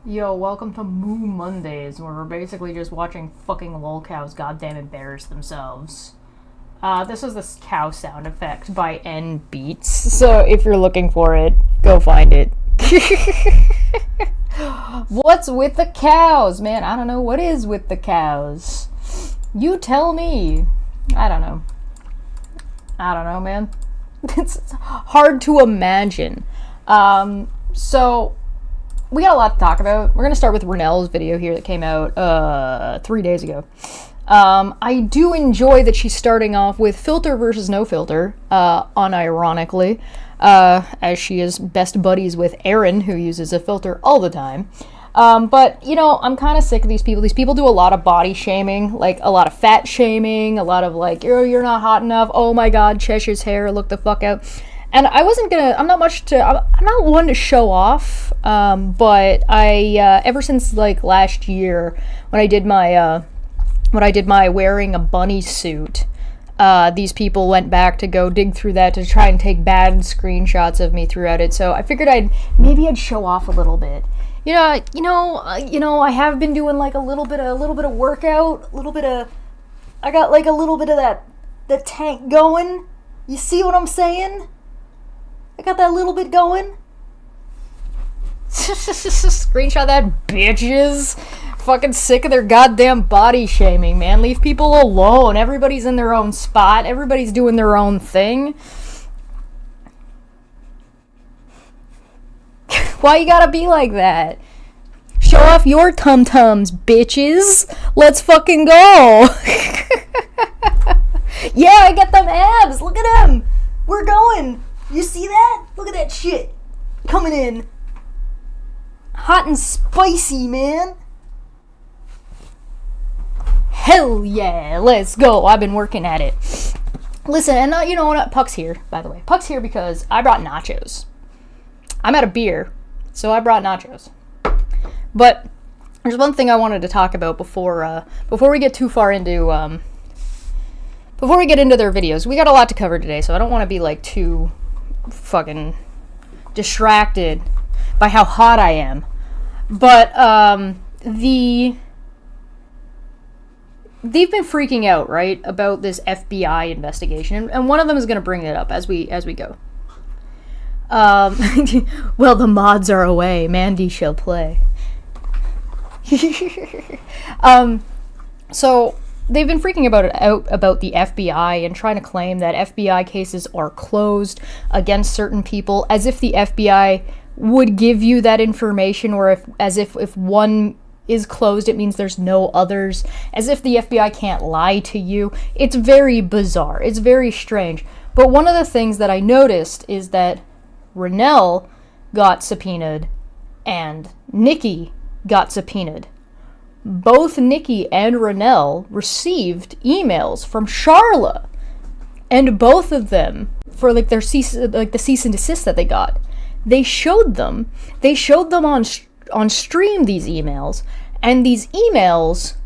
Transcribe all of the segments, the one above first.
Yo, welcome to Moo Mondays, where we're basically just watching fucking lol cows goddamn embarrass themselves. This is this cow sound effect by N Beats, so if you're looking for it, go find it. What's with the cows, man? I don't know what is with the cows. You tell me. I don't know. I don't know, man. It's hard to imagine. So we got a lot to talk about. We're gonna start with Renell's video here that came out 3 days ago. I do enjoy that she's starting off with filter versus no filter, unironically, as she is best buddies with Aaron, who uses a filter all the time. But, you know, I'm kind of sick of these people. These people do a lot of body shaming, like a lot of fat shaming, a lot of like, you're not hot enough, oh my god, Chesh's hair, look the fuck out. And I'm not one to show off, but ever since like last year, when I did my wearing a bunny suit, these people went back to go dig through that to try and take bad screenshots of me throughout it. So I figured I'd show off a little bit. I have been doing like a little bit of workout, I got like a little bit of the tank going. You see what I'm saying? I got that little bit going. Screenshot that, bitches. Fucking sick of their goddamn body shaming, man. Leave people alone. Everybody's in their own spot. Everybody's doing their own thing. Why you gotta be like that? Show off your tum-tums, bitches. Let's fucking go. Yeah, I got them abs. Look at them. We're going. You see that? Look at that shit. Coming in. Hot and spicy, man. Hell yeah, let's go. I've been working at it. Listen, and you know what? Puck's here, by the way. Puck's here because I brought nachos. I'm out of beer, so I brought nachos. But there's one thing I wanted to talk about before we get too far into before we get into their videos. We got a lot to cover today, so I don't want to be like too fucking distracted by how hot I am. But they've been freaking out, right, about this FBI investigation, and one of them is going to bring it up as we go. Well, the mods are away. Mandy shall play. So they've been freaking out about the FBI and trying to claim that FBI cases are closed against certain people, as if the FBI would give you that information, or if one is closed, it means there's no others, as if the FBI can't lie to you. It's very bizarre. It's very strange. But one of the things that I noticed is that Renell got subpoenaed and Nikki got subpoenaed. Both Nikki and Renell received emails from Charla, and both of them, for like the cease and desist that they got, they showed them on stream, these emails, and these emails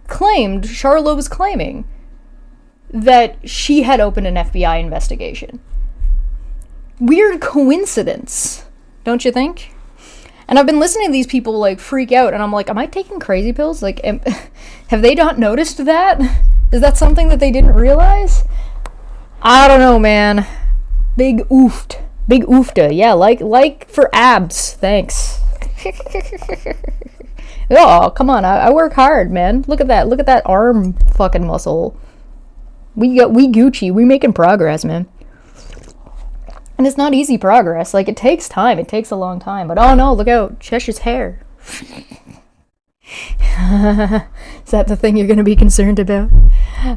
claimed, Charla was claiming that she had opened an FBI investigation. Weird coincidence, don't you think? And I've been listening to these people like freak out, and I'm like, am I taking crazy pills? Like, have they not noticed that? Is that something that they didn't realize? I don't know, man. Big oofed. Big oofta. Yeah, like for abs. Thanks. Oh, come on. I work hard, man. Look at that. Look at that arm fucking muscle. We Gucci. We making progress, man. And it's not easy progress. Like, it takes time. It takes a long time. But oh no, look out. Chesh's hair. Is that the thing you're going to be concerned about?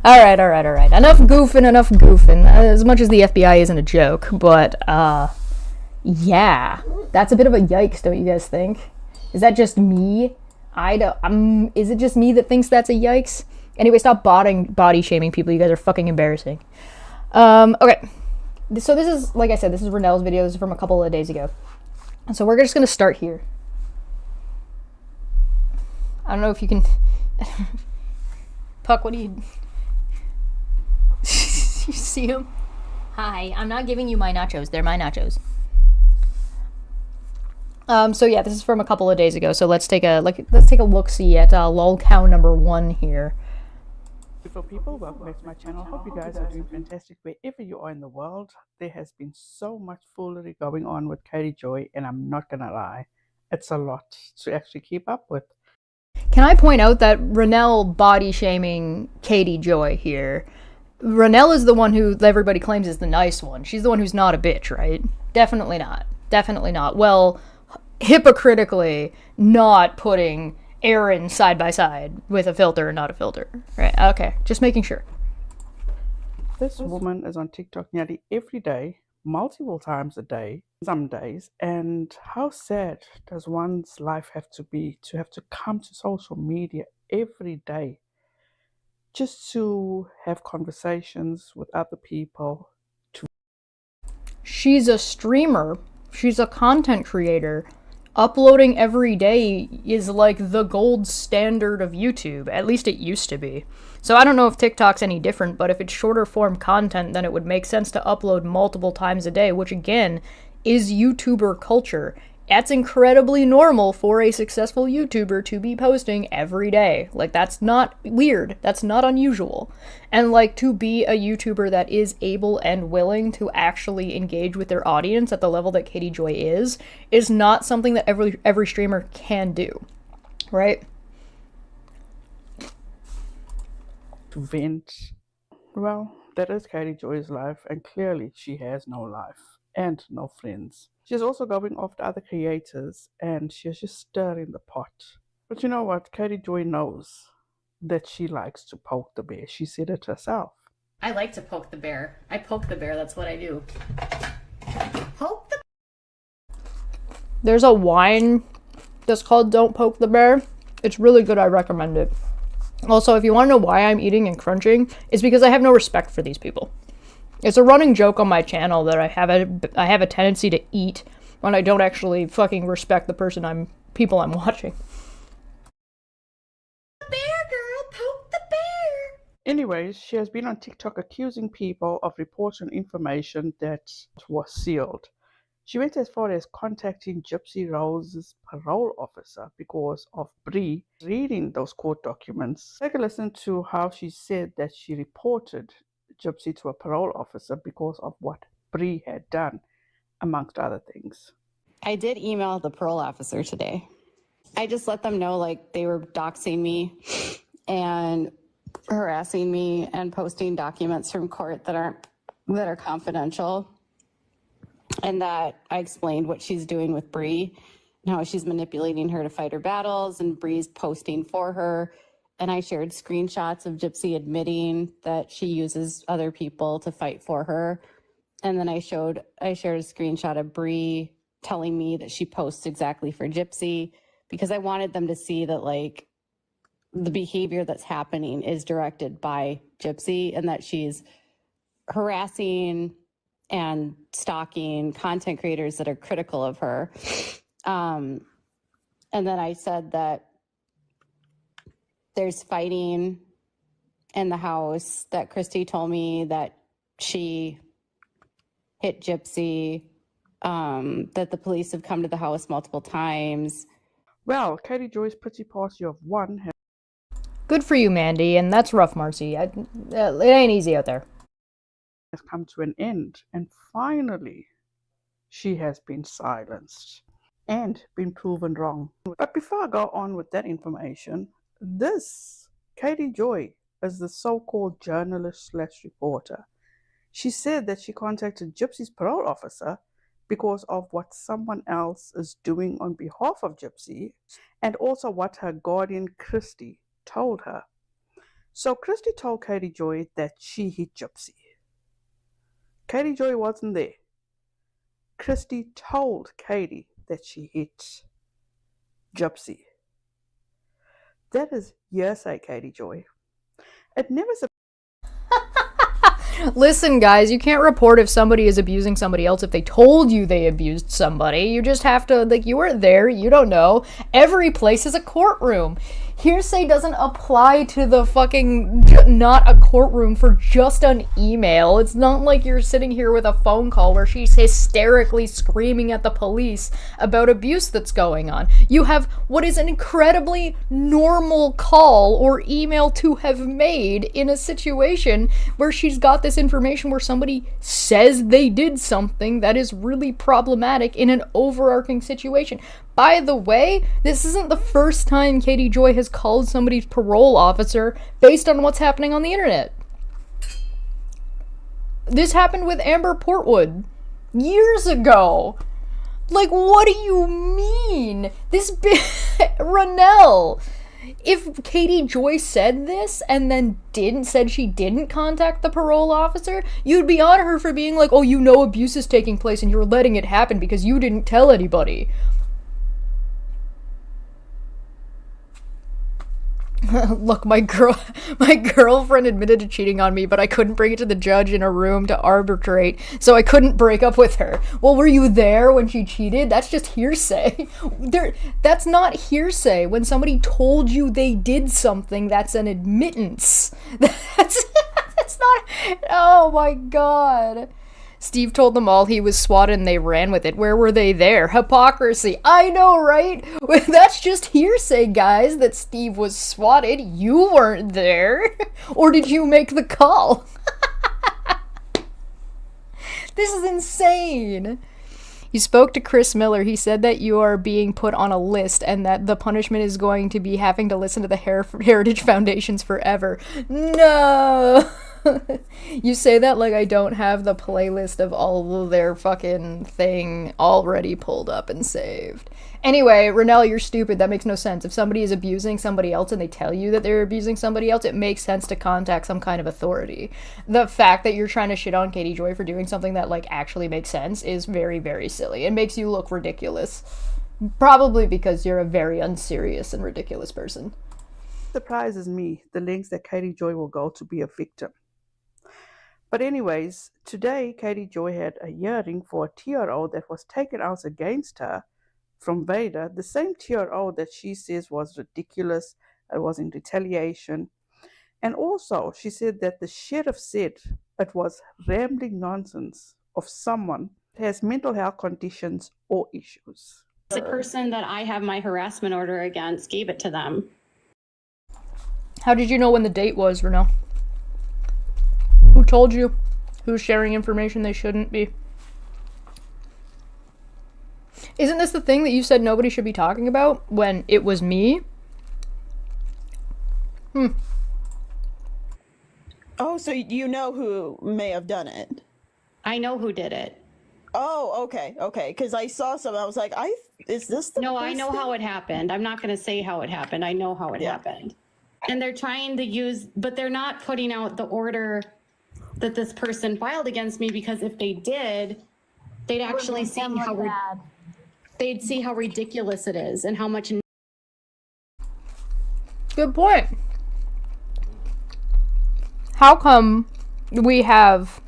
Alright. Enough goofing. As much as the FBI isn't a joke. But, yeah. That's a bit of a yikes, don't you guys think? Is that just me? Is it just me that thinks that's a yikes? Anyway, stop body shaming people. You guys are fucking embarrassing. Okay. So this is, like I said, this is Renell's video. This is from a couple of days ago. So we're just going to start here. I don't know if you can... Puck, what do you... You see him? Hi, I'm not giving you my nachos. They're my nachos. So yeah, this is from a couple of days ago. So let's take a look-see at lol cow number 1 here. Beautiful people, welcome back to my channel. Hope you guys are doing fantastic wherever you are in the world. There has been so much foolery going on with Katie Joy, and I'm not gonna lie, it's a lot to actually keep up with. Can I point out that Renelle body shaming Katie Joy here? Renelle is the one who everybody claims is the nice one. She's the one who's not a bitch, right? Definitely not. Definitely not. Well, hypocritically not putting Aaron side by side with a filter or not a filter. Right, okay, just making sure. This woman is on TikTok nearly every day, multiple times a day, some days, and how sad does one's life have to be to have to come to social media every day just to have conversations with other people? She's a streamer. She's a content creator. Uploading every day is like the gold standard of YouTube. At least it used to be. So I don't know if TikTok's any different, but if it's shorter form content, then it would make sense to upload multiple times a day, which again is YouTuber culture. That's incredibly normal for a successful YouTuber to be posting every day. Like, that's not weird. That's not unusual. And, like, to be a YouTuber that is able and willing to actually engage with their audience at the level that Katie Joy is not something that every streamer can do. Right? To vent. Well, that is Katie Joy's life, and clearly she has no life and no friends. She's also going after other creators, and she's just stirring the pot. But you know what? Katie Joy knows that she likes to poke the bear. She said it herself. I like to poke the bear. I poke the bear, that's what I do. Poke the There's a wine that's called Don't Poke the Bear. It's really good. I recommend it. Also, if you want to know why I'm eating and crunching, it's because I have no respect for these people. It's a running joke on my channel that I have a tendency to eat when I don't actually fucking respect the people I'm watching. bear, girl, poke the bear. Anyways, she has been on TikTok accusing people of reporting information that was sealed. She went as far as contacting Gypsy Rose's parole officer because of Bree reading those court documents. Take a listen to how she said that she reported Gypsy to a parole officer because of what Bree had done, amongst other things. I did email the parole officer today. I just let them know like they were doxing me and harassing me and posting documents from court that are confidential, and that I explained what she's doing with Bree and how she's manipulating her to fight her battles, and Bree's posting for her. And I shared screenshots of Gypsy admitting that she uses other people to fight for her. And then I shared a screenshot of Bree telling me that she posts exactly for Gypsy, because I wanted them to see that like the behavior that's happening is directed by Gypsy, and that she's harassing and stalking content creators that are critical of her. And then I said that there's fighting in the house, that Christy told me that she hit Gypsy, that the police have come to the house multiple times. Well, Katie Joy's pity party of one has Good for you, Mandy, and that's rough, Marcy. It ain't easy out there. come to an end, and finally she has been silenced and been proven wrong. But before I go on with that information, this Katie Joy is the so-called journalist / reporter. She said that she contacted Gypsy's parole officer because of what someone else is doing on behalf of Gypsy, and also what her guardian Christy told her. So Christy told Katie Joy that she hit Gypsy. Katie Joy wasn't there. Christy told Katie that she hit Gypsy. That is hearsay, Katie Joy. It never Listen, guys, you can't report if somebody is abusing somebody else if they told you they abused somebody. You just have to, like, you weren't there, you don't know. Every place is a courtroom. Hearsay doesn't apply to the fucking not a courtroom for just an email. It's not like you're sitting here with a phone call where she's hysterically screaming at the police about abuse that's going on. You have what is an incredibly normal call or email to have made in a situation where she's got this information where somebody says they did something that is really problematic in an overarching situation. By the way, this isn't the first time Katie Joy has called somebody's parole officer based on what's happening on the internet. This happened with Amber Portwood years ago. Like, what do you mean? Ronell, if Katie Joy said this and then said she didn't contact the parole officer, you'd be on her for being like, oh, you know abuse is taking place and you're letting it happen because you didn't tell anybody. Look, my girlfriend admitted to cheating on me, but I couldn't bring it to the judge in a room to arbitrate, so I couldn't break up with her. Well, were you there when she cheated? That's just hearsay. That's not hearsay. When somebody told you they did something, that's an admittance. That's not... Oh my god. Steve told them all he was swatted and they ran with it. Where were they there? Hypocrisy. I know, right? That's just hearsay, guys, that Steve was swatted. You weren't there. Or did you make the call? This is insane. You spoke to Chris Miller. He said that you are being put on a list and that the punishment is going to be having to listen to the Heritage Foundations forever. No! You say that like I don't have the playlist of all of their fucking thing already pulled up and saved. Anyway, Ronell, you're stupid. That makes no sense. If somebody is abusing somebody else and they tell you that they're abusing somebody else, it makes sense to contact some kind of authority. The fact that you're trying to shit on Katie Joy for doing something that, like, actually makes sense is very, very silly. It makes you look ridiculous. Probably because you're a very unserious and ridiculous person. Surprises me the lengths that Katie Joy will go to be a victim. But anyways, today Katie Joy had a hearing for a TRO that was taken out against her from Vader, the same TRO that she says was ridiculous, it was in retaliation. And also, she said that the sheriff said it was rambling nonsense of someone who has mental health conditions or issues. The person that I have my harassment order against gave it to them. How did you know when the date was, Ronell? Who told you? Who's sharing information they shouldn't be? Isn't this the thing that you said nobody should be talking about when it was me? Oh, so you know who may have done it? I know who did it. Oh, okay. Because I saw some. I was like, is this the No, I person? know how it happened. I'm not going to say how it happened. I know how it happened. And they're trying to use, but they're not putting out the order that this person filed against me, because if they did, they'd actually see how they'd see how ridiculous it is and how much. Good point. How come we have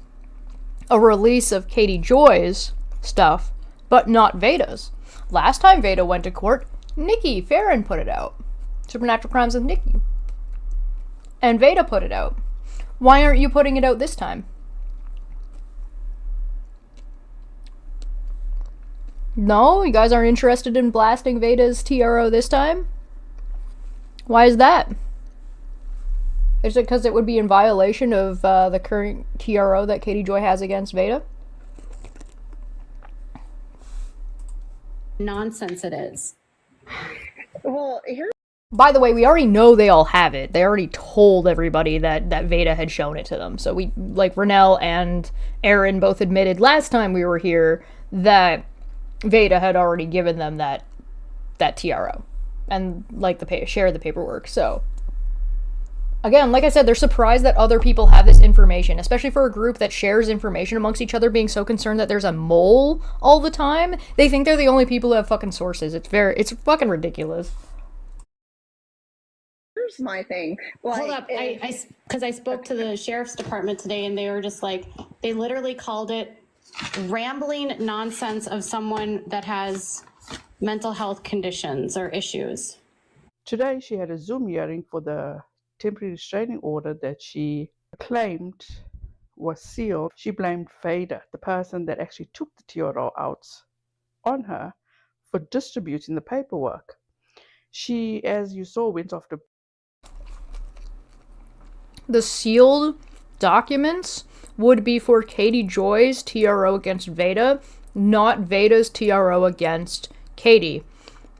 a release of Katie Joy's stuff, but not Veda's? Last time Veda went to court, Nikki Farron put it out. Supernatural Crimes with Nikki. And Veda put it out. Why aren't you putting it out this time? No? You guys aren't interested in blasting Veda's TRO this time? Why is that? Is it because it would be in violation of the current TRO that Katie Joy has against Veda? Nonsense it is. Well, here. By the way, we already know they all have it. They already told everybody that Veda had shown it to them. So we, like, Ronell and Aaron both admitted last time we were here that Veda had already given them that TRO. And, like, share the paperwork. So, again, like I said, they're surprised that other people have this information, especially for a group that shares information amongst each other, being so concerned that there's a mole all the time. They think they're the only people who have fucking sources. It's fucking ridiculous. Here's my thing. Like, Hold up, because I spoke to the sheriff's department today, and they were just like, they literally called it rambling nonsense of someone that has mental health conditions or issues. Today, she had a Zoom hearing for the temporary restraining order that she claimed was sealed. She blamed Vader, the person that actually took the TRO out, on her for distributing the paperwork. She, as you saw, went off to... The sealed documents would be for Katie Joy's TRO against Veda, not Veda's TRO against Katie.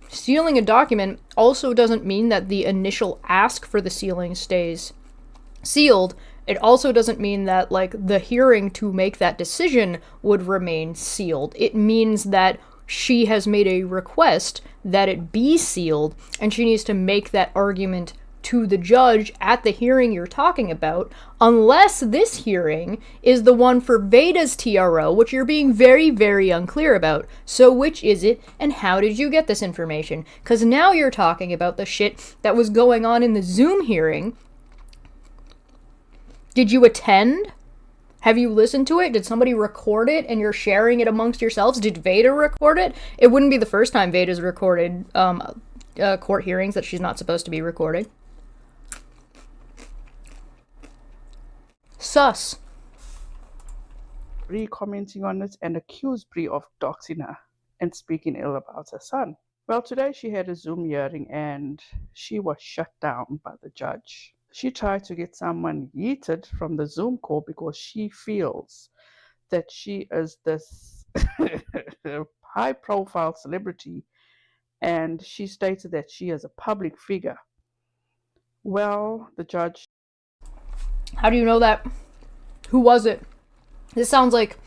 Sealing a document also doesn't mean that the initial ask for the sealing stays sealed. It also doesn't mean that, like, the hearing to make that decision would remain sealed. It means that she has made a request that it be sealed, and she needs to make that argument to the judge at the hearing you're talking about, unless this hearing is the one for Veda's TRO, which you're being very, very unclear about. So which is it, and how did you get this information? Because now you're talking about the shit that was going on in the Zoom hearing. Did you attend? Have you listened to it? Did somebody record it and you're sharing it amongst yourselves? Did Veda record it? It wouldn't be the first time Veda's recorded court hearings that she's not supposed to be recording. Sus. Bree commenting on it and accused Bree of doxing her and speaking ill about her son. Well, today she had a Zoom hearing and she was shut down by the judge. She tried to get someone yeeted from the Zoom call because she feels that she is this high-profile celebrity, and she stated that she is a public figure. Well, the judge... How do you know that? Who was it? This sounds like...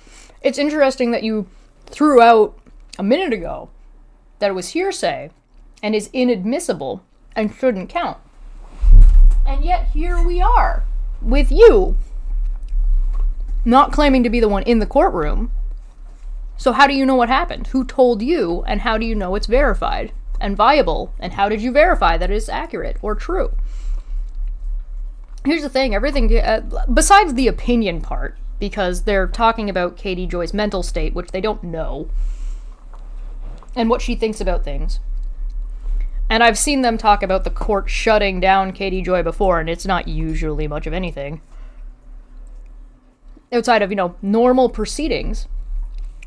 It's interesting that you threw out a minute ago that it was hearsay and is inadmissible and shouldn't count. And yet here we are, with you not claiming to be the one in the courtroom. So how do you know what happened? Who told you, and how do you know it's verified and viable? And how did you verify that it's accurate or true? Here's the thing, everything, besides the opinion part, because they're talking about Katie Joy's mental state, which they don't know, and what she thinks about things. And I've seen them talk about the court shutting down Katie Joy before, and it's not usually much of anything. Outside of, normal proceedings.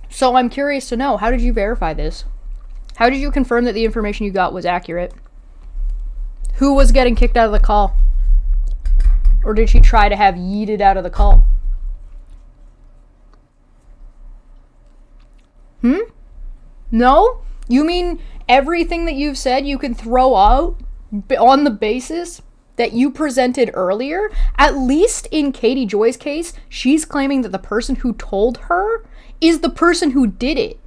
So I'm curious to know, how did you verify this? How did you confirm that the information you got was accurate? Who was getting kicked out of the call? Or did she try to have yeeted out of the call? No? You mean everything that you've said you can throw out on the basis that you presented earlier? At least in Katie Joy's case, she's claiming that the person who told her is the person who did it.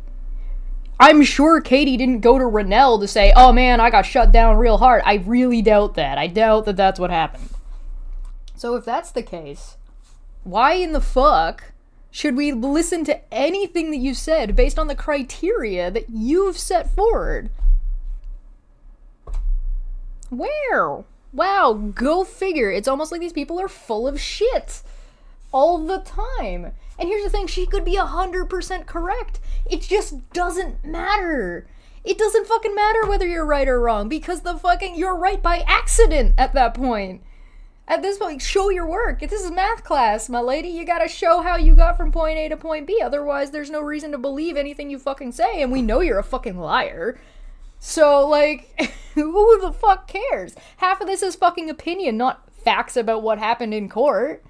I'm sure Katie didn't go to Rennell to say, oh man, I got shut down real hard. I really doubt that. I doubt that that's what happened. So if that's the case, why in the fuck should we listen to anything that you said based on the criteria that you've set forward? Where? Wow, go figure. It's almost like these people are full of shit all the time. And here's the thing, she could be 100% correct. It just doesn't matter. It doesn't fucking matter whether you're right or wrong, because you're right by accident at that point. At this point, show your work. If this is math class, my lady, you gotta show how you got from point A to point B. Otherwise, there's no reason to believe anything you fucking say, and we know you're a fucking liar. So, who the fuck cares? Half of this is fucking opinion, not facts about what happened in court.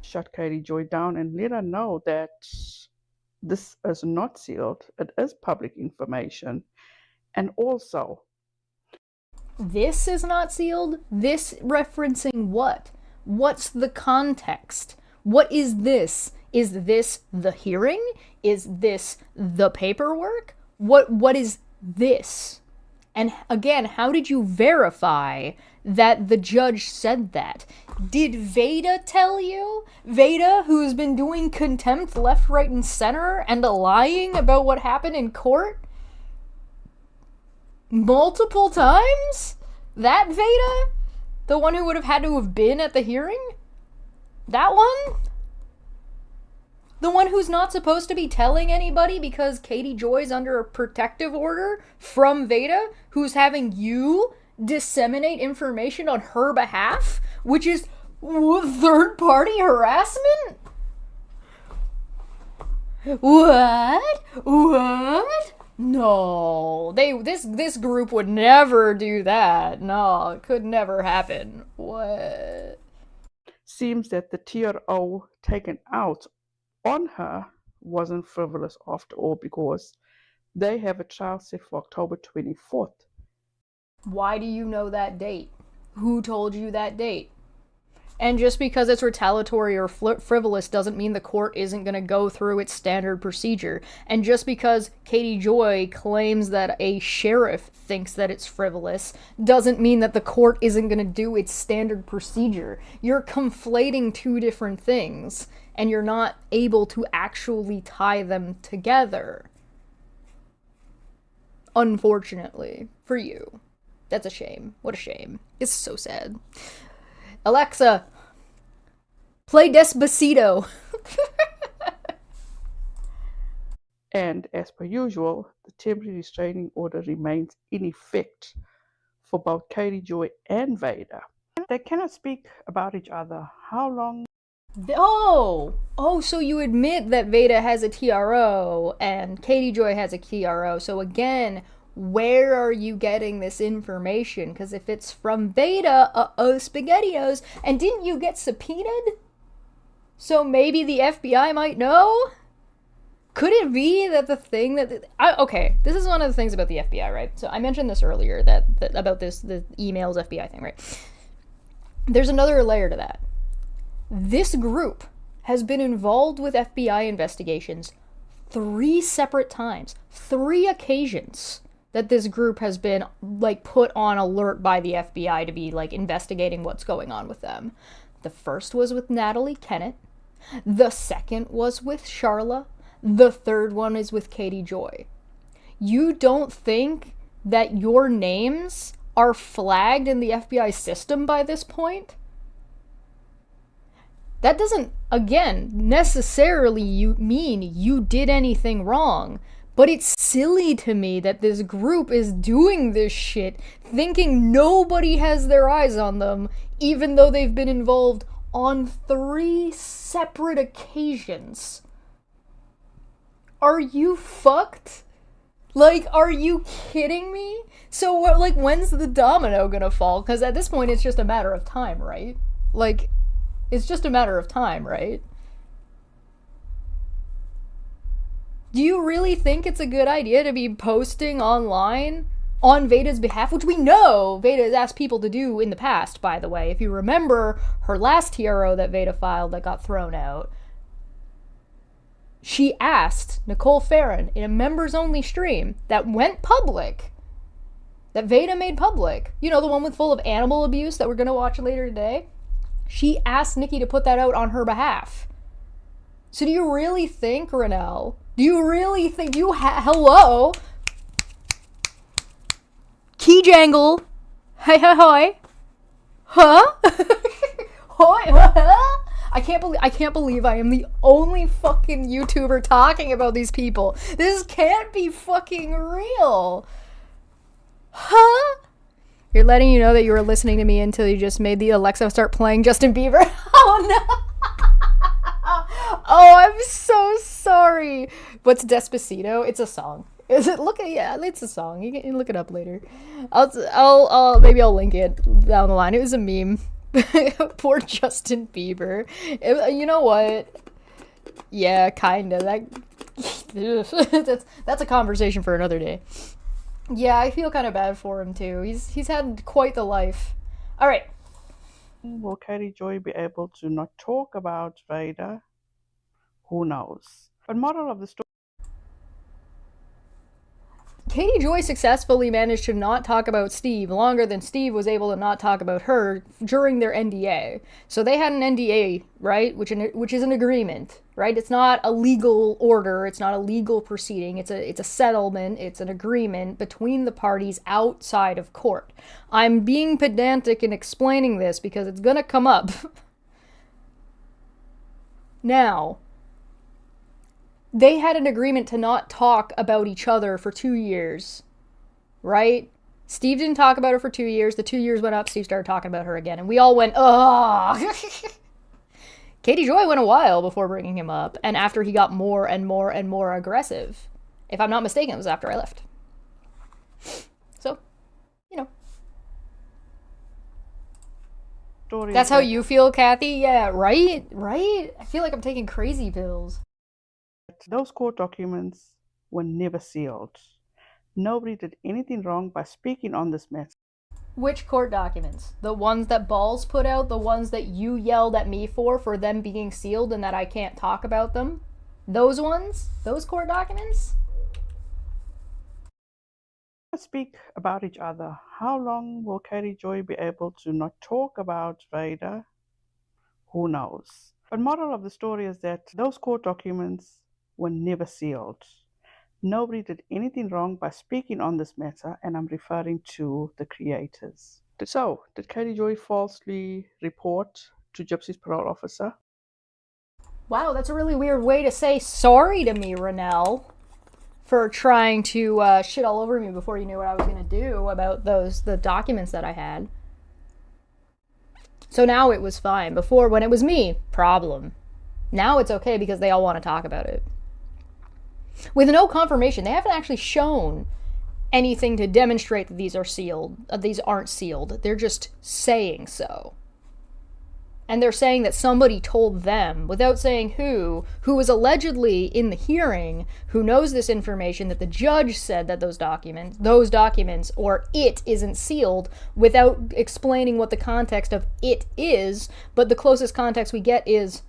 Shut Katie Joy down and let her know that this is not sealed. It is public information. And also, this is not sealed? This referencing what? What's the context? What is this? Is this the hearing? Is this the paperwork? What is this? And again, how did you verify that the judge said that? Did Veda tell you? Veda, who's been doing contempt left, right, and center and lying about what happened in court? Multiple times? That Veda? The one who would have had to have been at the hearing? That one? The one who's not supposed to be telling anybody because Katie Joy's under a protective order from Veda, who's having you disseminate information on her behalf, which is third-party harassment? What? No, this group would never do that. No, it could never happen. What? Seems that the TRO taken out on her wasn't frivolous after all, because they have a trial set for October 24th. Why do you know that date? Who told you that date? And just because it's retaliatory or frivolous doesn't mean the court isn't going to go through its standard procedure. And just because Katie Joy claims that a sheriff thinks that it's frivolous doesn't mean that the court isn't going to do its standard procedure. You're conflating two different things, and you're not able to actually tie them together. Unfortunately, for you. That's a shame. What a shame. It's so sad. Alexa, play Despacito. And as per usual, the temporary restraining order remains in effect for both Katie Joy and Veda. They cannot speak about each other. How long? Oh, so you admit that Veda has a TRO and Katie Joy has a TRO. So again, where are you getting this information? Because if it's from Veda, SpaghettiOs, and didn't you get subpoenaed? So maybe the FBI might know? Could it be that the thing that... okay, this is one of the things about the FBI, right? So I mentioned this earlier, that about the emails FBI thing, right? There's another layer to that. This group has been involved with FBI investigations 3 separate times. 3 occasions that this group has been, like, put on alert by the FBI to be, like, investigating what's going on with them. The first was with Natalie Kennett. The second was with Charla. The third one is with Katie Joy. You don't think that your names are flagged in the FBI system by this point? That doesn't, again, necessarily mean you did anything wrong. But it's silly to me that this group is doing this shit, thinking nobody has their eyes on them, even though they've been involved on 3 separate occasions. Are you fucked? Like, are you kidding me? So, like, when's the domino gonna fall? Because at this point, it's just a matter of time, right? Like, it's just a matter of time, right? Do you really think it's a good idea to be posting online on Veda's behalf, which we know Veda has asked people to do in the past, by the way? If you remember her last TRO that Veda filed that got thrown out, she asked Nicole Farron in a members-only stream that went public, that Veda made public, you know, the one with full of animal abuse that we're going to watch later today, she asked Nikki to put that out on her behalf. So do you really think, Renelle, do you really think hello? Key jangle. Hi, hi, hi. Huh? Huh? I can't believe I am the only fucking YouTuber talking about these people. This can't be fucking real. Huh? You're letting you know that you were listening to me until you just made the Alexa start playing Justin Bieber. Oh no. Oh, I'm so sorry. What's Despacito? It's a song. Is it? Yeah, it's a song. You can look it up later. Maybe I'll link it down the line. It was a meme. Poor Justin Bieber. You know what? Yeah, kinda. That's a conversation for another day. Yeah, I feel kind of bad for him too. He's had quite the life. All right. Will Katie Joy be able to not talk about Veda? Who knows? But moral of the story. Katie Joy successfully managed to not talk about Steve longer than Steve was able to not talk about her during their NDA. So they had an NDA, right? Which is an agreement, right? It's not a legal order. It's not a legal proceeding. It's a settlement. It's an agreement between the parties outside of court. I'm being pedantic in explaining this because it's gonna come up. Now, they had an agreement to not talk about each other for 2 years, right? Steve didn't talk about her for 2 years. The 2 years went up, Steve started talking about her again, and we all went, ugh. Katie Joy went a while before bringing him up, and after he got more and more and more aggressive. If I'm not mistaken, it was after I left. So, you know. That's how you feel, Kathy? Yeah, right? Right? I feel like I'm taking crazy pills. Those court documents were never sealed. Nobody did anything wrong by speaking on this matter. Which court documents? The ones that Balls put out? The ones that you yelled at me for them being sealed and that I can't talk about them? Those ones? Those court documents? Speak about each other. How long will Katie Joy be able to not talk about Vader? Who knows? But moral of the story is that those court documents were never sealed. Nobody did anything wrong by speaking on this matter, and I'm referring to the creators. So, did Katie Joy falsely report to Gypsy's parole officer? Wow, that's a really weird way to say sorry to me, Renelle, for trying to shit all over me before you knew what I was going to do about the documents that I had. So now it was fine. Before, when it was me, problem. Now it's okay because they all want to talk about it. With no confirmation, they haven't actually shown anything to demonstrate that these are sealed. These aren't sealed. They're just saying so. And they're saying that somebody told them, without saying who was allegedly in the hearing, who knows this information, that the judge said that those documents, or it isn't sealed, without explaining what the context of it is. But the closest context we get is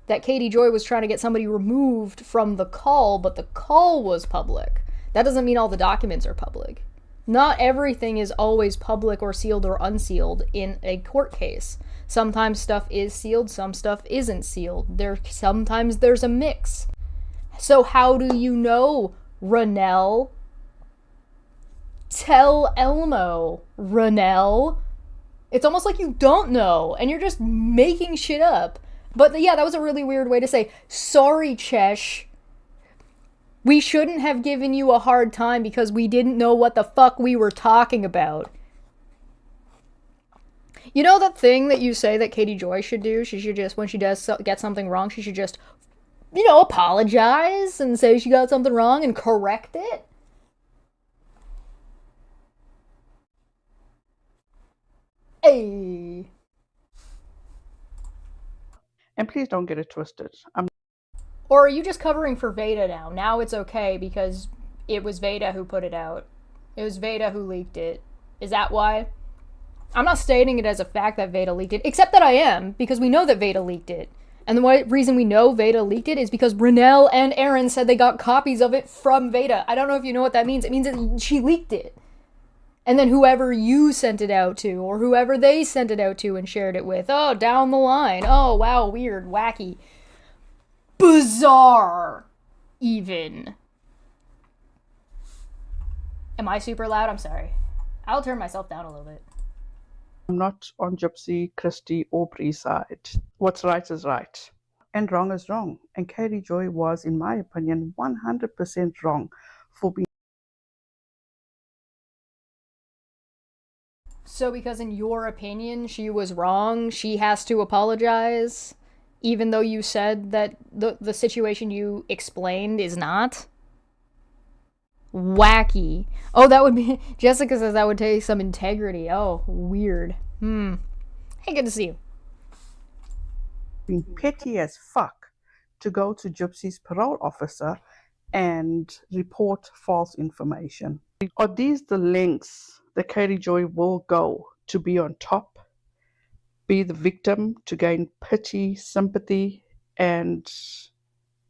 that Katie Joy was trying to get somebody removed from the call, but the call was public. That doesn't mean all the documents are public. Not everything is always public or sealed or unsealed in a court case. Sometimes stuff is sealed, some stuff isn't sealed. Sometimes there's a mix. So how do you know, Renelle? Tell Elmo, Renelle. It's almost like you don't know, and you're just making shit up. But yeah, that was a really weird way to say, sorry, Chesh. We shouldn't have given you a hard time because we didn't know what the fuck we were talking about. You know that thing that you say that Katie Joy should do? She should just, when she does get something wrong, she should just, apologize and say she got something wrong and correct it? Hey. And please don't get it twisted. Or are you just covering for Veda now? Now it's okay because it was Veda who put it out. It was Veda who leaked it. Is that why? I'm not stating it as a fact that Veda leaked it, except that I am, because we know that Veda leaked it. And the reason we know Veda leaked it is because Renelle and Aaron said they got copies of it from Veda. I don't know if you know what that means. It means that she leaked it. And then whoever you sent it out to, or whoever they sent it out to and shared it with, oh, down the line. Oh, wow, weird, wacky. Bizarre, even. Am I super loud? I'm sorry. I'll turn myself down a little bit. I'm not on Gypsy, Christy, or Bree's side. What's right is right, and wrong is wrong. And Katie Joy was, in my opinion, 100% wrong for being. So because in your opinion she was wrong, she has to apologize? Even though you said that the situation you explained is not? Wacky. Oh, that would be... Jessica says that would take some integrity. Oh, weird. Hey, good to see you. Being petty as fuck to go to Gypsy's parole officer and report false information. Are these the lengths that Katie Joy will go to be on top, be the victim, to gain pity, sympathy? And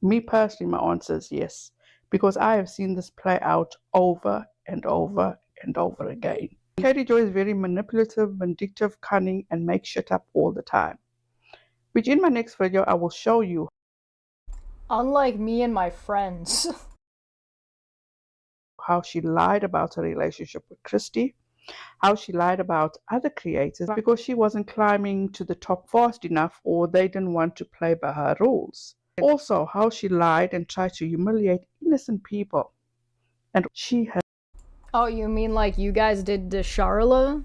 me personally, my answer is yes, because I have seen this play out over and over and over again. Katie Joy is very manipulative, vindictive, cunning, and makes shit up all the time, which in my next video I will show you. Unlike me and my friends. How she lied about her relationship with Christy, how she lied about other creators because she wasn't climbing to the top fast enough, or they didn't want to play by her rules. Also, how she lied and tried to humiliate innocent people. And she has Oh, you mean like you guys did to Charla?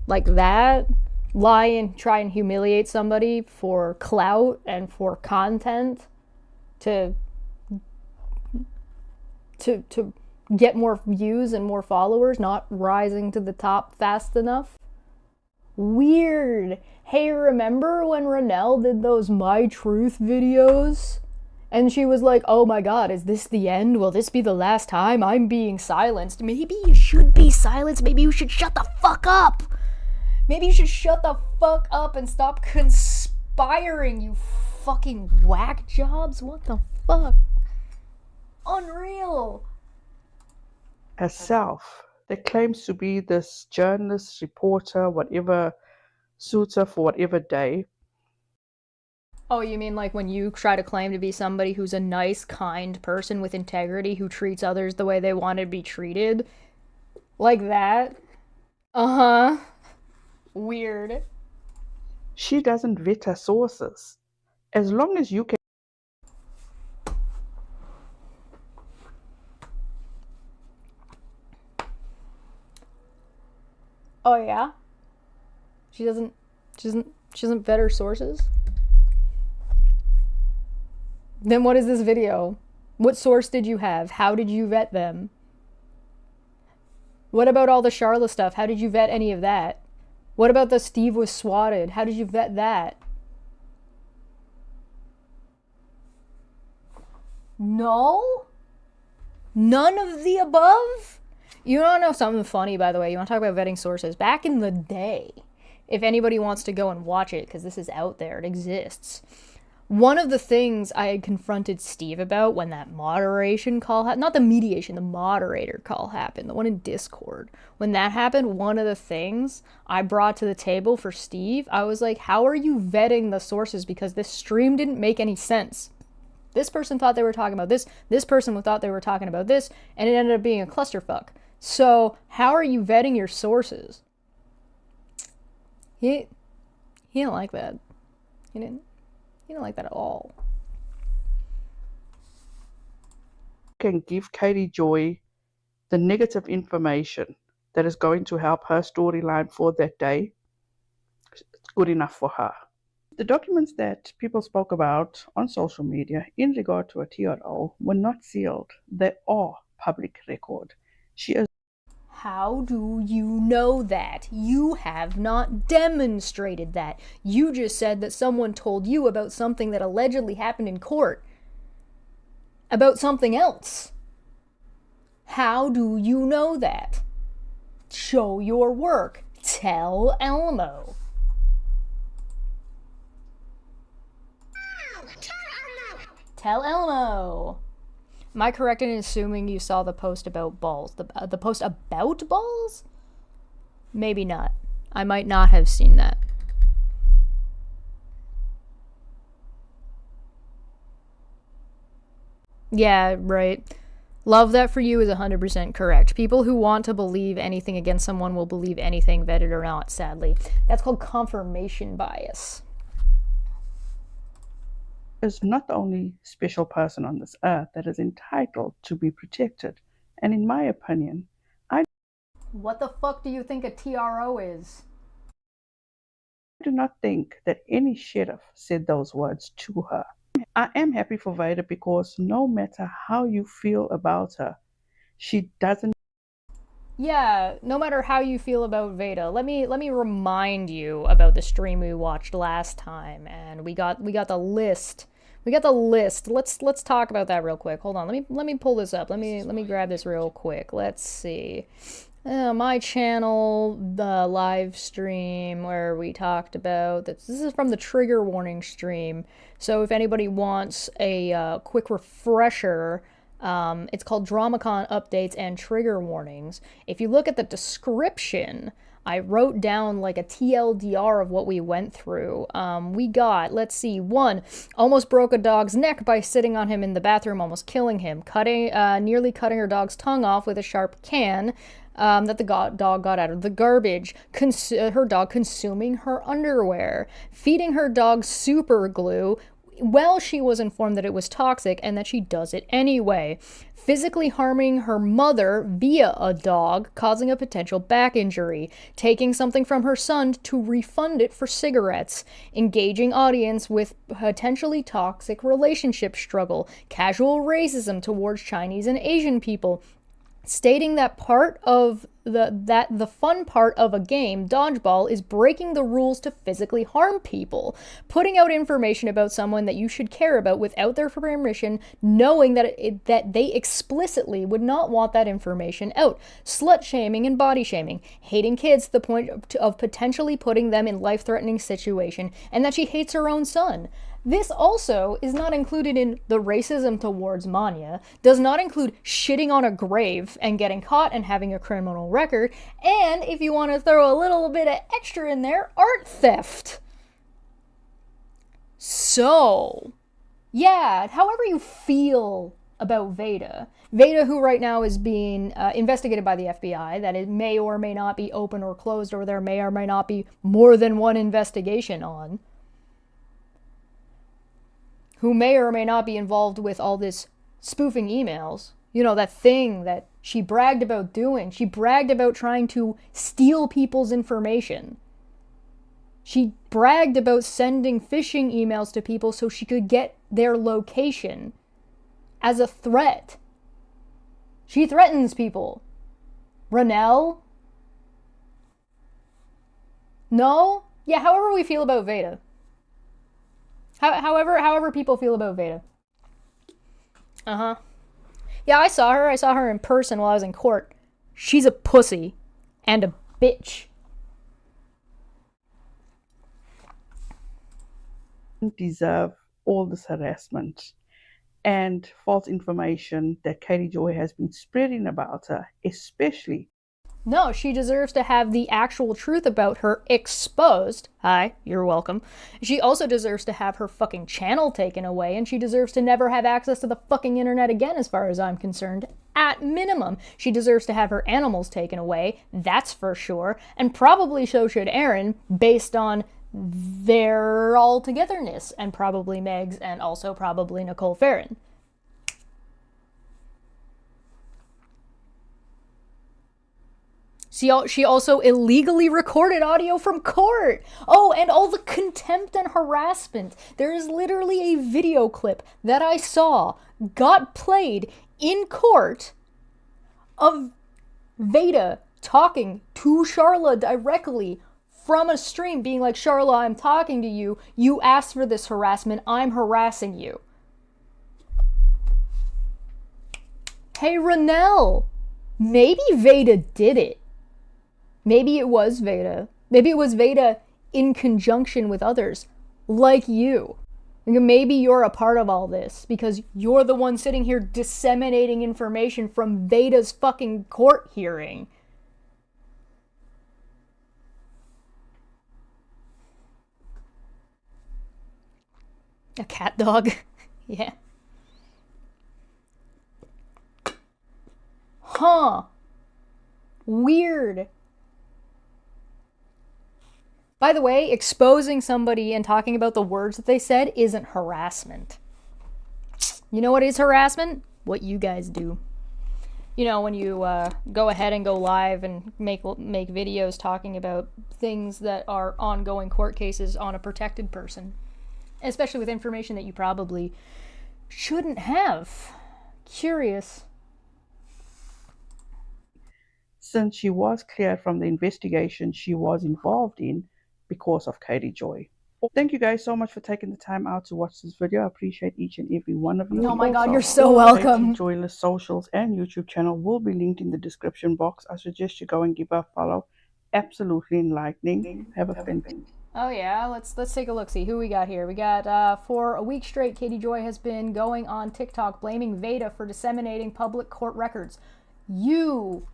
Like that? Lie and try and humiliate somebody for clout and for content to get more views and more followers, not rising to the top fast enough? Weird. Hey, remember when Renelle did those My Truth videos? And she was like, oh my god, is this the end? Will this be the last time I'm being silenced? Maybe you should be silenced. Maybe you should shut the fuck up. Maybe you should shut the fuck up and stop conspiring, you fucking whack jobs. What the fuck? Unreal. herself that claims to be this journalist, reporter, whatever suits her for whatever day. Oh, you mean like when you try to claim to be somebody who's a nice, kind person with integrity who treats others the way they want to be treated? Like that? Uh-huh. Weird. She doesn't vet her sources. As long as you can Oh yeah? She doesn't vet her sources? Then what is this video? What source did you have? How did you vet them? What about all the Charla stuff? How did you vet any of that? What about the Steve was swatted? How did you vet that? No? None of the above? You wanna know something funny, by the way? You wanna talk about vetting sources? Back in the day, if anybody wants to go and watch it, because this is out there, it exists. One of the things I had confronted Steve about when that moderation call happened, not the mediation, the moderator call happened, the one in Discord. When that happened, one of the things I brought to the table for Steve, I was like, how are you vetting the sources? Because this stream didn't make any sense. This person thought they were talking about this person thought they were talking about this, and it ended up being a clusterfuck. So, how are you vetting your sources? He didn't like that. He didn't like that at all. can give Katie Joy the negative information that is going to help her storyline for that day, it's good enough for her. The documents that people spoke about on social media in regard to a TRO were not sealed. They are public record. She is How do you know that? You have not demonstrated that. You just said that someone told you about something that allegedly happened in court. About something else. How do you know that? Show your work. Tell Elmo. Tell Elmo. Am I correct in assuming you saw the post about balls? The post about balls? Maybe not. I might not have seen that. Yeah, right. Love that for you is 100% correct. People who want to believe anything against someone will believe anything, vetted or not, sadly. That's called confirmation bias. Is not the only special person on this earth that is entitled to be protected. And in my opinion, What the fuck do you think a TRO is? I do not think that any sheriff said those words to her. I am happy for Vader because no matter how you feel about her, she doesn't. Yeah, no matter how you feel about Veda, let me remind you about the stream we watched last time, and we got the list. We got the list. Let's talk about that real quick. Hold on. Let me pull this up. Let me grab this real quick. Let's see. My channel, the live stream where we talked about this. This is from the trigger warning stream. So if anybody wants a quick refresher, it's called DramaCon Updates and Trigger Warnings. If you look at the description, I wrote down like a TLDR of what we went through. We got, let's see, 1, almost broke a dog's neck by sitting on him in the bathroom, almost killing him. Nearly cutting her dog's tongue off with a sharp can that the dog got out of the garbage. Her dog consuming her underwear. Feeding her dog super glue well, she was informed that it was toxic and that she does it anyway. Physically harming her mother via a dog, causing a potential back injury. Taking something from her son to refund it for cigarettes. Engaging audience with potentially toxic relationship struggle. Casual racism towards Chinese and Asian people. Stating that part of the fun part of a game, dodgeball, is breaking the rules to physically harm people. Putting out information about someone that you should care about without their permission, knowing that that they explicitly would not want that information out. Slut shaming and body shaming. Hating kids to the point of potentially putting them in life-threatening situation, and that she hates her own son. This also is not included in the racism towards Manya, does not include shitting on a grave and getting caught and having a criminal record, and if you want to throw a little bit of extra in there, art theft. So, yeah, however you feel about Veda, who right now is being investigated by the FBI, that it may or may not be open or closed, or there may or may not be more than one investigation on, who may or may not be involved with all this spoofing emails. You know, that thing that she bragged about doing. She bragged about trying to steal people's information. She bragged about sending phishing emails to people so she could get their location as a threat. She threatens people. Ranelle? No? Yeah, however we feel about Veda. However people feel about Veda. Yeah, I saw her. I saw her in person while I was in court. She's a pussy. And a bitch. Deserve all this harassment and false information that Katie Joy has been spreading about her, especially. No, she deserves to have the actual truth about her exposed. Hi, you're welcome. She also deserves to have her fucking channel taken away, and she deserves to never have access to the fucking internet again, as far as I'm concerned. At minimum, she deserves to have her animals taken away, that's for sure, and probably so should Aaron, based on their all-togetherness, and probably Meg's, and also probably Nicole Farron. She also illegally recorded audio from court. Oh, and all the contempt and harassment. There is literally a video clip that I saw got played in court of Veda talking to Charla directly from a stream, being like, Charla, I'm talking to you. You asked for this harassment. I'm harassing you. Hey, Ranelle, maybe Veda did it. Maybe it was Veda. Maybe it was Veda in conjunction with others, like you. Maybe you're a part of all this, because you're the one sitting here disseminating information from Veda's fucking court hearing. A cat dog? Yeah. Huh. Weird. By the way, exposing somebody and talking about the words that they said isn't harassment. You know what is harassment? What you guys do. You know, when you go ahead and go live and make videos talking about things that are ongoing court cases on a protected person. Especially with information that you probably shouldn't have. Curious. Since she was cleared from the investigation she was involved in, because of Katie Joy. Thank you guys so much for taking the time out to watch this video. I appreciate each and every one of you. Oh my God, Also, you're so all welcome. Katie Joyless socials and YouTube channel will be linked in the description box. I suggest you go and give her a follow. Absolutely enlightening. Have a fantastic. Oh yeah, let's take a look, see who we got here. We got, for a week straight, Katie Joy has been going on TikTok blaming Veda for disseminating public court records. You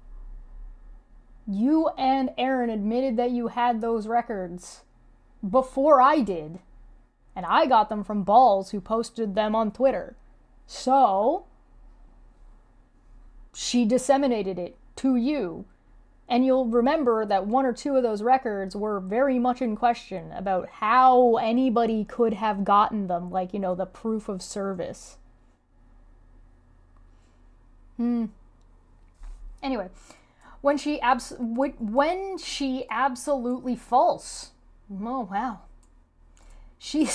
and Aaron admitted that you had those records before I did. And I got them from Balls, who posted them on Twitter. So, she disseminated it to you. And you'll remember that 1 or 2 of those records were very much in question about how anybody could have gotten them, like, you know, the proof of service. Anyway, when she absolutely false. Oh, wow. She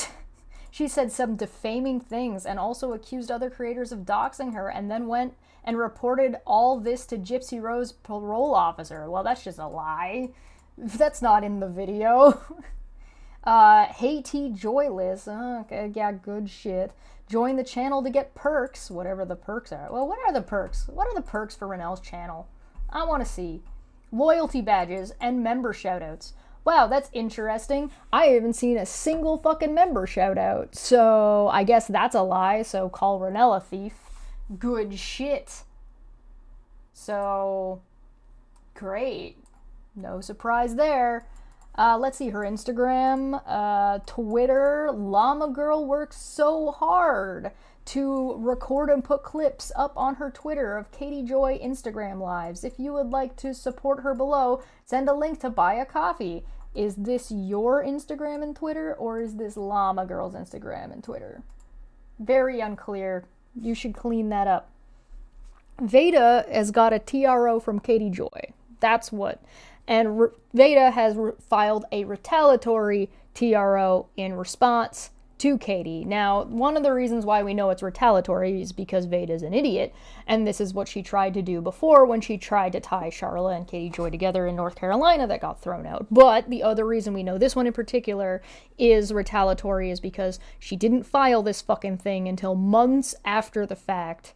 said some defaming things and also accused other creators of doxing her, and then went and reported all this to Gypsy Rose parole officer. Well, that's just a lie. That's not in the video. Hey T Joyless. Okay, yeah, good shit. Join the channel to get perks, whatever the perks are. Well, what are the perks? What are the perks for Renell's channel? I want to see. Loyalty badges and member shoutouts. Wow, that's interesting. I haven't seen a single fucking member shoutout. So I guess that's a lie, so call Renell a thief. Good shit. So, great. No surprise there. Let's see her Instagram, Twitter. Llama Girl works so hard to record and put clips up on her Twitter of Katie Joy Instagram lives. If you would like to support her below, send a link to buy a coffee. Is this your Instagram and Twitter, or is this Llama Girl's Instagram and Twitter? Very unclear. You should clean that up. Veda has got a TRO from Katie Joy. That's what. And Veda has filed a retaliatory TRO in response to Katie. Now, one of the reasons why we know it's retaliatory is because Veda's an idiot, and this is what she tried to do before when she tried to tie Charla and Katie Joy together in North Carolina that got thrown out. But the other reason we know this one in particular is retaliatory is because she didn't file this fucking thing until months after the fact.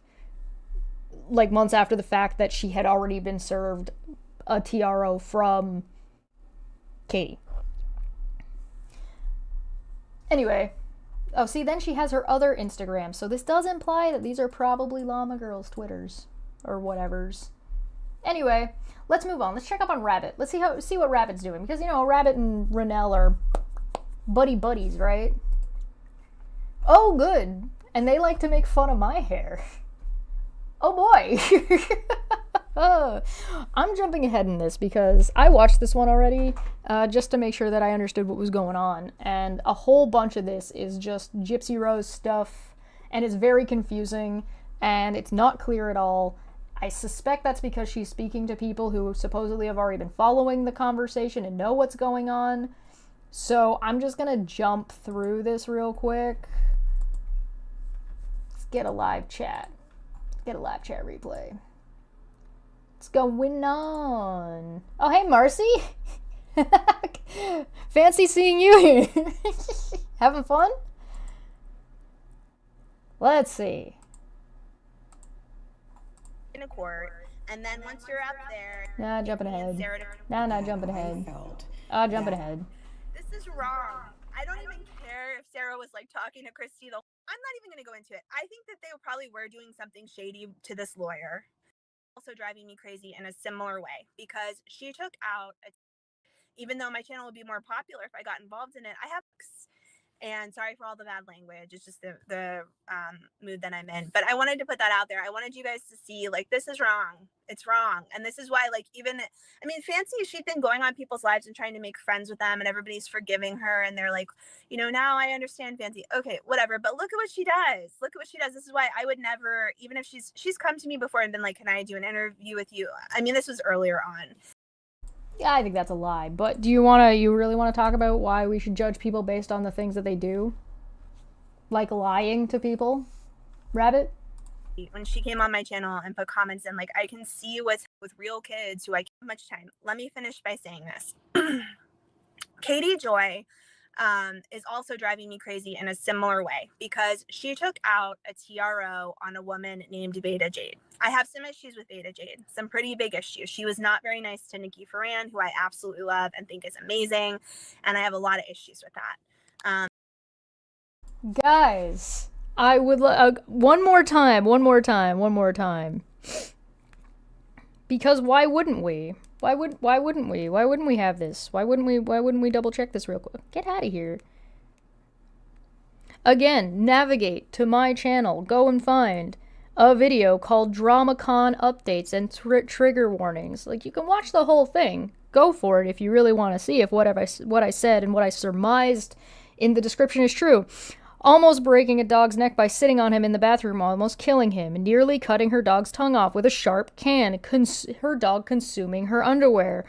Like months after the fact that she had already been served a TRO from Katie. Anyway. Oh, see, then she has her other Instagram. So this does imply that these are probably Llama Girl's Twitters. Or whatevers. Anyway, let's move on. Let's check up on Rabbit. Let's see what Rabbit's doing. Because, you know, Rabbit and Renell are buddies, right? Oh, good. And they like to make fun of my hair. Oh, boy. I'm jumping ahead in this because I watched this one already just to make sure that I understood what was going on, and a whole bunch of this is just Gypsy Rose stuff, and it's very confusing, and it's not clear at all. I suspect that's because she's speaking to people who supposedly have already been following the conversation and know what's going on, so I'm just gonna jump through this real quick. Let's get a live chat. Get a live chat replay. What's going on? Oh, hey, Marcy. Fancy seeing you here. Having fun? Let's see. In a court, and then once you're up there, Nah, jumping ahead. Nah, jumping ahead. Jumping ahead. This is wrong. I don't even care if Sarah was like talking to Christy. I'm not even going to go into it. I think that they probably were doing something shady to this lawyer. Also driving me crazy in a similar way, because she took out even though my channel would be more popular if I got involved in it. I have, and sorry for all the bad language, it's just the mood that I'm in, but I wanted to put that out there. I wanted you guys to see, like, this is wrong. It's wrong. And this is why, like, even, I mean, Fancy, she'd been going on people's lives and trying to make friends with them, and everybody's forgiving her, and they're like, you know, now I understand Fancy. Okay, whatever. But look at what she does. Look at what she does. This is why I would never, even if she's come to me before and been like, can I do an interview with you? I mean, this was earlier on. Yeah, I think that's a lie. But do you really want to talk about why we should judge people based on the things that they do? Like lying to people? Rabbit? When she came on my channel and put comments in, like, I can see what's with real kids who I can't have much time. Let me finish by saying this. Katie Joy is also driving me crazy in a similar way, because she took out a TRO on a woman named Veda Jade. I have some issues with Veda Jade, some pretty big issues. She was not very nice to Nikki Ferran, who I absolutely love and think is amazing, and I have a lot of issues with that. Guys, I would one more time. Because why wouldn't we? Why wouldn't we? Why wouldn't we have this? Why wouldn't we double check this real quick? Get out of here. Again, navigate to my channel. Go and find a video called DramaCon Updates and Trigger Warnings. Like, you can watch the whole thing. Go for it if you really want to see if what I said and what I surmised in the description is true. Almost breaking a dog's neck by sitting on him in the bathroom, almost killing him, nearly cutting her dog's tongue off with a sharp can, her dog consuming her underwear,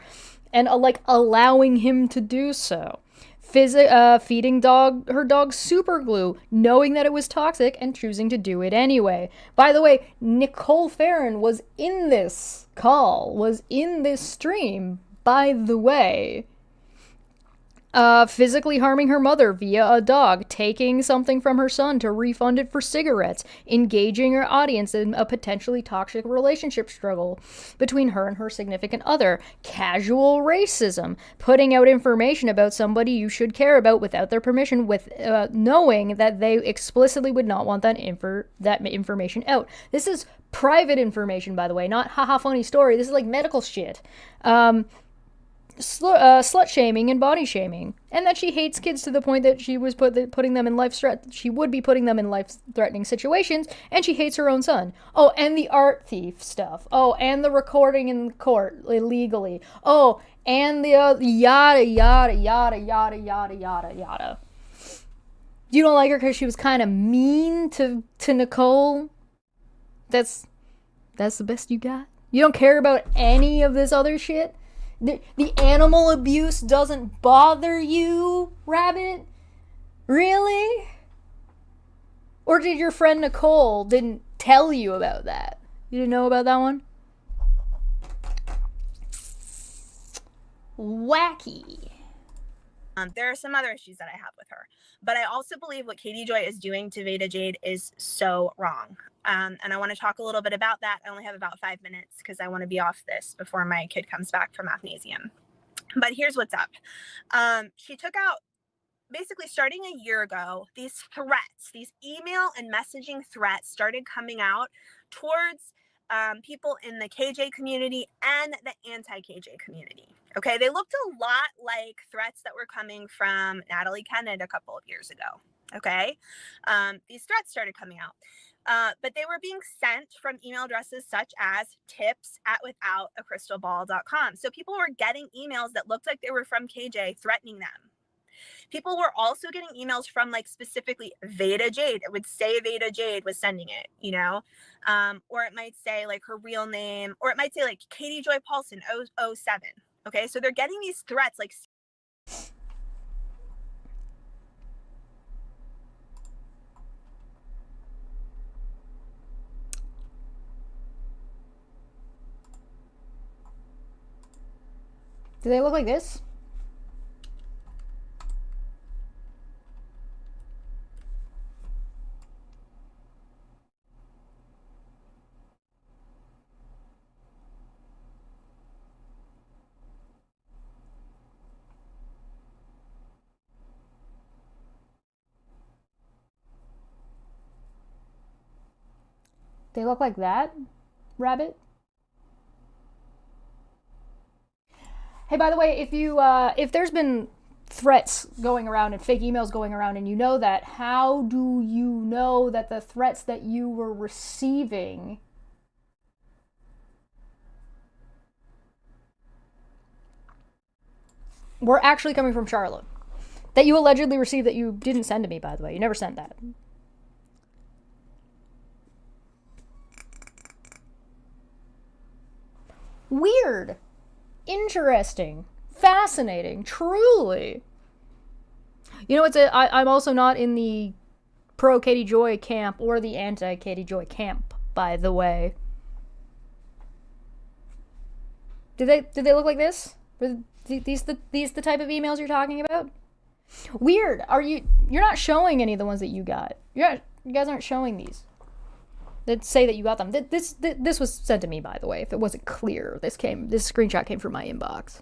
and allowing him to do so. Feeding her dog super glue, knowing that it was toxic and choosing to do it anyway. By the way, Nicole Farron was in this stream, by the way. Physically harming her mother via a dog, taking something from her son to refund it for cigarettes, engaging her audience in a potentially toxic relationship struggle between her and her significant other, casual racism, putting out information about somebody you should care about without their permission, with knowing that they explicitly would not want that information out. This is private information, by the way, not haha funny story. This is like medical shit. Slut shaming and body shaming, and that she hates kids to the point that she was putting them in she would be putting them in life-threatening situations, and she hates her own son. Oh, and the art thief stuff. Oh, and the recording in court illegally. Oh, and the yada yada yada yada yada yada yada. You don't like her because she was kind of mean to Nicole? That's the best you got? You don't care about any of this other shit? The animal abuse doesn't bother you, Rabbit? Really? Or did your friend Nicole didn't tell you about that? You didn't know about that one? Wacky. There are some other issues that I have with her, but I also believe what Katie Joy is doing to Veda Jade is so wrong. And I want to talk a little bit about that. I only have about 5 minutes because I want to be off this before my kid comes back from Athnasium. But here's what's up. She took out, basically starting a year ago, these threats, these email and messaging threats started coming out towards people in the KJ community and the anti-KJ community. Okay, they looked a lot like threats that were coming from Natalie Kennett a couple of years ago. Okay, these threats started coming out, but they were being sent from email addresses such as tips@withoutacrystalball.com. So people were getting emails that looked like they were from KJ threatening them. People were also getting emails from specifically Veda Jade. It would say Veda Jade was sending it, or it might say her real name, or it might say Katie Joy Paulson 007. Okay, so they're getting these threats Do they look like this? They look like that, Rabbit? Hey, by the way, if there's been threats going around and fake emails going around and you know that, how do you know that the threats that you were receiving were actually coming from Charlotte? That you allegedly received that you didn't send to me, by the way. You never sent that. Weird. Interesting. Fascinating. Truly. You know, I'm also not in the pro Katie Joy camp or the anti Katie Joy camp, by the way. Did they look like this? Were these the type of emails you're talking about? Weird. You're not showing any of the ones that you got. You guys aren't showing these. That say that you got them. This was sent to me, by the way, if it wasn't clear. This screenshot came from my inbox.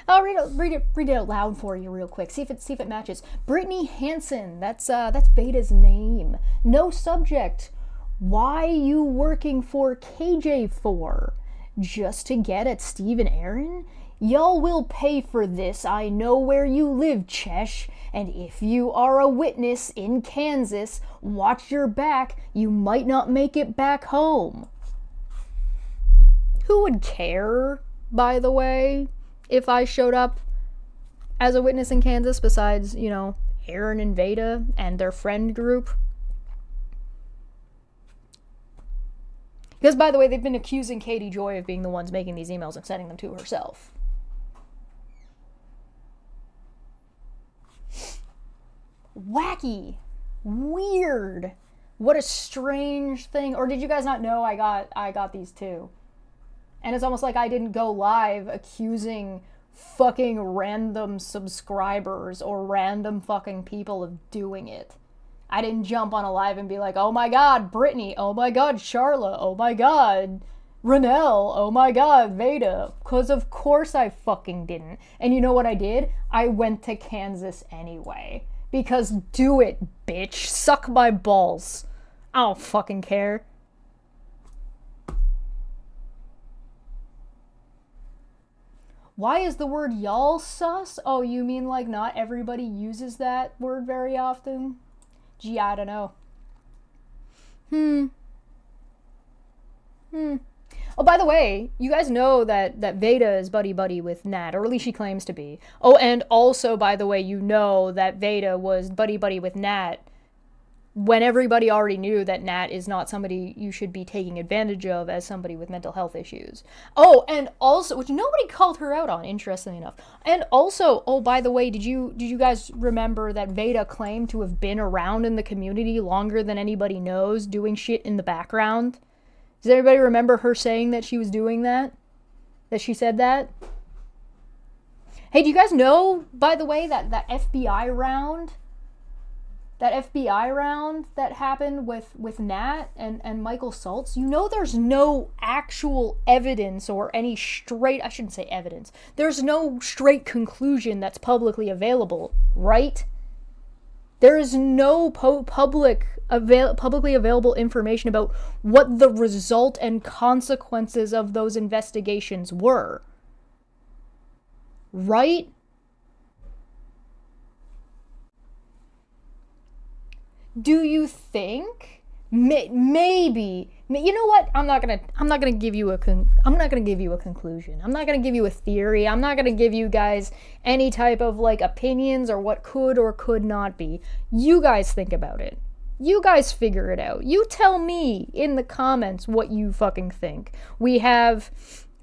I'll read it out loud for you real quick. See if it matches. Brittany Hansen. That's Veda's name. No subject. Why you working for KJ for? Just to get at Steve and Aaron? Y'all will pay for this. I know where you live, Chesh. And if you are a witness in Kansas, watch your back. You might not make it back home. Who would care, by the way, if I showed up as a witness in Kansas besides, you know, Aaron and Veda and their friend group? Because, by the way, they've been accusing Katie Joy of being the ones making these emails and sending them to herself. Wacky. Weird. What a strange thing. Or did you guys not know I got these too? And it's almost like I didn't go live accusing fucking random subscribers or random fucking people of doing it. I didn't jump on a live and be like, oh my god, Brittany, oh my god, Charla, oh my god, Renelle, oh my god, Veda. Because of course I fucking didn't. And you know what I did? I went to Kansas anyway. Because do it, bitch. Suck my balls. I don't fucking care. Why is the word y'all sus? Oh, you mean like not everybody uses that word very often? Gee, I don't know. Oh, by the way, you guys know that Veda is buddy-buddy with Nat, or at least she claims to be. Oh, and also, by the way, you know that Veda was buddy-buddy with Nat when everybody already knew that Nat is not somebody you should be taking advantage of as somebody with mental health issues. Oh, and also, which nobody called her out on, interestingly enough. And also, oh, by the way, did you guys remember that Veda claimed to have been around in the community longer than anybody knows, doing shit in the background? Does everybody remember her saying that she was doing that? That she said that? Hey, do you guys know, by the way, that FBI round? That FBI round that happened with Nat and Michael Saltz? You know there's no actual evidence or any straight... I shouldn't say evidence. There's no straight conclusion that's publicly available, right? There is no publicly available information about what the result and consequences of those investigations were. Right? Do you think maybe, you know what? I'm not gonna give you a conclusion. I'm not gonna give you a theory. I'm not gonna give you guys any type of like opinions or what could or could not be. You guys think about it. You guys figure it out. You tell me in the comments what you fucking think. We have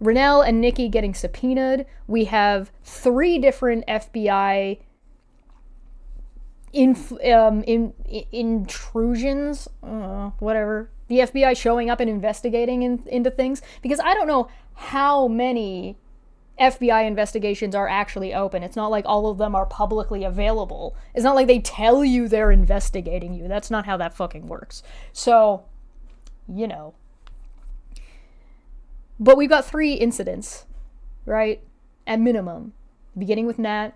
Renelle and Nikki getting subpoenaed. We have 3 different FBI intrusions, whatever. The FBI showing up and investigating into things. Because I don't know how many FBI investigations are actually open. It's not like all of them are publicly available. It's not like they tell you they're investigating you. That's not how that fucking works. So, you know. But we've got 3 incidents, right? At minimum. Beginning with Nat,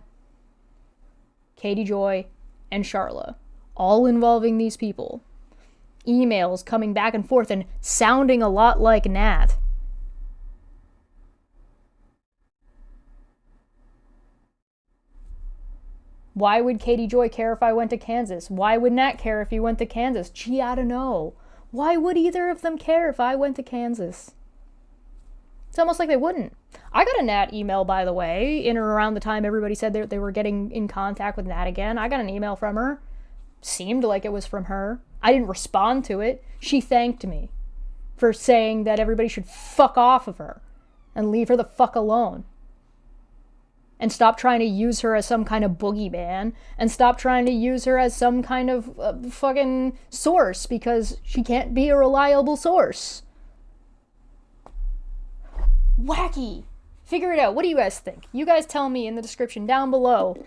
Katie Joy, and Charla, all involving these people. Emails coming back and forth and sounding a lot like Nat. Why would Katie Joy care if I went to Kansas? Why would Nat care if he went to Kansas? Gee, I don't know. Why would either of them care if I went to Kansas? It's almost like they wouldn't. I got a Nat email, by the way, in or around the time everybody said they were getting in contact with Nat again. I got an email from her. Seemed like it was from her. I didn't respond to it. She thanked me for saying that everybody should fuck off of her and leave her the fuck alone. And stop trying to use her as some kind of boogeyman. And stop trying to use her as some kind of fucking source, because she can't be a reliable source. Wacky. Figure it out. What do you guys think? You guys tell me in the description down below.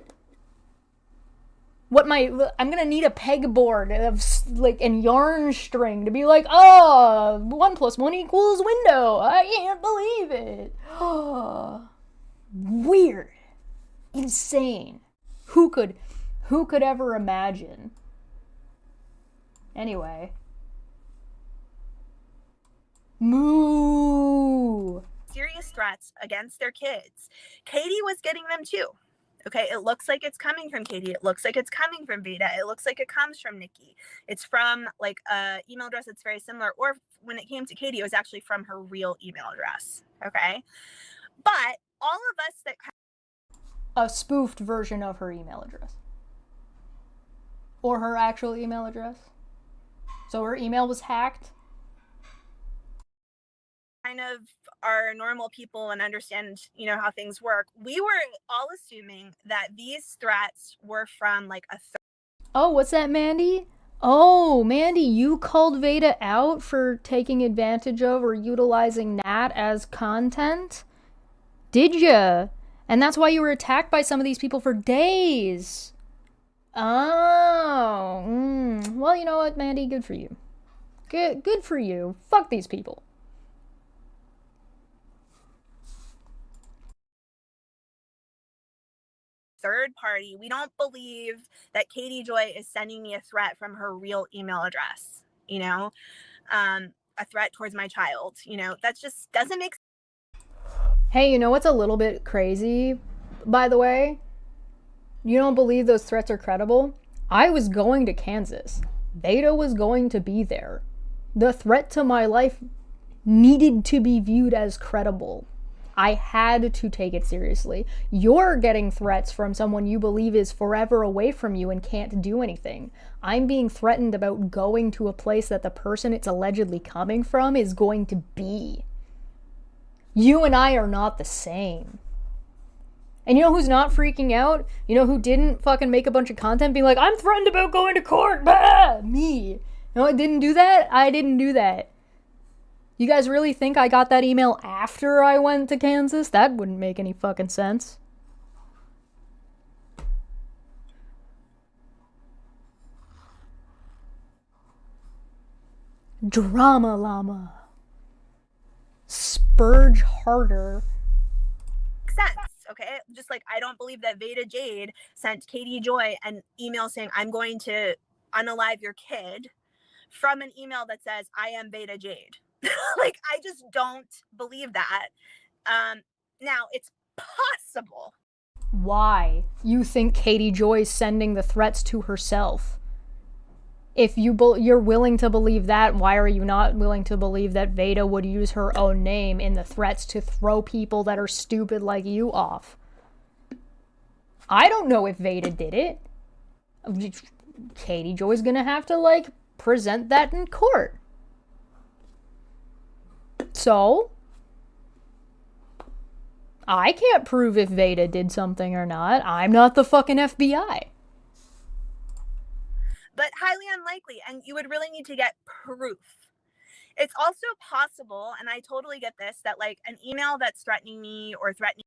I'm gonna need a pegboard of like and yarn string to be like, oh, 1 + 1 = window. I can't believe it. Weird. Insane. Who could ever imagine? Anyway. Moo. serious threats against their kids. Katie was getting them too. Okay, it looks like it's coming from Katie. It looks like it's coming from Veda. It looks like it comes from Nikki. It's from like a email address that's very similar. Or when it came to Katie, it was actually from her real email address. Okay, but all of us that A spoofed version of her email address. Or her actual email address. So her email was hacked. kind of are normal people and understand, you know, how things work, we were all assuming that these threats were from like a Oh, what's that, Mandy? Oh, Mandy, you called Veda out for taking advantage of or utilizing that as content? Did ya? And that's why you were attacked by some of these people for days. Oh. Well, you know what, Mandy? Good for you. Good for you. Fuck these people. third party. We don't believe that Katie Joy is sending me a threat from her real email address, you know, a threat towards my child, you know, that just doesn't make sense. Hey, you know what's a little bit crazy, by the way? You don't believe those threats are credible? I was going to Kansas. Veda was going to be there. The threat to my life needed to be viewed as credible. I had to take it seriously. You're getting threats from someone you believe is forever away from you and can't do anything. I'm being threatened about going to a place that the person it's allegedly coming from is going to be. You and I are not the same. And you know who's not freaking out? You know who didn't fucking make a bunch of content being like, I'm threatened about going to court? Bah! Me. No, I didn't do that? I didn't do that. You guys really think I got that email after I went to Kansas? That wouldn't make any fucking sense. Drama llama. Spurge harder. Sense, okay? Just like I don't believe that Veda Jade sent Katie Joy an email saying, I'm going to unalive your kid from an email that says, I am Veda Jade. Like, I just don't believe that. Now, it's possible. Why? You think Katie Joy's sending the threats to herself? If you're willing to believe that, why are you not willing to believe that Veda would use her own name in the threats to throw people that are stupid like you off? I don't know if Veda did it. Katie Joy's gonna have to, like, present that in court. So, I can't prove if Veda did something or not. I'm not the fucking FBI. But highly unlikely, and you would really need to get proof. It's also possible, and I totally get this, that like an email that's threatening me or threatening.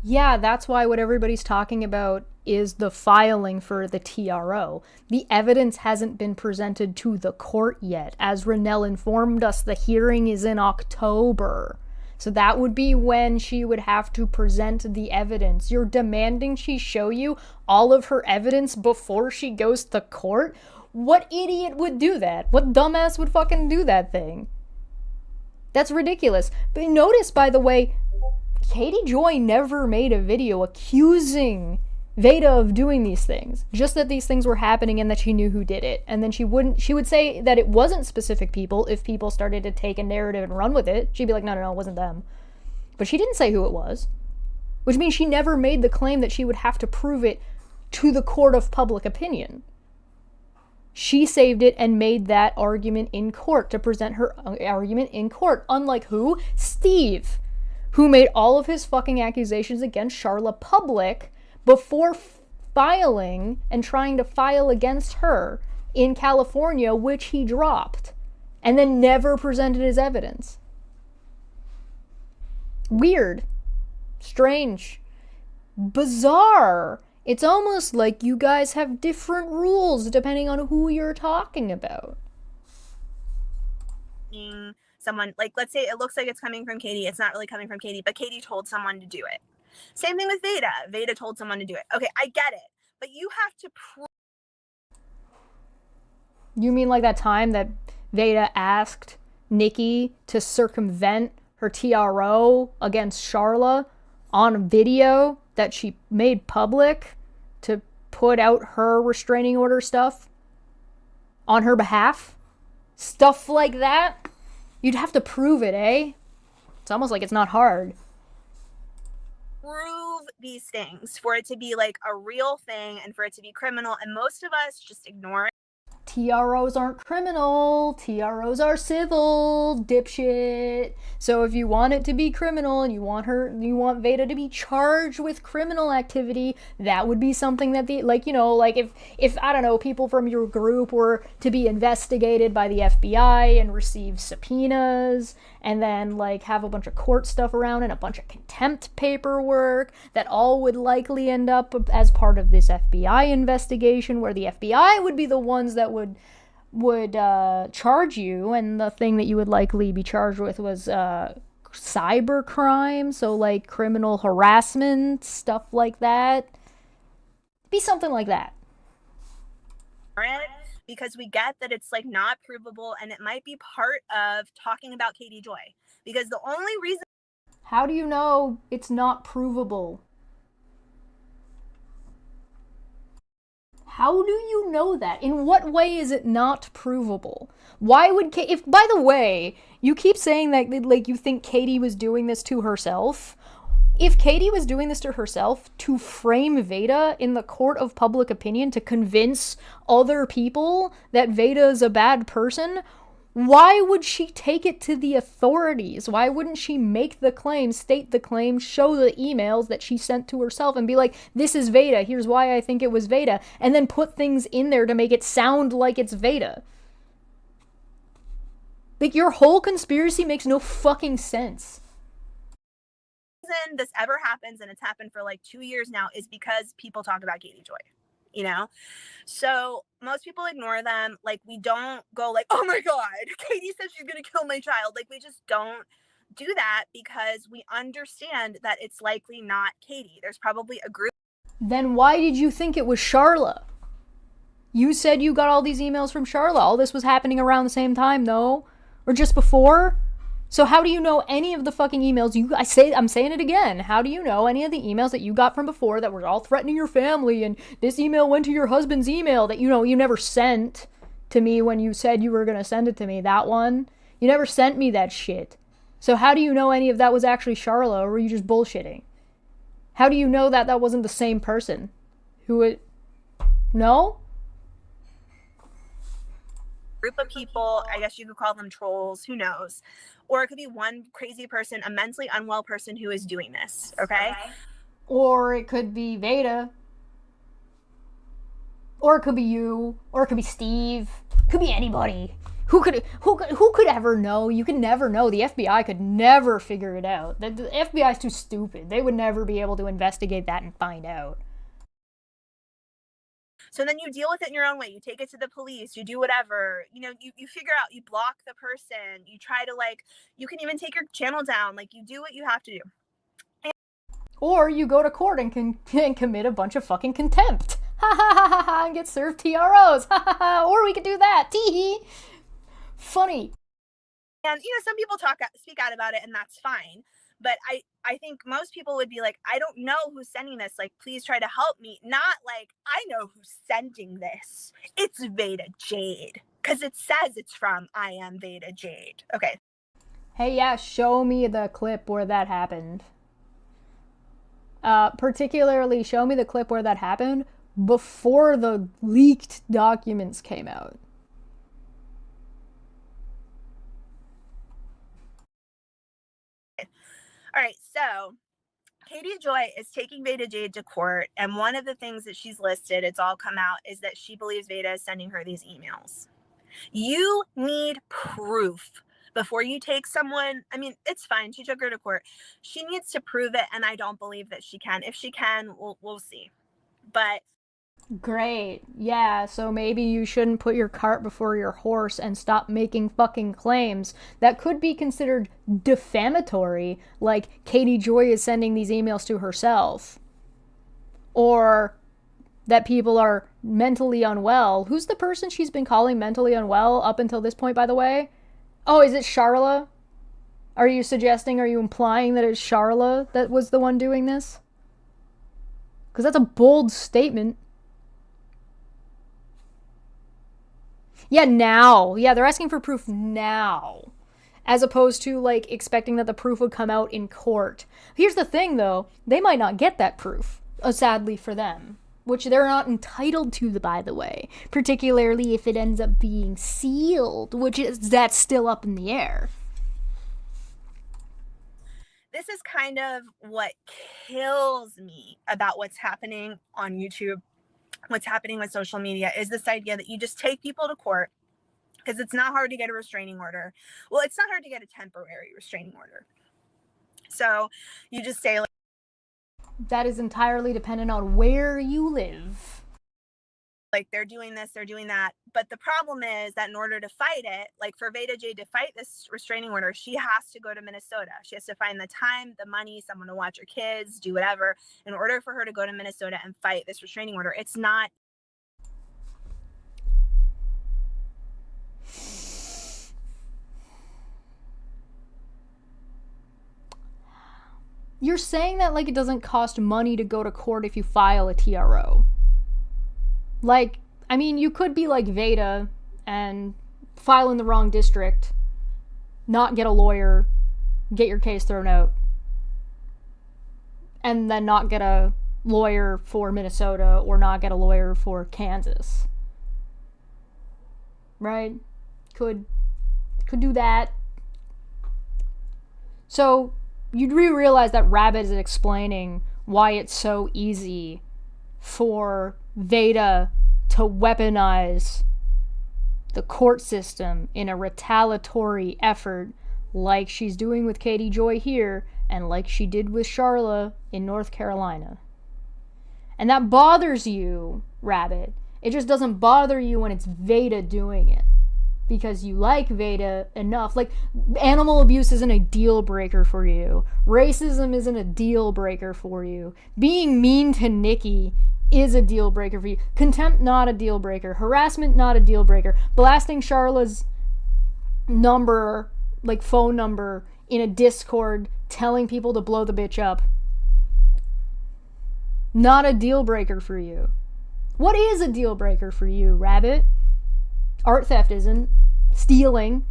Yeah, that's why what everybody's talking about is the filing for the TRO. The evidence hasn't been presented to the court yet. As Renelle informed us, the hearing is in October. So that would be when she would have to present the evidence. You're demanding she show you all of her evidence before she goes to court? What idiot would do that? What dumbass would fucking do that thing? That's ridiculous. But notice, by the way, Katie Joy never made a video accusing Veda of doing these things. Just that these things were happening and that she knew who did it. And then she would say that it wasn't specific people if people started to take a narrative and run with it. She'd be like, no, it wasn't them. But she didn't say who it was. Which means she never made the claim that she would have to prove it to the court of public opinion. She saved it and made that argument in court to present her argument in court. Unlike who? Steve, who made all of his fucking accusations against Charla public before filing and trying to file against her in California, which he dropped, and then never presented his evidence. Weird. Strange. Bizarre. It's almost like you guys have different rules depending on who you're talking about. Someone, like, let's say it looks like it's coming from Katie. It's not really coming from Katie, but Katie told someone to do it. Same thing with Veda. Veda told someone to do it. Okay, I get it. But you have to prove. You mean like that time that Veda asked Nikki to circumvent her TRO against Charla on video that she made public to put out her restraining order stuff on her behalf. Stuff like that. You'd have to prove it, eh? It's almost like it's not hard. Prove these things for it to be like a real thing and for it to be criminal, and most of us just ignore it. TROs aren't criminal. TROs are civil, dipshit. So if you want it to be criminal and you want Veda to be charged with criminal activity, that would be something that if I don't know, people from your group were to be investigated by the FBI and receive subpoenas and then like have a bunch of court stuff around and a bunch of contempt paperwork, that all would likely end up as part of this FBI investigation, where the FBI would be the ones that would charge you, and the thing that you would likely be charged with was cyber crime, so like criminal harassment, stuff like that. Be something like that. Because we get that it's like not provable, and it might be part of talking about Katie Joy. Because the only reason... How do you know it's not provable? How do you know that? In what way is it not provable? Why would if, by the way, you keep saying that like you think Katie was doing this to herself. If Katie was doing this to herself to frame Veda in the court of public opinion, to convince other people that Veda is a bad person, why would she take it to the authorities? Why wouldn't she make the claim, state the claim, show the emails that she sent to herself and be like, this is Veda, here's why I think it was Veda, and then put things in there to make it sound like it's Veda? Like, your whole conspiracy makes no fucking sense. This ever happens, and it's happened for like 2 years now, is because people talk about Katie Joy, you know? So most people ignore them. Like, we don't go like, oh my god, Katie says she's gonna kill my child. Like, we just don't do that because we understand that it's likely not Katie. There's probably a group. Then why did you think it was Charla? You said you got all these emails from Charla. All this was happening around the same time, though? Or just before? So how do you know any of the fucking emails I'm saying it again. How do you know any of the emails that you got from before that were all threatening your family, and this email went to your husband's email that you never sent to me when you said you were going to send it to me? That one? You never sent me that shit. So how do you know any of that was actually Charla, or were you just bullshitting? How do you know that that wasn't the same person? No? Group of people, I guess you could call them trolls, who knows? Or it could be one crazy person, a mentally unwell person who is doing this, okay? Or it could be Veda. Or it could be you. Or it could be Steve. It could be anybody. Who could ever know? You could never know. The FBI could never figure it out. The FBI is too stupid. They would never be able to investigate that and find out. So then you deal with it in your own way. You take it to the police, you do whatever, you figure out, you block the person, you try to you can even take your channel down. Like, you do what you have to do. Or you go to court and can commit a bunch of fucking contempt. Ha ha ha ha ha, and get served TROs. Ha ha ha, or we could do that. Tee funny. And, some people speak out about it, and that's fine. But I think most people would be like, I don't know who's sending this. Like, please try to help me. Not like, I know who's sending this. It's Veda Jade. Because it says it's from I Am Veda Jade. Okay. Hey, yeah, show me the clip where that happened. Particularly, show me the clip where that happened before the leaked documents came out. All right, so Katie Joy is taking Veda Jade to court, and one of the things that she's listed, it's all come out, is that she believes Veda is sending her these emails. You need proof before you take someone. I mean, it's fine. She took her to court. She needs to prove it, and I don't believe that she can. If she can, we'll see. But great. Yeah, so maybe you shouldn't put your cart before your horse and stop making fucking claims that could be considered defamatory, like Katie Joy is sending these emails to herself. Or that people are mentally unwell. Who's the person she's been calling mentally unwell up until this point, by the way? Oh, is it Charla? Are you implying that it's Charla that was the one doing this? Because that's a bold statement. Yeah, now. Yeah, they're asking for proof now. As opposed to, like, expecting that the proof would come out in court. Here's the thing, though. They might not get that proof, sadly for them. Which they're not entitled to, by the way. Particularly if it ends up being sealed, that's still up in the air. This is kind of what kills me about what's happening on YouTube, what's happening with social media, is this idea that you just take people to court, because it's not hard to get a restraining order. Well, it's not hard to get a temporary restraining order. So you just say, like, that is entirely dependent on where you live. Like, they're doing this, they're doing that. But the problem is that in order to fight it, like for Veda Jade to fight this restraining order, she has to go to Minnesota. She has to find the time, the money, someone to watch her kids, do whatever, in order for her to go to Minnesota and fight this restraining order. It's not. You're saying that like it doesn't cost money to go to court if you file a TRO. Like, I mean, you could be like Veda and file in the wrong district, not get a lawyer, get your case thrown out, and then not get a lawyer for Minnesota or not get a lawyer for Kansas. Right? Could do that. So, you realize that Rabbit is explaining why it's so easy for Veda to weaponize the court system in a retaliatory effort like she's doing with Katie Joy here and like she did with Charla in North Carolina. And that bothers you, Rabbit. It just doesn't bother you when it's Veda doing it. Because you like Veda enough. Like, animal abuse isn't a deal breaker for you. Racism isn't a deal breaker for you. Being mean to Nikki is a deal breaker for you. Contempt, not a deal breaker. Harassment, not a deal breaker. Blasting Charla's number, like phone number, in a Discord, telling people to blow the bitch up. Not a deal breaker for you. What is a deal breaker for you, Rabbit? Art theft isn't. Stealing,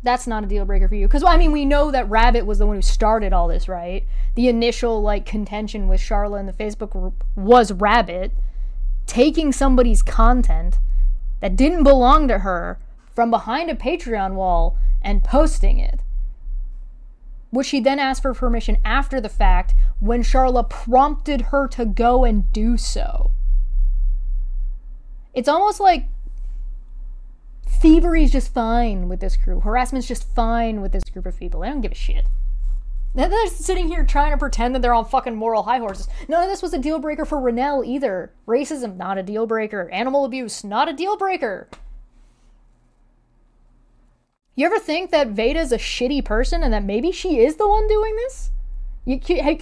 that's not a deal breaker for you. Because, I mean, we know that Rabbit was the one who started all this, right? The initial, like, contention with Charla in the Facebook group was Rabbit taking somebody's content that didn't belong to her from behind a Patreon wall and posting it. Which she then asked for permission after the fact when Charla prompted her to go and do so. It's almost like thievery is just fine with this group. Harassment's just fine with this group of people. They don't give a shit. They're sitting here trying to pretend that they're on fucking moral high horses. None of this was a deal breaker for Rennell either. Racism, not a deal breaker. Animal abuse, not a deal breaker. You ever think that Veda's a shitty person and that maybe she is the one doing this?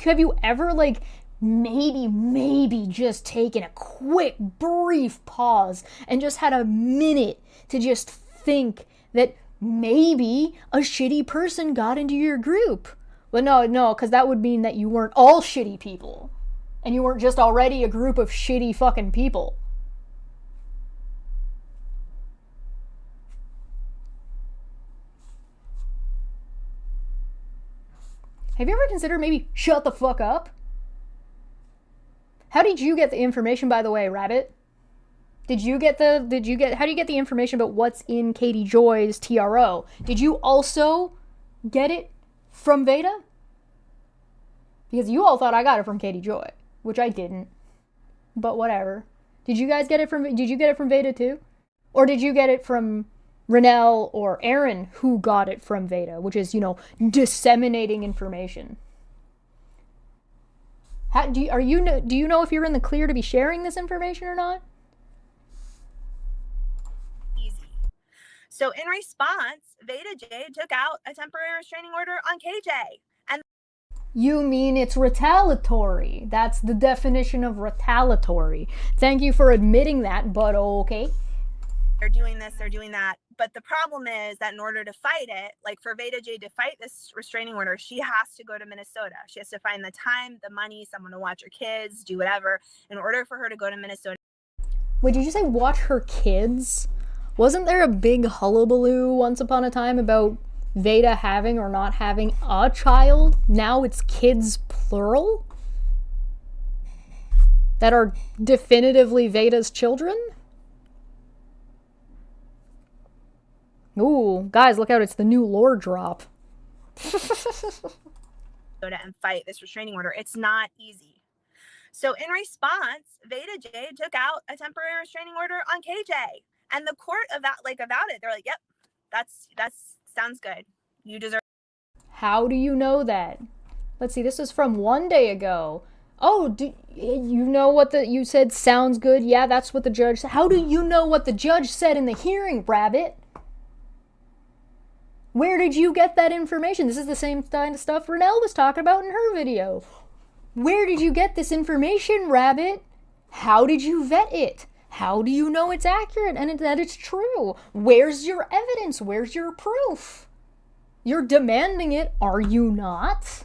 Have you ever, like, maybe just taken a quick, brief pause and just had a minute to just think that maybe a shitty person got into your group? But no, because that would mean that you weren't all shitty people. And you weren't just already a group of shitty fucking people. Have you ever considered maybe shut the fuck up? How did you get the information, by the way, Rabbit? How do you get the information about what's in Katie Joy's TRO? Did you also get it from Veda? Because you all thought I got it from Katie Joy, which I didn't. But whatever. Did you get it from Veda too? Or did you get it from Rennell or Aaron, who got it from Veda, which is, disseminating information? Do you know if you're in the clear to be sharing this information or not? So in response, Veda Jade took out a temporary restraining order on KJ. And you mean it's retaliatory. That's the definition of retaliatory. Thank you for admitting that, but okay. They're doing this, they're doing that. But the problem is that in order to fight it, like for Veda Jade to fight this restraining order, she has to go to Minnesota. She has to find the time, the money, someone to watch her kids, do whatever, in order for her to go to Minnesota. Wait, did you say watch her kids? Wasn't there a big hullabaloo once upon a time about Veda having or not having a child? Now it's kids plural? That are definitively Veda's children? Ooh, guys, look out, it's the new lore drop. And fight this restraining order. It's not easy. So in response, Veda Jade took out a temporary restraining order on KJ. And the court about it, they're like, yep, that's sounds good. You deserve. How do you know that? Let's see, this is from one day ago. Oh, do you know what you said sounds good? Yeah, that's what the judge said. How do you know what the judge said in the hearing, Rabbit? Where did you get that information? This is the same kind of stuff Renelle was talking about in her video. Where did you get this information, Rabbit? How did you vet it? How do you know it's accurate and that it's true? Where's your evidence? Where's your proof? You're demanding it, are you not?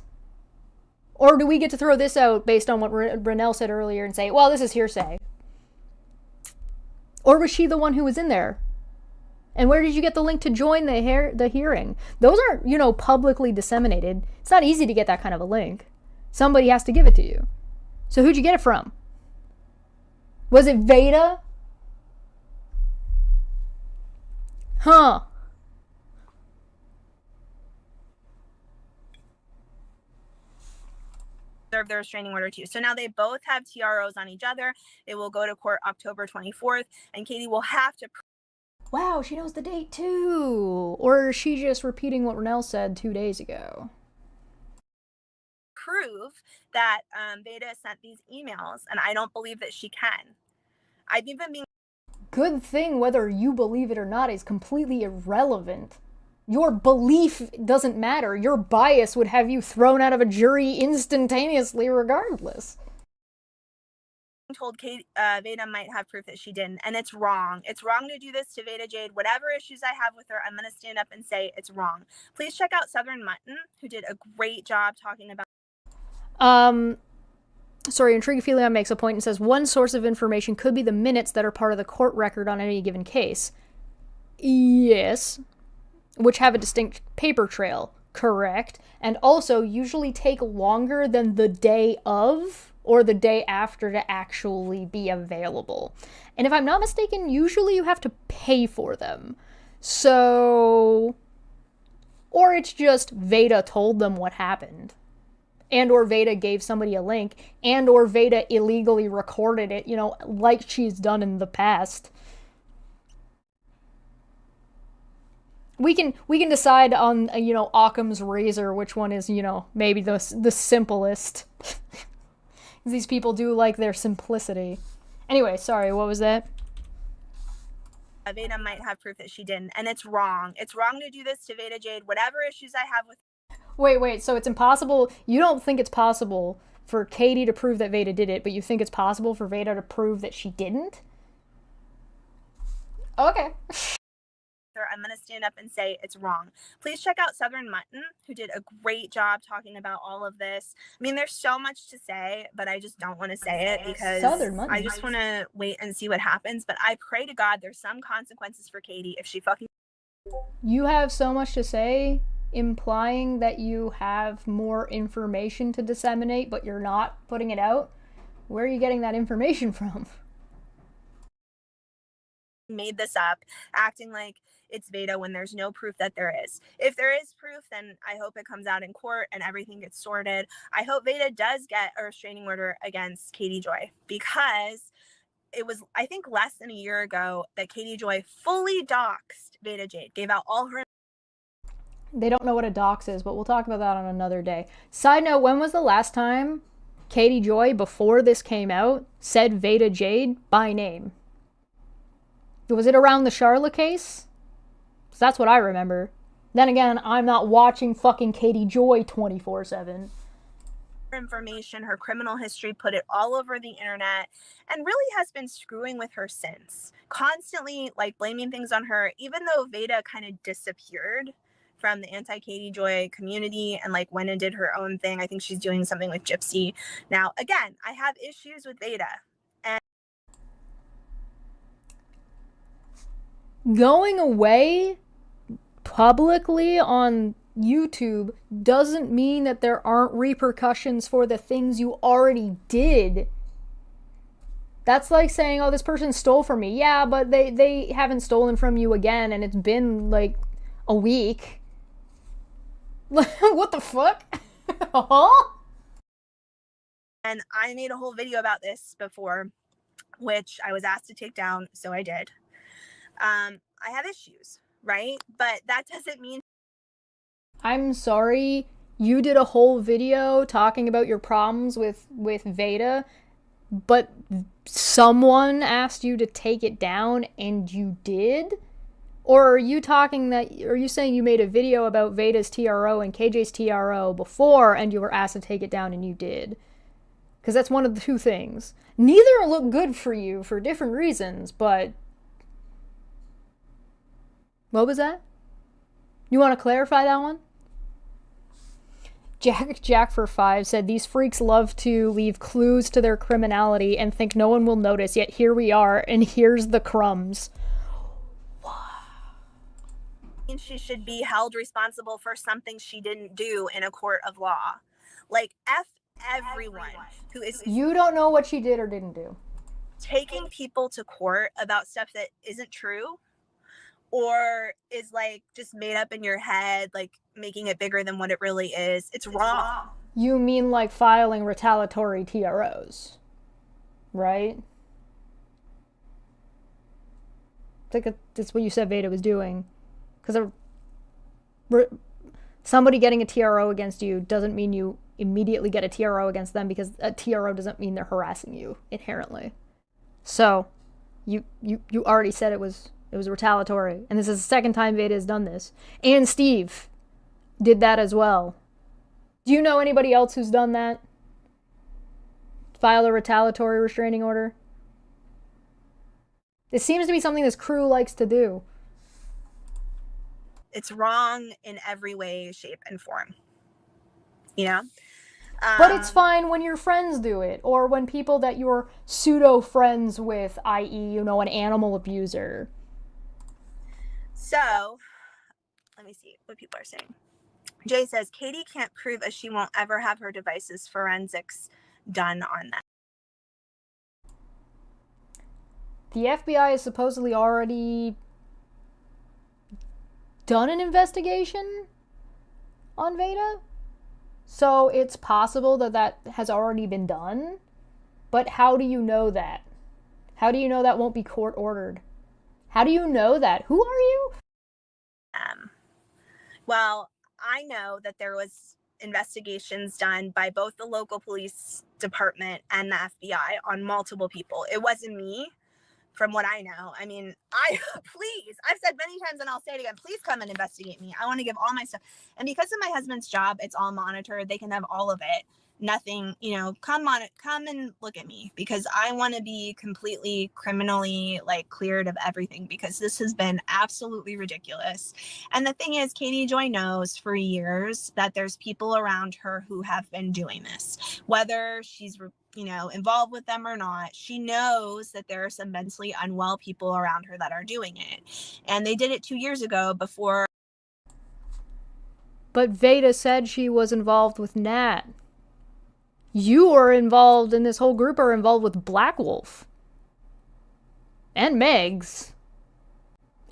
Or do we get to throw this out based on what Renelle said earlier and say, well, this is hearsay? Or was she the one who was in there? And where did you get the link to join the hearing? Those aren't, publicly disseminated. It's not easy to get that kind of a link. Somebody has to give it to you. So who'd you get it from? Was it Veda? Huh. Serve the restraining order too. So now they both have TROs on each other. They will go to court October 24th, and Katie will have to. Wow, she knows the date too. Or is she just repeating what Renelle said 2 days ago? Prove that Veda sent these emails, and I don't believe that she can. I've even been. Good thing whether you believe it or not is completely irrelevant. Your belief doesn't matter. Your bias would have you thrown out of a jury instantaneously regardless. Told Veda might have proof that she didn't, and it's wrong. It's wrong to do this to Veda Jade. Whatever issues I have with her, I'm going to stand up and say it's wrong. Please check out Southern Mutton, who did a great job talking about. Sorry, Intrigueophilia makes a point and says, one source of information could be the minutes that are part of the court record on any given case. Yes. Which have a distinct paper trail. Correct. And also usually take longer than the day of or the day after to actually be available. And if I'm not mistaken, usually you have to pay for them. So, or it's just Veda told them what happened. And or Veda gave somebody a link. And or Veda illegally recorded it, like she's done in the past. We can decide on, Occam's razor, which one is, maybe the simplest. These people do like their simplicity. Anyway, sorry, what was that? Veda might have proof that she didn't, and it's wrong. It's wrong to do this to Veda Jade. Whatever issues I have with. Wait, so it's impossible. You don't think it's possible for Katie to prove that Veda did it, but you think it's possible for Veda to prove that she didn't? Okay. I'm going to stand up and say it's wrong. Please check out Southern Mutton, who did a great job talking about all of this. I mean, there's so much to say, but I just don't want to say it because I just want to wait and see what happens. But I pray to God there's some consequences for Katie if she fucking. You have so much to say, implying that you have more information to disseminate, but you're not putting it out? Where are you getting that information from? Made this up, acting like it's Veda when there's no proof that there is. If there is proof, then I hope it comes out in court and everything gets sorted. I hope Veda does get a restraining order against Katie Joy, because it was, I think, less than a year ago that Katie Joy fully doxed Veda Jade, gave out all her. They don't know what a dox is, but we'll talk about that on another day. Side note, when was the last time Katie Joy, before this came out, said Veda Jade by name? Was it around the Charlotte case? Because that's what I remember. Then again, I'm not watching fucking Katie Joy 24/7. information, her criminal history, put it all over the internet, and really has been screwing with her since. Constantly like blaming things on her, even though Veda kind of disappeared from the anti-Katie Joy community and like went and did her own thing. I think she's doing something with Gypsy. Now, again, I have issues with Veda. And going away publicly on YouTube doesn't mean that there aren't repercussions for the things you already did. That's like saying, oh, this person stole from me. Yeah, but they haven't stolen from you again, and it's been like a week. What the fuck? Huh? And I made a whole video about this before, which I was asked to take down, so I did. I have issues, right? But that doesn't mean... I'm sorry, you did a whole video talking about your problems with Veda, but someone asked you to take it down and you did? Or are you saying you made a video about Veda's TRO and KJ's TRO before and you were asked to take it down and you did? Because that's one of the two things. Neither look good for you for different reasons, but... What was that? You want to clarify that one? Jack for 5 said, these freaks love to leave clues to their criminality and think no one will notice, yet here we are, and here's the crumbs. She should be held responsible for something she didn't do in a court of law. Like, F everyone who is... You don't know what she did or didn't do. Taking people to court about stuff that isn't true or is like just made up in your head, like making it bigger than what it really is. It's wrong. You mean like filing retaliatory TROs, right? I think that's what you said Veda was doing. Because somebody getting a TRO against you doesn't mean you immediately get a TRO against them, because a TRO doesn't mean they're harassing you inherently. So, you already said it was retaliatory, and this is the second time Veda has done this. And Steve did that as well. Do you know anybody else who's done that? File a retaliatory restraining order? It seems to be something this crew likes to do. It's wrong in every way, shape, and form. You know? But it's fine when your friends do it, or when people that you're pseudo-friends with, i.e., an animal abuser. So, let me see what people are saying. Jay says, Katie can't prove as she won't ever have her devices forensics done on that. The FBI has supposedly already done an investigation on Veda, so it's possible that has already been done. But how do you know that? How do you know that won't be court ordered? How do you know that? Who are you? Well, I know that there was investigations done by both the local police department and the FBI on multiple people. It wasn't me. From what I know, I mean, please, I've said many times and I'll say it again, please come and investigate me. I want to give all my stuff. And because of my husband's job, it's all monitored. They can have all of it. Nothing, come and look at me, because I want to be completely criminally cleared of everything, because this has been absolutely ridiculous. And the thing is, Katie Joy knows for years that there's people around her who have been doing this, whether she's involved with them or not. She knows that there are some mentally unwell people around her that are doing it. And they did it 2 years ago before. But Veda said she was involved with Nat. You are involved, and this whole group are involved with Black Wolf. And Megs.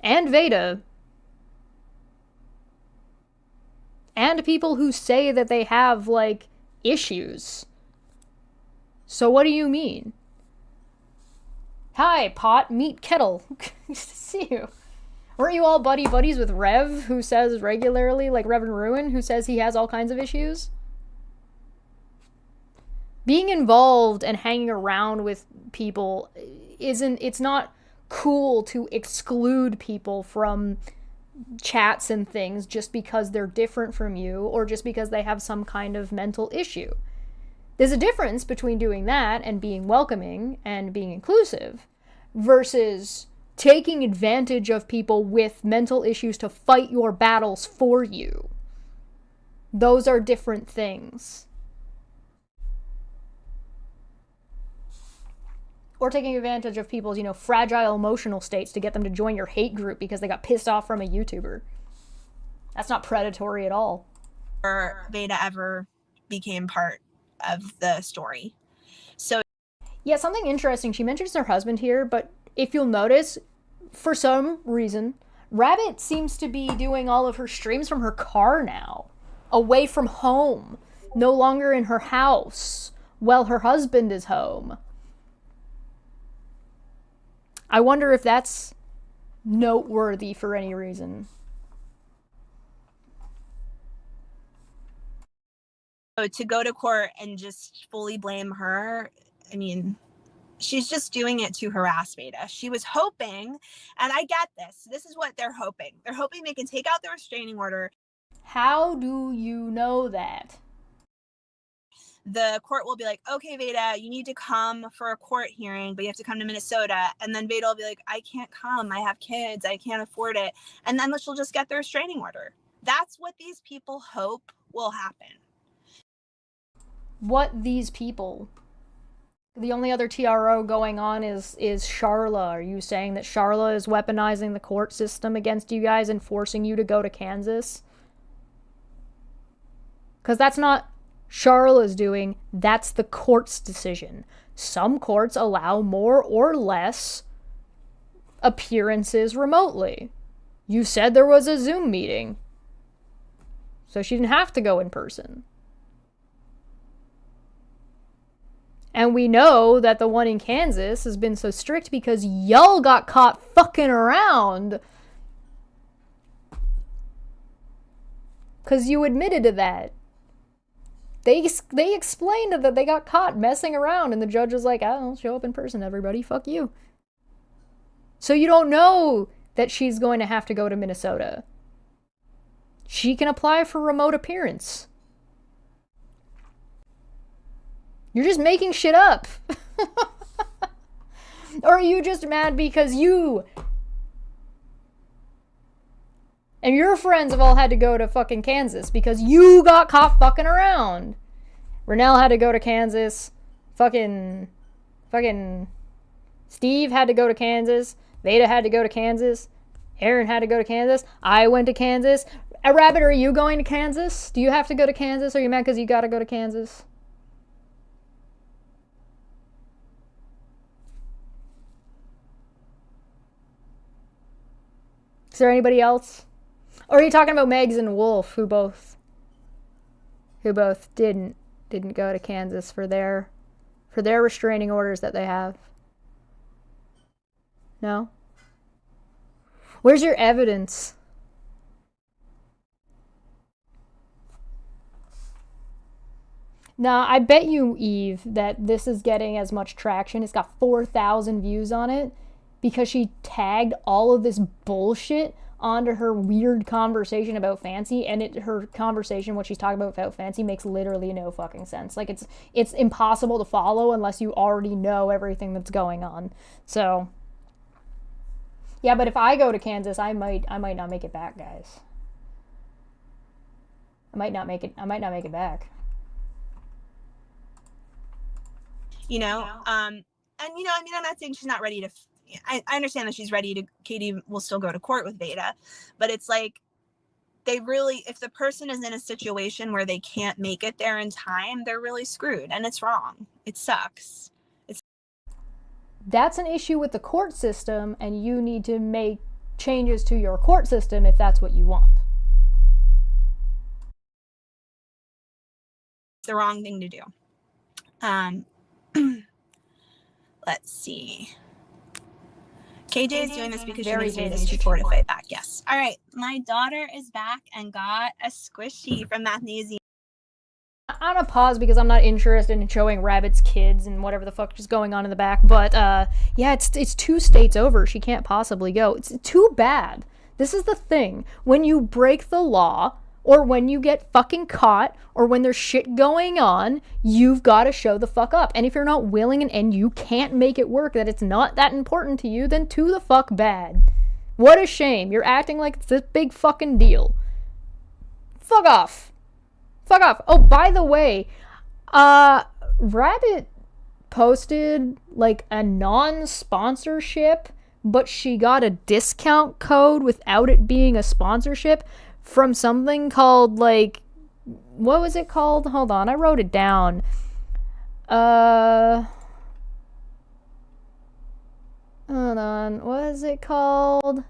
And Veda. And people who say that they have, issues. So what do you mean? Hi, pot, meet kettle. Nice to see you. Weren't you all buddies with Rev, who says regularly, Reverend Ruin, who says he has all kinds of issues? Being involved and hanging around with people it's not cool to exclude people from chats and things just because they're different from you, or just because they have some kind of mental issue. There's a difference between doing that and being welcoming and being inclusive versus taking advantage of people with mental issues to fight your battles for you. Those are different things. Or taking advantage of people's, fragile emotional states to get them to join your hate group because they got pissed off from a YouTuber. That's not predatory at all. Or Veda ever became part of the story. So yeah, something interesting. She mentions her husband here, but if you'll notice, for some reason, Rabbit seems to be doing all of her streams from her car now. Away from home. No longer in her house. While her husband is home. I wonder if that's noteworthy for any reason. So to go to court and just fully blame her, I mean, she's just doing it to harass Veda. She was hoping, and I get this. This is what they're hoping. They're hoping they can take out the restraining order. How do you know that? The court will be like, okay, Veda, you need to come for a court hearing, but you have to come to Minnesota. And then Veda will be like, I can't come. I have kids. I can't afford it. And then she'll just get the restraining order. That's what these people hope will happen. What these people? The only other TRO going on is Charla. Are you saying that Charla is weaponizing the court system against you guys and forcing you to go to Kansas? Because that's not Charla's doing, that's the court's decision. Some courts allow more or less appearances remotely. You said there was a Zoom meeting, so she didn't have to go in person. And we know that the one in Kansas has been so strict because y'all got caught fucking around. Because you admitted to that. They explained that they got caught messing around, and the judge was like, I'll show up in person, everybody, fuck you. So you don't know that she's going to have to go to Minnesota. She can apply for remote appearance. You're just making shit up. Or are you just mad because you and your friends have all had to go to fucking Kansas because you got caught fucking around? Renell had to go to Kansas. Fucking Steve had to go to Kansas. Veda had to go to Kansas. Aaron had to go to Kansas. I went to Kansas. Rabbit, are you going to Kansas? Do you have to go to Kansas? Are you mad because you gotta go to Kansas? Is there anybody else? Or are you talking about Megs and Wolf, who both didn't go to Kansas for their restraining orders that they have? No? Where's your evidence? Now, I bet you, Eve, that this is getting as much traction. It's got 4,000 views on it because she tagged all of this bullshit onto her weird conversation about Fancy, and her conversation, what she's talking about Fancy, makes literally no fucking sense. Like, it's impossible to follow unless you already know everything that's going on. So, yeah, but if I go to Kansas, I might not make it back, guys. I might not make it back. And I'm not saying she's not ready to. I understand that she's ready to. Katie will still go to court with Veda, but it's like if the person is in a situation where they can't make it there in time, they're really screwed, and it's wrong. It sucks. That's an issue with the court system, and you need to make changes to your court system if that's what you want. It's the wrong thing to do. Let's see. KJ is doing this because she needs Veda to fortify back. Yes. All right. My daughter is back and got a squishy from Mathnasium. I'm gonna pause because I'm not interested in showing Rabbit's kids and whatever the fuck is going on in the back. But yeah, it's 2 states over. She can't possibly go. It's too bad. This is the thing. When you break the law or when you get fucking caught, or when there's shit going on, you've got to show the fuck up. And if you're not willing and you can't make it work, that it's not that important to you, then to the fuck bad. What a shame. You're acting like it's this big fucking deal. Fuck off. Fuck off. Oh, by the way, Rabbit posted like a non-sponsorship, but she got a discount code without it being a sponsorship from something called, like, what was it called? Hold on, I wrote it down. Hold on, what is it called?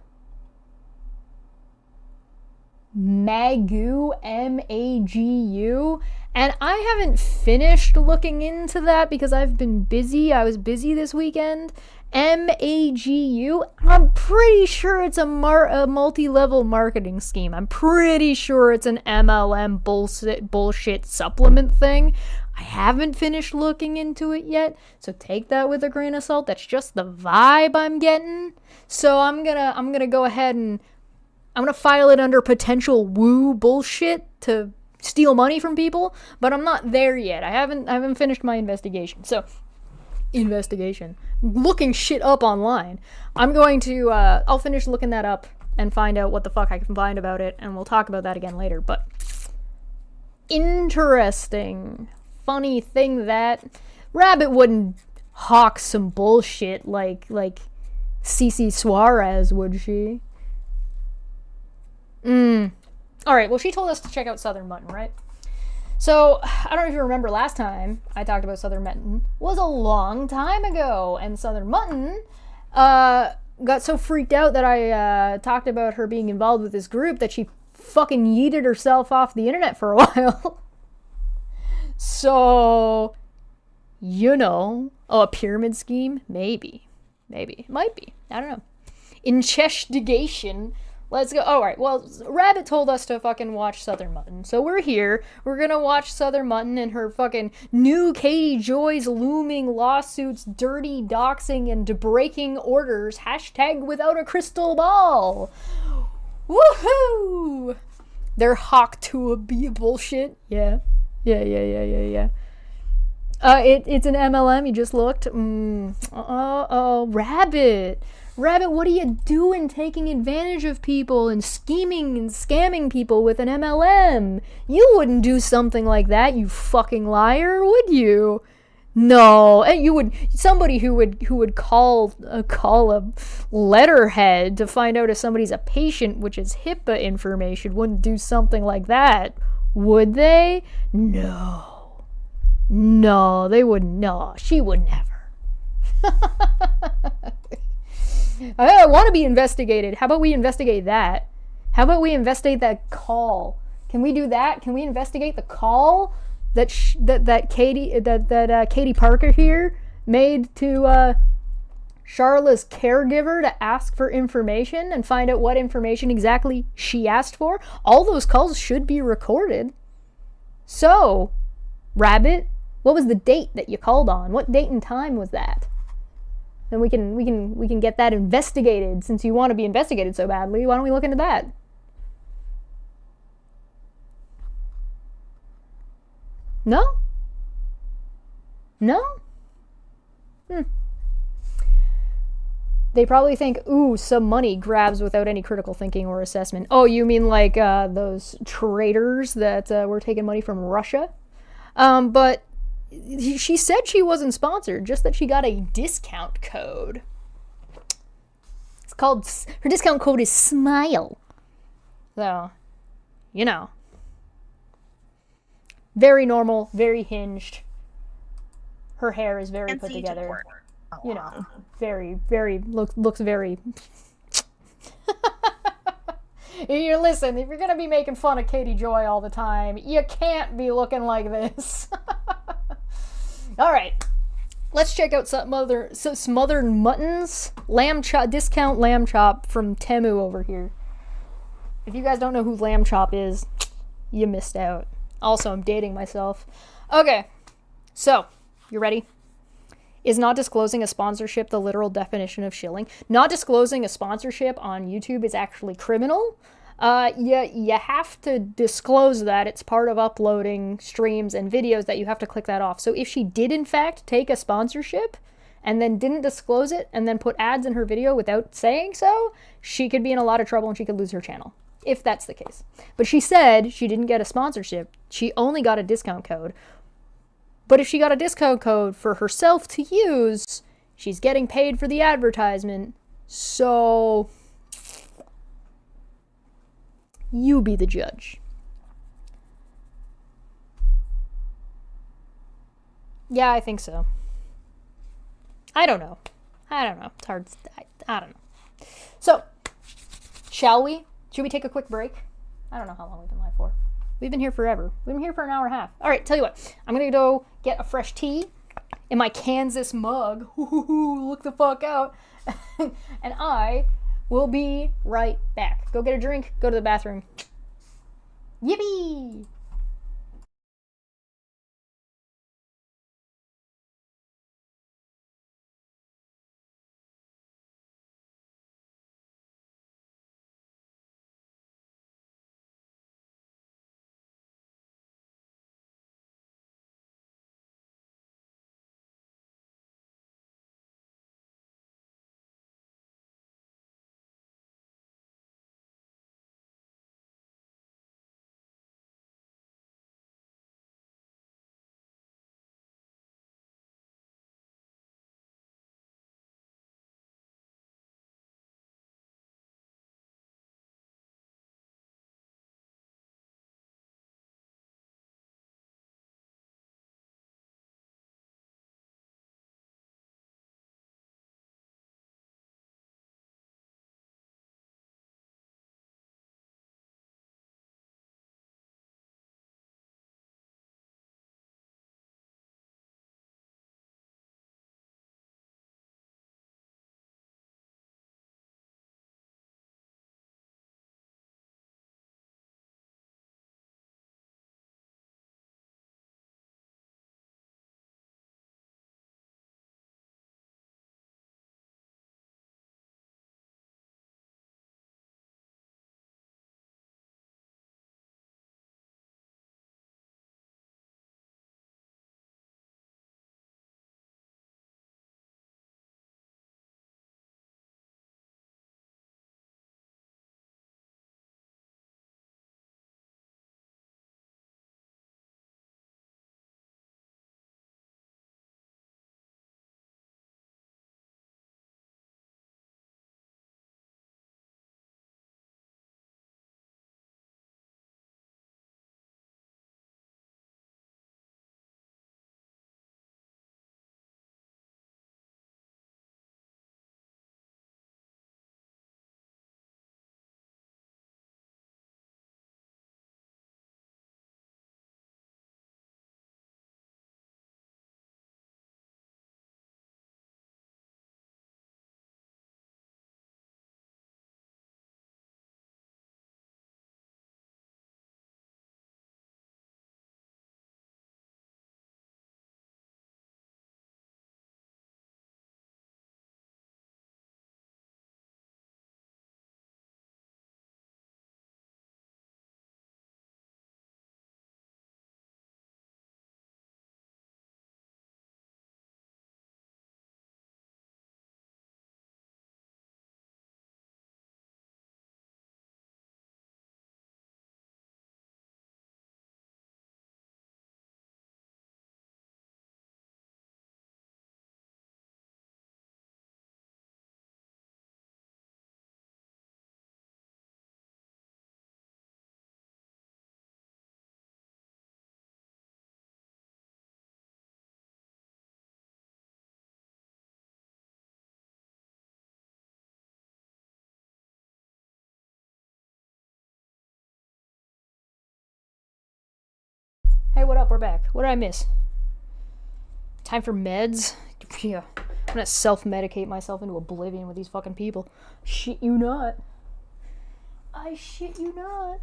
Magu, M-A-G-U. And I haven't finished looking into that because I've been busy. I was busy this weekend. M-A-G-U. I'm pretty sure it's a multi-level marketing scheme. I'm pretty sure it's an MLM bullshit supplement thing. I haven't finished looking into it yet, so take that with a grain of salt. That's just the vibe I'm getting. So I'm gonna go ahead and I'm gonna file it under potential woo bullshit to steal money from people, but I'm not there yet. I haven't finished my investigation. So, looking shit up online. I'm going to I'll finish looking that up and find out what the fuck I can find about it, and we'll talk about that again later. But interesting, funny thing that Rabbit wouldn't hawk some bullshit like Cece Suarez, would she? Alright, well, she told us to check out Southern Mutton, right? So, I don't know if you remember last time I talked about Southern Mutton was a long time ago, and Southern Mutton got so freaked out that I talked about her being involved with this group that she fucking yeeted herself off the internet for a while. So, you know, a pyramid scheme? Maybe. Might be. I don't know. Investigation. Let's go. All right. Well, Rabbit told us to fucking watch Southern Mutton. So we're here. We're going to watch Southern Mutton and her fucking new Katie Joy's looming lawsuits, dirty doxing, and breaking orders. # without a crystal ball. Woohoo! They're hawk to a bullshit. Yeah. It's an MLM. You just looked. Rabbit. Rabbit, what are you doing taking advantage of people and scheming and scamming people with an MLM? You wouldn't do something like that, you fucking liar, would you? No, you would. Somebody who would call a letterhead to find out if somebody's a patient, which is HIPAA information, wouldn't do something like that, would they? No, they wouldn't. No, she would never. I want to be investigated. How about we investigate that? How about we investigate that call? Can we do that? Can we investigate the call that Katie Parker here made to Charla's caregiver to ask for information and find out what information exactly she asked for? All those calls should be recorded. So, Rabbit, what was the date that you called on? What date and time was that? Then we can get that investigated. Since you want to be investigated so badly, why don't we look into that? No? They probably think, ooh, some money grabs without any critical thinking or assessment. Oh, you mean like those traders that were taking money from Russia? But she said she wasn't sponsored, just that she got a discount code. It's called, her discount code is SMILE. So, you know. Very normal, very hinged. Her hair is very put together. You know, very, looks very... Listen, if you're gonna be making fun of Katie Joy all the time, you can't be looking like this. Alright, let's check out some Smothered Muttons. Lamb chop, discount lamb chop from Temu over here. If you guys don't know who lamb chop is, you missed out. Also, I'm dating myself. Okay, so, you ready? Is not disclosing a sponsorship the literal definition of shilling? Not disclosing a sponsorship on YouTube is actually criminal. You have to disclose that. It's part of uploading streams and videos that you have to click that off. So if she did in fact take a sponsorship and then didn't disclose it and then put ads in her video without saying so, she could be in a lot of trouble and she could lose her channel, if that's the case. But she said she didn't get a sponsorship. She only got a discount code. But if she got a discount code for herself to use, she's getting paid for the advertisement. So you be the judge. Yeah, I think so. I don't know. It's hard. I don't know. So, shall we? Should we take a quick break? I don't know how long we've been live for. We've been here forever. We've been here for an hour and a half. All right, tell you what. I'm going to go get a fresh tea in my Kansas mug. Look the fuck out. And I will be right back. Go get a drink. Go to the bathroom. Yippee! Hey, what up? We're back. What did I miss? Time for meds? Yeah. I'm gonna self-medicate myself into oblivion with these fucking people. Shit you not. I shit you not.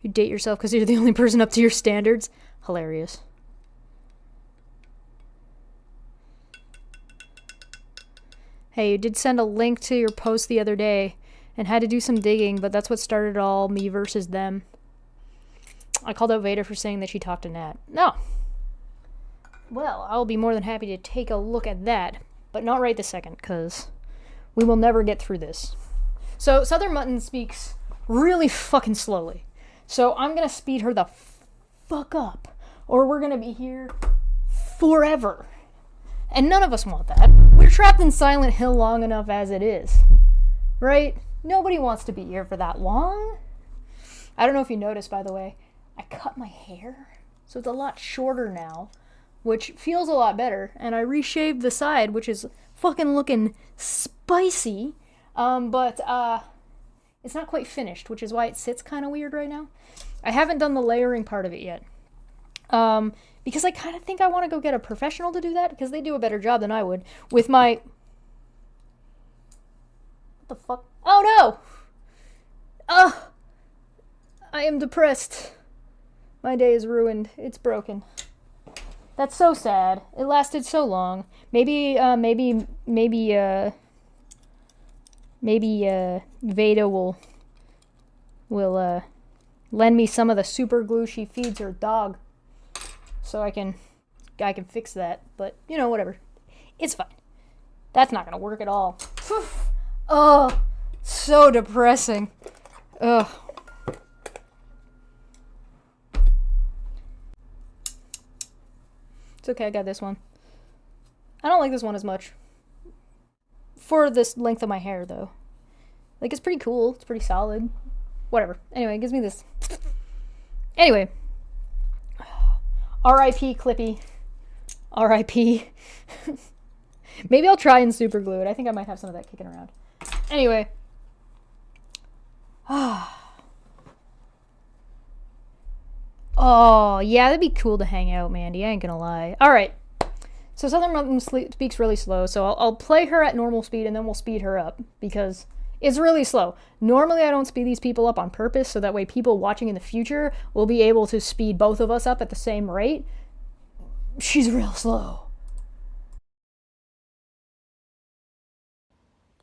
You date yourself because you're the only person up to your standards? Hilarious. Hey, you did send a link to your post the other day and had to do some digging, but that's what started all me versus them. I called out Veda for saying that she talked to Nat. No. Well, I'll be more than happy to take a look at that, but not right this second, because we will never get through this. So, Southern Mutton speaks really fucking slowly. So, I'm gonna speed her the fuck up, or we're gonna be here forever. And none of us want that. We're trapped in Silent Hill long enough as it is. Right? Nobody wants to be here for that long. I don't know if you noticed, by the way, I cut my hair, so it's a lot shorter now, which feels a lot better, and I reshaved the side, which is fucking looking spicy, but it's not quite finished, which is why it sits kind of weird right now. I haven't done the layering part of it yet, because I kind of think I want to go get a professional to do that, because they do a better job than I would with my... What the fuck? Oh no! I am depressed. My day is ruined. It's broken. That's so sad. It lasted so long. Maybe Veda will lend me some of the super glue she feeds her dog, so I can fix that. But you know, whatever. It's fine. That's not gonna work at all. Oh, so depressing. Ugh. It's okay, I got this one. I don't like this one as much. For this length of my hair, though. Like, it's pretty cool. It's pretty solid. Whatever. Anyway, it gives me this. Anyway. R.I.P. Clippy. R.I.P. Maybe I'll try and super glue it. I think I might have some of that kicking around. Anyway. Oh, yeah, that'd be cool to hang out, Mandy. I ain't gonna lie. Alright. So Southern Mutton speaks really slow, so I'll play her at normal speed and then we'll speed her up, because it's really slow. Normally I don't speed these people up on purpose, so that way people watching in the future will be able to speed both of us up at the same rate. She's real slow.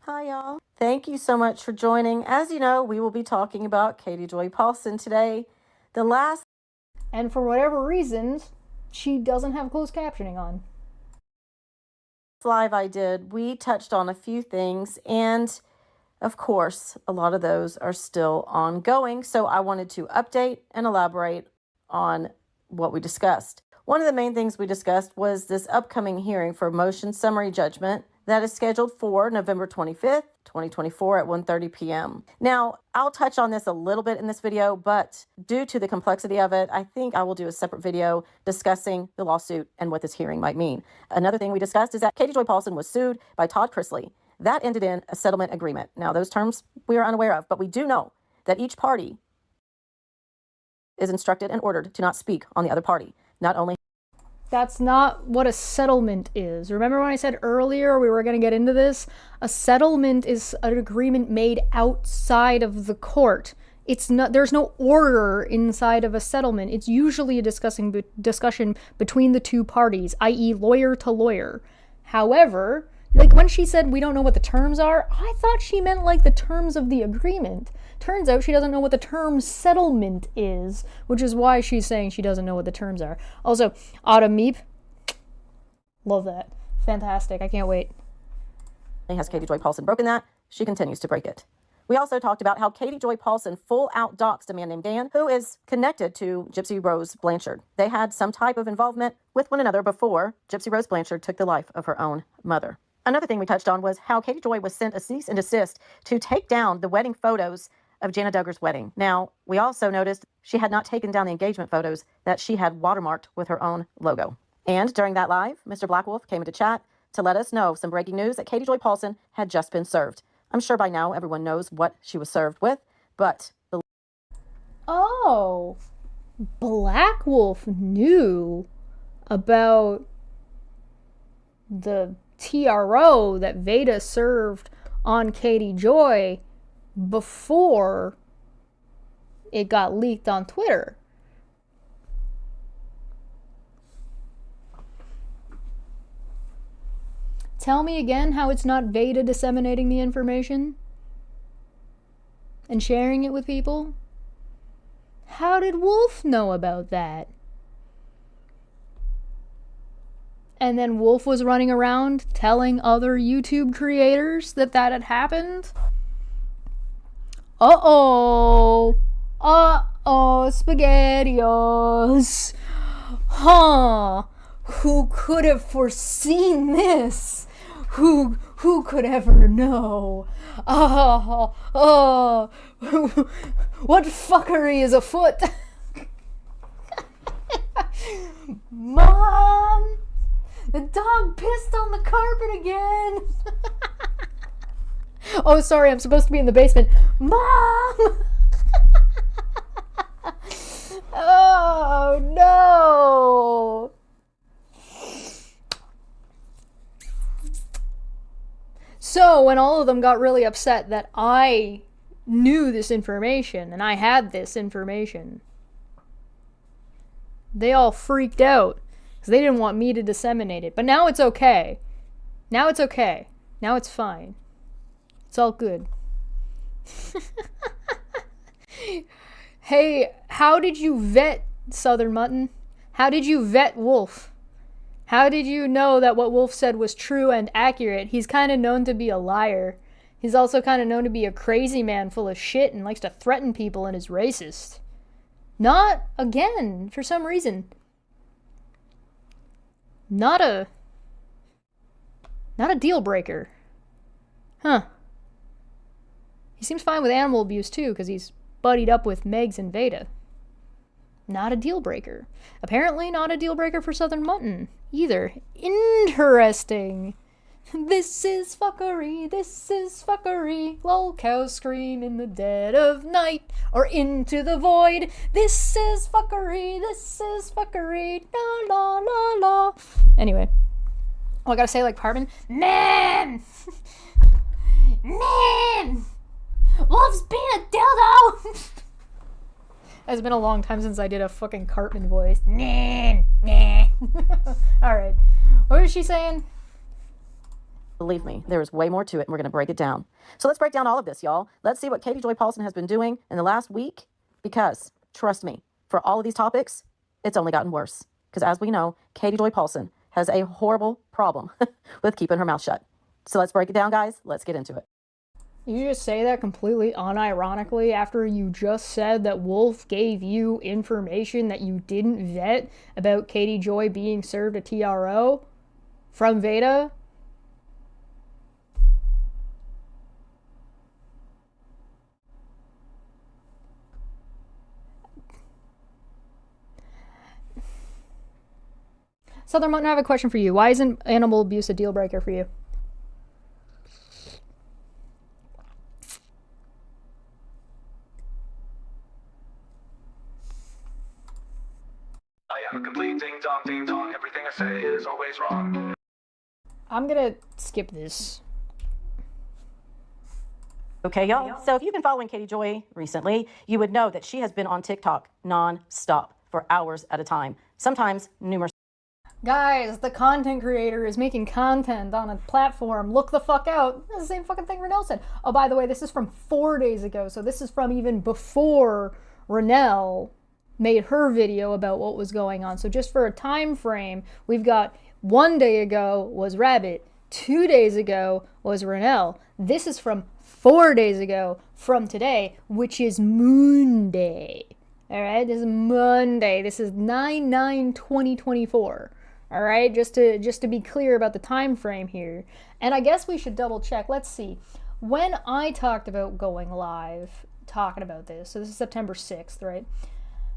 Hi, y'all. Thank you so much for joining. As you know, we will be talking about Katie Joy Paulson today. The last And for whatever reasons, she doesn't have closed captioning on. live I did, we touched on a few things, and of course, a lot of those are still ongoing. So I wanted to update and elaborate on what we discussed. One of the main things we discussed was this upcoming hearing for motion summary judgment that is scheduled for November 25th, 2024 at 1:30 p.m. Now, I'll touch on this a little bit in this video, but due to the complexity of it, I think I will do a separate video discussing the lawsuit and what this hearing might mean. Another thing we discussed is that Katie Joy Paulson was sued by Todd Chrisley. That ended in a settlement agreement. Now, those terms we are unaware of, but we do know that each party is instructed and ordered to not speak on the other party. Not only That's not what a settlement is. Remember when I said earlier we were going to get into this? A settlement is an agreement made outside of the court. It's not. There's no order inside of a settlement. It's usually a discussion between the two parties, i.e. lawyer to lawyer. However, like when she said we don't know what the terms are, I thought she meant like the terms of the agreement. Turns out she doesn't know what the term settlement is, which is why she's saying she doesn't know what the terms are. Also, Autumn Meep, love that. Fantastic. I can't wait. has Katie Joy Paulson broken that, she continues to break it. We also talked about how Katie Joy Paulson full out doxed a man named Dan, who is connected to Gypsy Rose Blanchard. They had some type of involvement with one another before Gypsy Rose Blanchard took the life of her own mother. Another thing we touched on was how Katie Joy was sent a cease and desist to take down the wedding photos of Jana Duggar's wedding. Now, we also noticed she had not taken down the engagement photos that she had watermarked with her own logo. And during that live, Mr. Blackwolf came into chat to let us know some breaking news that Katie Joy Paulson had just been served. I'm sure by now everyone knows what she was served with, but the... Oh, Black Wolf knew about the TRO that Veda served on Katie Joy before it got leaked on Twitter. Tell me again how it's not Veda disseminating the information and sharing it with people? How did Wolf know about that? And then Wolf was running around telling other YouTube creators that that had happened? Uh-oh. Uh-oh, SpaghettiOs. Huh. Who could have foreseen this? Who could ever know? Oh, what fuckery is afoot? Mom! The dog pissed on the carpet again! Oh, sorry, I'm supposed to be in the basement. Mom! Oh, no! So, when all of them got really upset that I knew this information, and I had this information, they all freaked out, because they didn't want me to disseminate it. But now it's okay. Now it's okay. Now it's fine. It's all good. Hey, how did you vet Southern Mutton? How did you vet Wolf? How did you know that what Wolf said was true and accurate? He's kind of known to be a liar. He's also kind of known to be a crazy man full of shit and likes to threaten people and is racist. Not, again, for some reason. Not a deal breaker. Huh. He seems fine with animal abuse too, because he's buddied up with Megs and Veda. Not a deal breaker. Apparently not a deal breaker for Southern Mutton either. Interesting. This is fuckery, this is fuckery. Lol, cows scream in the dead of night or into the void. This is fuckery, la la la la. Anyway. Oh, I gotta say like Parvin. Man! Man! Wolf's being a dildo! It's been a long time since I did a fucking Cartman voice. Nah, nah. Alright. What was she saying? Believe me, there is way more to it, and we're going to break it down. So let's break down all of this, y'all. Let's see what Katie Joy Paulson has been doing in the last week, because, trust me, for all of these topics, it's only gotten worse. Because as we know, Katie Joy Paulson has a horrible problem with keeping her mouth shut. So let's break it down, guys. Let's get into it. You just say that completely unironically after you just said that Wolf gave you information that you didn't vet about Katie Joy being served a TRO from Veda? Southern Mutton, I have a question for you. Why isn't animal abuse a deal breaker for you? I am a complete ding dong. Everything I say is always wrong. I'm gonna skip this. Okay, y'all. So if you've been following Katie Joy recently, you would know that she has been on TikTok non-stop for hours at a time, sometimes numerous. Guys, the content creator is making content on a platform. Look the fuck out. That's the same fucking thing Renelle said. Oh, by the way, this is from 4 days ago, so this is from even before Renelle made her video about what was going on. So just for a time frame, we've got 1 day ago was Rabbit, 2 days ago was Renelle. This is from 4 days ago from today, which is MOOOnday. All right, this is Monday. This is 9/9/2024. All right, just to be clear about the time frame here. And I guess we should double check. Let's see. When I talked about going live, talking about this, so this is September 6th, right?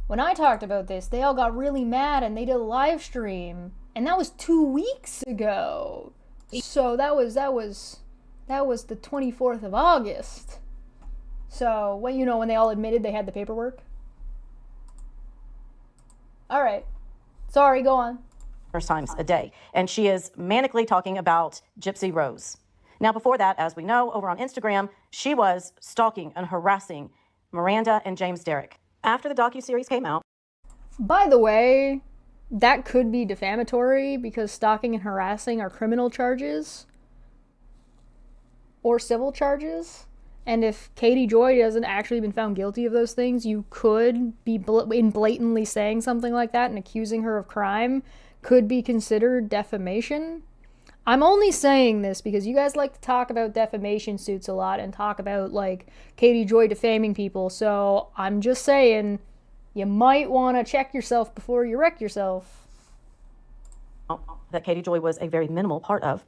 When I talked about this, they all got really mad and they did a live stream, and that was 2 weeks ago. So that was the 24th of August. So when they all admitted they had the paperwork. All right. Sorry, go on. Times a day. And she is manically talking about Gypsy Rose. Now, before that, as we know, over on Instagram, she was stalking and harassing Miranda and James Derrick. After the docuseries came out. By the way, that could be defamatory because stalking and harassing are criminal charges. or civil charges. And if Katie Joy hasn't actually been found guilty of those things, you could be blatantly saying something like that and accusing her of crime could be considered defamation. I'm only saying this because you guys like to talk about defamation suits a lot and talk about, like, Katie Joy defaming people. So I'm just saying, you might want to check yourself before you wreck yourself. That Katie Joy was a very minimal part of.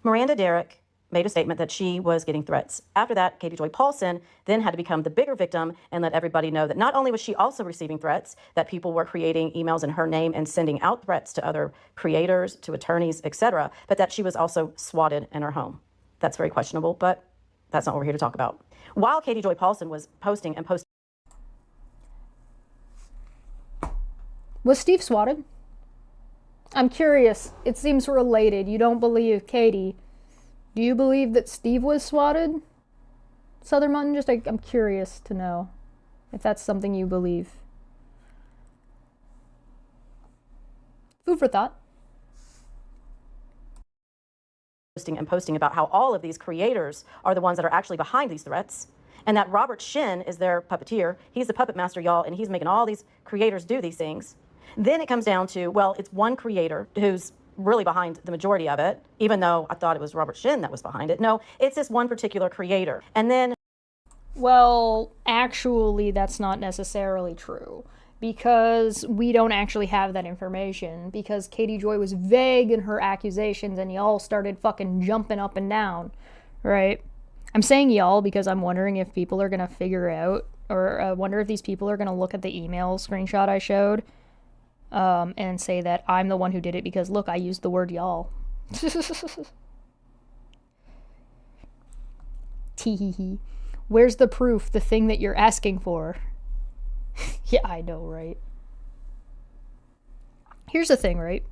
Miranda Derrick made a statement that she was getting threats. After that, Katie Joy Paulson then had to become the bigger victim and let everybody know that not only was she also receiving threats, that people were creating emails in her name and sending out threats to other creators, to attorneys, etc., but that she was also swatted in her home. That's very questionable, but that's not what we're here to talk about. While Katie Joy Paulson was posting. Was Steve swatted? I'm curious. It seems related. You don't believe Katie. Do you believe that Steve was swatted? Southern Mutton, I'm curious to know if that's something you believe. Food for thought. Posting about how all of these creators are the ones that are actually behind these threats, and that Robert Shin is their puppeteer. He's the puppet master, y'all, and he's making all these creators do these things. Then it comes down to, well, it's one creator who's really behind the majority of it, even though I thought it was Robert Shin that was behind it. No, it's this one particular creator. And then... Well, actually, that's not necessarily true, because we don't actually have that information, because Katie Joy was vague in her accusations and y'all started fucking jumping up and down, right? I'm saying y'all because I'm wondering if people are gonna figure out, or wonder if these people are gonna look at the email screenshot I showed and say that I'm the one who did it because, look, I used the word y'all. Tee-hee-hee. Where's the proof, the thing that you're asking for? Yeah, I know, right? Here's the thing, right?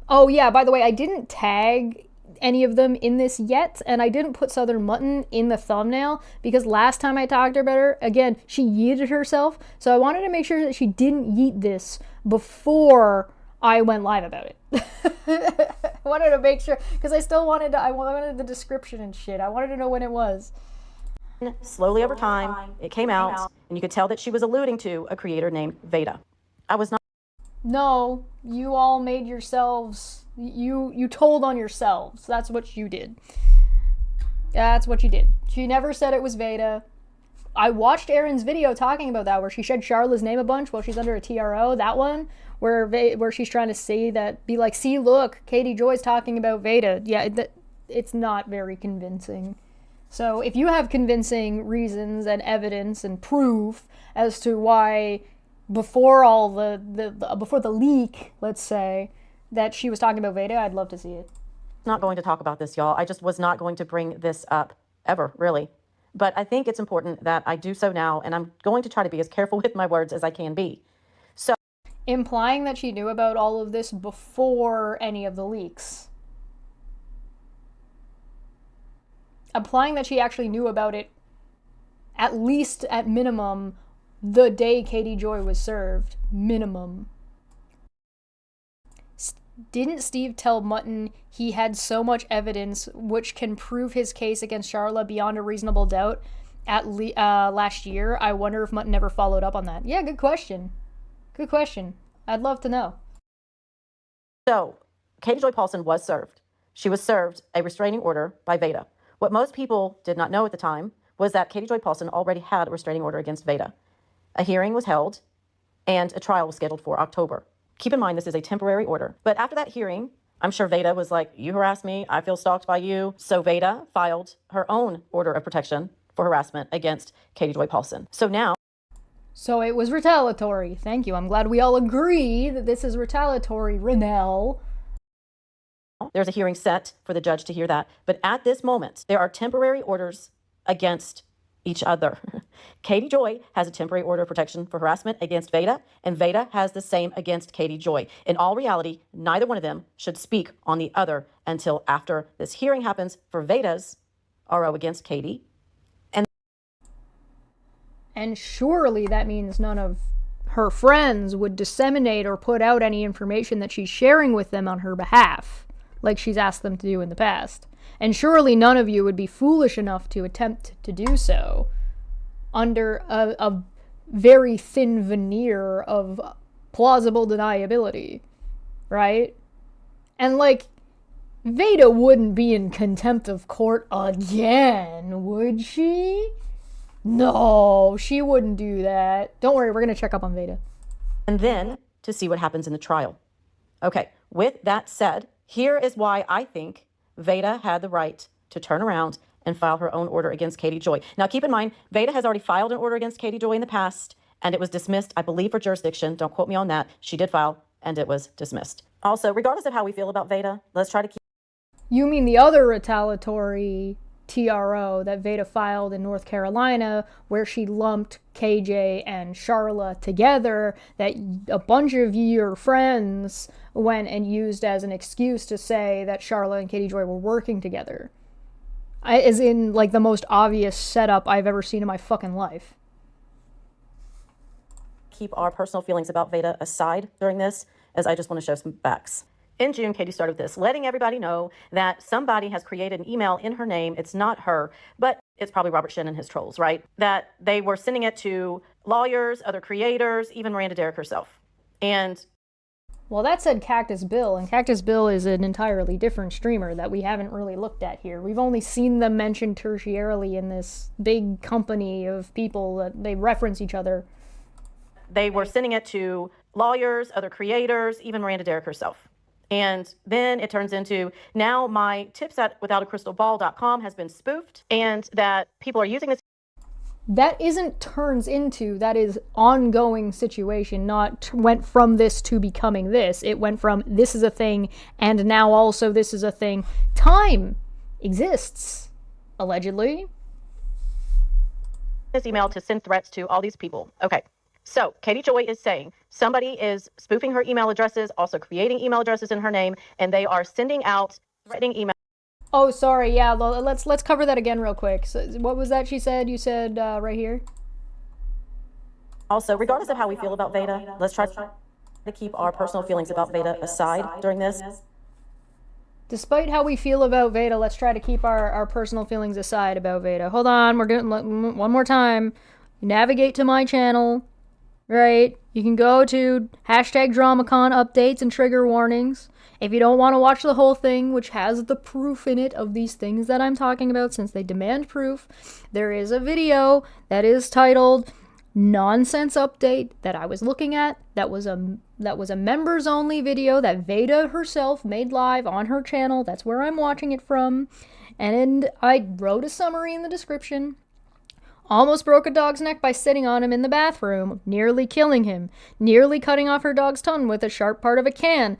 Oh, yeah, by the way, I didn't tag any of them in this yet, and I didn't put Southern Mutton in the thumbnail because last time I talked about her, again, she yeeted herself, so I wanted to make sure that she didn't yeet this before I went live about it. I wanted to make sure, because I wanted the description and shit. I wanted to know when it was. Slowly over time, it came out, and you could tell that she was alluding to a creator named Veda. I was not... No, you all made yourselves... You told on yourselves. That's what you did. That's what you did. She never said it was Veda. I watched Erin's video talking about that, where she said Charla's name a bunch while she's under a TRO. That one, where she's trying to say that, be like, see, look, Katie Joy's talking about Veda. Yeah, it's not very convincing. So if you have convincing reasons and evidence and proof as to why before all before the leak, let's say, that she was talking about Veda, I'd love to see it. Not going to talk about this, y'all. I just was not going to bring this up ever, really. But I think it's important that I do so now, and I'm going to try to be as careful with my words as I can be. So, implying that she knew about all of this before any of the leaks. Implying that she actually knew about it, at least at minimum, the day Katie Joy was served. Minimum. Didn't Steve tell Mutton he had so much evidence which can prove his case against Charla beyond a reasonable doubt last year? I wonder if Mutton ever followed up on that. Yeah, good question. Good question. I'd love to know. So, Katie Joy Paulson was served. She was served a restraining order by Veda. What most people did not know at the time was that Katie Joy Paulson already had a restraining order against Veda. A hearing was held, and a trial was scheduled for October. Keep in mind, this is a temporary order. But after that hearing, I'm sure Veda was like, you harassed me, I feel stalked by you. So Veda filed her own order of protection for harassment against Katie Joy Paulson. So it was retaliatory. Thank you. I'm glad we all agree that this is retaliatory, Renelle. There's a hearing set for the judge to hear that. But at this moment, there are temporary orders against each other. Katie Joy has a temporary order of protection for harassment against Veda, and Veda has the same against Katie Joy. In all reality, neither one of them should speak on the other until after this hearing happens for Veda's RO against Katie. And surely that means none of her friends would disseminate or put out any information that she's sharing with them on her behalf. like she's asked them to do in the past. And surely none of you would be foolish enough to attempt to do so under a very thin veneer of plausible deniability, right? And like, Veda wouldn't be in contempt of court again, would she? No, she wouldn't do that. Don't worry, we're going to check up on Veda. And then to see what happens in the trial. Okay, with that said, here is why I think Veda had the right to turn around and file her own order against Katie Joy. Now, keep in mind, Veda has already filed an order against Katie Joy in the past, and it was dismissed, I believe, for jurisdiction. Don't quote me on that. She did file, and it was dismissed. Also, regardless of how we feel about Veda, let's try to keep... You mean the other retaliatory TRO that Veda filed in North Carolina, where she lumped KJ and Charla together, that a bunch of your friends went and used as an excuse to say that Charla and Katie Joy were working together. As in, like, the most obvious setup I've ever seen in my fucking life. Keep our personal feelings about Veda aside during this, as I just want to show some facts. In June, Katie started with this, letting everybody know that somebody has created an email in her name. It's not her, but it's probably Robert Shin and his trolls, right? That they were sending it to lawyers, other creators, even Miranda Derrick herself. And well, that said Cactus Bill, and Cactus Bill is an entirely different streamer that we haven't really looked at here. We've only seen them mentioned tertiarily in this big company of people that they reference each other. They were sending it to lawyers, other creators, even Miranda Derrick herself. And then it turns into, now my tips at withoutacrystalball.com has been spoofed, and that people are using this. That isn't turns into, that is ongoing situation, not went from this to becoming this. It went from this is a thing, and now also this is a thing. Time exists, allegedly. This email to send threats to all these people. Okay. So Katie Joy is saying somebody is spoofing her email addresses, also creating email addresses in her name, and they are sending out threatening emails. Oh, sorry. Yeah, let's cover that again real quick. So what was that she said? You said right here. Also, regardless of how we feel about Veda, let's try to keep our personal feelings about Veda aside during this. Despite how we feel about Veda, let's try to keep our personal feelings aside about Veda. Hold on, we're doing one more time. Navigate to my channel. Right? You can go to #DramaCon updates and trigger warnings. If you don't want to watch the whole thing, which has the proof in it of these things that I'm talking about, since they demand proof, there is a video that is titled Nonsense Update that I was looking at. That was a members only video that Veda herself made live on her channel. That's where I'm watching it from. And I wrote a summary in the description. Almost broke a dog's neck by sitting on him in the bathroom, nearly killing him, nearly cutting off her dog's tongue with a sharp part of a can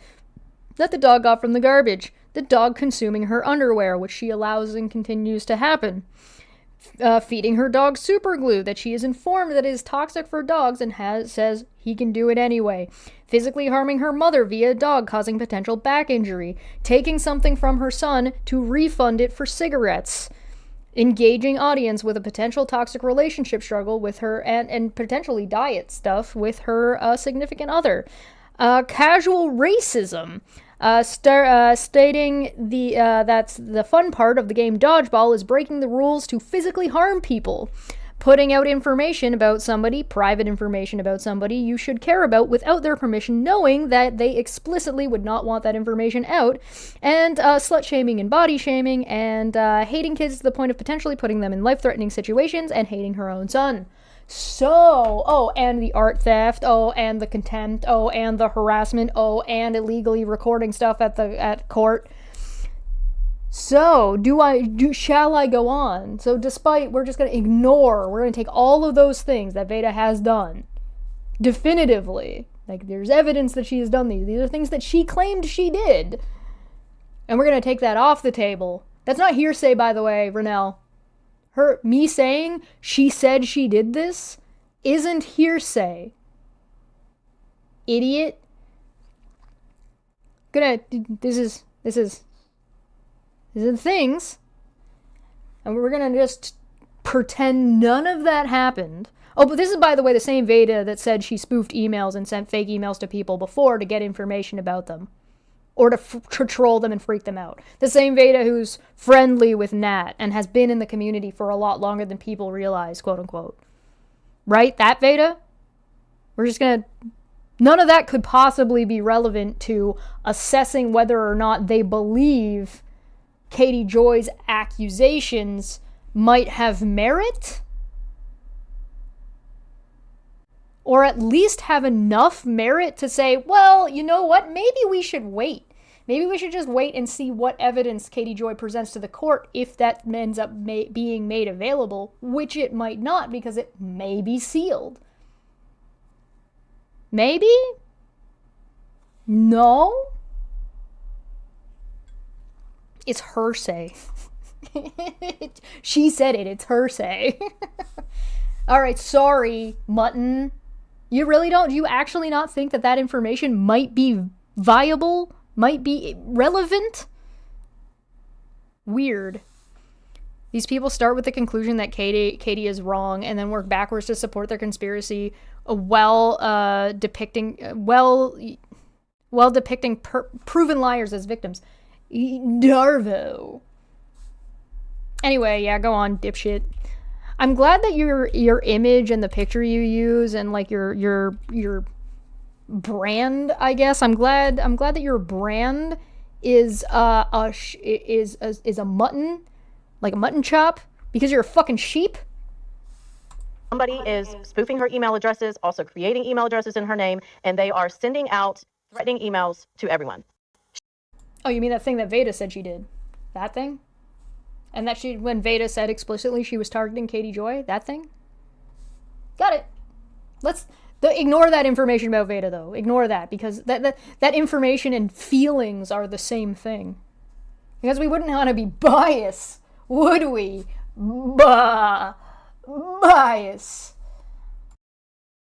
that the dog got from the garbage, the dog consuming her underwear, which she allows and continues to happen, feeding her dog super glue that she is informed that is toxic for dogs and says he can do it anyway, physically harming her mother via a dog causing potential back injury, taking something from her son to refund it for cigarettes, engaging audience with a potential toxic relationship struggle with her and potentially diet stuff with her significant other. Casual racism, stating that's the fun part of the game Dodgeball is breaking the rules to physically harm people. Putting out information about somebody, private information about somebody you should care about without their permission, knowing that they explicitly would not want that information out, and slut-shaming and body-shaming, and hating kids to the point of potentially putting them in life-threatening situations, and hating her own son. So, and the art theft, and the contempt, and the harassment, and illegally recording stuff at court. So, shall I go on? So despite, we're just going to ignore, we're going to take all of those things that Veda has done, definitively. Like, there's evidence that she has done these. These are things that she claimed she did. And we're going to take that off the table. That's not hearsay, by the way, Renelle. Me saying she said she did this isn't hearsay. Idiot. This is the things, and we're gonna just pretend none of that happened. Oh, but this is, by the way, the same Veda that said she spoofed emails and sent fake emails to people before to get information about them. or to troll them and freak them out. The same Veda who's friendly with Nat and has been in the community for a lot longer than people realize, quote unquote. Right? That Veda? We're just gonna... None of that could possibly be relevant to assessing whether or not they believe Katie Joy's accusations might have merit, or at least have enough merit to say, well, you know what, maybe we should wait. Maybe we should just wait and see what evidence Katie Joy presents to the court if that ends up being made available, which it might not because it may be sealed. Maybe? No? It's her say. She said it. It's her say. All right, sorry, Mutton. You really don't? Do you actually not think that that information might be viable? Might be relevant? Weird. These people start with the conclusion that Katie is wrong and then work backwards to support their conspiracy while depicting proven liars as victims. Darvo. Anyway, yeah, go on, dipshit. I'm glad that your image and the picture you use and like your brand, I guess. I'm glad that your brand is a mutton, like a mutton chop, because you're a fucking sheep. Somebody is spoofing her email addresses, also creating email addresses in her name, and they are sending out threatening emails to everyone. Oh, you mean that thing that Veda said she did? That thing? And that when Veda said explicitly she was targeting Katie Joy? That thing? Got it. Ignore that information about Veda, though. Ignore that, because that information and feelings are the same thing. Because we wouldn't want to be biased, would we? Bias.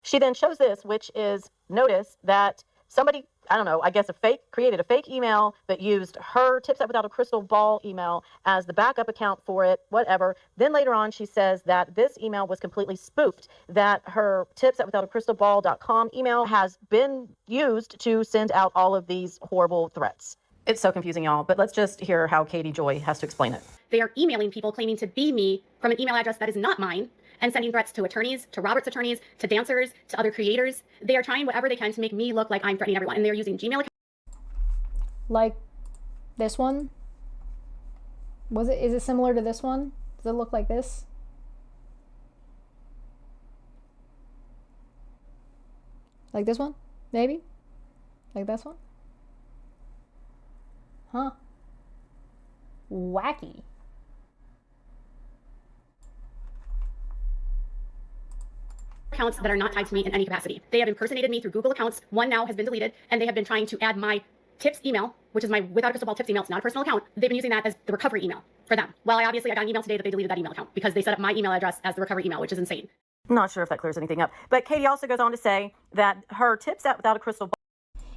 She then shows this, which is notice that somebody, I don't know, I guess created a fake email that used her Tips That Without a Crystal Ball email as the backup account for it, whatever. Then later on, she says that this email was completely spoofed, that her tipsthatwithoutacrystalball.com email has been used to send out all of these horrible threats. It's so confusing, y'all, but let's just hear how Katie Joy has to explain it. They are emailing people claiming to be me from an email address that is not mine and sending threats to attorneys, to Robert's attorneys, to dancers, to other creators. They are trying whatever they can to make me look like I'm threatening everyone. And they're using Gmail accounts. Like this one? Is it similar to this one? Does it look like this? Like this one? Maybe? Like this one? Huh. Wacky. Accounts that are not tied to me in any capacity. They have impersonated me through Google accounts. One now has been deleted, and they have been trying to add my tips email, which is my Without a Crystal Ball tips email. It's not a personal account. They've been using that as the recovery email for them. Well, I got an email today that they deleted that email account because they set up my email address as the recovery email, which is insane. I'm not sure if that clears anything up. But Katie also goes on to say that her Tips That Without a Crystal Ball.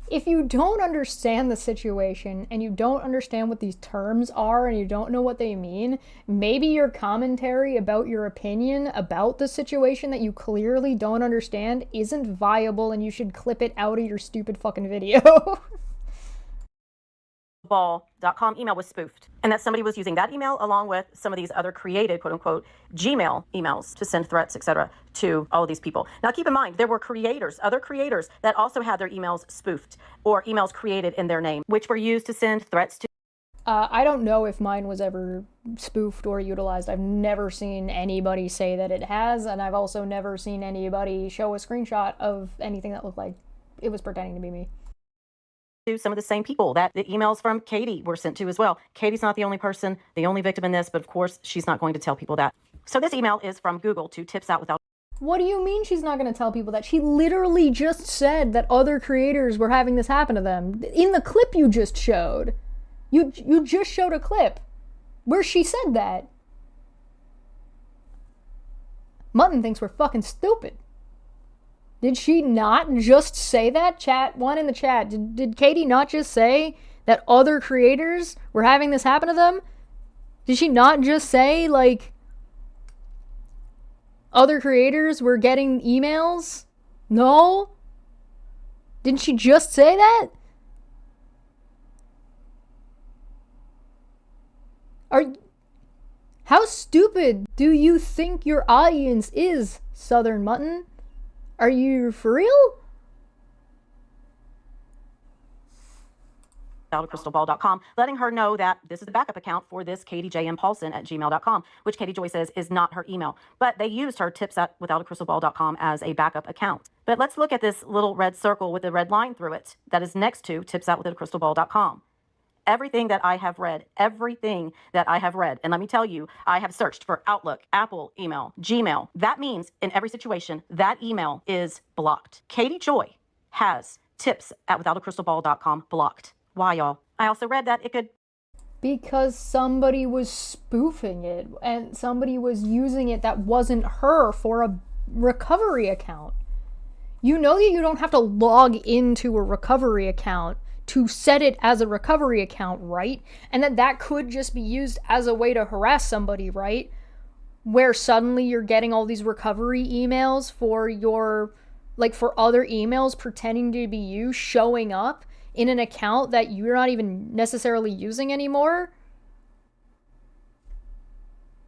If you don't understand the situation and you don't understand what these terms are and you don't know what they mean, maybe your commentary about your opinion about the situation that you clearly don't understand isn't viable and you should clip it out of your stupid fucking video. Ball.com email was spoofed, and that somebody was using that email along with some of these other created quote unquote Gmail emails to send threats, etc., to all of these people. Now keep in mind, there were other creators that also had their emails spoofed or emails created in their name, which were used to send threats to. I don't know if mine was ever spoofed or utilized. I've never seen anybody say that it has, and I've also never seen anybody show a screenshot of anything that looked like it was pretending to be me. To some of the same people that the emails from Katie were sent to as well. Katie's not the only person, the only victim in this, but of course she's not going to tell people that. So this email is from Google to Tips Out Without. What do you mean she's not going to tell people that? She literally just said that other creators were having this happen to them. In the clip you just showed. You just showed a clip where she said that. Mutton thinks we're fucking stupid. Did she not just say that? Chat, one in the chat. Did Katie not just say that other creators were having this happen to them? Did she not just say, like, other creators were getting emails? No? Didn't she just say that? How stupid do you think your audience is, Southern Mutton? Are you for real? crystalball.com, letting her know that this is the backup account for this KatieJMPaulson@gmail.com, which Katie Joy says is not her email. But they used her tips at withoutacrystalball.com as a backup account. But let's look at this little red circle with a red line through it that is next to tips at withoutacrystalball.com. Everything that I have read, and let me tell you, I have searched for Outlook, Apple email, Gmail. That means in every situation, that email is blocked. Katie Joy has tips at withoutacrystalball.com blocked. Why, y'all? I also read that it could... Because somebody was spoofing it, and somebody was using it that wasn't her for a recovery account. You know that you don't have to log into a recovery account to set it as a recovery account, right? And that could just be used as a way to harass somebody, right? Where suddenly you're getting all these recovery emails for your, like, for other emails pretending to be you showing up in an account that you're not even necessarily using anymore.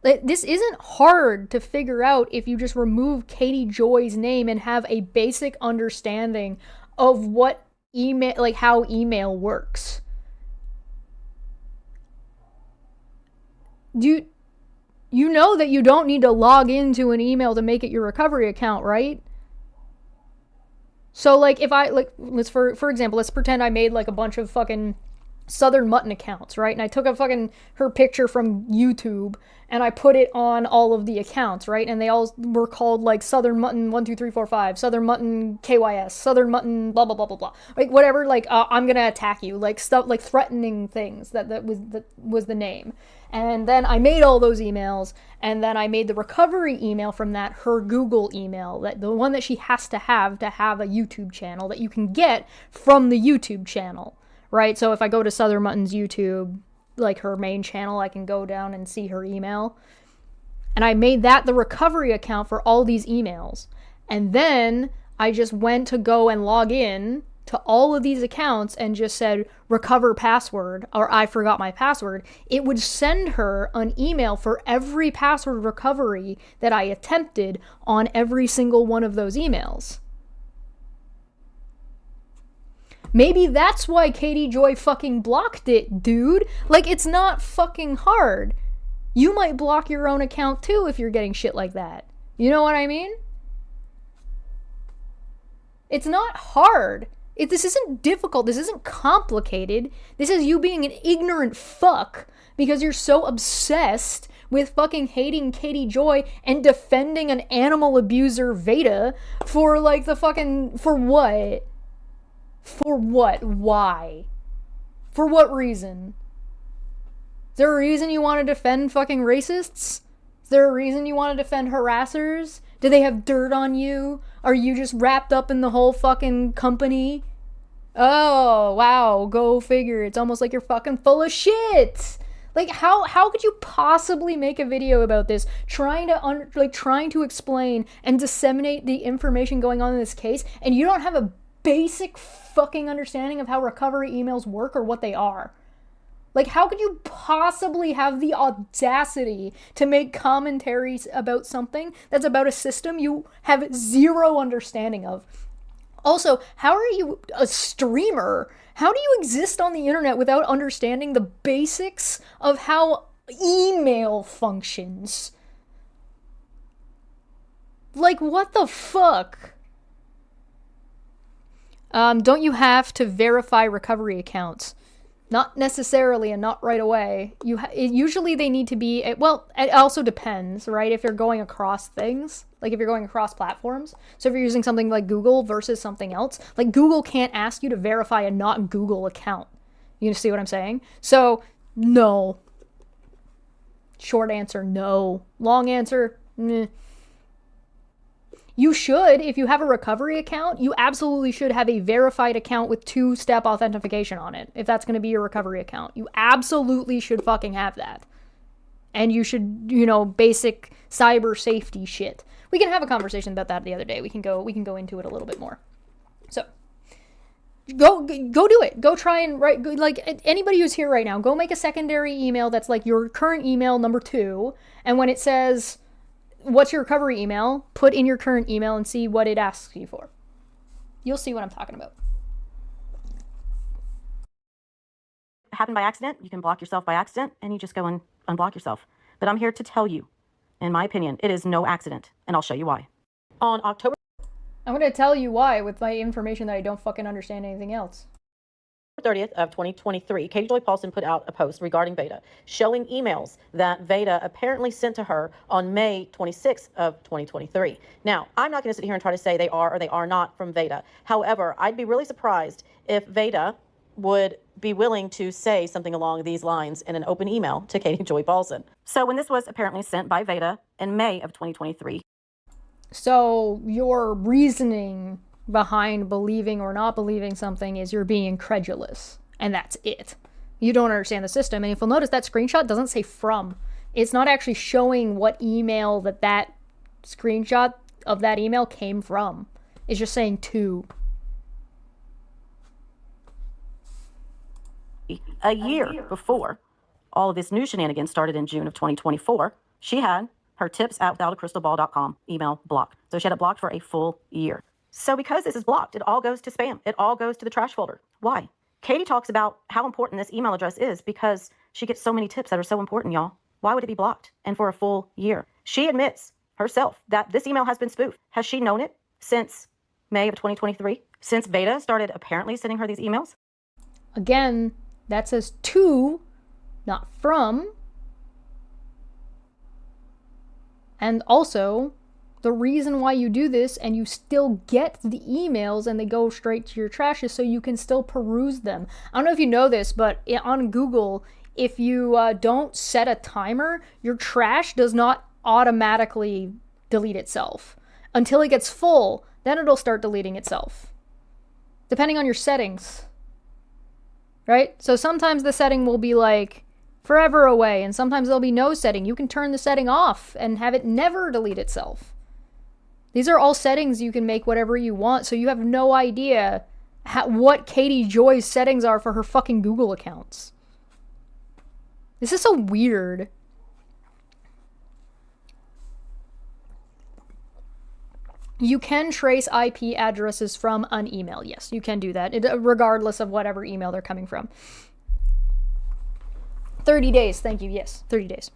This isn't hard to figure out if you just remove Katie Joy's name and have a basic understanding of what email, like how email works. You know that you don't need to log into an email to make it your recovery account, right? So, like, if I, like, let's, for example, let's pretend I made, like, a bunch of fucking Southern Mutton accounts, right? And I took her picture from YouTube, and I put it on all of the accounts, right? And they all were called, like, Southern Mutton 12345, Southern Mutton KYS, Southern Mutton blah, blah, blah, blah, blah. Like, whatever, like, I'm gonna attack you, like, stuff, like, threatening things, that was the name. And then I made all those emails, and then I made the recovery email from that, her Google email, that the one that she has to have a YouTube channel that you can get from the YouTube channel, right? So if I go to Southern Mutton's YouTube, like her main channel, I can go down and see her email. And I made that the recovery account for all these emails. And then I just went to go and log in to all of these accounts and just said recover password, or I forgot my password. It would send her an email for every password recovery that I attempted on every single one of those emails. Maybe that's why Katie Joy fucking blocked it, dude. Like, it's not fucking hard. You might block your own account too if you're getting shit like that. You know what I mean? It's not hard. This isn't difficult. This isn't complicated. This is you being an ignorant fuck because you're so obsessed with fucking hating Katie Joy and defending an animal abuser Veda for, like, the fucking... For what? For what? Why? For what reason? Is there a reason you want to defend fucking racists? Is there a reason you want to defend harassers? Do they have dirt on you? Are you just wrapped up in the whole fucking company? Oh, wow, go figure. It's almost like you're fucking full of shit. Like, how could you possibly make a video about this, trying to explain and disseminate the information going on in this case, and you don't have a basic fucking understanding of how recovery emails work or what they are? Like, how could you possibly have the audacity to make commentaries about something that's about a system you have zero understanding of? Also, how are you a streamer? How do you exist on the internet without understanding the basics of how email functions? Like, what the fuck? Don't you have to verify recovery accounts? Not necessarily, and not right away. Usually they need to be, well, it also depends, right? If you're going across things, like if you're going across platforms. So if you're using something like Google versus something else, like Google can't ask you to verify a not Google account. You see what I'm saying? So, no. Short answer, no. Long answer, meh. You should, if you have a recovery account, you absolutely should have a verified account with 2-step authentication on it, if that's going to be your recovery account. You absolutely should fucking have that. And you should, basic cyber safety shit. We can have a conversation about that the other day. We can go into it a little bit more. So, Go do it. Go try and write, like, anybody who's here right now, go make a secondary email that's like your current email number 2, and when it says what's your recovery email, put in your current email and see what it asks you for. You'll see what I'm talking about. Happened by accident, you can block yourself by accident, and you just go and unblock yourself. But I'm here to tell you, in my opinion, it is no accident, and I'll show you why. On October I'm going to tell you why with my information that I don't fucking understand anything else. 30th of 2023, Katie Joy Paulson put out a post regarding Veda, showing emails that Veda apparently sent to her on May 26th of 2023. Now, I'm not going to sit here and try to say they are or they are not from Veda. However, I'd be really surprised if Veda would be willing to say something along these lines in an open email to Katie Joy Paulson. So when this was apparently sent by Veda in May of 2023. So your reasoning behind believing or not believing something is you're being incredulous, and that's it. You don't understand the system. And if you'll notice, that screenshot doesn't say from. It's not actually showing what email that screenshot of that email came from. It's just saying to. A year before all of this new shenanigans started in June of 2024, she had her tips at withoutacrystalball.com email blocked. So she had it blocked for a full year. So because this is blocked, it all goes to spam. It all goes to the trash folder. Why? Katie talks about how important this email address is because she gets so many tips that are so important, y'all. Why would it be blocked? And for a full year? She admits herself that this email has been spoofed. Has she known it since May of 2023? Since Veda started apparently sending her these emails? Again, that says to, not from. And also, the reason why you do this and you still get the emails and they go straight to your trash is so you can still peruse them. I don't know if you know this, but on Google, if you don't set a timer, your trash does not automatically delete itself. Until it gets full, then it'll start deleting itself. Depending on your settings. Right? So sometimes the setting will be like forever away, and sometimes there'll be no setting. You can turn the setting off and have it never delete itself. These are all settings you can make whatever you want, so you have no idea what Katie Joy's settings are for her fucking Google accounts. This is so weird. You can trace IP addresses from an email. Yes, you can do that, regardless of whatever email they're coming from. 30 days, thank you, yes, 30 days.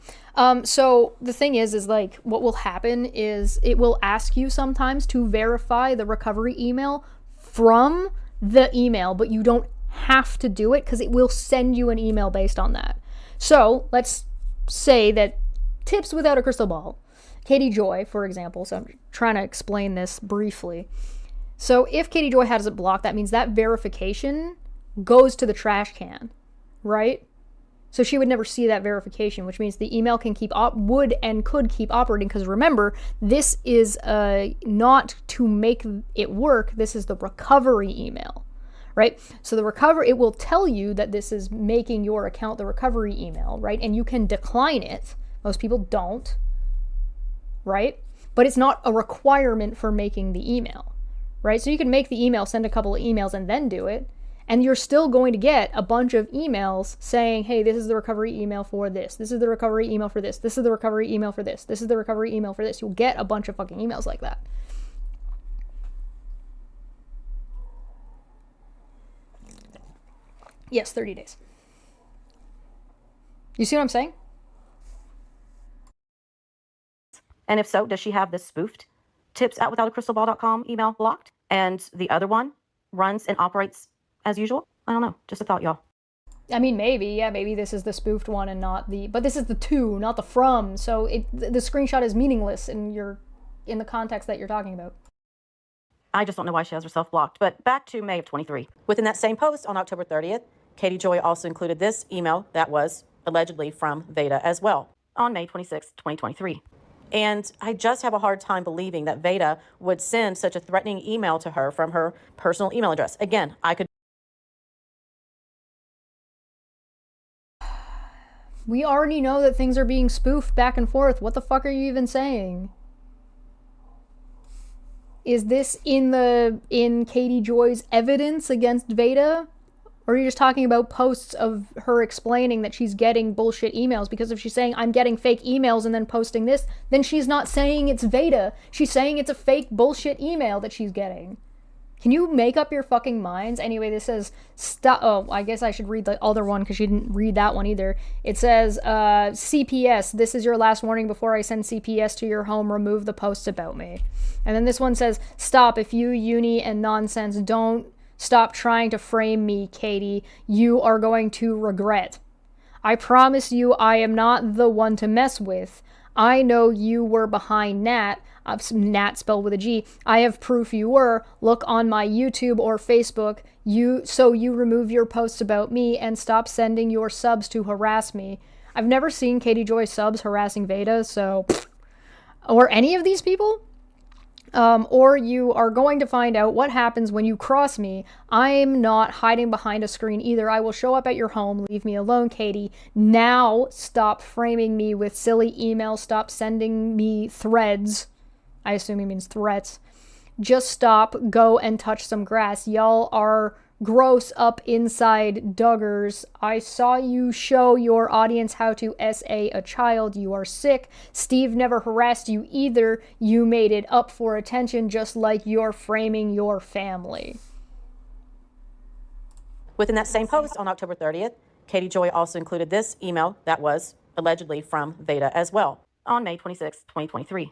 So the thing is like, what will happen is it will ask you sometimes to verify the recovery email from the email, but you don't have to do it because it will send you an email based on that. So let's say that Tips Without a Crystal Ball, Katie Joy, for example, so I'm trying to explain this briefly. So if Katie Joy has it blocked, that means that verification goes to the trash can, right? So she would never see that verification, which means the email can would and could keep operating. Because remember, this is not to make it work. This is the recovery email, right? So it will tell you that this is making your account the recovery email, right? And you can decline it. Most people don't, right? But it's not a requirement for making the email, right? So you can make the email, send a couple of emails, and then do it. And you're still going to get a bunch of emails saying, hey, this is the recovery email for this. This is the recovery email for this. This is the recovery email for this. This is the recovery email for this. You'll get a bunch of fucking emails like that. Yes, 30 days. You see what I'm saying? And if so, does she have this spoofed tips at withoutacrystalball.com email blocked? And the other one runs and operates as usual? I don't know. Just a thought, y'all. I mean, maybe. Yeah, maybe this is the spoofed one and not the... But this is the to, not the from. So the screenshot is meaningless in the context that you're talking about. I just don't know why she has herself blocked. But back to May of 23. Within that same post on October 30th, Katie Joy also included this email that was allegedly from Veda as well on May 26, 2023. And I just have a hard time believing that Veda would send such a threatening email to her from her personal email address. Again, I could... We already know that things are being spoofed back and forth. What the fuck are you even saying? Is this in Katie Joy's evidence against Veda? Or are you just talking about posts of her explaining that she's getting bullshit emails? Because if she's saying, I'm getting fake emails and then posting this, then she's not saying it's Veda. She's saying it's a fake bullshit email that she's getting. Can you make up your fucking minds? Anyway, this says, stop. Oh, I guess I should read the other one because she didn't read that one either. It says, CPS, this is your last warning before I send CPS to your home. Remove the posts about me. And then this one says, stop. If you uni and nonsense don't stop trying to frame me, Katie, you are going to regret. I promise you I am not the one to mess with. I know you were behind Nat. Nat spelled with a G. I have proof you were. Look on my YouTube or Facebook. So you remove your posts about me and stop sending your subs to harass me. I've never seen Katie Joy subs harassing Veda, so... Or any of these people? Or you are going to find out what happens when you cross me. I'm not hiding behind a screen either. I will show up at your home. Leave me alone, Katie. Now stop framing me with silly emails. Stop sending me threads. I assume he means threats. Just stop. Go and touch some grass. Y'all are gross up inside Duggars. I saw you show your audience how to SA a child. You are sick. Steve never harassed you either. You made it up for attention just like you're framing your family. Within that same post on October 30th, Katie Joy also included this email that was allegedly from Veda as well on May 26, 2023.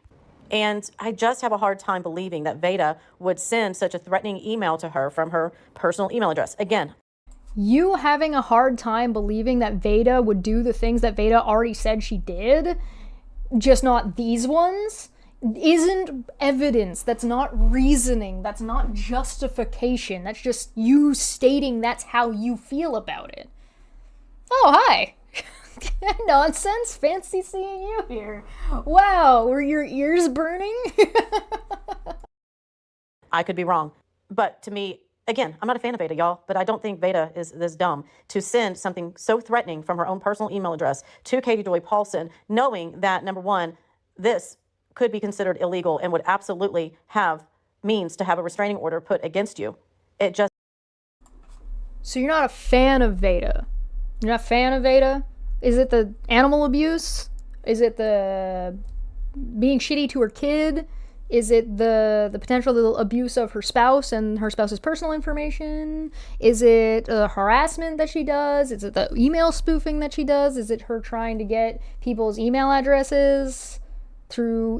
And I just have a hard time believing that Veda would send such a threatening email to her from her personal email address. Again, you having a hard time believing that Veda would do the things that Veda already said she did, just not these ones, isn't evidence. That's not reasoning. That's not justification. That's just you stating that's how you feel about it. Oh, hi. Nonsense. Fancy seeing you here. Wow, were your ears burning? I could be wrong. But to me, again, I'm not a fan of Veda, y'all, but I don't think Veda is this dumb to send something so threatening from her own personal email address to Katie Joy Paulson, knowing that, number one, this could be considered illegal and would absolutely have means to have a restraining order put against you. It just... So you're not a fan of Veda? You're not a fan of Veda? Is it the animal abuse? Is it the being shitty to her kid? Is it the potential abuse of her spouse and her spouse's personal information? Is it the harassment that she does? Is it the email spoofing that she does? Is it her trying to get people's email addresses through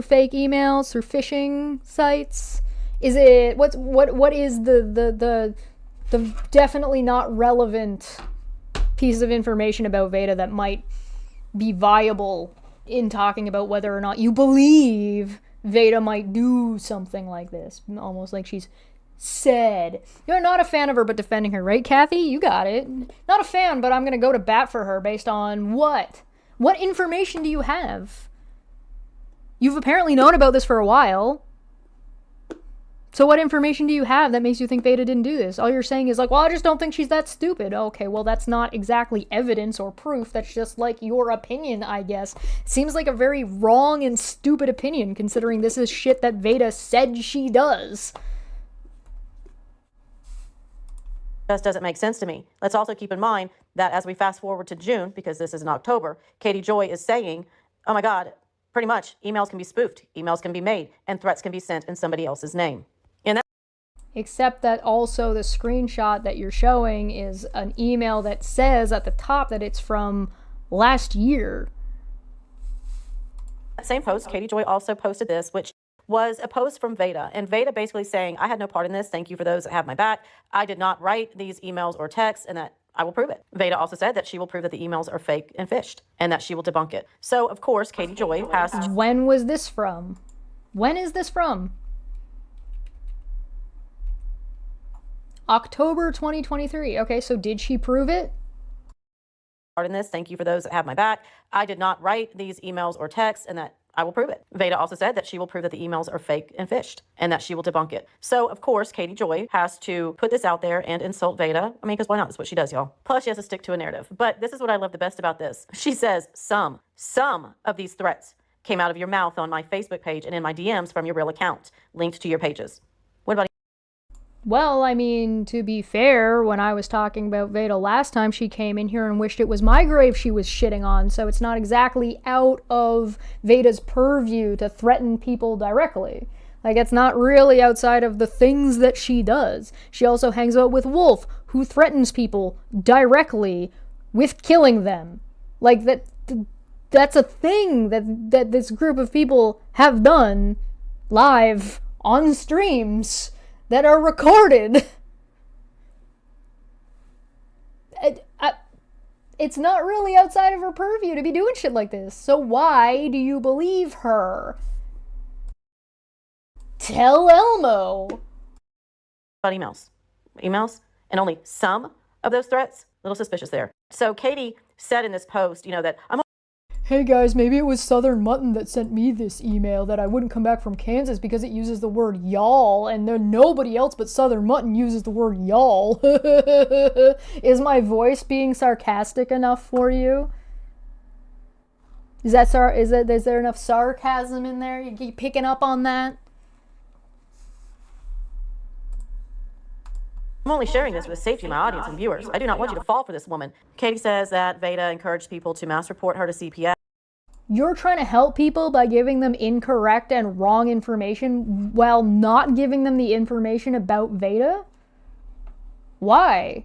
fake emails, through phishing sites? Is it what is the definitely not relevant piece of information about Veda that might be viable in talking about whether or not you believe Veda might do something like this? Almost like she's said. You're not a fan of her but defending her, right, Kathy? You got it. Not a fan, but I'm gonna go to bat for her based on what? What information do you have? You've apparently known about this for a while. So what information do you have that makes you think Veda didn't do this? All you're saying is like, well, I just don't think she's that stupid. Okay, well, that's not exactly evidence or proof. That's just like your opinion, I guess. Seems like a very wrong and stupid opinion, considering this is shit that Veda said she does. Just doesn't make sense to me. Let's also keep in mind that as we fast forward to June, because this is in October, Katie Joy is saying, oh my God, pretty much emails can be spoofed, emails can be made, and threats can be sent in somebody else's name. Except that also the screenshot that you're showing is an email that says at the top that it's from last year. That same post, Katie Joy also posted this, which was a post from Veda. And Veda basically saying, I had no part in this. Thank you for those that have my back. I did not write these emails or texts, and that I will prove it. Veda also said that she will prove that the emails are fake and phished, and that she will debunk it. So, of course, Katie Joy has... When was this from? When is this from? October 2023. Okay, so did she prove it? In this, thank you for those that have my back. I did not write these emails or texts, and that I will prove it. Veda also said that she will prove that the emails are fake and phished, and that she will debunk it. So, of course, Katie Joy has to put this out there and insult Veda. I mean, because why not? That's what she does, y'all. Plus, she has to stick to a narrative. But this is what I love the best about this. She says some of these threats came out of your mouth on my Facebook page and in my DMs from your real account, linked to your pages. What about Well, I mean, to be fair, when I was talking about Veda last time, she came in here and wished it was my grave she was shitting on, so it's not exactly out of Veda's purview to threaten people directly. Like, it's not really outside of the things that she does. She also hangs out with Wolf, who threatens people directly with killing them. Like, that's a thing that this group of people have done live on streams that are recorded. It's not really outside of her purview to be doing shit like this. So why do you believe her? Tell Elmo. emails? Emails? And only some of those threats? A little suspicious there. So Katie said in this post, that Hey guys, maybe it was Southern Mutton that sent me this email that I wouldn't come back from Kansas because it uses the word y'all, and then nobody else but Southern Mutton uses the word y'all. Is my voice being sarcastic enough for you? Is there enough sarcasm in there? You picking up on that? I'm only sharing this for the safety of my audience and viewers. I do not want you to fall for this woman. Katie says that Veda encouraged people to mass report her to CPS. You're trying to help people by giving them incorrect and wrong information while not giving them the information about Veda? Why?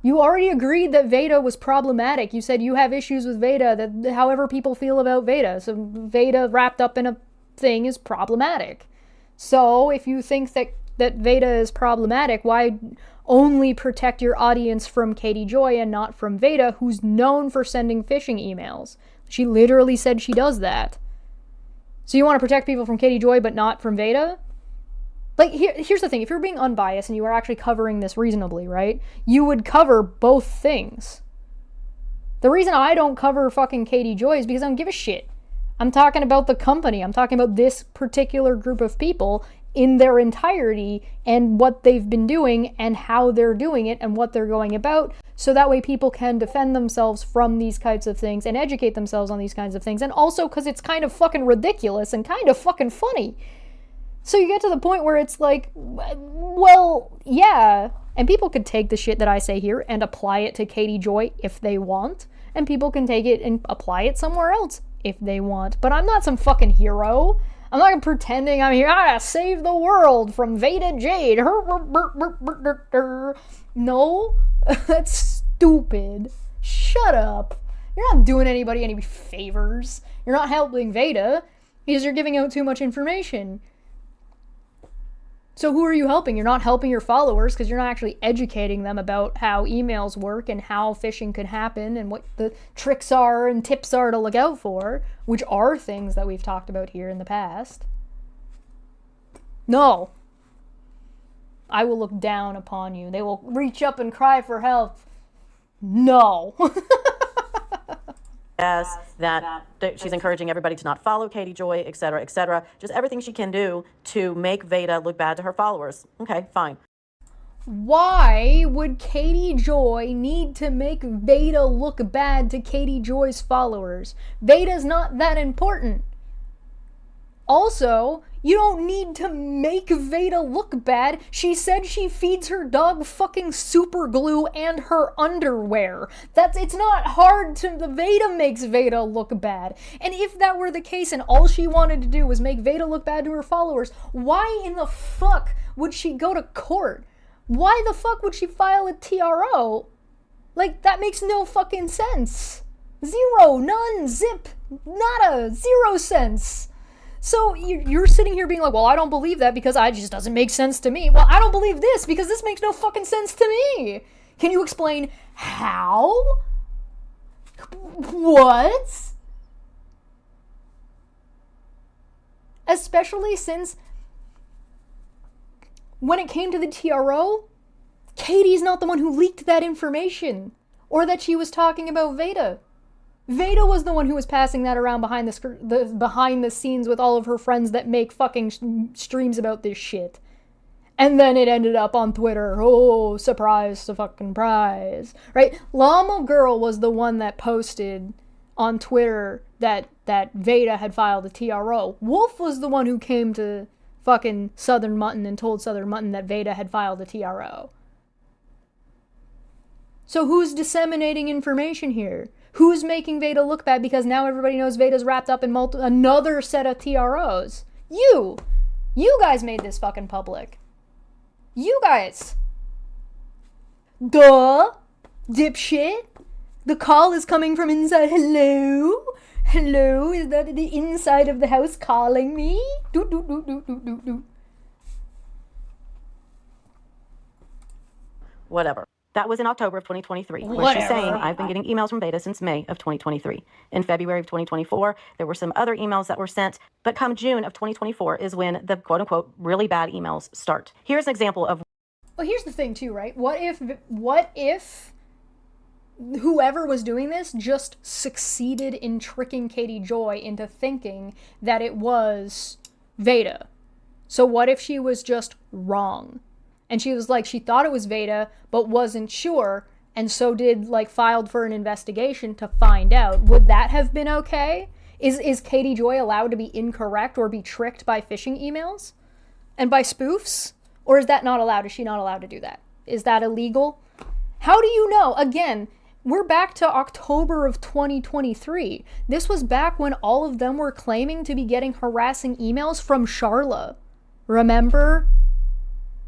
You already agreed that Veda was problematic. You said you have issues with Veda, that however people feel about Veda. So Veda wrapped up in a thing is problematic. So if you think that Veda is problematic, why only protect your audience from Katie Joy and not from Veda, who's known for sending phishing emails? She literally said she does that. So you want to protect people from Katie Joy but not from Veda? Like, here's the thing. If you're being unbiased and you are actually covering this reasonably, right? You would cover both things. The reason I don't cover fucking Katie Joy is because I don't give a shit. I'm talking about the company. I'm talking about this particular group of people in their entirety and what they've been doing and how they're doing it and what they're going about, so that way people can defend themselves from these kinds of things and educate themselves on these kinds of things, and also because it's kind of fucking ridiculous and kind of fucking funny. So you get to the point where it's like, well, yeah, and people could take the shit that I say here and apply it to Katie Joy if they want, and people can take it and apply it somewhere else if they want, but I'm not some fucking hero. I'm not pretending I'm here. I save the world from Veda Jade. No, that's stupid. Shut up. You're not doing anybody any favors. You're not helping Veda because you're giving out too much information. So who are you helping? You're not helping your followers because you're not actually educating them about how emails work and how phishing could happen and what the tricks are and tips are to look out for, which are things that we've talked about here in the past. No. I will look down upon you. They will reach up and cry for help. No. That she's encouraging everybody to not follow Katie Joy, etc., etc. Just everything she can do to make Veda look bad to her followers. Okay, fine. Why would Katie Joy need to make Veda look bad to Katie Joy's followers? Veda's not that important. Also, you don't need to make Veda look bad. She said she feeds her dog fucking super glue and her underwear. It's not hard to, Veda makes Veda look bad. And if that were the case and all she wanted to do was make Veda look bad to her followers, why in the fuck would she go to court? Why the fuck would she file a TRO? Like, that makes no fucking sense. Zero, none, zip, nada, 0 cents. So you're sitting here being like, well, I don't believe that because it just doesn't make sense to me. Well, I don't believe this because this makes no fucking sense to me. Can you explain how? What? Especially since when it came to the TRO, Katie's not the one who leaked that information or that she was talking about Veda. Veda was the one who was passing that around behind the scenes with all of her friends that make fucking streams about this shit. And then it ended up on Twitter. Oh, surprise, fucking prize. Right? Llama Girl was the one that posted on Twitter that Veda had filed a TRO. Wolf was the one who came to fucking Southern Mutton and told Southern Mutton that Veda had filed a TRO. So who's disseminating information here? Who's making Veda look bad because now everybody knows Veda's wrapped up in another set of TROs? You! You guys made this fucking public. You guys. Duh! Dipshit! The call is coming from inside. Hello? Hello? Is that the inside of the house calling me? Do. Whatever. That was in October of 2023, where Whatever. she's saying, I've been getting emails from Veda since May of 2023. In February of 2024, there were some other emails that were sent, but come June of 2024 is when the quote-unquote really bad emails start. Here's an example of... Well, here's the thing too, right? What if whoever was doing this just succeeded in tricking Katie Joy into thinking that it was Veda? So what if she was just wrong? And she was like, she thought it was Veda, but wasn't sure, and so filed for an investigation to find out. Would that have been okay? Is Katie Joy allowed to be incorrect or be tricked by phishing emails? And by spoofs? Or is that not allowed? Is she not allowed to do that? Is that illegal? How do you know? Again, we're back to October of 2023. This was back when all of them were claiming to be getting harassing emails from Charla. Remember?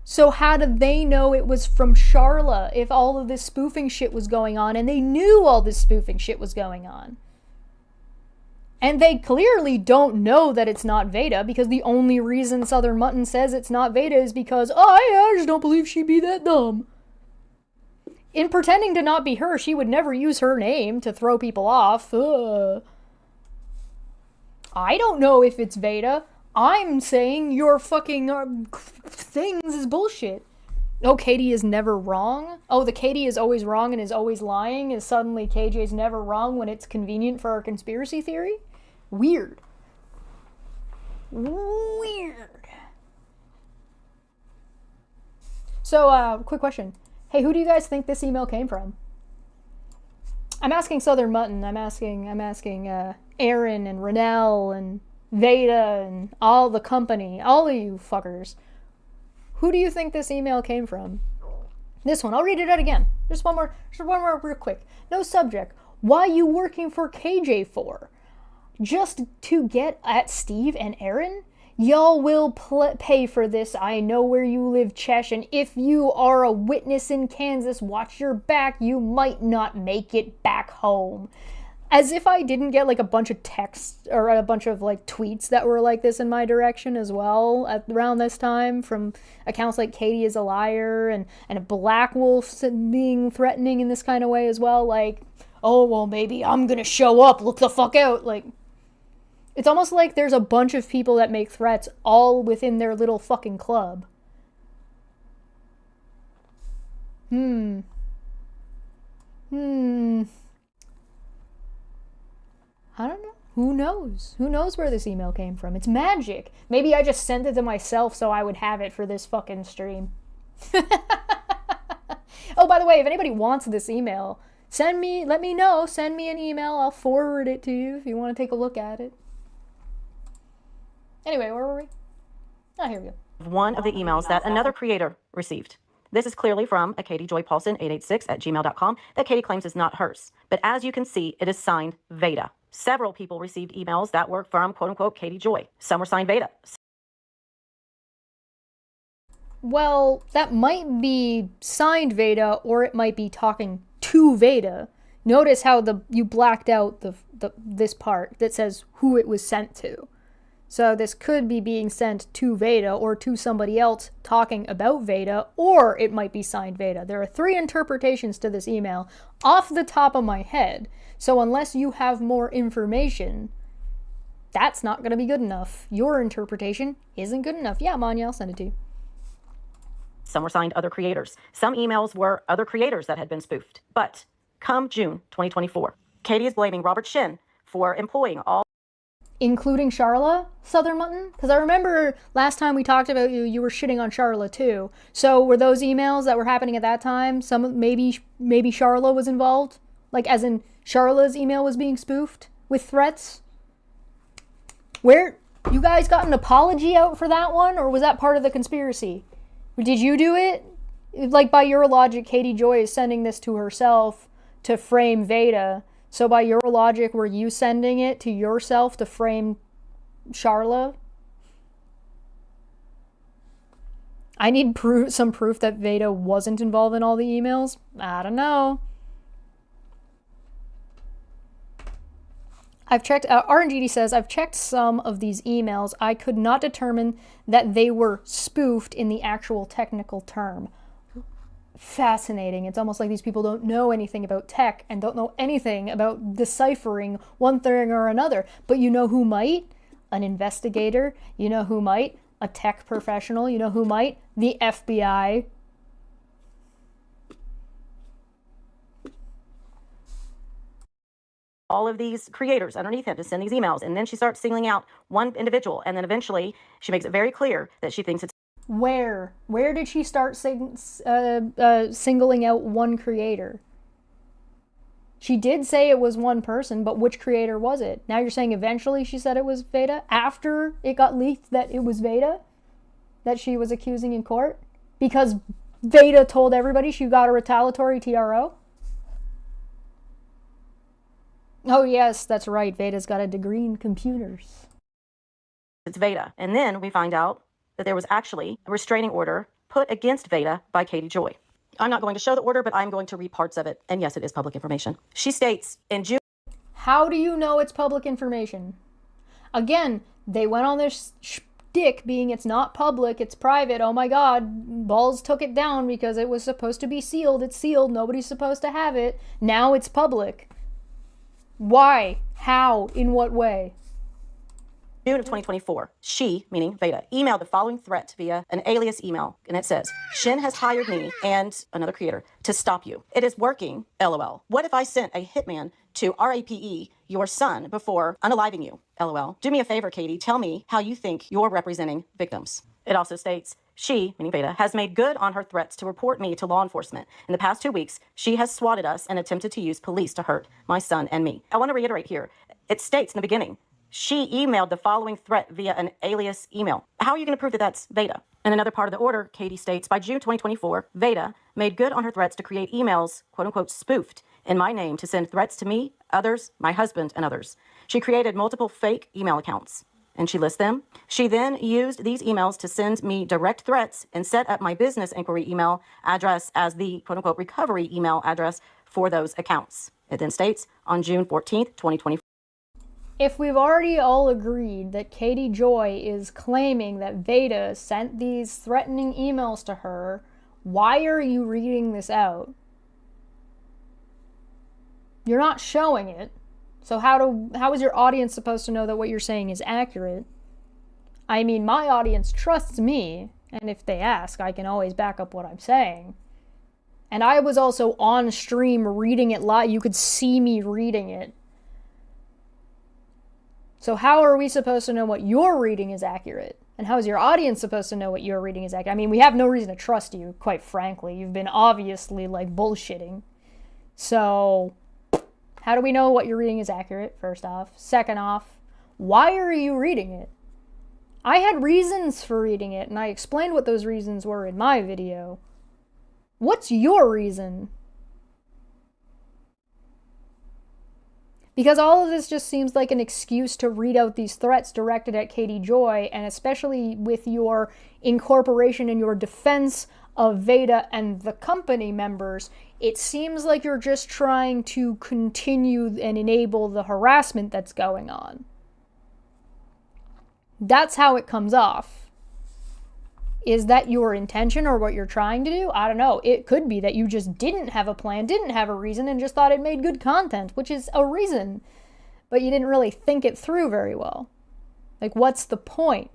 So how did they know it was from Charla if all of this spoofing shit was going on, and they knew all this spoofing shit was going on? And they clearly don't know that it's not Veda, because the only reason Southern Mutton says it's not Veda is because, I just don't believe she'd be that dumb. In pretending to not be her, she would never use her name to throw people off. I don't know if it's Veda. I'm saying your fucking things is bullshit. Oh, Katie is never wrong? Oh, the Katie is always wrong and is always lying? Is suddenly KJ's never wrong when it's convenient for our conspiracy theory? Weird. Weird. So, quick question. Hey, who do you guys think this email came from? I'm asking Southern Mutton. I'm asking Aaron and Renell and Veda and all the company, all of you fuckers. Who do you think this email came from? This one. I'll read it out again. Just one more real quick. No subject. Why you working for KJ for? Just to get at Steve and Aaron? Y'all will pay for this. I know where you live, Chesh, and if you are a witness in Kansas, watch your back. You might not make it back home. As if I didn't get a bunch of texts or a bunch of tweets that were like this in my direction as well around this time from accounts like Katie is a liar and a Black Wolf being threatening in this kind of way as well. Oh, well, maybe I'm gonna show up. Look the fuck out. It's almost like there's a bunch of people that make threats all within their little fucking club. I don't know. Who knows? Who knows where this email came from? It's magic. Maybe I just sent it to myself so I would have it for this fucking stream. Oh, by the way, if anybody wants this email, let me know. Send me an email. I'll forward it to you if you want to take a look at it. Anyway, where were we? Here we go. One of the emails that another creator received. This is clearly from a Katie Joy Paulson 886@gmail.com that Katie claims is not hers. But as you can see, it is signed Veda. Several people received emails that were from quote-unquote Katie Joy. Some were signed Veda. Well, that might be signed Veda, or it might be talking to Veda. Notice how you blacked out this part that says who it was sent to. So this could be being sent to Veda or to somebody else talking about Veda, or it might be signed Veda. There are 3 interpretations to this email off the top of my head. So unless you have more information, that's not going to be good enough. Your interpretation isn't good enough. Yeah, Manya, I'll send it to you. Some were signed other creators. Some emails were other creators that had been spoofed. But come June 2024, Katie is blaming Robert Shin for employing all... Including Charla, Southern Mutton? Because I remember last time we talked about you were shitting on Charla too. So were those emails that were happening at that time, maybe Charla was involved? Like, as in, Charla's email was being spoofed with threats? Where, you guys got an apology out for that one? Or was that part of the conspiracy? Did you do it? Like, by your logic, Katie Joy is sending this to herself to frame Veda. So by your logic, were you sending it to yourself to frame Charla? I need some proof that Veda wasn't involved in all the emails. I don't know. I've checked, RNGD says, I've checked some of these emails. I could not determine that they were spoofed in the actual technical term. Fascinating. It's almost like these people don't know anything about tech and don't know anything about deciphering one thing or another. But you know who might? An investigator. You know who might? A tech professional. You know who might? The FBI. All of these creators underneath him to send these emails. And then she starts singling out one individual. And then eventually she makes it very clear that she thinks it's Where did she start singling out one creator? She did say it was one person, but which creator was it? Now you're saying eventually she said it was Veda? After it got leaked that it was Veda? That she was accusing in court? Because Veda told everybody she got a retaliatory TRO? Oh yes, that's right. Veda's got a degree in computers. It's Veda. And then we find out that there was actually a restraining order put against Veda by Katie Joy. I'm not going to show the order, but I'm going to read parts of it. And yes, it is public information. She states in June. How do you know it's public information? Again, they went on this shtick being it's not public, it's private. Oh my God, Balls took it down because it was supposed to be sealed. It's sealed. Nobody's supposed to have it. Now it's public. Why? How? In what way? June of 2024, she, meaning Veda, emailed the following threat via an alias email. And it says, Shin has hired me and another creator to stop you. It is working, LOL. What if I sent a hitman to RAPE, your son, before unaliving you, LOL. Do me a favor, Katie. Tell me how you think you're representing victims. It also states, she, meaning Veda, has made good on her threats to report me to law enforcement. In the past 2 weeks, she has swatted us and attempted to use police to hurt my son and me. I want to reiterate here. It states in the beginning, she emailed the following threat via an alias email. How are you going to prove that that's Veda? In another part of the order, Katie states, by June 2024, Veda made good on her threats to create emails, quote unquote, spoofed in my name to send threats to me, others, my husband, and others. She created multiple fake email accounts, and she lists them. She then used these emails to send me direct threats and set up my business inquiry email address as the, quote unquote, recovery email address for those accounts. It then states, on June 14th, 2024, if we've already all agreed that Katie Joy is claiming that Veda sent these threatening emails to her, why are you reading this out? You're not showing it. So how is your audience supposed to know that what you're saying is accurate? I mean, my audience trusts me, and if they ask, I can always back up what I'm saying. And I was also on stream reading it live. You could see me reading it. So how are we supposed to know what you're reading is accurate? And how is your audience supposed to know what you're reading is accurate? I mean, we have no reason to trust you, quite frankly. You've been obviously, like, bullshitting. So how do we know what you're reading is accurate, first off? Second off, why are you reading it? I had reasons for reading it, and I explained what those reasons were in my video. What's your reason? Because all of this just seems like an excuse to read out these threats directed at Katie Joy, and especially with your incorporation and your defense of Veda and the company members, it seems like you're just trying to continue and enable the harassment that's going on. That's how it comes off. Is that your intention or what you're trying to do? I don't know. It could be that you just didn't have a plan, didn't have a reason, and just thought it made good content, which is a reason. But you didn't really think it through very well. Like, what's the point?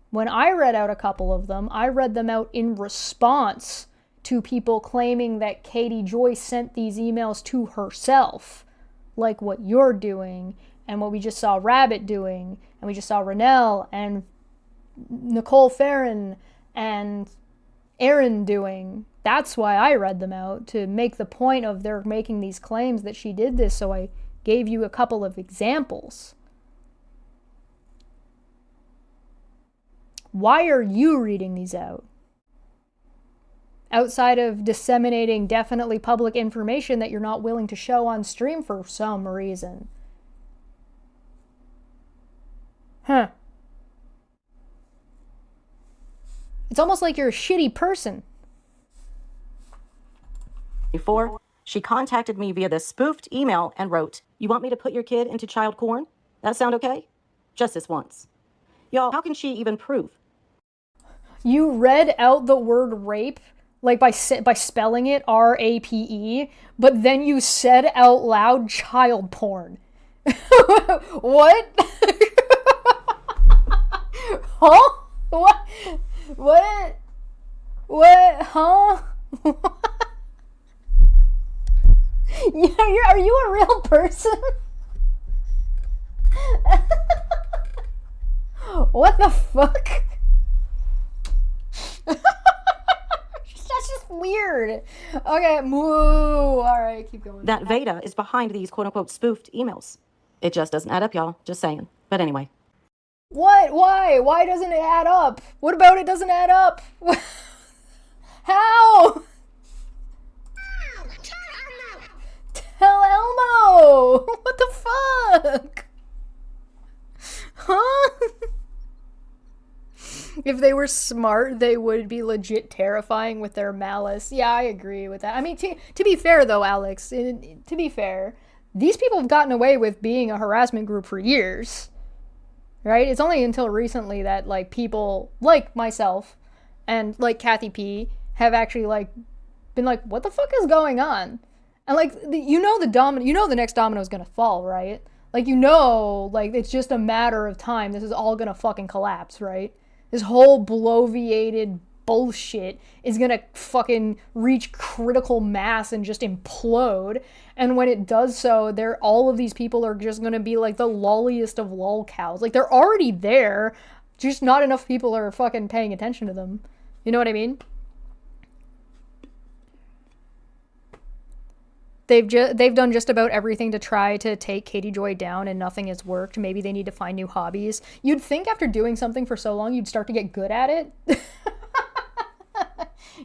When I read out a couple of them, I read them out in response to people claiming that Katie Joy sent these emails to herself, like what you're doing, and what we just saw Rabbit doing, and we just saw Renelle, and Nicole Farron, and Erin doing? That's why I read them out, to make the point of they're making these claims that she did this, so I gave you a couple of examples. Why are you reading these out? Outside of disseminating definitely public information that you're not willing to show on stream for some reason. Huh. It's almost like you're a shitty person. Before, she contacted me via this spoofed email and wrote, "You want me to put your kid into child porn? That sound okay? Just this once." Y'all, how can she even prove? You read out the word rape, like by spelling it R-A-P-E, but then you said out loud child porn. What? Huh? What? What? What? Huh? Are you a real person? What the fuck? That's just weird. Okay, moo. Alright, keep going. That Veda is behind these quote-unquote spoofed emails. It just doesn't add up, y'all. Just saying. But anyway. What? Why? Why doesn't it add up? What about it doesn't add up? How? Tell Elmo! What the fuck? Huh? If they were smart, they would be legit terrifying with their malice. Yeah, I agree with that. I mean, to be fair though, Alex, to be fair, these people have gotten away with being a harassment group for years. Right? It's only until recently that, like, people like myself and, like, Kathy P have actually, like, been like, what the fuck is going on? And, like, you know the next domino is gonna fall, right? Like, you know, like, it's just a matter of time. This is all gonna fucking collapse, right? This whole bloviated bullshit is gonna fucking reach critical mass and just implode. And when it does so, all of these people are just gonna be like the lolliest of lolcows. Like, they're already there, just not enough people are fucking paying attention to them. You know what I mean? They've done just about everything to try to take Katie Joy down, and nothing has worked. Maybe they need to find new hobbies. You'd think after doing something for so long, you'd start to get good at it.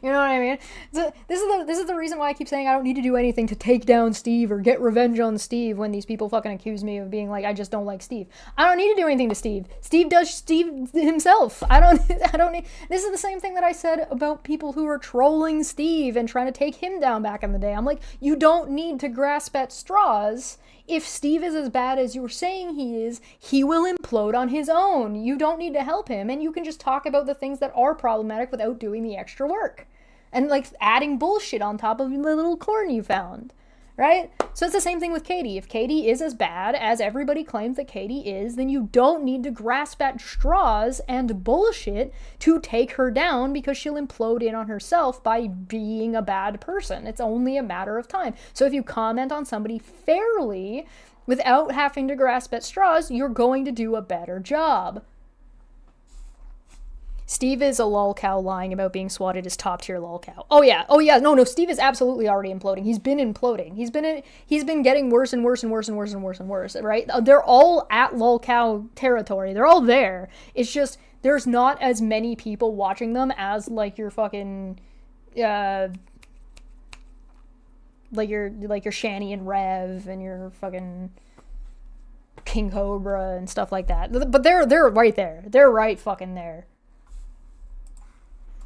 You know what I mean? So this is the reason why I keep saying I don't need to do anything to take down Steve or get revenge on Steve when these people fucking accuse me of being like, I just don't like Steve. I don't need to do anything to Steve. Steve does Steve himself. I don't need. This is the same thing that I said about people who are trolling Steve and trying to take him down back in the day. I'm like, you don't need to grasp at straws. If Steve is as bad as you're saying he is, he will implode on his own. You don't need to help him, and you can just talk about the things that are problematic without doing the extra work. And, like, adding bullshit on top of the little corn you found, right? So it's the same thing with Katie. If Katie is as bad as everybody claims that Katie is, then you don't need to grasp at straws and bullshit to take her down, because she'll implode in on herself by being a bad person. It's only a matter of time. So if you comment on somebody fairly, without having to grasp at straws, you're going to do a better job. Steve is a lolcow lying about being swatted as top tier lolcow. Oh yeah, no, Steve is absolutely already imploding. He's been imploding. He's been getting worse and worse and worse and worse and worse and worse, right? They're all at lolcow territory. They're all there. It's just, there's not as many people watching them as, like, your fucking, like your Shani and Rev and your fucking King Cobra and stuff like that. But they're right there. They're right fucking there.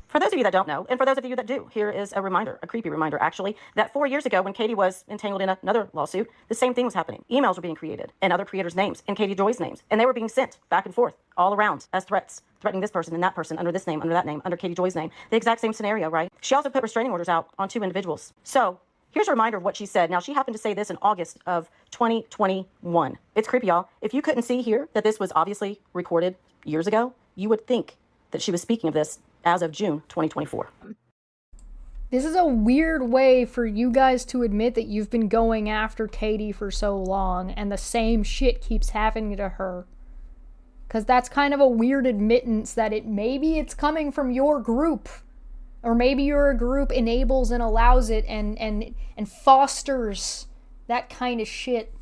For those of you that don't know, and for those of you that do, here is a reminder, a creepy reminder actually, that 4 years ago when Katie was entangled in another lawsuit, the same thing was happening. Emails were being created, and other creators' names, and Katie Joy's names, and they were being sent back and forth, all around, as threats, threatening this person and that person, under this name, under that name, under Katie Joy's name. The exact same scenario, right? She also put restraining orders out on 2 individuals. So, here's a reminder of what she said. Now, she happened to say this in August of 2021. It's creepy, y'all. If you couldn't see here that this was obviously recorded years ago, you would think that she was speaking of this as of June 2024. This is a weird way for you guys to admit that you've been going after Katie for so long and the same shit keeps happening to her. Because that's kind of a weird admittance that maybe it's coming from your group. Or maybe your group enables and allows it and fosters that kind of shit.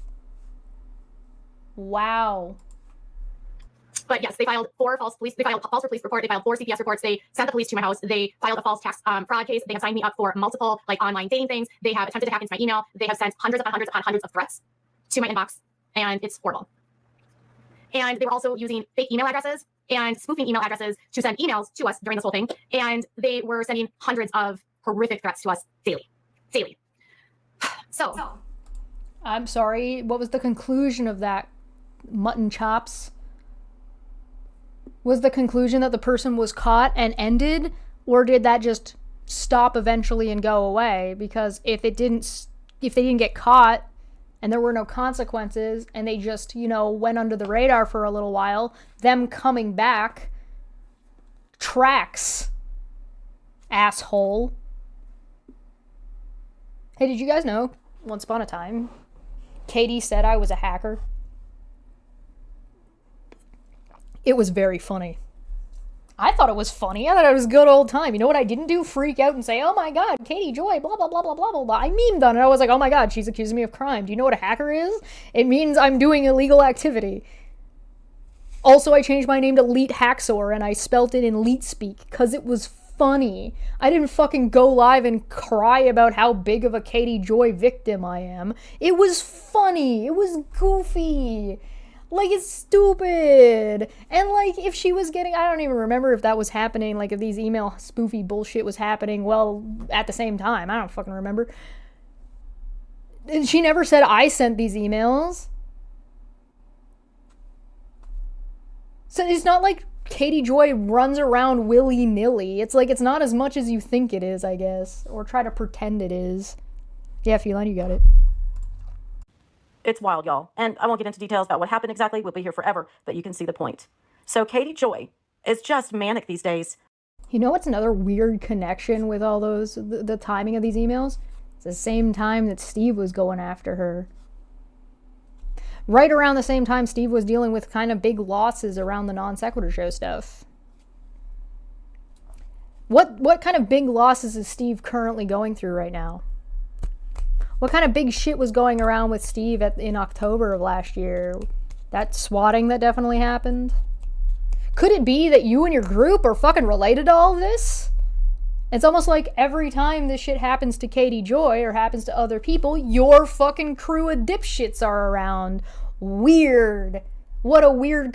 Wow. But yes, they filed 4 false police. They filed false police report. They filed 4 CPS reports. They sent the police to my house. They filed a false tax fraud case. They have signed me up for multiple online dating things. They have attempted to hack into my email. They have sent hundreds upon hundreds upon hundreds of threats to my inbox, and it's horrible. And they were also using fake email addresses and spoofing email addresses to send emails to us during this whole thing. And they were sending hundreds of horrific threats to us daily. So, I'm sorry, what was the conclusion of that, mutton chops? Was the conclusion that the person was caught and ended, or did that just stop eventually and go away? Because if they didn't get caught and there were no consequences and they just, went under the radar for a little while, them coming back tracks, asshole. Hey, did you guys know, once upon a time, Katie said I was a hacker? It was very funny. I thought it was funny. I thought it was a good old time. You know what I didn't do? Freak out and say, oh my god, Katie Joy, blah, blah, blah, blah, blah, blah, blah. I memed on it. I was like, oh my god, she's accusing me of crime. Do you know what a hacker is? It means I'm doing illegal activity. Also, I changed my name to Leet Hacksaw, and I spelt it in Leet speak, because it was funny. I didn't fucking go live and cry about how big of a Katie Joy victim I am. It was funny. It was goofy. Like, it's stupid. And, like, if she was getting... I don't even remember if that was happening. Like, if these email spoofy bullshit was happening, well, at the same time. I don't fucking remember. And she never said I sent these emails. So it's not like Katie Joy runs around willy-nilly. It's like, it's not as much as you think it is, I guess. Or try to pretend it is. Yeah, Feline, you got it. It's wild, y'all. And I won't get into details about what happened exactly. We'll be here forever, but you can see the point. So Katie Joy is just manic these days. You know what's another weird connection with all those, the timing of these emails? It's the same time that Steve was going after her. Right around the same time Steve was dealing with kind of big losses around the Non Sequitur Show stuff. What kind of big losses is Steve currently going through right now? What kind of big shit was going around with Steve in October of last year? That swatting that definitely happened? Could it be that you and your group are fucking related to all of this? It's almost like every time this shit happens to Katie Joy or happens to other people, your fucking crew of dipshits are around. Weird. What a weird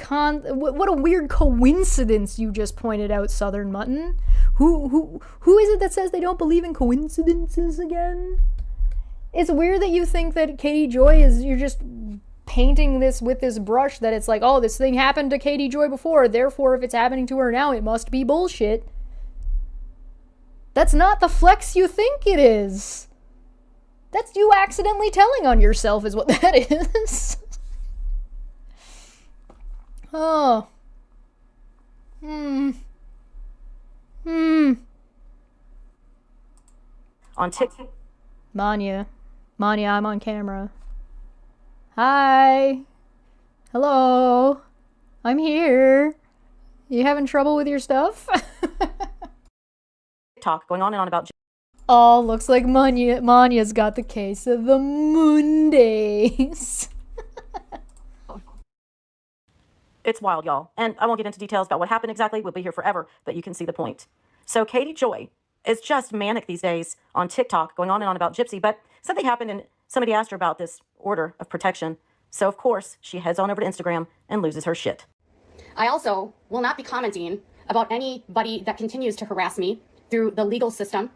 coincidence you just pointed out, Southern Mutton. Who is it that says they don't believe in coincidences again? It's weird that you think that Katie Joy you're just painting this with this brush that it's like, oh, this thing happened to Katie Joy before, therefore if it's happening to her now, it must be bullshit. That's not the flex you think it is. That's you accidentally telling on yourself is what that is. Oh. On TikTok. Manya, I'm on camera. Hi. Hello. I'm here. You having trouble with your stuff? Talk going on and on about... Oh, looks like Manya's got the case of the MOOOndays. It's wild, y'all. And I won't get into details about what happened exactly. We'll be here forever, but you can see the point. So Katie Joy is just manic these days on TikTok, going on and on about Gypsy, but something happened and somebody asked her about this order of protection. So, of course, she heads on over to Instagram and loses her shit. I also will not be commenting about anybody that continues to harass me through the legal system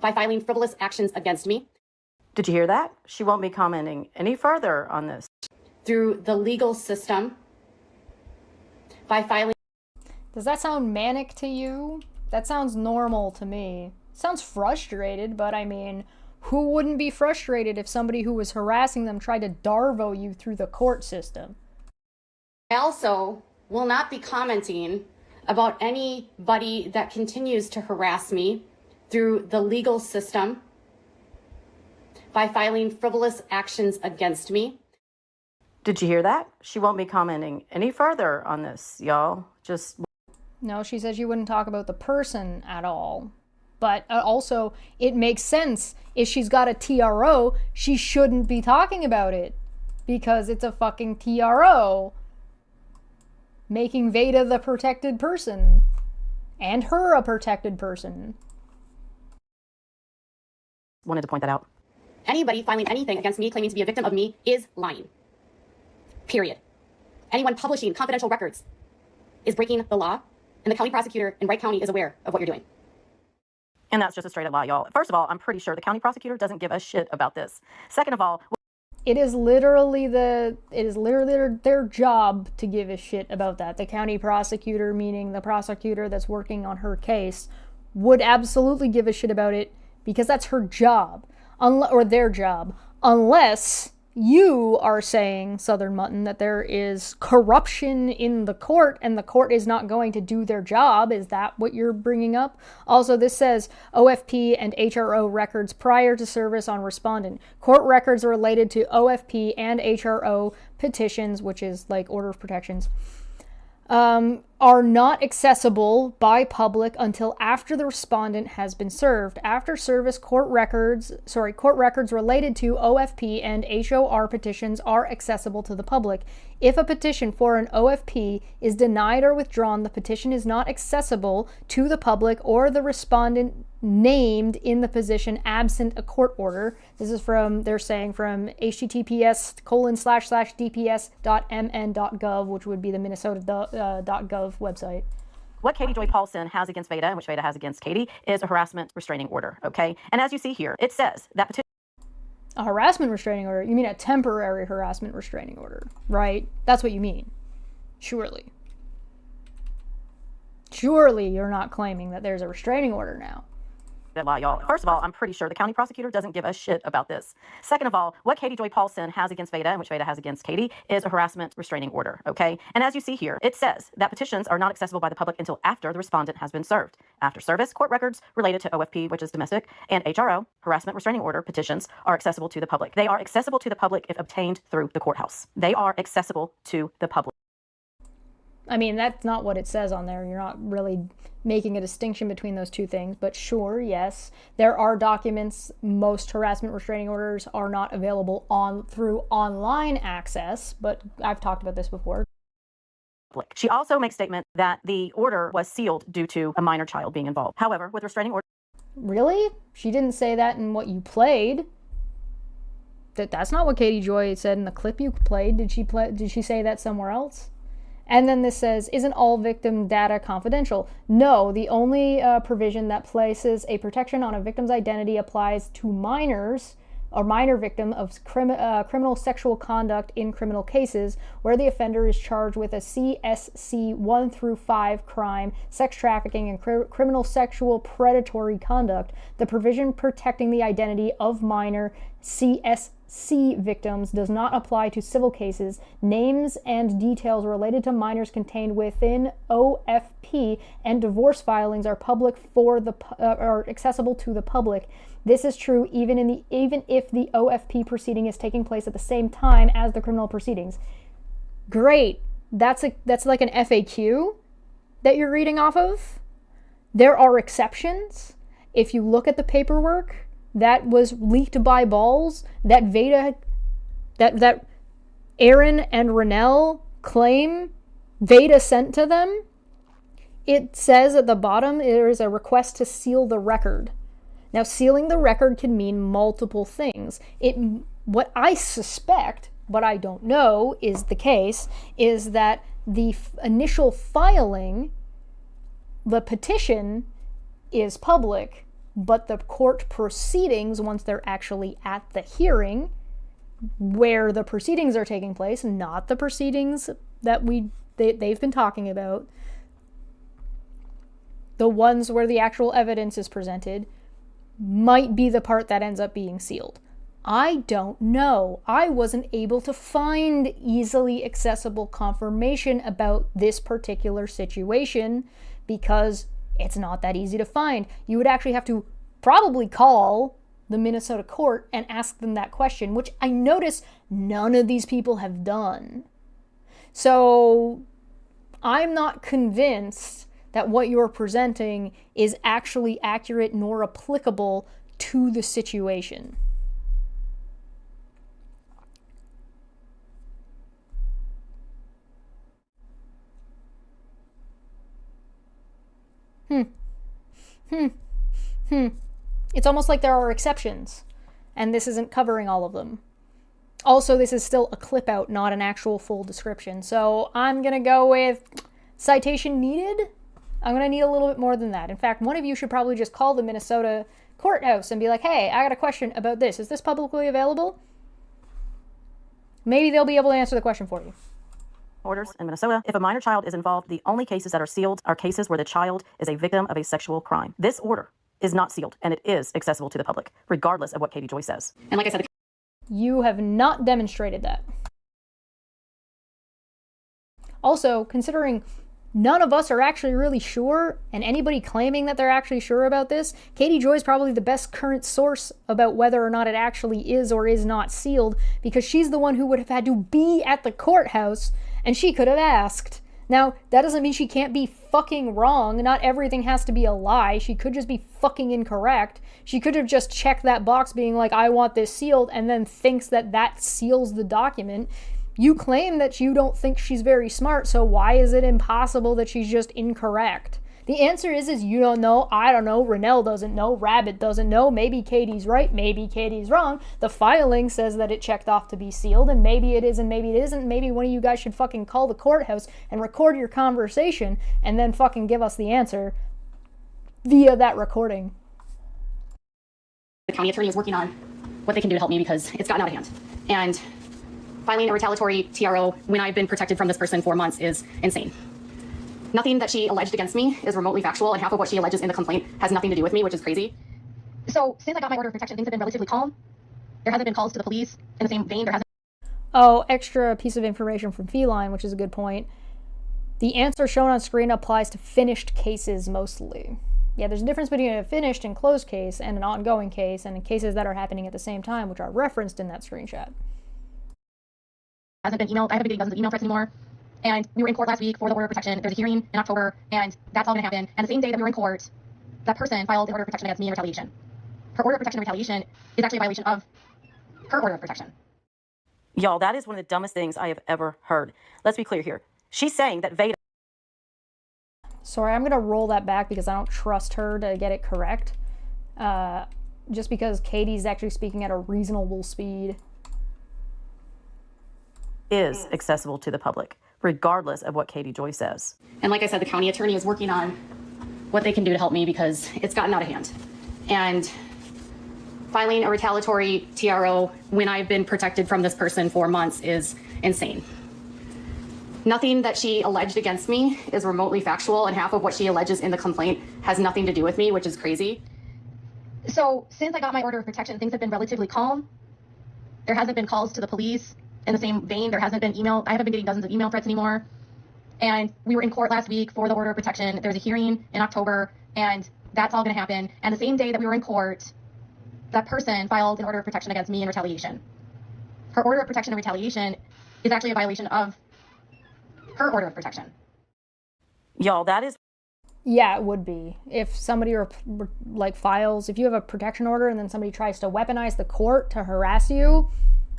by filing frivolous actions against me. Did you hear that? She won't be commenting any further on this. Through the legal system by filing... Does that sound manic to you? That sounds normal to me. Sounds frustrated, but I mean, who wouldn't be frustrated if somebody who was harassing them tried to Darvo you through the court system? I also will not be commenting about anybody that continues to harass me through the legal system by filing frivolous actions against me. Did you hear that? She won't be commenting any further on this, y'all. Just... No, she said she wouldn't talk about the person at all. But also, it makes sense. If she's got a TRO, she shouldn't be talking about it. Because it's a fucking TRO. Making Veda the protected person. And her a protected person. Wanted to point that out. Anybody filing anything against me claiming to be a victim of me is lying. Period. Anyone publishing confidential records is breaking the law, and the county prosecutor in Wright County is aware of what you're doing. And that's just a straight up lie, y'all. First of all, I'm pretty sure the county prosecutor doesn't give a shit about this. Second of all, it is literally their job to give a shit about that. The county prosecutor, meaning the prosecutor that's working on her case, would absolutely give a shit about it because that's her job, or their job, unless you are saying, Southern Mutton, that there is corruption in the court and the court is not going to do their job. Is that what you're bringing up? Also, this says OFP and HRO records prior to service on respondent. Court records related to OFP and HRO petitions, which is like order of protections, are not accessible by public until after the respondent has been served. After service, court records related to OFP and HOR petitions are accessible to the public. If a petition for an OFP is denied or withdrawn, the petition is not accessible to the public or the respondent named in the position absent a court order. This is they're saying from https://dps.mn.gov, which would be the Minnesota.gov website. what Katie Joy Paulson has against Veda, and which Veda has against Katie, is a harassment restraining order, okay? And as you see here, it says that petition... A harassment restraining order? You mean a temporary harassment restraining order, right? That's what you mean. Surely. Surely you're not claiming that there's a restraining order now. Lie, y'all. First of all, I'm pretty sure the county prosecutor doesn't give a shit about this. Second of all, what Katie Joy Paulson has against Veda, and which Veda has against Katie, is a harassment restraining order, okay? And as you see here, it says that petitions are not accessible by the public until after the respondent has been served. After service, court records related to OFP, which is domestic, and HRO, harassment restraining order petitions, are accessible to the public. They are accessible to the public if obtained through the courthouse. They are accessible to the public. I mean, that's not what it says on there. You're not really making a distinction between those two things, but sure, yes, there are documents. Most harassment restraining orders are not available through online access, but I've talked about this before. She also makes statement that the order was sealed due to a minor child being involved. However, with restraining order... Really? She didn't say that in what you played. That's not what Katie Joy said in the clip you played. Did she say that somewhere else? And then this says, isn't all victim data confidential? No, the only provision that places a protection on a victim's identity applies to minors or minor victim of criminal sexual conduct in criminal cases where the offender is charged with a CSC 1 through 5 crime, sex trafficking, and criminal sexual predatory conduct. The provision protecting the identity of minor CSC victims does not apply to civil cases. Names and details related to minors contained within OFP and divorce filings are public are accessible to the public. This is true even if the OFP proceeding is taking place at the same time as the criminal proceedings. Great. That's like an FAQ that you're reading off of. There are exceptions. If you look at the paperwork that was leaked by Balls, that Veda, that Aaron and Renell claim Veda sent to them, it says at the bottom there is a request to seal the record. Now, sealing the record can mean multiple things. What I suspect, but I don't know is the case, is that the initial filing, the petition, is public, but the court proceedings, once they're actually at the hearing, where the proceedings are taking place, not the proceedings that they've been talking about, the ones where the actual evidence is presented, might be the part that ends up being sealed. I don't know. I wasn't able to find easily accessible confirmation about this particular situation because it's not that easy to find. You would actually have to probably call the Minnesota court and ask them that question, which I notice none of these people have done. So I'm not convinced that what you're presenting is actually accurate nor applicable to the situation. It's almost like there are exceptions, and this isn't covering all of them. Also, this is still a clip out, not an actual full description. So I'm going to go with citation needed. I'm going to need a little bit more than that. In fact, one of you should probably just call the Minnesota courthouse and be like, hey, I got a question about this. Is this publicly available? Maybe they'll be able to answer the question for you. Orders in Minnesota. If a minor child is involved, the only cases that are sealed are cases where the child is a victim of a sexual crime. This order is not sealed, and it is accessible to the public, regardless of what Katie Joy says. And like I said, You have not demonstrated that. Also, considering none of us are actually really sure, and anybody claiming that they're actually sure about this, Katie Joy is probably the best current source about whether or not it actually is or is not sealed, because she's the one who would have had to be at the courthouse, and she could have asked. Now, that doesn't mean she can't be fucking wrong. Not everything has to be a lie. She could just be fucking incorrect. She could have just checked that box being like, I want this sealed, and then thinks that that seals the document. You claim that you don't think she's very smart, so why is it impossible that she's just incorrect? The answer is you don't know, I don't know, Renell doesn't know, Rabbit doesn't know, maybe Katie's right, maybe Katie's wrong. The filing says that it checked off to be sealed, and maybe it is and maybe it isn't. Maybe one of you guys should fucking call the courthouse and record your conversation and then fucking give us the answer via that recording. the county attorney is working on what they can do to help me because it's gotten out of hand. And filing a retaliatory TRO when I've been protected from this person for months is insane. Nothing that she alleged against me is remotely factual, and half of what she alleges in the complaint has nothing to do with me, which is crazy. So since I got my order of protection, things have been relatively calm. There hasn't been calls to the police. In the same vein, there hasn't. Oh, extra piece of information from Feline, which is a good point. The answer shown on screen applies to finished cases mostly. Yeah, there's a difference between a finished and closed case and an ongoing case, and cases that are happening at the same time, which are referenced in that screenshot. Hasn't been emailed. I haven't been getting dozens of email threats anymore. And we were in court last week for the order of protection. There's a hearing in October, and that's all going to happen. And the same day that we were in court, that person filed an order of protection against me in retaliation. Her order of protection in retaliation is actually a violation of her order of protection. Y'all, that is one of the dumbest things I have ever heard. Let's be clear here. She's saying that Veda... Sorry, I'm going to roll that back because I don't trust her to get it correct. Just because Katie's actually speaking at a reasonable speed. is accessible to the public, regardless of what Katie Joy says. And like I said, the county attorney is working on what they can do to help me because it's gotten out of hand. And filing a retaliatory TRO when I've been protected from this person for months is insane. Nothing that she alleged against me is remotely factual, and half of what she alleges in the complaint has nothing to do with me, which is crazy. So since I got my order of protection, things have been relatively calm. There hasn't been calls to the police. In the same vein, there hasn't been email. I haven't been getting dozens of email threats anymore. And we were in court last week for the order of protection. There's a hearing in October, and that's all going to happen. And the same day that we were in court, that person filed an order of protection against me in retaliation. Her order of protection in retaliation is actually a violation of her order of protection. Y'all, that is... Yeah, it would be. If somebody like files, if you have a protection order and then somebody tries to weaponize the court to harass you,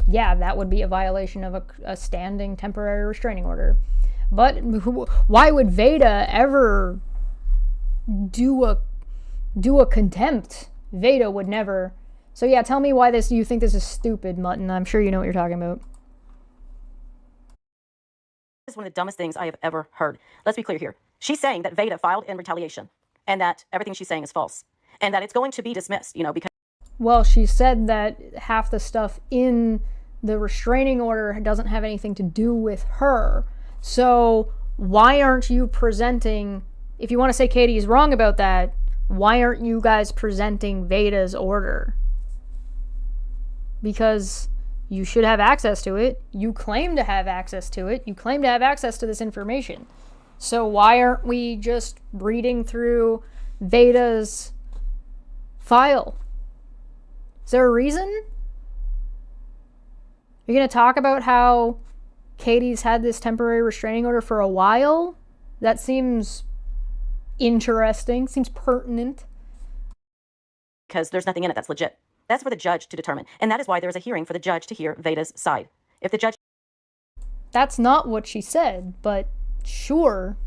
yeah, that would be a violation of a standing temporary restraining order. But why would Veda ever do a contempt? Veda would never. So yeah, tell me why you think this is stupid, Mutton. I'm sure you know what you're talking about. This is one of the dumbest things I have ever heard. Let's be clear here. She's saying that Veda filed in retaliation and that everything she's saying is false and that it's going to be dismissed, because... Well, she said that half the stuff in the restraining order doesn't have anything to do with her. So why aren't you presenting, if you want to say Katie's wrong about that, why aren't you guys presenting Veda's order? Because you should have access to it. You claim to have access to it. You claim to have access to this information. So why aren't we just reading through Veda's file? Is there a reason? You're going to talk about how Katie's had this temporary restraining order for a while? That seems interesting. Seems pertinent. Because there's nothing in it that's legit. That's for the judge to determine. And that is why there is a hearing for the judge to hear Veda's side. If the judge... That's not what she said, but sure.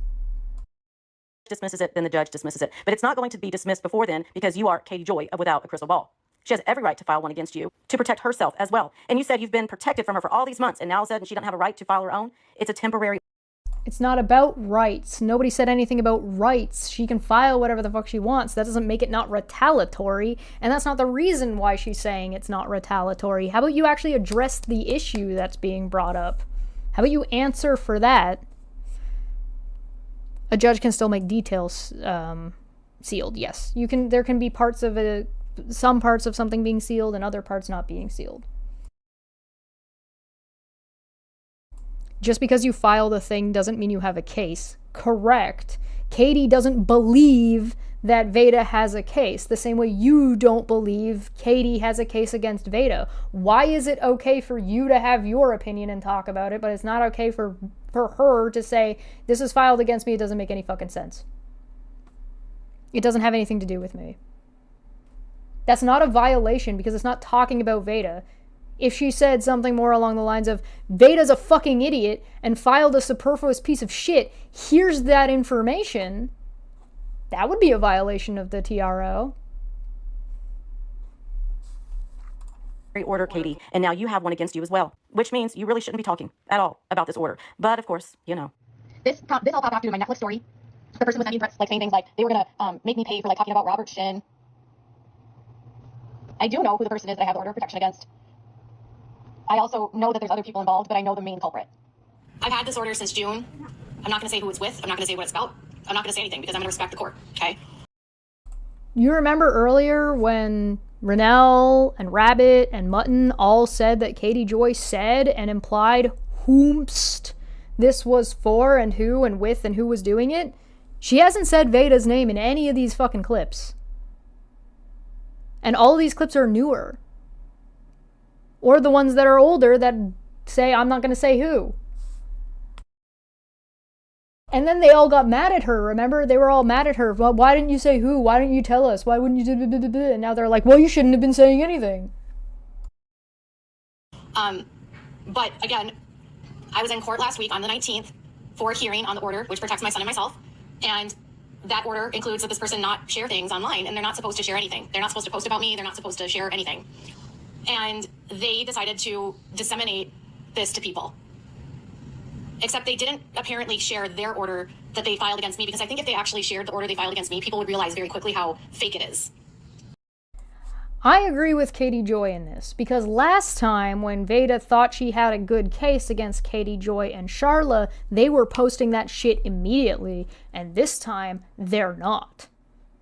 dismisses it, then the judge dismisses it. But it's not going to be dismissed before then because you are Katie Joy of Without a Crystal Ball. She has every right to file one against you to protect herself as well. And you said you've been protected from her for all these months, and now all of a sudden she doesn't have a right to file her own? It's a temporary... It's not about rights. Nobody said anything about rights. She can file whatever the fuck she wants. That doesn't make it not retaliatory, and that's not the reason why she's saying it's not retaliatory. How about you actually address the issue that's being brought up? How about you answer for that? A judge can still make details sealed, yes. You can. There can be parts of some parts of something being sealed and other parts not being sealed. Just because you filed a thing doesn't mean you have a case. Correct. Katie doesn't believe that Veda has a case, the same way you don't believe Katie has a case against Veda. Why is it okay for you to have your opinion and talk about it, but it's not okay for her to say, this is filed against me, it doesn't make any fucking sense? It doesn't have anything to do with me. That's not a violation because it's not talking about Veda. If she said something more along the lines of, Veda's a fucking idiot and filed a superfluous piece of shit, here's that information, that would be a violation of the TRO. Order, Katie, and now you have one against you as well, which means you really shouldn't be talking at all about this order. But of course, you know. This all popped off through my Netflix story. The person was sending threats, like saying things like they were gonna make me pay for like talking about Robert Shin. I do know who the person is that I have the order of protection against. I also know that there's other people involved, but I know the main culprit. I've had this order since June. I'm not going to say who it's with. I'm not going to say what it's about. I'm not going to say anything because I'm going to respect the court, okay? You remember earlier when Rennell and Rabbit and Mutton all said that Katie Joy said and implied whomst this was for and who and with and who was doing it? She hasn't said Veda's name in any of these fucking clips. And all of these clips are newer. Or the ones that are older that say, I'm not going to say who. And then they all got mad at her, remember? They were all mad at her. Well, why didn't you say who? Why didn't you tell us? Why wouldn't you do blah, blah, blah? And now they're like, well, you shouldn't have been saying anything. But again, I was in court last week on the 19th for a hearing on the order, which protects my son and myself. And that order includes that this person not share things online, and they're not supposed to share anything. They're not supposed to post about me. They're not supposed to share anything. And they decided to disseminate this to people. Except they didn't apparently share their order that they filed against me, because I think if they actually shared the order they filed against me, people would realize very quickly how fake it is. I agree with Katie Joy in this, because last time when Veda thought she had a good case against Katie Joy and Sharla, they were posting that shit immediately, and this time they're not.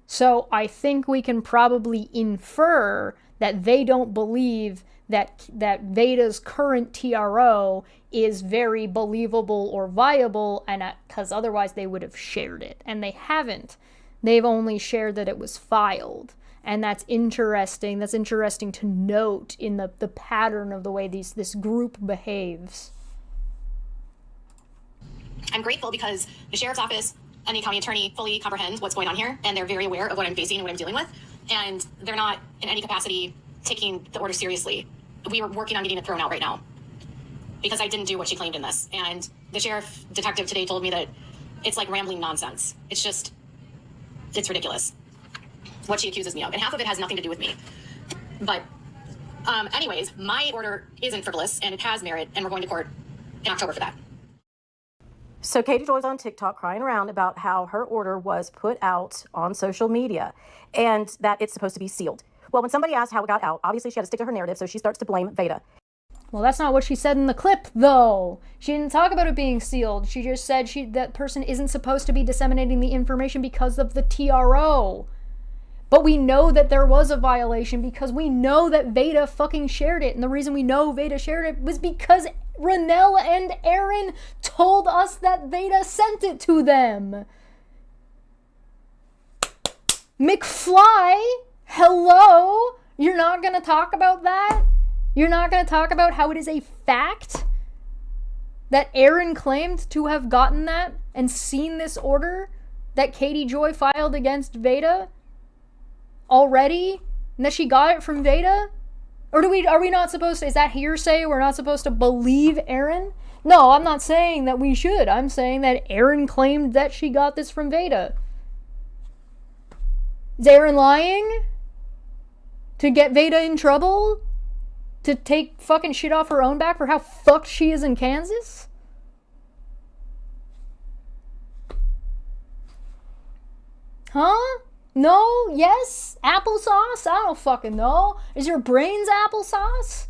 So I think we can probably infer that they don't believe that Veda's current TRO is very believable or viable, and because otherwise they would have shared it. And they haven't. They've only shared that it was filed. And that's interesting. That's interesting to note in the pattern of the way this group behaves. I'm grateful because the sheriff's office and the county attorney fully comprehend what's going on here, and they're very aware of what I'm facing and what I'm dealing with. And they're not in any capacity taking the order seriously. We were working on getting it thrown out right now because I didn't do what she claimed in this. And the sheriff detective today told me that it's like rambling nonsense. It's ridiculous what she accuses me of. And half of it has nothing to do with me. But anyways, my order isn't frivolous and it has merit, and we're going to court in October for that. So Katie Joy's on TikTok crying around about how her order was put out on social media and that it's supposed to be sealed. Well, when somebody asked how it got out, obviously she had to stick to her narrative, so she starts to blame Veda. Well, that's not what she said in the clip, though. She didn't talk about it being sealed. She just said that person isn't supposed to be disseminating the information because of the TRO. But we know that there was a violation because we know that Veda fucking shared it. And the reason we know Veda shared it was because Rennell and Aaron told us that Veda sent it to them. McFly, hello? You're not going to talk about that? You're not going to talk about how it is a fact that Aaron claimed to have gotten that and seen this order that Katie Joy filed against Veda already? And that she got it from Veda? Or are we not supposed to, is that hearsay? We're not supposed to believe Aaron? No, I'm not saying that we should. I'm saying that Aaron claimed that she got this from Veda. Is Aaron lying? To get Veda in trouble? To take fucking shit off her own back for how fucked she is in Kansas? Huh? No? Yes? Applesauce? I don't fucking know. Is your brains applesauce?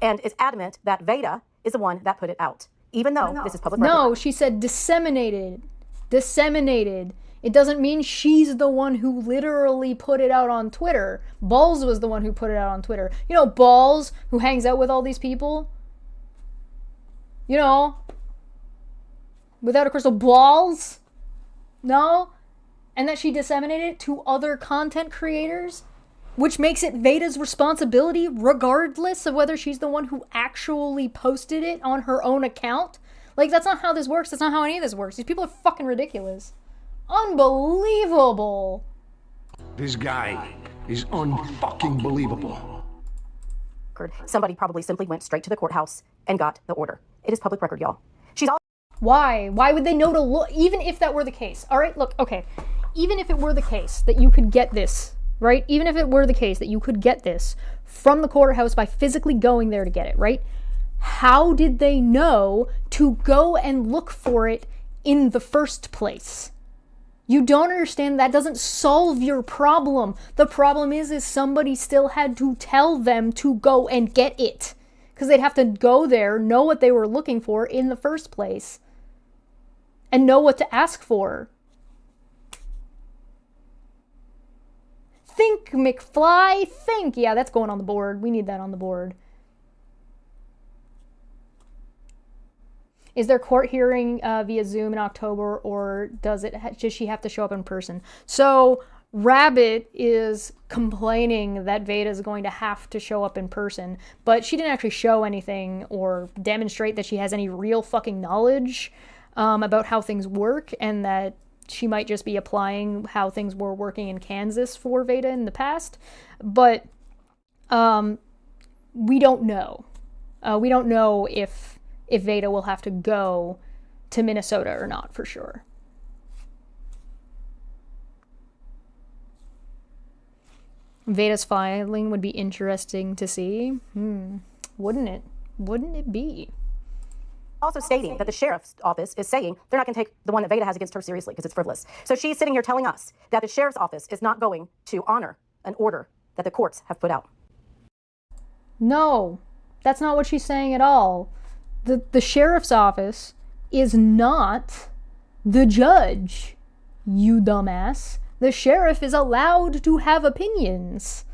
And is adamant that Veda is the one that put it out, even though this is public record. No, she said disseminated. Disseminated. It doesn't mean she's the one who literally put it out on Twitter. Balls was the one who put it out on Twitter. You know, Balls, who hangs out with all these people? You know, without a crystal balls? No? And that she disseminated it to other content creators? Which makes it Veda's responsibility regardless of whether she's the one who actually posted it on her own account? Like, that's not how this works. That's not how any of this works. These people are fucking ridiculous. Unbelievable. This guy is unfucking believable. Somebody probably simply went straight to the courthouse and got the order. It is public record, y'all. She's all. Why? Why would they know to look? Even if that were the case. All right, look, okay. Even if it were the case that you could get this, right? Even if it were the case that you could get this from the courthouse by physically going there to get it, right? How did they know to go and look for it in the first place? You don't understand. That doesn't solve your problem. The problem is somebody still had to tell them to go and get it. Because they'd have to go there, know what they were looking for in the first place, and know what to ask for. Think, McFly, think. Yeah, that's going on the board. We need that on the board. Is there court hearing via Zoom in October, or does she have to show up in person? So Rabbit is complaining that Veda is going to have to show up in person, but she didn't actually show anything or demonstrate that she has any real fucking knowledge about how things work, and that she might just be applying how things were working in Kansas for Veda in the past. But we don't know. We don't know if Veda will have to go to Minnesota or not, for sure. Veda's filing would be interesting to see. Wouldn't it? Wouldn't it be? Also stating that the sheriff's office is saying they're not going to take the one that Veda has against her seriously because it's frivolous. So she's sitting here telling us that the sheriff's office is not going to honor an order that the courts have put out. No, that's not what she's saying at all. The sheriff's office is not the judge, you dumbass. The sheriff is allowed to have opinions.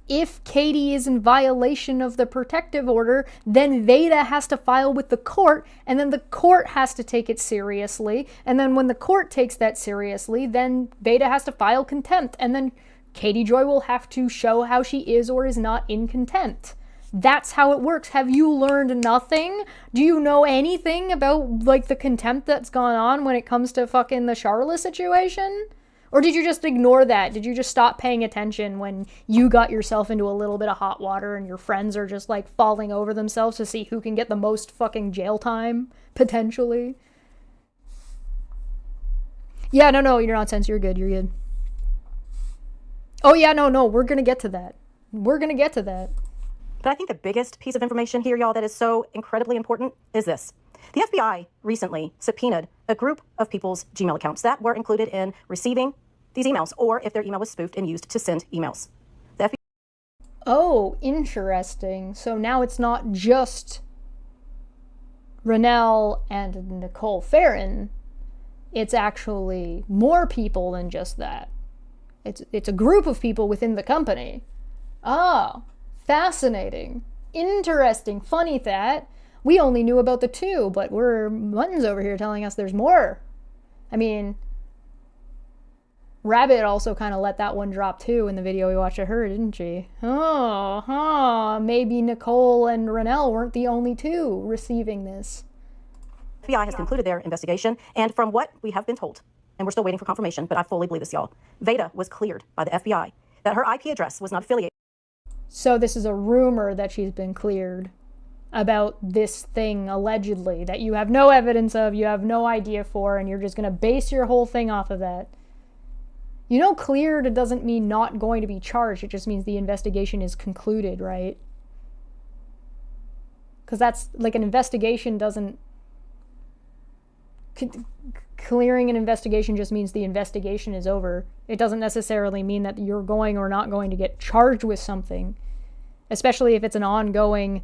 If Katie is in violation of the protective order, then Veda has to file with the court, and then the court has to take it seriously, and then when the court takes that seriously, then Veda has to file contempt, and then Katie Joy will have to show how she is or is not in contempt. That's how it works. Have you learned nothing? Do you know anything about, like, the contempt that's gone on when it comes to fucking the Charla situation? Or did you just ignore that? Did you just stop paying attention when you got yourself into a little bit of hot water and your friends are just, like, falling over themselves to see who can get the most fucking jail time, potentially? Yeah, no, you're nonsense. You're good. You're good. Oh, yeah, no, we're going to get to that. We're going to get to that. But I think the biggest piece of information here, y'all, that is so incredibly important is this. The FBI recently subpoenaed a group of people's Gmail accounts that were included in receiving these emails, or if their email was spoofed and used to send emails. The FBI. Oh, interesting. So now it's not just Rennell and Nicole Farron. It's actually more people than just that. It's a group of people within the company. Ah, fascinating. Interesting. Funny that. We only knew about the two, but Mutton's over here telling us there's more. I mean, Rabbit also kind of let that one drop too in the video we watched of her, didn't she? Maybe Nicole and Renelle weren't the only two receiving this. FBI has concluded their investigation, and from what we have been told, and we're still waiting for confirmation, but I fully believe this, y'all, Veda was cleared by the FBI that her IP address was not affiliated. So this is a rumor that she's been cleared about this thing, allegedly, that you have no evidence of, you have no idea for, and you're just going to base your whole thing off of that. You know, cleared doesn't mean not going to be charged. It just means the investigation is concluded, right? Because that's, like, an investigation doesn't... Clearing an investigation just means the investigation is over. It doesn't necessarily mean that you're going or not going to get charged with something. Especially if it's an ongoing,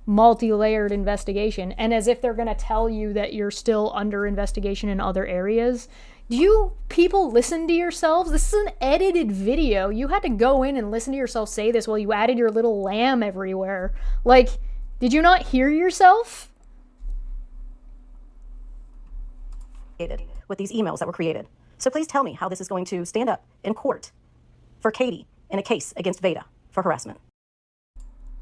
multi-layered investigation. And as if they're going to tell you that you're still under investigation in other areas. Do you people listen to yourselves? This is an edited video. You had to go in and listen to yourself say this while you added your little lamb everywhere. Like, did you not hear yourself? With these emails that were created. So please tell me how this is going to stand up in court for Katie in a case against Veda for harassment.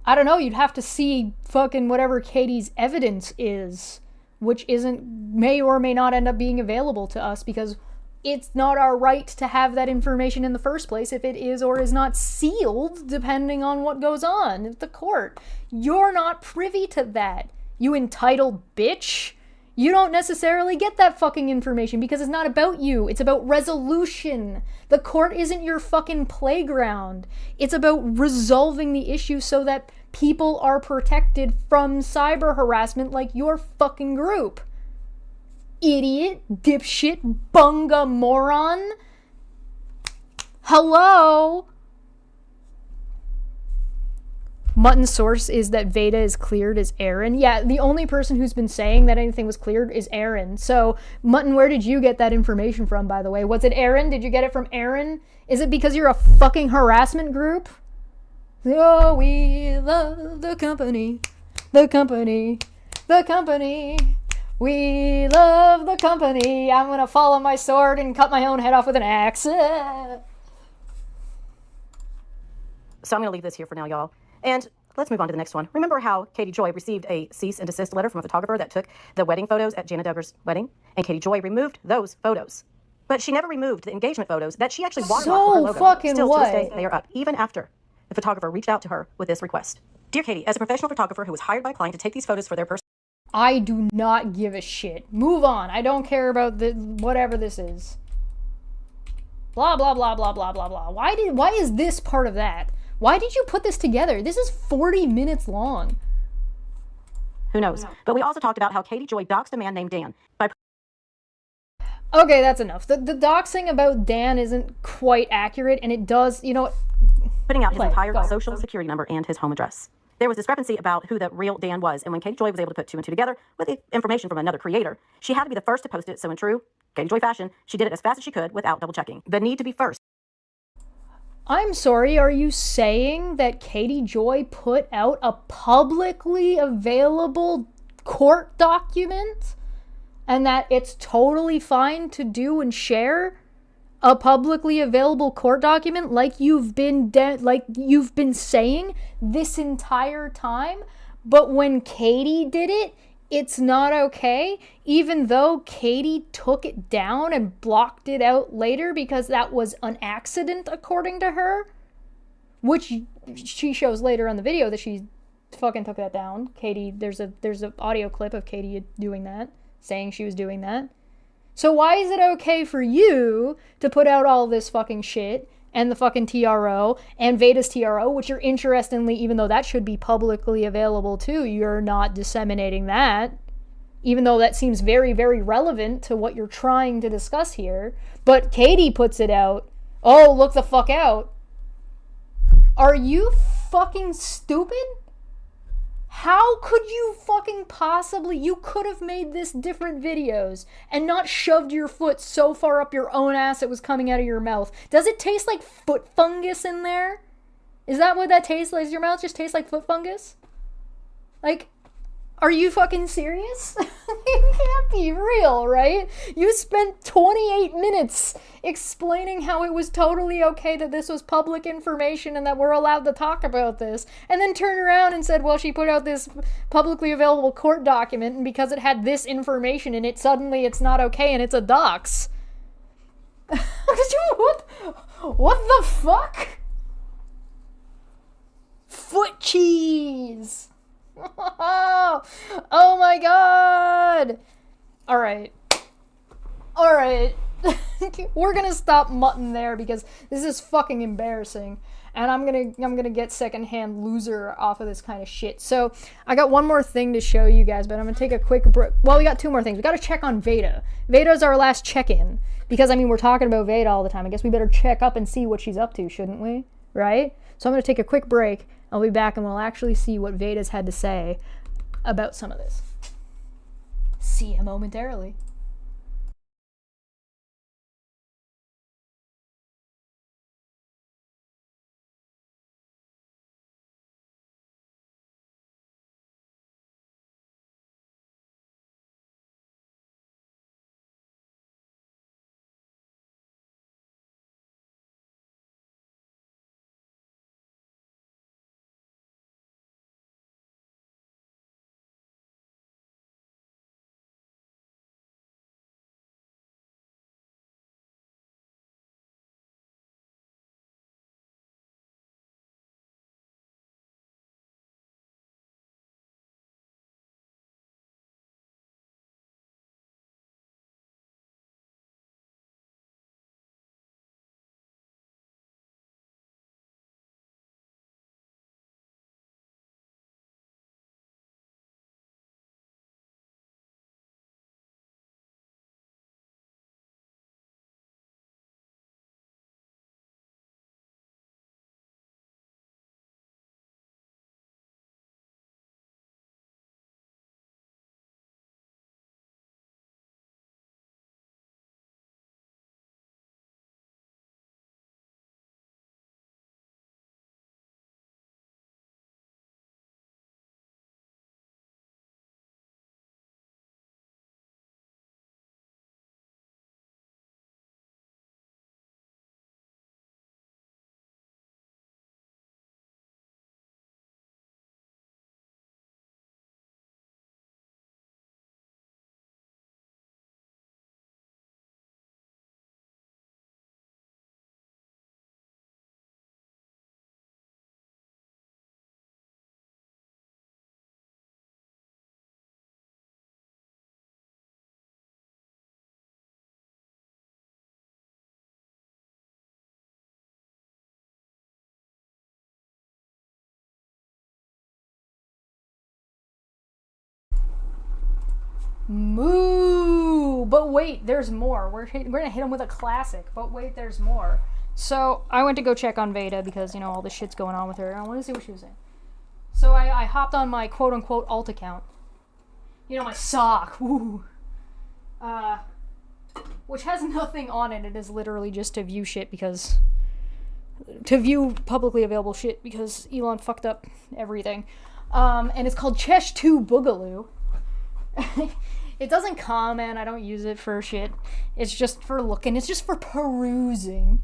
I don't know, you'd have to see fucking whatever Katie's evidence is, which may or may not end up being available to us because it's not our right to have that information in the first place if it is or is not sealed, depending on what goes on at the court. You're not privy to that, you entitled bitch. You don't necessarily get that fucking information because it's not about you. It's about resolution. The court isn't your fucking playground. It's about resolving the issue so that people are protected from cyber harassment like your fucking group. Idiot, dipshit, bunga moron. Hello? Mutton's source is that Veda is cleared as Aaron. Yeah, the only person who's been saying that anything was cleared is Aaron. So, Mutton, where did you get that information from, by the way? Was it Aaron? Did you get it from Aaron? Is it because you're a fucking harassment group? Oh, we love the company. The company. The company. We love the company. I'm gonna follow my sword and cut my own head off with an axe. So I'm gonna leave this here for now, y'all. And let's move on to the next one. Remember how Katie Joy received a cease and desist letter from a photographer that took the wedding photos at Jana Duggar's wedding? And Katie Joy removed those photos. But she never removed the engagement photos that she actually watermarked with her logo. Fucking Still, what? to this day, they are up, even after the photographer reached out to her with this request. Dear Katie, as a professional photographer who was hired by a client to take these photos for their personal... I do not give a shit. Move on. I don't care about whatever this is. Blah, blah, blah, blah, blah, blah, blah. Why is this part of that? Why did you put this together? This is 40 minutes long. Who knows? But we also talked about how Katie Joy doxed a man named Dan by... Okay, that's enough. The doxing about Dan isn't quite accurate, and it does, you know... Putting out his entire social security number and his home address. There was discrepancy about who the real Dan was, and when Katie Joy was able to put two and two together with the information from another creator, she had to be the first to post it, so in true Katie Joy fashion, she did it as fast as she could without double checking. The need to be first. I'm sorry, are you saying that Katie Joy put out a publicly available court document and that it's totally fine to do and share a publicly available court document like you've been saying this entire time, but when Katie did it, it's not okay, even though Katie took it down and blocked it out later because that was an accident, according to her, which she shows later on the video that she fucking took that down. Katie, there's a audio clip of Katie doing that, saying she was doing that. So why is it okay for you to put out all this fucking shit and the fucking TRO and Veda's TRO, which you're interestingly, even though that should be publicly available too, you're not disseminating that, even though that seems very, very relevant to what you're trying to discuss here. But Katie puts it out. Oh, look the fuck out. Are you fucking stupid? How could you fucking possibly... You could have made this different videos and not shoved your foot so far up your own ass it was coming out of your mouth. Does it taste like foot fungus in there? Is that what that tastes like? Does your mouth just taste like foot fungus? Like, Are you fucking serious? You can't be real, right? You spent 28 minutes explaining how it was totally okay that this was public information and that we're allowed to talk about this, and then turned around and said, well, she put out this publicly available court document, and because it had this information in it, suddenly it's not okay and it's a dox. What the fuck? Foot cheese! Oh my god! Alright. Alright. We're gonna stop mutton there because this is fucking embarrassing. And I'm gonna get secondhand loser off of this kind of shit. So, I got one more thing to show you guys, but I'm gonna take a quick break. Well, we got two more things. We gotta check on Veda. Veda's our last check-in. Because, I mean, we're talking about Veda all the time. I guess we better check up and see what she's up to, shouldn't we? Right? So I'm gonna take a quick break. I'll be back and we'll actually see what Veda's had to say about some of this. See you momentarily. Moo! But wait, there's more. We're gonna hit him with a classic. But wait, there's more. So, I went to go check on Veda because, you know, all this shit's going on with her. I want to see what she was saying. So, I hopped on my quote-unquote alt account. You know, my sock. Woo! Which has nothing on it. It is literally just to view shit because... to view publicly available shit because Elon fucked up everything. And it's called Chesh 2 Boogaloo. It doesn't comment. I don't use it for shit. It's just for looking. It's just for perusing,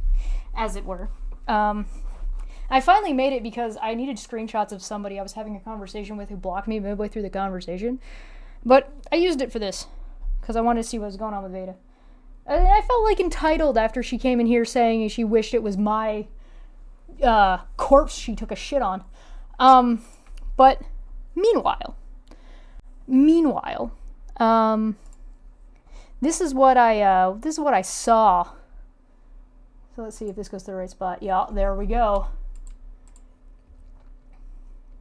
as it were. I finally made it because I needed screenshots of somebody I was having a conversation with who blocked me midway through the conversation. But I used it for this because I wanted to see what was going on with Veda. I felt like entitled after she came in here saying she wished it was my corpse she took a shit on. But meanwhile, this is what I saw. So let's see if this goes to the right spot. Yeah, there we go.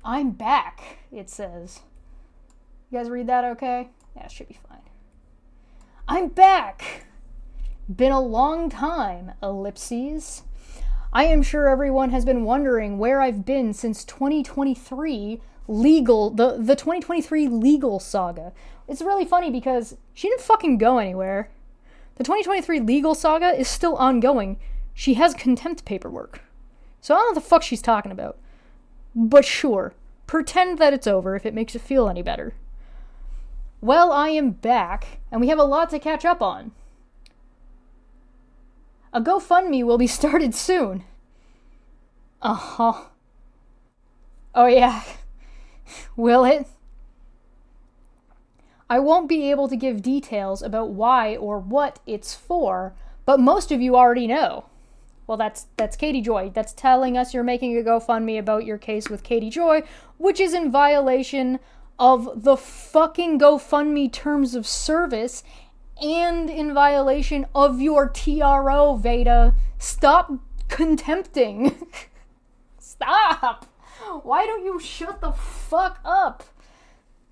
I'm back, it says. You guys read that okay? Yeah, it should be fine. I'm back! Been a long time, ellipses. I am sure everyone has been wondering where I've been since 2023 the 2023 legal saga. It's really funny because she didn't fucking go anywhere. The 2023 legal saga is still ongoing. She has contempt paperwork. So I don't know what the fuck she's talking about. But sure, pretend that it's over if it makes you feel any better. Well, I am back, and we have a lot to catch up on. A GoFundMe will be started soon. Uh-huh. Oh yeah. Will it? I won't be able to give details about why or what it's for, but most of you already know. Well, that's Katie Joy. That's telling us you're making a GoFundMe about your case with Katie Joy, which is in violation of the fucking GoFundMe terms of service and in violation of your TRO, Veda. Stop contempting. Stop. Why don't you shut the fuck up?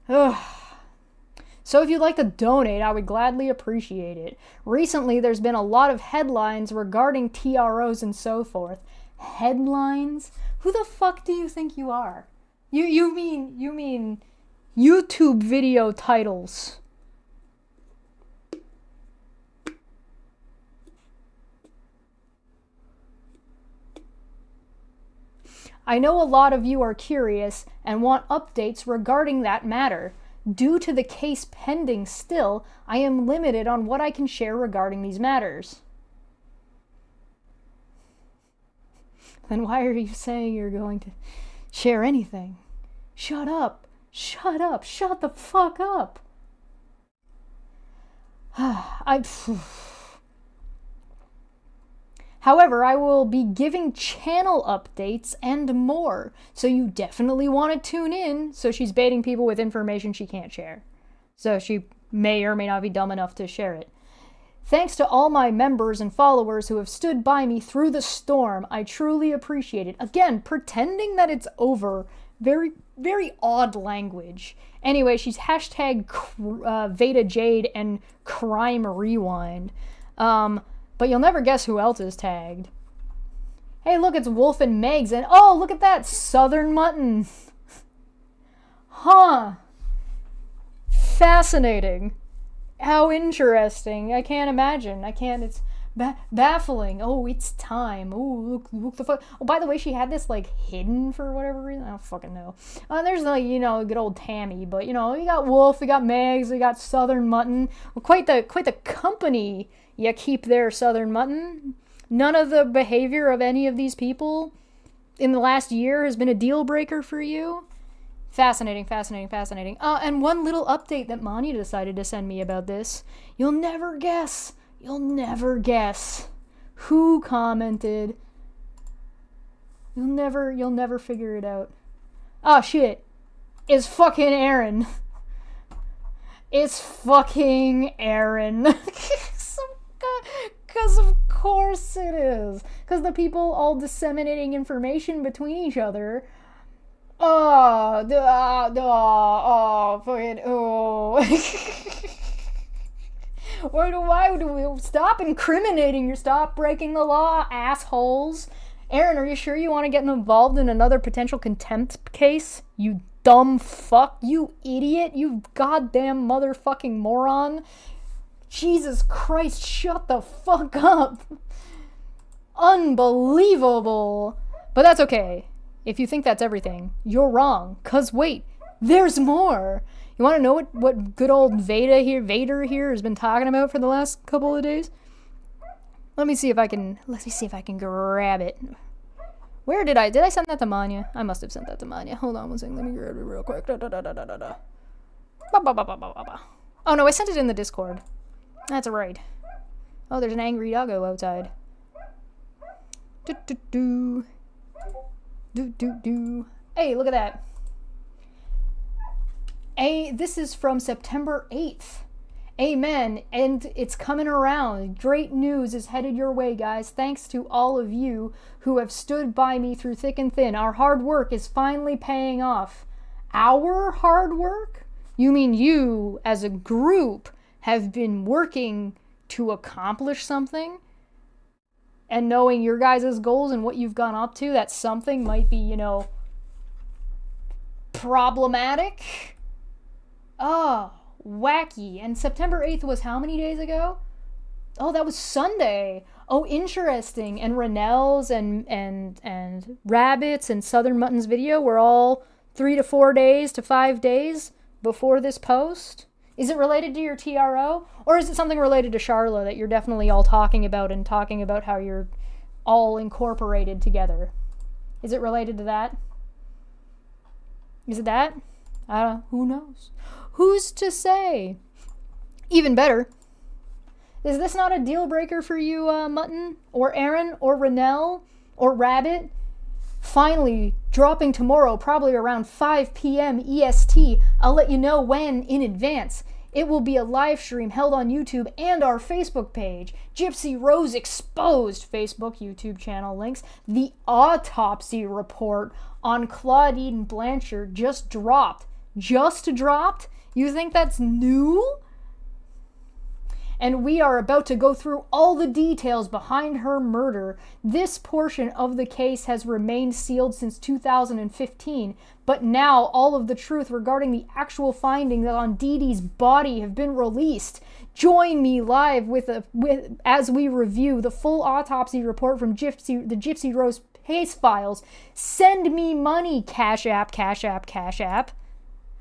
Ugh. So if you'd like to donate, I would gladly appreciate it. Recently, there's been a lot of headlines regarding TROs and so forth. Headlines? Who the fuck do you think you are? You mean YouTube video titles. I know a lot of you are curious and want updates regarding that matter. Due to the case pending still, I am limited on what I can share regarding these matters. Then why are you saying you're going to share anything? Shut up. Shut up. Shut the fuck up. However, I will be giving channel updates and more, so you definitely want to tune in. So she's baiting people with information she can't share. So she may or may not be dumb enough to share it. Thanks to all my members and followers who have stood by me through the storm. I truly appreciate it. Again, pretending that it's over. Very, very odd language. Anyway, she's hashtag Veda Jade and Crime Rewind. But you'll never guess who else is tagged. Hey, look, it's Wolf and Megs, and oh, look at that, Southern Mutton. Huh. Fascinating. How interesting. I can't imagine. It's baffling. Oh, it's time. Oh, look the fuck. Oh, by the way, she had this, like, hidden for whatever reason. I don't fucking know. There's, like, good old Tammy, but, you got Wolf, we got Megs, we got Southern Mutton. Well, quite the company you keep there, Southern Mutton. None of the behavior of any of these people in the last year has been a deal breaker for you. Fascinating, fascinating, fascinating. And one little update that Manya decided to send me about this. You'll never guess who commented. You'll never figure it out. Oh shit. It's fucking Aaron. It's fucking Aaron. Because of course it is. Because the people all disseminating information between each other. Fucking, Why do we stop incriminating you? Stop breaking the law, assholes. Aaron, are you sure you want to get involved in another potential contempt case? You dumb fuck. You idiot. You goddamn motherfucking moron. Jesus Christ, shut the fuck up. Unbelievable. But that's okay. If you think that's everything, you're wrong. 'Cause wait, there's more. You want to know what good old Vader here has been talking about for the last couple of days? Let me see if I can grab it. Where did I send that to Manya? I must have sent that to Manya. Hold on one second. Let me grab it real quick. Oh no, I sent it in the Discord. That's right. Oh, there's an angry doggo outside. Hey, look at that. This is from September 8th. Amen. And it's coming around. Great news is headed your way, guys. Thanks to all of you who have stood by me through thick and thin. Our hard work is finally paying off. Our hard work? You mean you, as a group, have been working to accomplish something? And knowing your guys' goals and what you've gone up to, that something might be, problematic? Oh, wacky. And September 8th was how many days ago? Oh, that was Sunday. Oh, interesting. And Rennell's and Rabbits and Southern Mutton's video were all 3 to 4 days to 5 days before this post. Is it related to your TRO? Or is it something related to Charla that you're definitely all talking about and talking about how you're all incorporated together? Is it related to that? Is it that? I don't know. Who knows? Who's to say? Even better, is this not a deal breaker for you, Mutton? Or Aaron? Or Renell? Or Rabbit? Finally, dropping tomorrow, probably around 5 p.m. EST. I'll let you know when in advance. It will be a live stream held on YouTube and our Facebook page. Gypsy Rose Exposed Facebook, YouTube channel links. The autopsy report on Claudine Blanchard just dropped. Just dropped? You think that's new? And we are about to go through all the details behind her murder. This portion of the case has remained sealed since 2015, but now all of the truth regarding the actual findings on Dee Dee's body have been released. Join me live as we review the full autopsy report from the Gypsy Rose case files. Send me money, Cash App, Cash App, Cash App.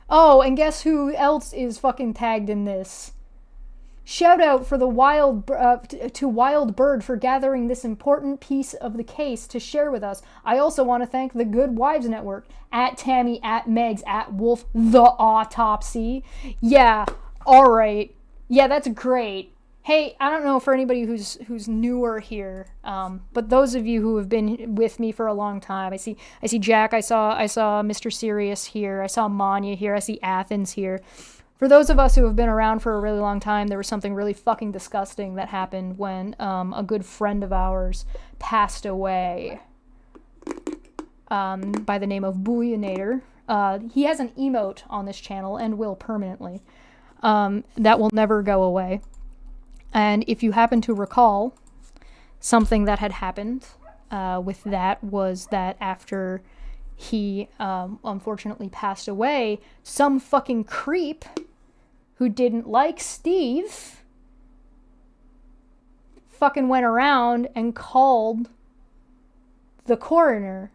Oh, and guess who else is fucking tagged in this? Shout out for the Wild Bird for gathering this important piece of the case to share with us. I also want to thank the Good Wives Network, at Tammy, at Megs, at Wolf, the Autopsy. Yeah, alright. Yeah, that's great. Hey, I don't know for anybody who's newer here, but those of you who have been with me for a long time, I see Jack, I saw Mr. Sirius here, I saw Manya here, I see Athens here. For those of us who have been around for a really long time, there was something really fucking disgusting that happened when a good friend of ours passed away by the name of Bullionator. He has an emote on this channel and will permanently. That will never go away. And if you happen to recall, something that had happened with that was that after he unfortunately passed away, some fucking creep who didn't like Steve fucking went around and called the coroner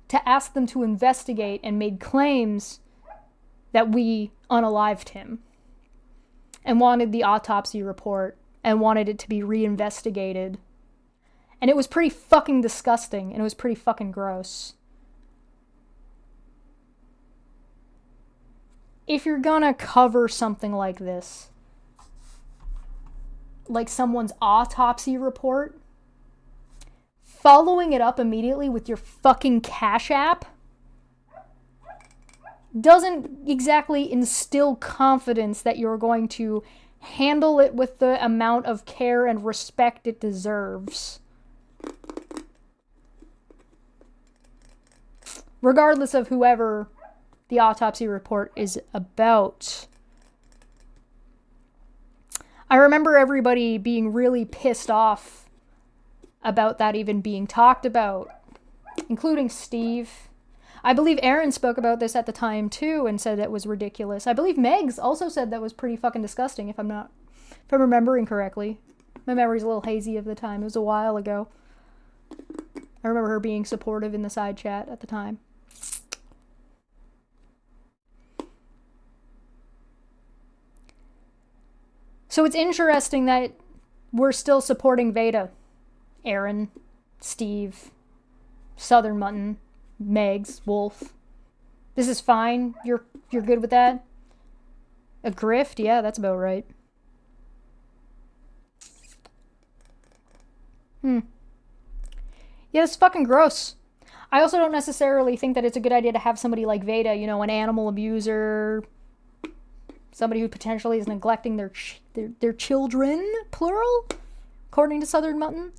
to ask them to investigate and made claims that we unalived him and wanted the autopsy report and wanted it to be reinvestigated. And it was pretty fucking disgusting and it was pretty fucking gross. If you're gonna cover something like this, like someone's autopsy report, following it up immediately with your fucking Cash App doesn't exactly instill confidence that you're going to handle it with the amount of care and respect it deserves. Regardless of whoever the autopsy report is about. I remember everybody being really pissed off about that even being talked about, including Steve. I believe Aaron spoke about this at the time too and said it was ridiculous. I believe Megs also said that was pretty fucking disgusting if I'm remembering correctly. My memory's a little hazy of the time. It was a while ago. I remember her being supportive in the side chat at the time. So it's interesting that we're still supporting Veda. Aaron, Steve, Southern Mutton, Megs, Wolf. This is fine. You're good with that? A grift? Yeah, that's about right. Yeah, it's fucking gross. I also don't necessarily think that it's a good idea to have somebody like Veda, you know, an animal abuser, somebody who potentially is neglecting their children, plural, according to Southern Mutton.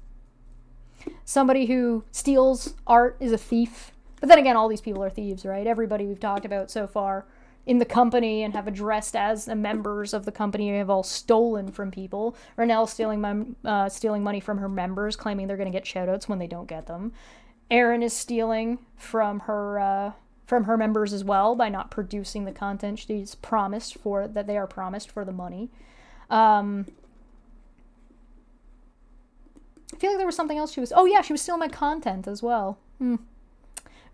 Somebody who steals art is a thief. But then again, all these people are thieves, right? Everybody we've talked about so far in the company and have addressed as the members of the company have all stolen from people. Renelle stealing money from her members, claiming they're going to get shoutouts when they don't get them. Erin is stealing from her members as well by not producing the content she's promised for, that they are promised for the money. I feel like there was something else she was... Oh yeah, she was stealing my content as well.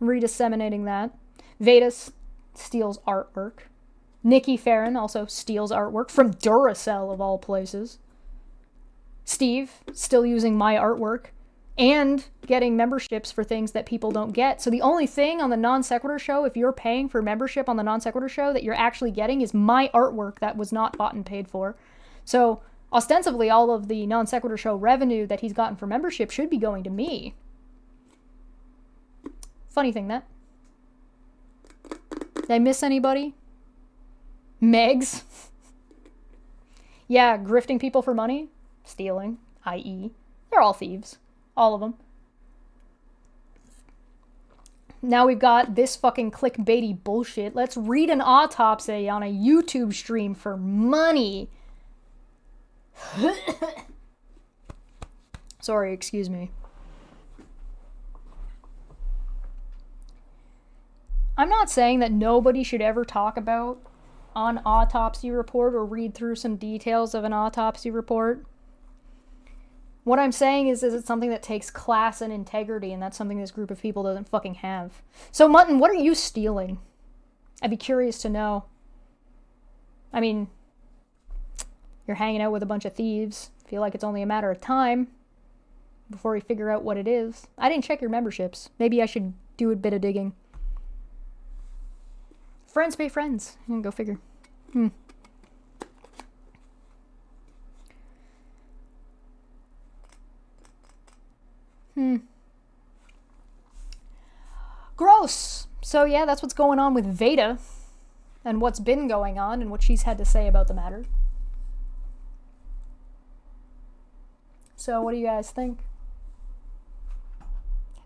Redisseminating that. Veda steals artwork. Nikki Farron also steals artwork from Duracell, of all places. Steve, still using my artwork. And getting memberships for things that people don't get. So the only thing on the Non Sequitur show, if you're paying for membership on the Non Sequitur show, that you're actually getting is my artwork that was not bought and paid for. So ostensibly, all of the Non Sequitur show revenue that he's gotten for membership should be going to me. Funny thing, that. Did I miss anybody? Megs? Yeah, grifting people for money. Stealing, i.e. They're all thieves. All of them. Now we've got this fucking clickbaity bullshit. Let's read an autopsy on a YouTube stream for money. Sorry, excuse me. I'm not saying that nobody should ever talk about an autopsy report or read through some details of an autopsy report. What I'm saying is it's something that takes class and integrity, and that's something this group of people doesn't fucking have. So, Mutton, what are you stealing? I'd be curious to know. I mean, you're hanging out with a bunch of thieves. Feel like it's only a matter of time before we figure out what it is. I didn't check your memberships. Maybe I should do a bit of digging. Friends pay friends. Go figure. Gross. So yeah, that's what's going on with Veda and what's been going on and what she's had to say about the matter. So what do you guys think?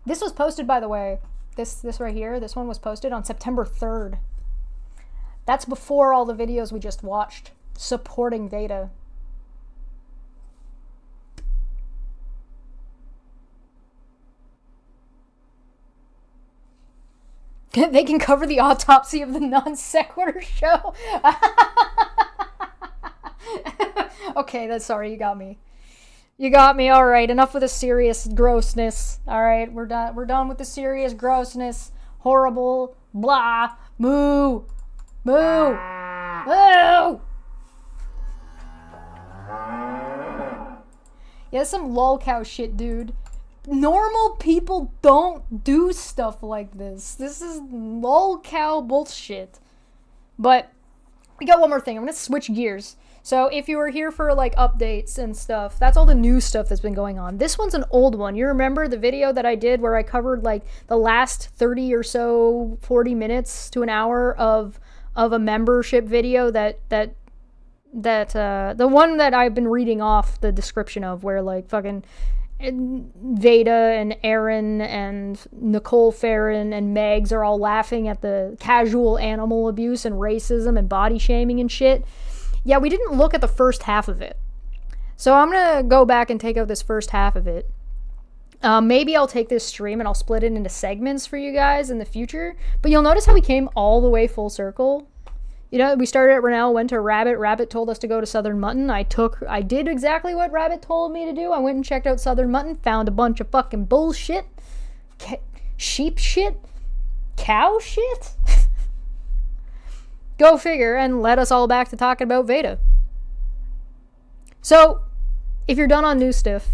This was posted, by the way, this right here, this one was posted on September 3rd. That's before all the videos we just watched supporting Veda. They can cover the autopsy of the Non Sequitur show. Okay, that's sorry, you got me. You got me. All right, enough with the serious grossness. All right, we're done. We're done with the serious grossness. Horrible. Blah. Moo. Moo. Moo. Yeah, some lolcow shit, dude. Normal people don't do stuff like this. This is lolcow bullshit. But we got one more thing. I'm gonna switch gears. So if you were here for like updates and stuff, that's all the new stuff that's been going on. This one's an old one. You remember the video that I did where I covered like the last 30 or so, 40 minutes to an hour of a membership video that the one that I've been reading off the description of, where like fucking Veda and Aaron and Nicole Farron and Megs are all laughing at the casual animal abuse and racism and body shaming and shit. Yeah, we didn't look at the first half of it. So I'm gonna go back and take out this first half of it. Maybe I'll take this stream and I'll split it into segments for you guys in the future. But you'll notice how we came all the way full circle. You know, we started at Renell, went to Rabbit. Rabbit told us to go to Southern Mutton. I did exactly what Rabbit told me to do. I went and checked out Southern Mutton, found a bunch of fucking bullshit. Sheep shit? Cow shit? Go figure, and led us all back to talking about Veda. So, if you're done on new stuff,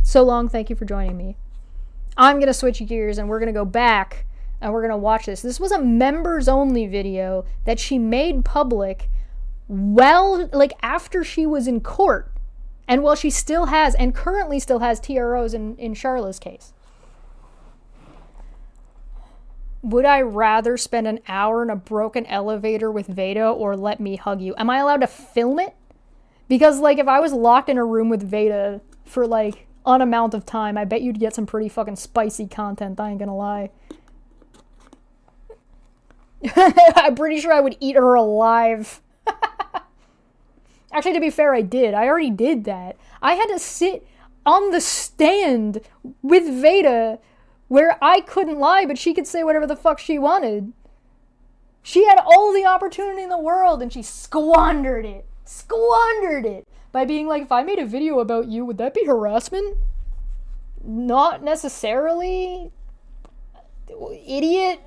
so long, thank you for joining me. I'm going to switch gears, and we're going to go back, and we're going to watch this. This was a members-only video that she made public after she was in court, and while she still has, and currently still has, TROs in Charla's case. Would I rather spend an hour in a broken elevator with Veda or let me hug you? Am I allowed to film it? Because, like, if I was locked in a room with Veda for, like, an amount of time, I bet you'd get some pretty fucking spicy content, I ain't gonna lie. I'm pretty sure I would eat her alive. Actually, to be fair, I did. I already did that. I had to sit on the stand with Veda where I couldn't lie, but she could say whatever the fuck she wanted. She had all the opportunity in the world, and she squandered it. Squandered it! By being like, if I made a video about you, would that be harassment? Not necessarily. Idiot.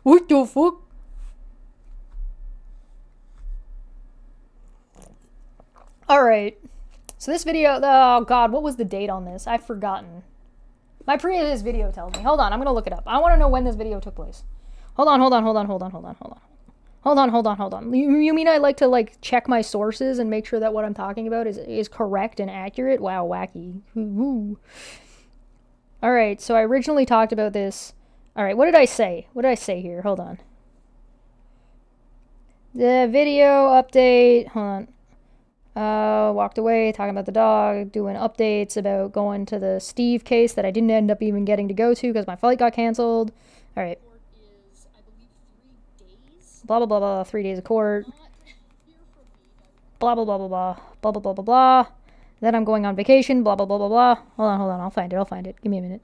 What the fuck? All right. So this video, oh God, what was the date on this? I've forgotten. My previous video tells me. Hold on, I'm going to look it up. I want to know when this video took place. Hold on. You mean I like to like check my sources and make sure that what I'm talking about is correct and accurate? Wow, wacky. Woo. All right, so I originally talked about this. All right, what did I say? What did I say here? Hold on. The video update. Hold on. Walked away, talking about the dog, doing updates about going to the Steve case that I didn't end up even getting to go to because my flight got canceled. All right. Blah, blah, blah, blah. 3 days of court. Blah, blah, blah, blah, blah. Blah, blah, blah, blah, blah. Then I'm going on vacation. Blah, blah, blah, blah, blah. Hold on. I'll find it. Give me a minute.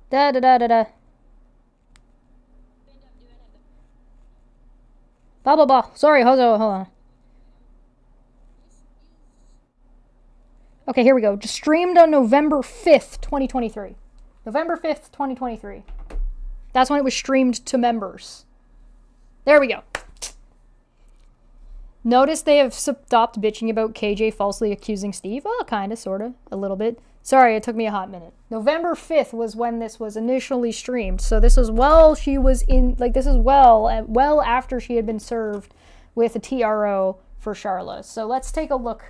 Da. Blah, blah, blah. Sorry, hold on. Okay, here we go. Just streamed on November 5th, 2023. November 5th, 2023. That's when it was streamed to members. There we go. Notice they have stopped bitching about KJ falsely accusing Steve. Oh, kind of, sort of, a little bit. Sorry, it took me a hot minute. November 5th was when this was initially streamed. So this is well after she had been served with a TRO for Charla. So let's take a look.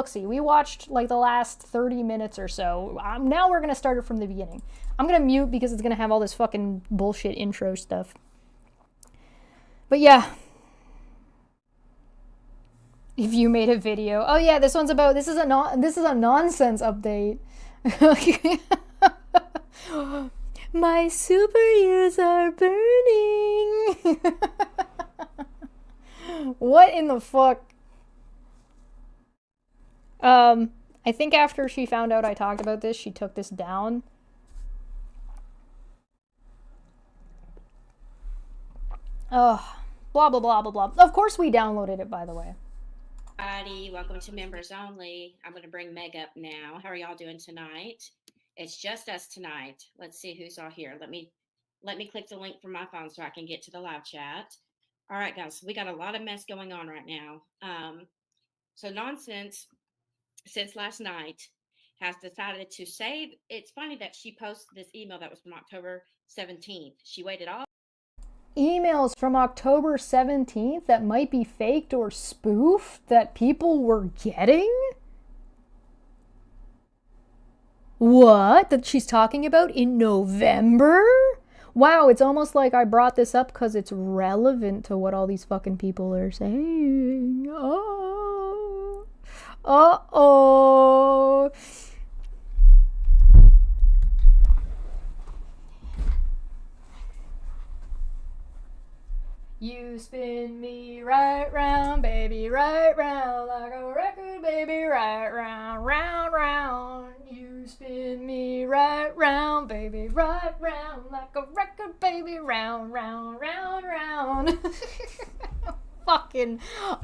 See. We watched like the last 30 minutes or so. Now we're going to start it from the beginning. I'm going to mute because it's going to have all this fucking bullshit intro stuff. But yeah. If you made a video. Oh yeah, this is a nonsense update. My super ears are burning. What in the fuck? I think after she found out I talked about this, she took this down. Oh, blah, blah, blah, blah, blah. Of course we downloaded it, by the way. Welcome to members only. I'm going to bring Meg up now. How are y'all doing tonight? It's just us tonight. Let's see who's all here. Let me click the link from my phone so I can get to the live chat. All right, guys, we got a lot of mess going on right now. So Nonsense, since last night, has decided to save. It's funny that she posted this email that was from October 17th. She waited all Emails from October 17th that might be faked or spoofed that people were getting? What? That she's talking about in November? Wow, it's almost like I brought this up because it's relevant to what all these fucking people are saying. Oh. Uh-oh. You spin me right round, baby, right round, like a record, baby, right round, round, round. You spin me right round, baby, right round, like a record, baby, round, round, round, round. Fucking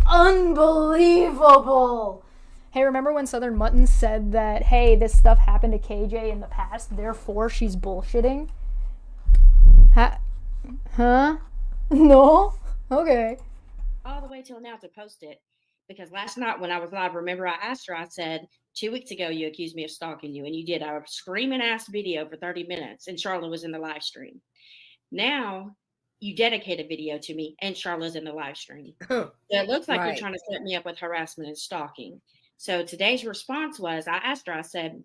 unbelievable. Hey, remember when Southern Mutton said that, hey, this stuff happened to KJ in the past, therefore she's bullshitting? Huh? No? Okay. all the way till now to post it, because last night when I was live, remember I asked her, I said, 2 weeks ago you accused me of stalking you, and you did a screaming ass video for 30 minutes, and Charlotte was in the live stream. Now you dedicate a video to me, and Charlotte's in the live stream. So it looks like you're trying to set me up with harassment and stalking. So today's response was, I asked her, I said,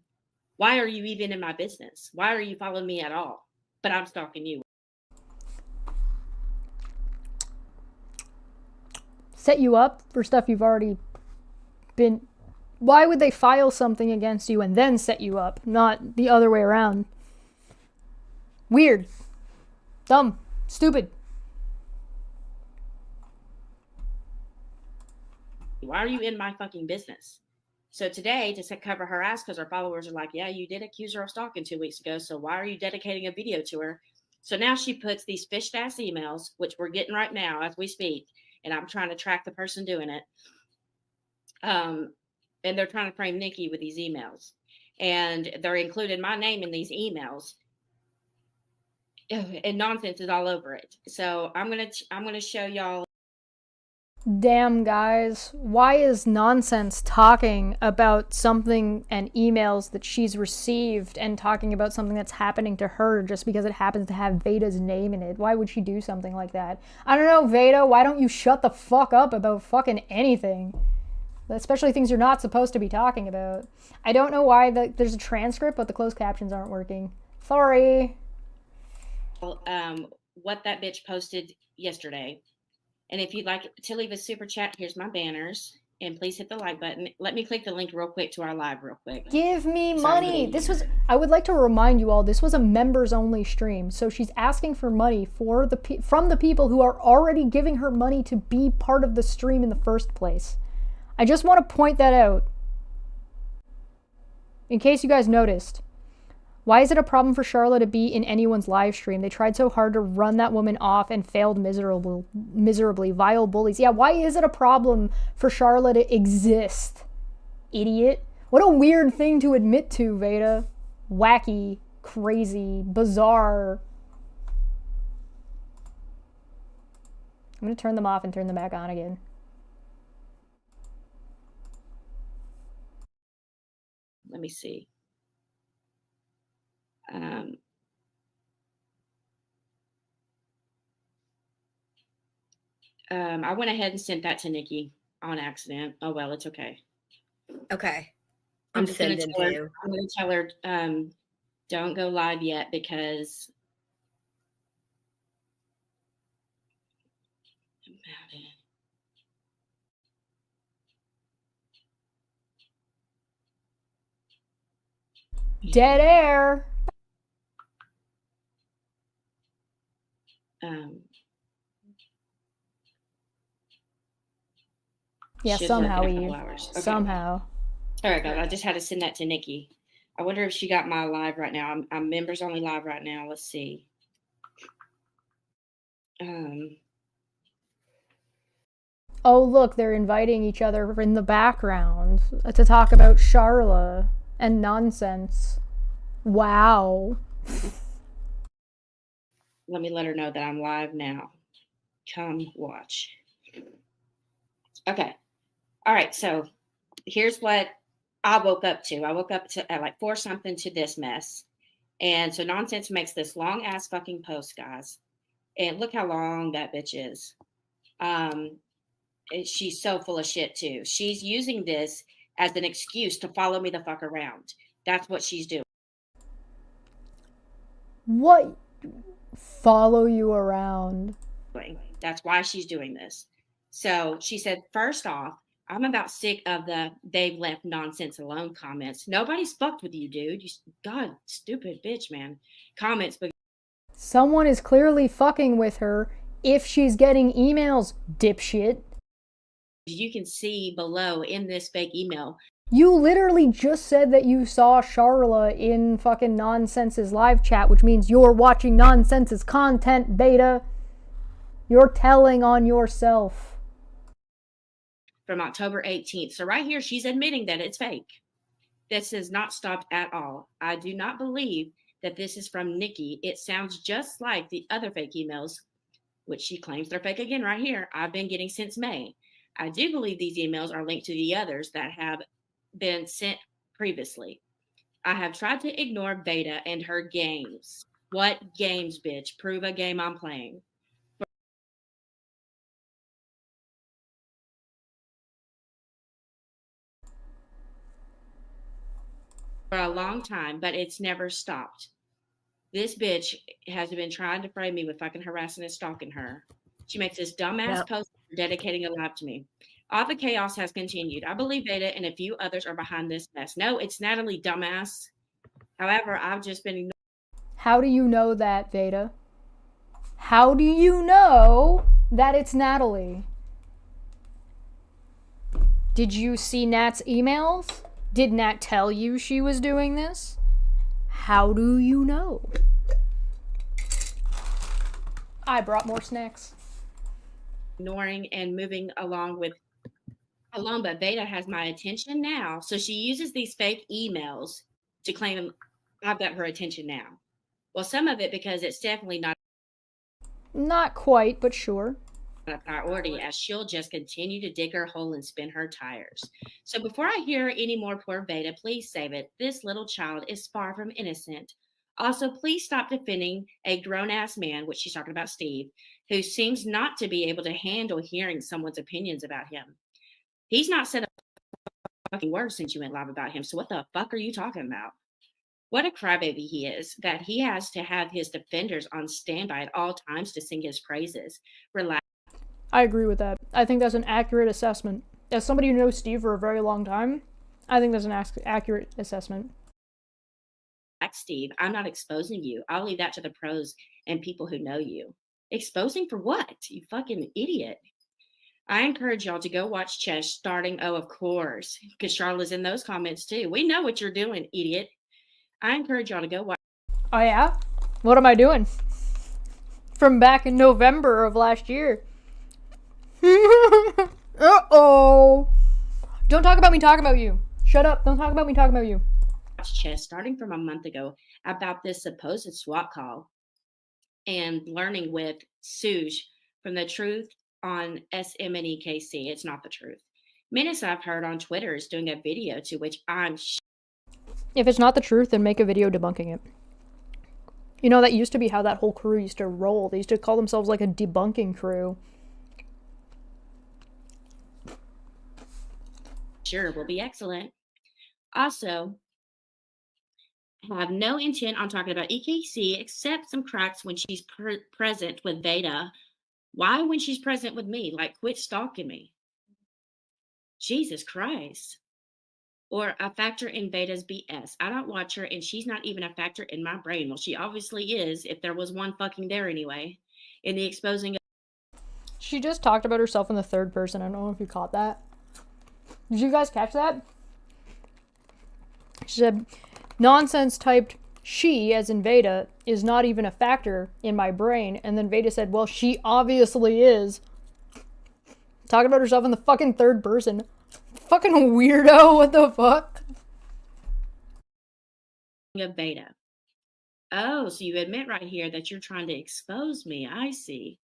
why are you even in my business? Why are you following me at all? But I'm stalking you. Set you up for stuff you've already been... Why would they file something against you and then set you up, not the other way around? Weird. Dumb. Stupid. Why are you in my fucking business? So today, to cover her ass, because her followers are like, yeah, you did accuse her of stalking 2 weeks ago, so why are you dedicating a video to her? So now she puts these fished ass emails, which we're getting right now as we speak, and I'm trying to track the person doing it. And they're trying to frame Nikki with these emails. and they're including my name in these emails. And nonsense is all over it. So I'm gonna show y'all. Damn, guys. Why is Nonsense talking about something and emails that she's received and talking about something that's happening to her just because it happens to have Veda's name in it? Why would she do something like that? I don't know, Veda. Why don't you shut the fuck up about fucking anything? Especially things you're not supposed to be talking about. I don't know why there's a transcript, but the closed captions aren't working. Sorry. What that bitch posted yesterday. And if you'd like to leave a super chat, here's my banners. And please hit the like button. Let me click the link real quick to our live real quick. Give me money. I would like to remind you all, this was a members only stream. So she's asking for money from the people who are already giving her money to be part of the stream in the first place. I just want to point that out. In case you guys noticed. Why is it a problem for Charlotte to be in anyone's live stream? They tried so hard to run that woman off and failed miserably. Vile bullies. Yeah, why is it a problem for Charlotte to exist? Idiot. What a weird thing to admit to, Veda. Wacky, crazy, bizarre. I'm going to turn them off and turn them back on again. Let me see. I went ahead and sent that to Nikki on accident. Oh, well, it's okay. Okay. I'm I'm going to sending tell to you. her, I'm going to tell her, don't go live yet because Dead air. Yeah, should somehow, work in a Eve. couple hours. Okay. Somehow. All right, guys. I just had to send that to Nikki. I wonder if she got my live right now. I'm members only live right now. Let's see. Oh, look, they're inviting each other in the background to talk about Charla and Nonsense. Wow. Let me let her know that I'm live now. Come watch. Okay. All right. So here's what I woke up to. I woke up to at like 4 something to this mess. And so Nonsense makes this long ass fucking post, guys. And look how long that bitch is. She's so full of shit too. She's using this as an excuse to follow me the fuck around. That's what she's doing. What? Follow you around. That's why she's doing this. So she said, first off, I'm about sick of the they've left Nonsense alone comments. Nobody's fucked with you, dude. God, stupid bitch, man. Comments, but Someone is clearly fucking with her if she's getting emails, dipshit. you can see below in this fake email. You literally just said that you saw Charla in fucking Nonsense's live chat, which means you're watching Nonsense's content, Beta. You're telling on yourself. From October 18th. So right here, she's admitting that it's fake. This has not stopped at all. I do not believe that this is from Nikki. It sounds just like the other fake emails, which she claims they're fake again right here. I've been getting since May. I do believe these emails are linked to the others that have been sent previously. I have tried to ignore Beta and her games. What games, bitch? Prove a game I'm playing. For a long time, but it's never stopped. This bitch has been trying to frame me with fucking harassing and stalking her. She makes this dumbass post dedicating a live to me. All the chaos has continued. I believe Veda and a few others are behind this mess. No, it's Natalie, dumbass. However, I've just been ignoring. How do you know that, Veda? How do you know that it's Natalie? Did you see Nat's emails? Did Nat tell you she was doing this? How do you know? I brought more snacks. Ignoring and moving along, but Veda has my attention now. So she uses these fake emails to claim I've got her attention now. Well, some of it because it's definitely Not quite, but sure. a priority, as she'll just continue to dig her hole and spin her tires. So before I hear any more poor Beta, please save it. This little child is far from innocent. Also, please stop defending a grown-ass man, which she's talking about Steve, who seems not to be able to handle hearing someone's opinions about him. He's not said a fucking word since you went live about him, so what the fuck are you talking about? What a crybaby he is, that he has to have his defenders on standby at all times to sing his praises. Relax. I agree with that. I think that's an accurate assessment. As somebody who knows Steve for a very long time, I think that's an accurate assessment. Steve, I'm not exposing you. I'll leave that to the pros and people who know you. Exposing for what? You fucking idiot. I encourage y'all to go watch Chesh starting. Oh, of course, because Charlotte's in those comments too. We know what you're doing, idiot. I encourage y'all to go watch. Oh yeah? What am I doing? From back in November of last year. Uh-oh. Don't talk about me talking about you. Shut up. Don't talk about me talking about you. Chesh starting from a month ago about this supposed SWAT call and learning with Suge from the truth on SMNEKC. It's not the truth. Menace, I've heard on Twitter, is doing a video to which I'm If it's not the truth, then make a video debunking it. You know, that used to be how that whole crew used to roll. They used to call themselves like a debunking crew. sure will be excellent. Also, I have no intent on talking about EKC except some cracks when she's present with Veda. Why when she's present with me? Like, quit stalking me. Jesus Christ. Or a factor in Veda's BS. I don't watch her and she's not even a factor in my brain. Well, she obviously is, if there was one fucking there anyway. In the exposing of... She just talked about herself in the third person. I don't know if you caught that. Did you guys catch that? She said, nonsense typed she, as in Veda, is not even a factor in my brain. And then Veda said, well, she obviously is. Talking about herself in the fucking third person. Fucking weirdo, what the fuck? Of Veda. Oh, so you admit right here that you're trying to expose me. I see.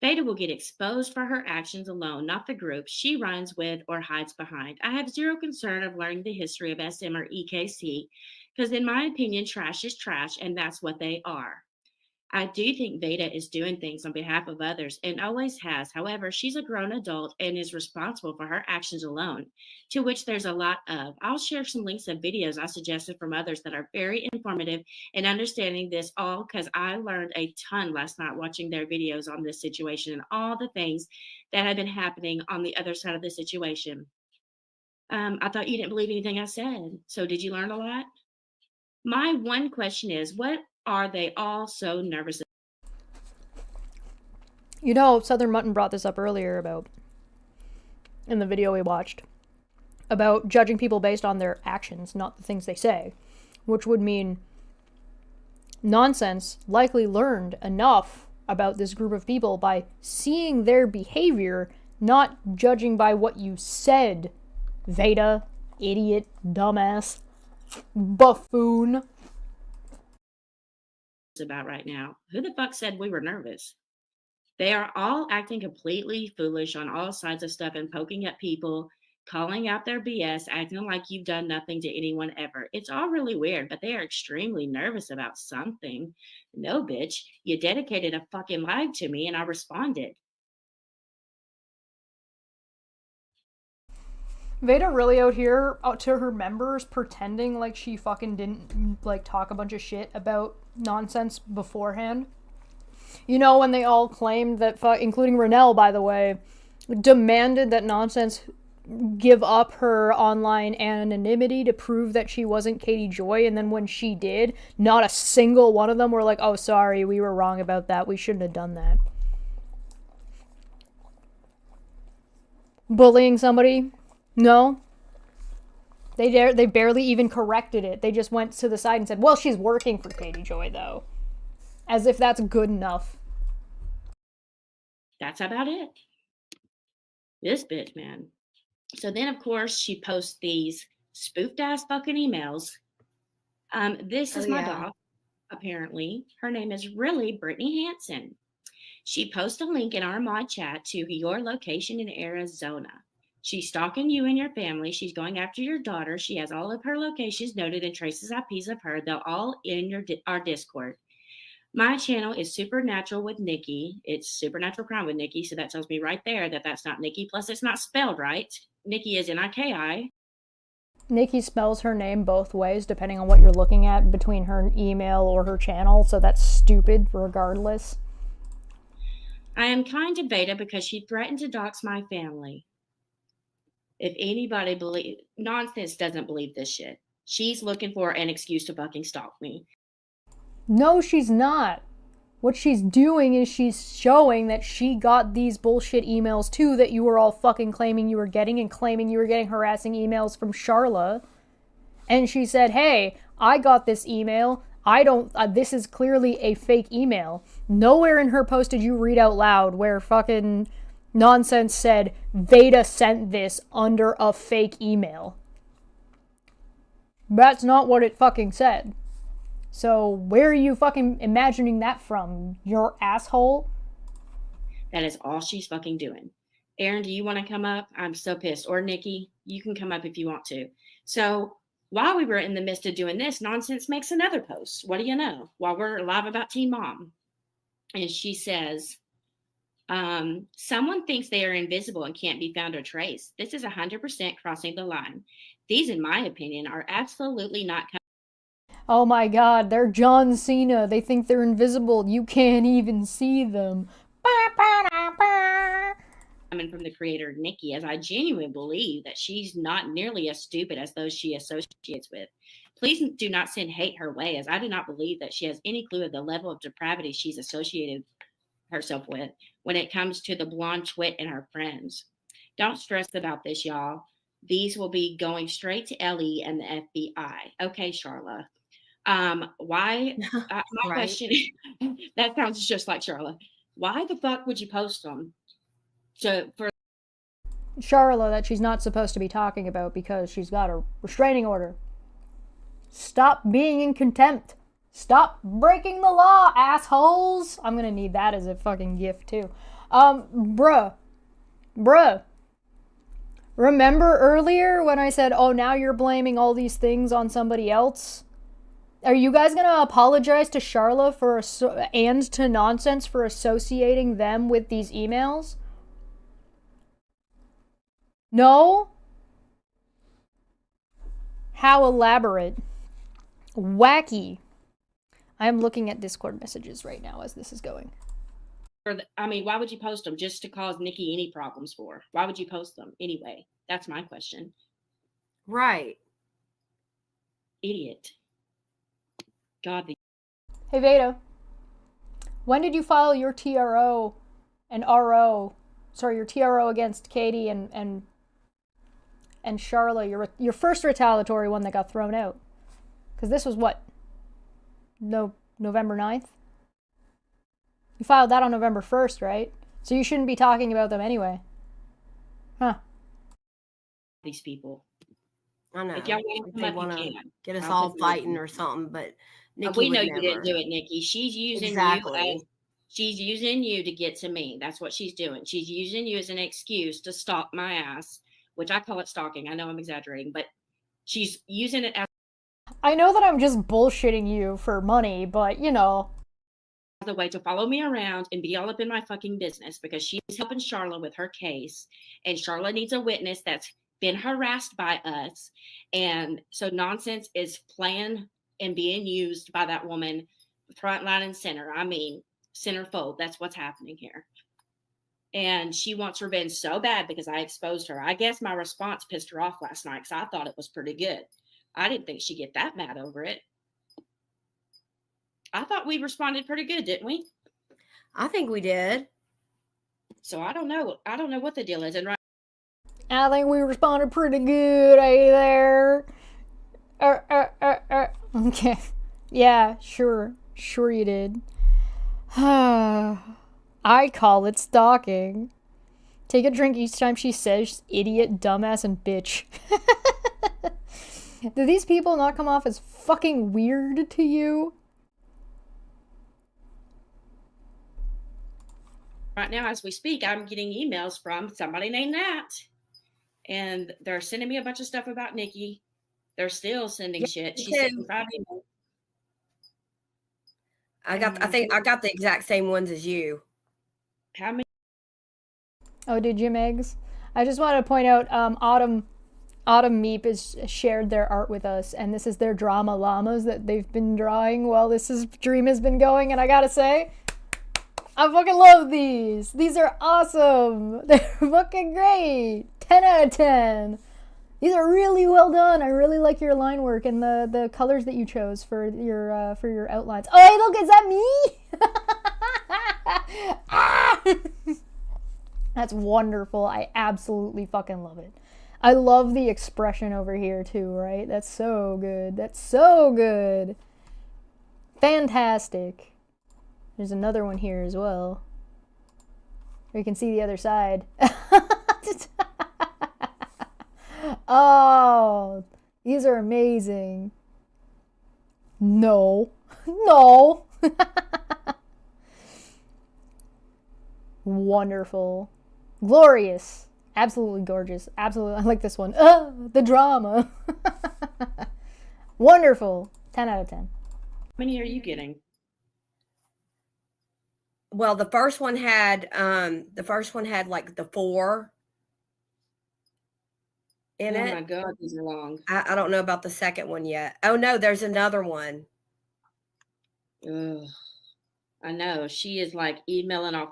Veda will get exposed for her actions alone, not the group she runs with or hides behind. I have zero concern of learning the history of SM or EKC, because in my opinion, trash is trash, and that's what they are. I do think Veda is doing things on behalf of others and always has. However, she's a grown adult and is responsible for her actions alone, to which there's a lot of. I'll share some links of videos I suggested from others that are very informative in understanding this all, because I learned a ton last night watching their videos on this situation and all the things that have been happening on the other side of the situation. I thought you didn't believe anything I said. So did you learn a lot? My one question is, what are they all so nervous about? You know, Southern Mutton brought this up earlier about, in the video we watched, about judging people based on their actions, not the things they say, which would mean Nonsense likely learned enough about this group of people by seeing their behavior, not judging by what you said, Veda, idiot, dumbass, buffoon. About right now. Who the fuck said we were nervous? They are all acting completely foolish on all sides of stuff and poking at people, calling out their BS, acting like you've done nothing to anyone ever. It's all really weird, but they are extremely nervous about something. No, bitch, you dedicated a fucking live to me and I responded. Veda really out here out to her members pretending like she fucking didn't like talk a bunch of shit about Nonsense beforehand. You know, when they all claimed that, including Renelle, by the way, demanded that Nonsense give up her online anonymity to prove that she wasn't Katie Joy, and then when she did, not a single one of them were like, oh, sorry, we were wrong about that, we shouldn't have done that. Bullying somebody? No. They barely even corrected it. They just went to the side and said, well, she's working for Katie Joy, though. As if that's good enough. That's about it. This bitch, man. So then, of course, she posts these spoofed ass fucking emails This is Oh, my yeah. dog, apparently. Her name is really Brittany Hanson. She posted a link in our mod chat to your location in Arizona. She's stalking you and your family. She's going after your daughter. She has all of her locations noted and traces IPs of her. They're all in our Discord. My channel is Supernatural with Nikki. It's Supernatural Crime with Nikki. So that tells me right there that that's not Nikki. Plus, it's not spelled right. Nikki is Niki. Nikki spells her name both ways depending on what you're looking at between her email or her channel, so that's stupid regardless. I am kind to Beta because she threatened to dox my family. If anybody nonsense doesn't believe this shit. She's looking for an excuse to fucking stalk me. No, she's not. What she's doing is she's showing that she got these bullshit emails too that you were all fucking claiming you were getting, and claiming you were getting harassing emails from Charla. And she said, hey, I got this email. This is clearly a fake email. Nowhere in her post did you read out loud where fucking nonsense said Veda sent this under a fake email. That's not what it fucking said. So where are you fucking imagining that from? Your asshole? That is all she's fucking doing. Aaron, do you want to come up? I'm so pissed. Or Nikki, you can come up if you want to. So while we were in the midst of doing this, Nonsense makes another post. What do you know? While we're live about Teen Mom. And she says, someone thinks they are invisible and can't be found or traced. This is 100% crossing the line. These, in my opinion, are absolutely not Oh my god, they're John Cena. They think they're invisible. You can't even see them. coming from the creator Nikki, as I genuinely believe that she's not nearly as stupid as those she associates with. Please do not send hate her way, as I do not believe that she has any clue of the level of depravity she's associated herself with when it comes to the blonde twit and her friends. Don't stress about this, y'all. These will be going straight to Ellie and the FBI. Okay, Charla. Why? My Right. question. That sounds just like Charla. Why the fuck would you post them? For Charla that she's not supposed to be talking about because she's got a restraining order. Stop being in contempt. Stop breaking the law, assholes. I'm gonna need that as a fucking gift too. Bruh. Remember earlier when I said, oh, now you're blaming all these things on somebody else? Are you guys gonna apologize to Charla and to Nonsense for associating them with these emails? No? How elaborate. Wacky. I am looking at Discord messages right now as this is going. Why would you post them? Just to cause Nikki any problems for? Why would you post them anyway? That's my question. Right. Idiot. God. Hey, Veda. When did you file your TRO and RO? Sorry, your TRO against Katie and Charla, your first retaliatory one that got thrown out. Because this was what? November 9th? You filed that on November 1st, right? So you shouldn't be talking about them anyway. Huh. These people. I know. If y'all want to They come up, want you to can. get us I'll all put fighting or something, but Nikki we know would you never. didn't do it, Nikki. She's using Exactly. you. She's using you to get to me. That's what she's doing. She's using you as an excuse to stalk my ass, which I call it stalking. I know I'm exaggerating, but she's using it as I know that I'm just bullshitting you for money, but you know. the way to follow me around and be all up in my fucking business because she's helping Charla with her case, and Charla needs a witness that's been harassed by us. And so Nonsense is playing and being used by that woman front line and center. Centerfold. That's what's happening here. And she wants revenge so bad because I exposed her. I guess my response pissed her off last night because I thought it was pretty good. I didn't think she'd get that mad over it. I thought we responded pretty good, didn't we? I think we did. So I don't know. I don't know what the deal is. And I think we responded pretty good, there. Okay. Yeah, sure. Sure you did. I call it stalking. Take a drink each time she says idiot, dumbass, and bitch. Do these people not come off as fucking weird to you? Right now, as we speak, I'm getting emails from somebody named Nat, and they're sending me a bunch of stuff about Nikki. They're still sending shit. She sent me 5 emails. I think I got the exact same ones as you. How many? Oh, did you, Megs? I just wanted to point out, Autumn Meep has shared their art with us, and this is their drama llamas that they've been drawing while this stream has been going, and I gotta say, I fucking love these! These are awesome! They're fucking great! 10 out of 10! These are really well done. I really like your line work and the colors that you chose for your outlines. Oh, hey, look, is that me? That's wonderful. I absolutely fucking love it. I love the expression over here too, right? That's so good. That's so good. Fantastic. There's another one here as well. You can see the other side. Oh, these are amazing. No. No. Wonderful. Glorious. Absolutely gorgeous. Absolutely. I like this one. The drama. Wonderful. 10 out of 10. How many are you getting? Well, the first one had like the 4 in it. Oh my God, these are long. I don't know about the second one yet. Oh no, there's another one. Ugh. I know. She is like emailing off.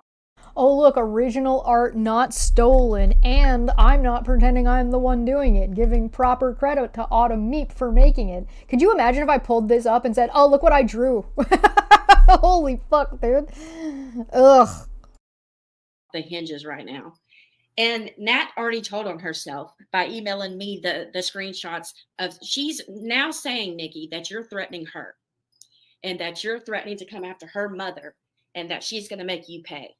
Oh, look, original art not stolen, and I'm not pretending I'm the one doing it, giving proper credit to Autumn Meep for making it. Could you imagine if I pulled this up and said, oh, look what I drew? Holy fuck, dude. Ugh. The hinges right now. And Nat already told on herself by emailing me the screenshots of, she's now saying, Nikki, that you're threatening her and that you're threatening to come after her mother and that she's going to make you pay.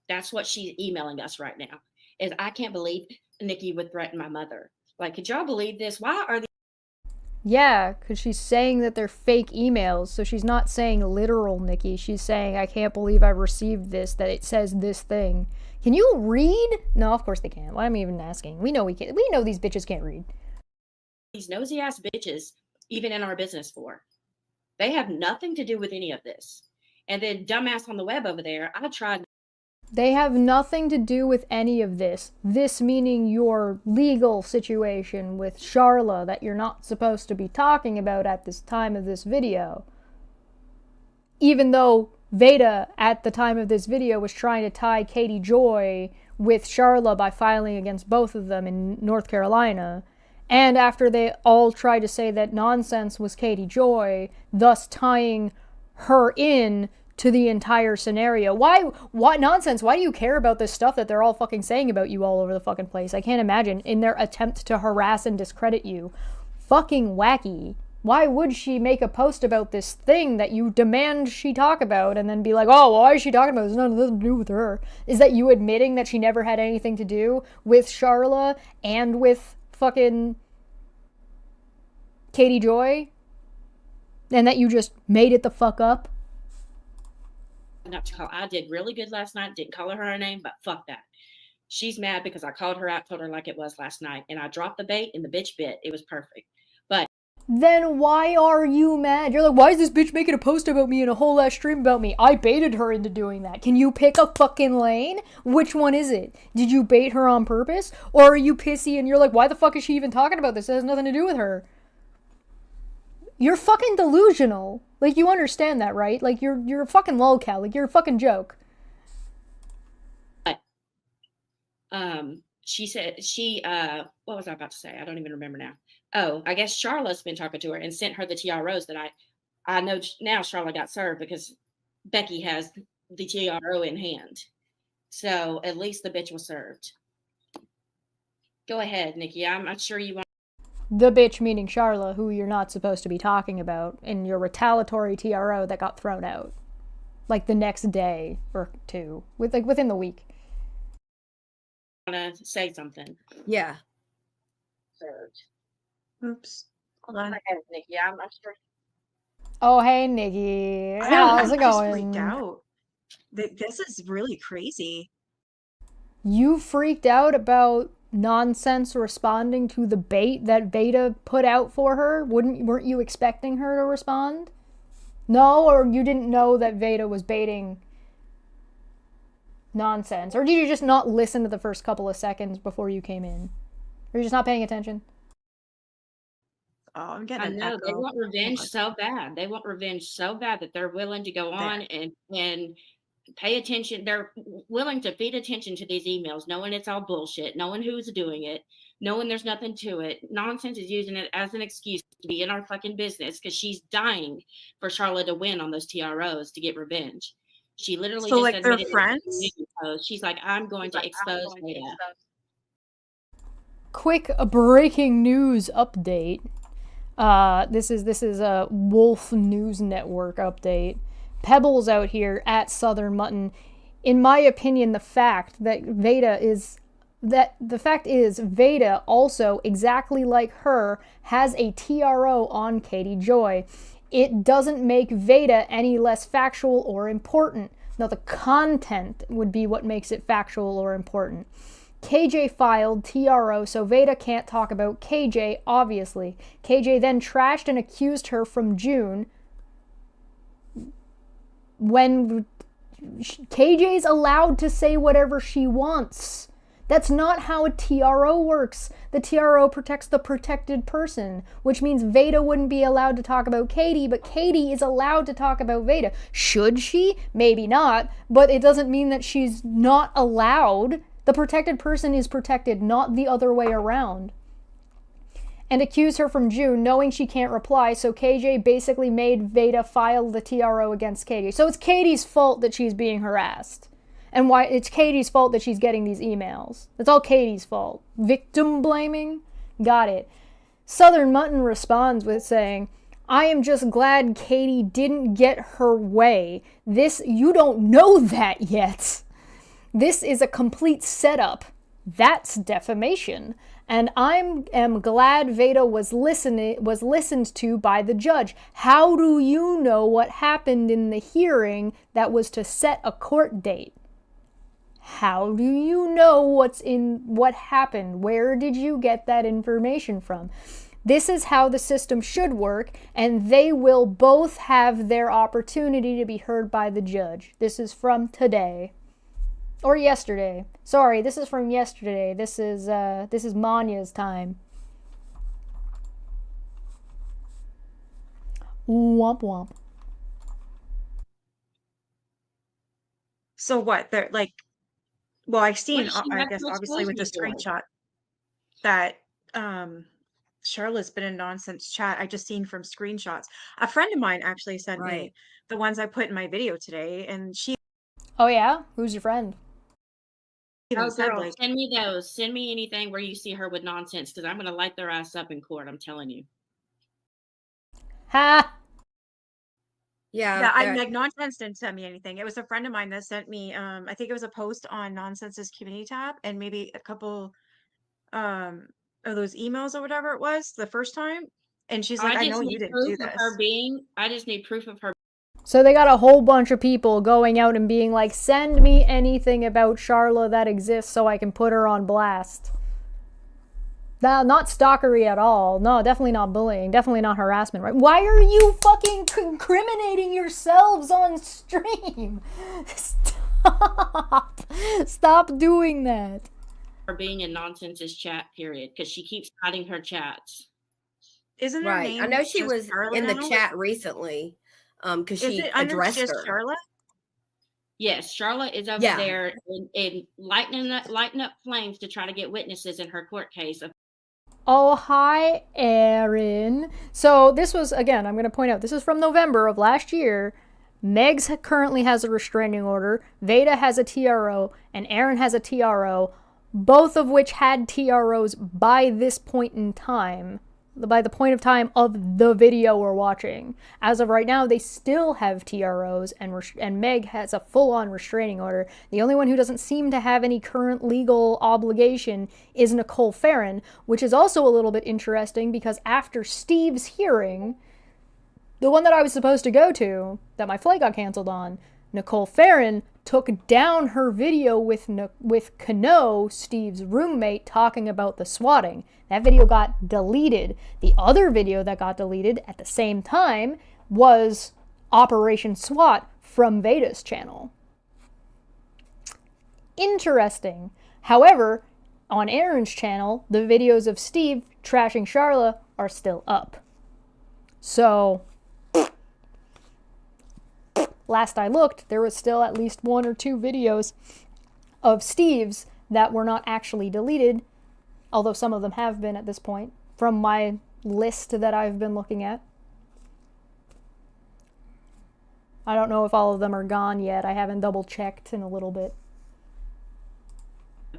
That's what she's emailing us right now. Is I can't believe Nikki would threaten my mother. Like, could y'all believe this? Why are these? Yeah, because she's saying that they're fake emails, so she's not saying literal Nikki. She's saying, I can't believe I received this, that it says this thing. Can you read? No, of course they can't. Why am I even asking? We know we can't. We know these bitches can't read. These nosy ass bitches, even in our business for. They have nothing to do with any of this. And then dumbass on the web over there, I tried. They have nothing to do with any of this. This meaning your legal situation with Charla that you're not supposed to be talking about at this time of this video. Even though Veda, at the time of this video, was trying to tie Katie Joy with Charla by filing against both of them in North Carolina. And after they all tried to say that Nonsense was Katie Joy, thus tying her in to the entire scenario. Why Nonsense? Why do you care about this stuff that they're all fucking saying about you all over the fucking place? I can't imagine, in their attempt to harass and discredit you. Fucking wacky. Why would she make a post about this thing that you demand she talk about and then be like, oh, why is she talking about this? Nothing to do with her. Is that you admitting that she never had anything to do with Charla and with fucking Katie Joy? And that you just made it the fuck up? Not to call. I did really good last night. Didn't call her name, but fuck that. She's mad because I called her out, told her like it was last night, and I dropped the bait and the bitch bit. It was perfect. But then why are you mad? You're like, why is this bitch making a post about me and a whole ass stream about me? I baited her into doing that. Can you pick a fucking lane? Which one is it? Did you bait her on purpose? Or are you pissy and you're like, why the fuck is she even talking about this? It has nothing to do with her. You're fucking delusional. Like, you understand that, right? Like, you're a fucking lolcow. Like, you're a fucking joke. She said, what was I about to say? I don't even remember now. Oh, I guess Charlotte's been talking to her and sent her the TROs that I know now Charlotte got served because Becky has the TRO in hand. So at least the bitch was served. Go ahead, Nikki. I'm not sure you want. The bitch meaning Charla, who you're not supposed to be talking about, in your retaliatory TRO that got thrown out. Like the next day or two. Within the week. Want to say something? Yeah. Served. Oops. Hold on. Yeah, I'm sure. Oh, hey, Nikki. I'm How's it just going? freaked out. This is really crazy. You freaked out about nonsense responding to the bait that Veda put out for her? Weren't you expecting her to respond? No, or you didn't know that Veda was baiting nonsense? Or did you just not listen to the first couple of seconds before you came in? Or you just not paying attention? Oh, I'm I getting an know they echo. want revenge so bad. They want revenge so bad that they're willing to go on and pay attention. They're willing to feed attention to these emails, knowing it's all bullshit, knowing who's doing it, knowing there's nothing to it. Nonsense is using it as an excuse to be in our fucking business because she's dying for Charlotte to win on those TROs to get revenge. She literally So, just like, they're admitted friends? she's like, I'm going to expose Veda. Quick breaking news update. This is a Wolf News Network update. Pebbles out here at Southern Mutton. In my opinion, the fact is Veda also, exactly like her, has a TRO on Katie Joy. It doesn't make Veda any less factual or important. Now, the content would be what makes it factual or important. KJ filed TRO, so Veda can't talk about KJ, obviously. KJ then trashed and accused her from June, when KJ's allowed to say whatever she wants. That's not how a TRO works. The TRO protects the protected person, which means Veda wouldn't be allowed to talk about Katie, but Katie is allowed to talk about Veda. Should she? Maybe not, but it doesn't mean that she's not allowed. The protected person is protected, not the other way around. And accused her from June, knowing she can't reply, so KJ basically made Veda file the TRO against Katie. So it's Katie's fault that she's being harassed. And why it's Katie's fault that she's getting these emails. It's all Katie's fault. Victim blaming? Got it. Southern Mutton responds with saying, I am just glad Katie didn't get her way. You don't know that yet. This is a complete setup. That's defamation. And I am glad Veda was listened to by the judge. How do you know what happened in the hearing that was to set a court date? How do you know what happened? Where did you get that information from? This is how the system should work, and they will both have their opportunity to be heard by the judge. This is from today. Or yesterday. Sorry, this is from yesterday. This is Manya's time. Womp womp. So what? They're like, well, I've seen, What she I have guess, to obviously with the expose me for? screenshot that Charlotte's been in nonsense chat. I just seen from screenshots. A friend of mine actually sent me Right. the ones I put in my video today, and she Oh yeah? Who's your friend? even Oh, said, girl, like, send me those. Send me anything where you see her with nonsense, because I'm going to light their ass up in court. I'm telling you. Ha! yeah, I they're- like Nonsense didn't send me anything. It was a friend of mine that sent me, I think it was a post on Nonsense's community tab, and maybe a couple of those emails or whatever it was the first time. And she's like, I know you didn't do proof of this. her being. I just need proof of her. So they got a whole bunch of people going out and being like, send me anything about Charla that exists so I can put her on blast. Not stalkery at all. No, definitely not bullying. Definitely not harassment, right? Why are you fucking incriminating yourselves on stream? Stop. Stop doing that. Her being in Nonsense's chat, period, because she keeps hiding her chats. Isn't her right. name I know she just was Charla in the now? chat recently, because Is she it under addressed just her. Charla? Yes, Charlotte is over Yeah. there in lighting up flames to try to get witnesses in her court case. Oh, hi, Erin. So this was, again, I'm going to point out, this is from November of last year. Megs currently has a restraining order. Veda has a TRO, and Erin has a TRO, both of which had TROs by this point in time. by the point of time of the video we're watching. As of right now, they still have TROs, and Meg has a full-on restraining order. The only one who doesn't seem to have any current legal obligation is Nicole Farron, which is also a little bit interesting because after Steve's hearing, the one that I was supposed to go to, that my flight got canceled on, Nicole Farron took down her video with Kano, Steve's roommate, talking about the swatting. That video got deleted. The other video that got deleted at the same time was Operation SWAT from Veda's channel. Interesting. However, on Aaron's channel, the videos of Steve trashing Charla are still up. So, last I looked, there was still at least 1 or 2 videos of Steve's that were not actually deleted, although some of them have been at this point, from my list that I've been looking at. I don't know if all of them are gone yet. I haven't double-checked in a little bit.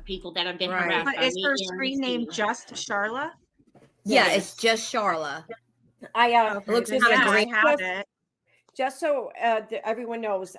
People that have been Right. harassed. But by is me her and screen name Steve. just Charla? Yeah, it's just Charla. I Okay, looks then like a yeah, I green- have it. just so everyone knows,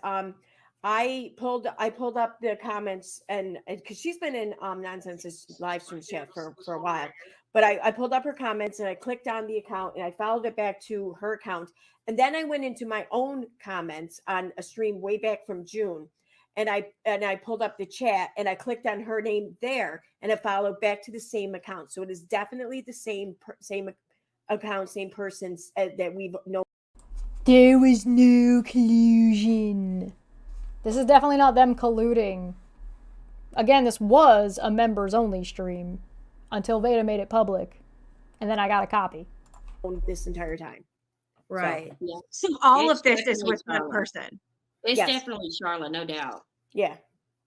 I pulled up the comments and because she's been in Nonsense's live stream chat for a while, but I pulled up her comments and I clicked on the account and I followed it back to her account, and then I went into my own comments on a stream way back from June, and I pulled up the chat and I clicked on her name there and it followed back to the same account. So it is definitely the same account, same person that we've known. There was no collusion. This is definitely not them colluding. Again, this was a members-only stream until Veda made it public, and then I got a copy. This entire time. Right. Yeah. So all It's of this is definitely with one Charla. person. It's Yes. definitely Charlotte, no doubt. Yeah.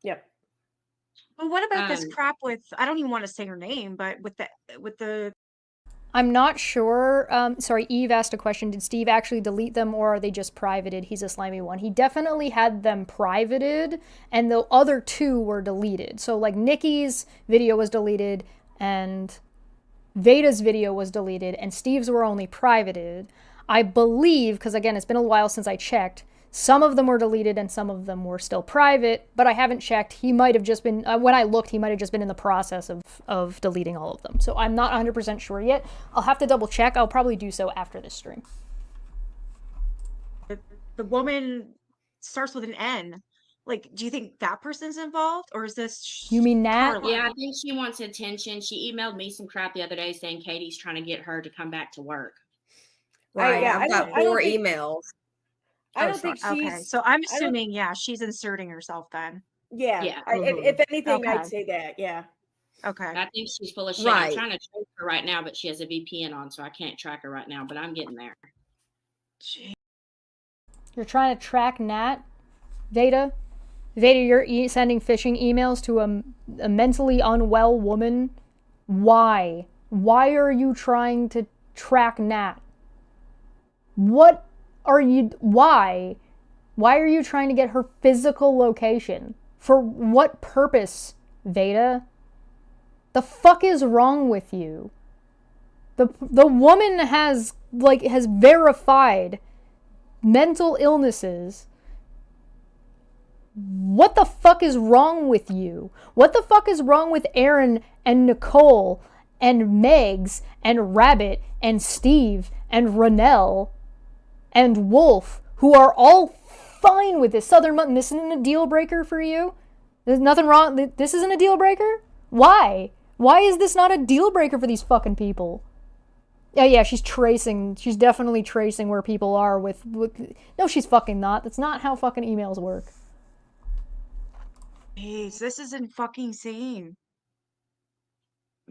Yep. But what about this Um, crap with, I don't even want to say her name, but with the I'm not sure. Sorry, Eve asked a question. Did Steve actually delete them, or are they just privated? He's a slimy one. He definitely had them privated, and the other 2 were deleted. So, like, Nikki's video was deleted, and Veda's video was deleted, and Steve's were only privated. I believe, because again, it's been a while since I checked, some of them were deleted and some of them were still private, but I haven't checked. He might have just been, when I looked, he might have just been in the process of deleting all of them. So I'm not 100% sure yet. I'll have to double check. I'll probably do so after this stream. the woman starts with an N. Like, do you think that person's involved, or is this? You mean Nat? Carla? Yeah, I think she wants attention. She emailed me some crap the other day saying Katie's trying to get her to come back to work. Right. yeah, I I've got don't- I don't 4 think- emails. I Oh, don't think sorry. she's. Okay, so I'm I don't- assuming, yeah, she's inserting herself then. Yeah. Yeah. If anything, Okay. I'd say that. Yeah. Okay. I think she's full of shit. Right. I'm trying to track her right now, but she has a VPN on, so I can't track her right now, but I'm getting there. You're trying to track Nat? Veda? Veda, you're sending phishing emails to a mentally unwell woman? Why? Why are you trying to track Nat? What are you... Why? Why are you trying to get her physical location? For what purpose, Veda? The fuck is wrong with you? The woman has verified mental illnesses. What the fuck is wrong with you? What the fuck is wrong with Aaron and Nicole and Megs and Rabbit and Steve and Ranelle and Wolf, who are all fine with this? Southern Mutton, this isn't a deal breaker for you? There's nothing wrong. This isn't a deal breaker? Why? Why is this not a deal breaker for these fucking people? Yeah, she's tracing. She's definitely tracing where people are with... No, she's fucking not. That's not how fucking emails work. Jeez, this isn't fucking insane.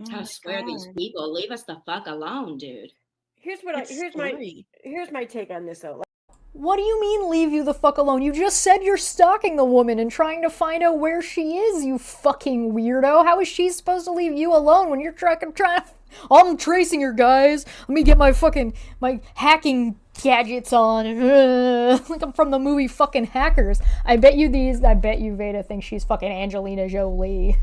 Oh I my swear these God. people leave us the fuck alone, dude. Here's what It's scary. here's my take on this though. What do you mean leave you the fuck alone? You just said you're stalking the woman and trying to find out where she is, you fucking weirdo. How is she supposed to leave you alone when you're trying to... I'm tracing her, guys. Let me get my hacking gadgets on. Like I'm from the movie fucking Hackers. I bet you Veda thinks she's fucking Angelina Jolie.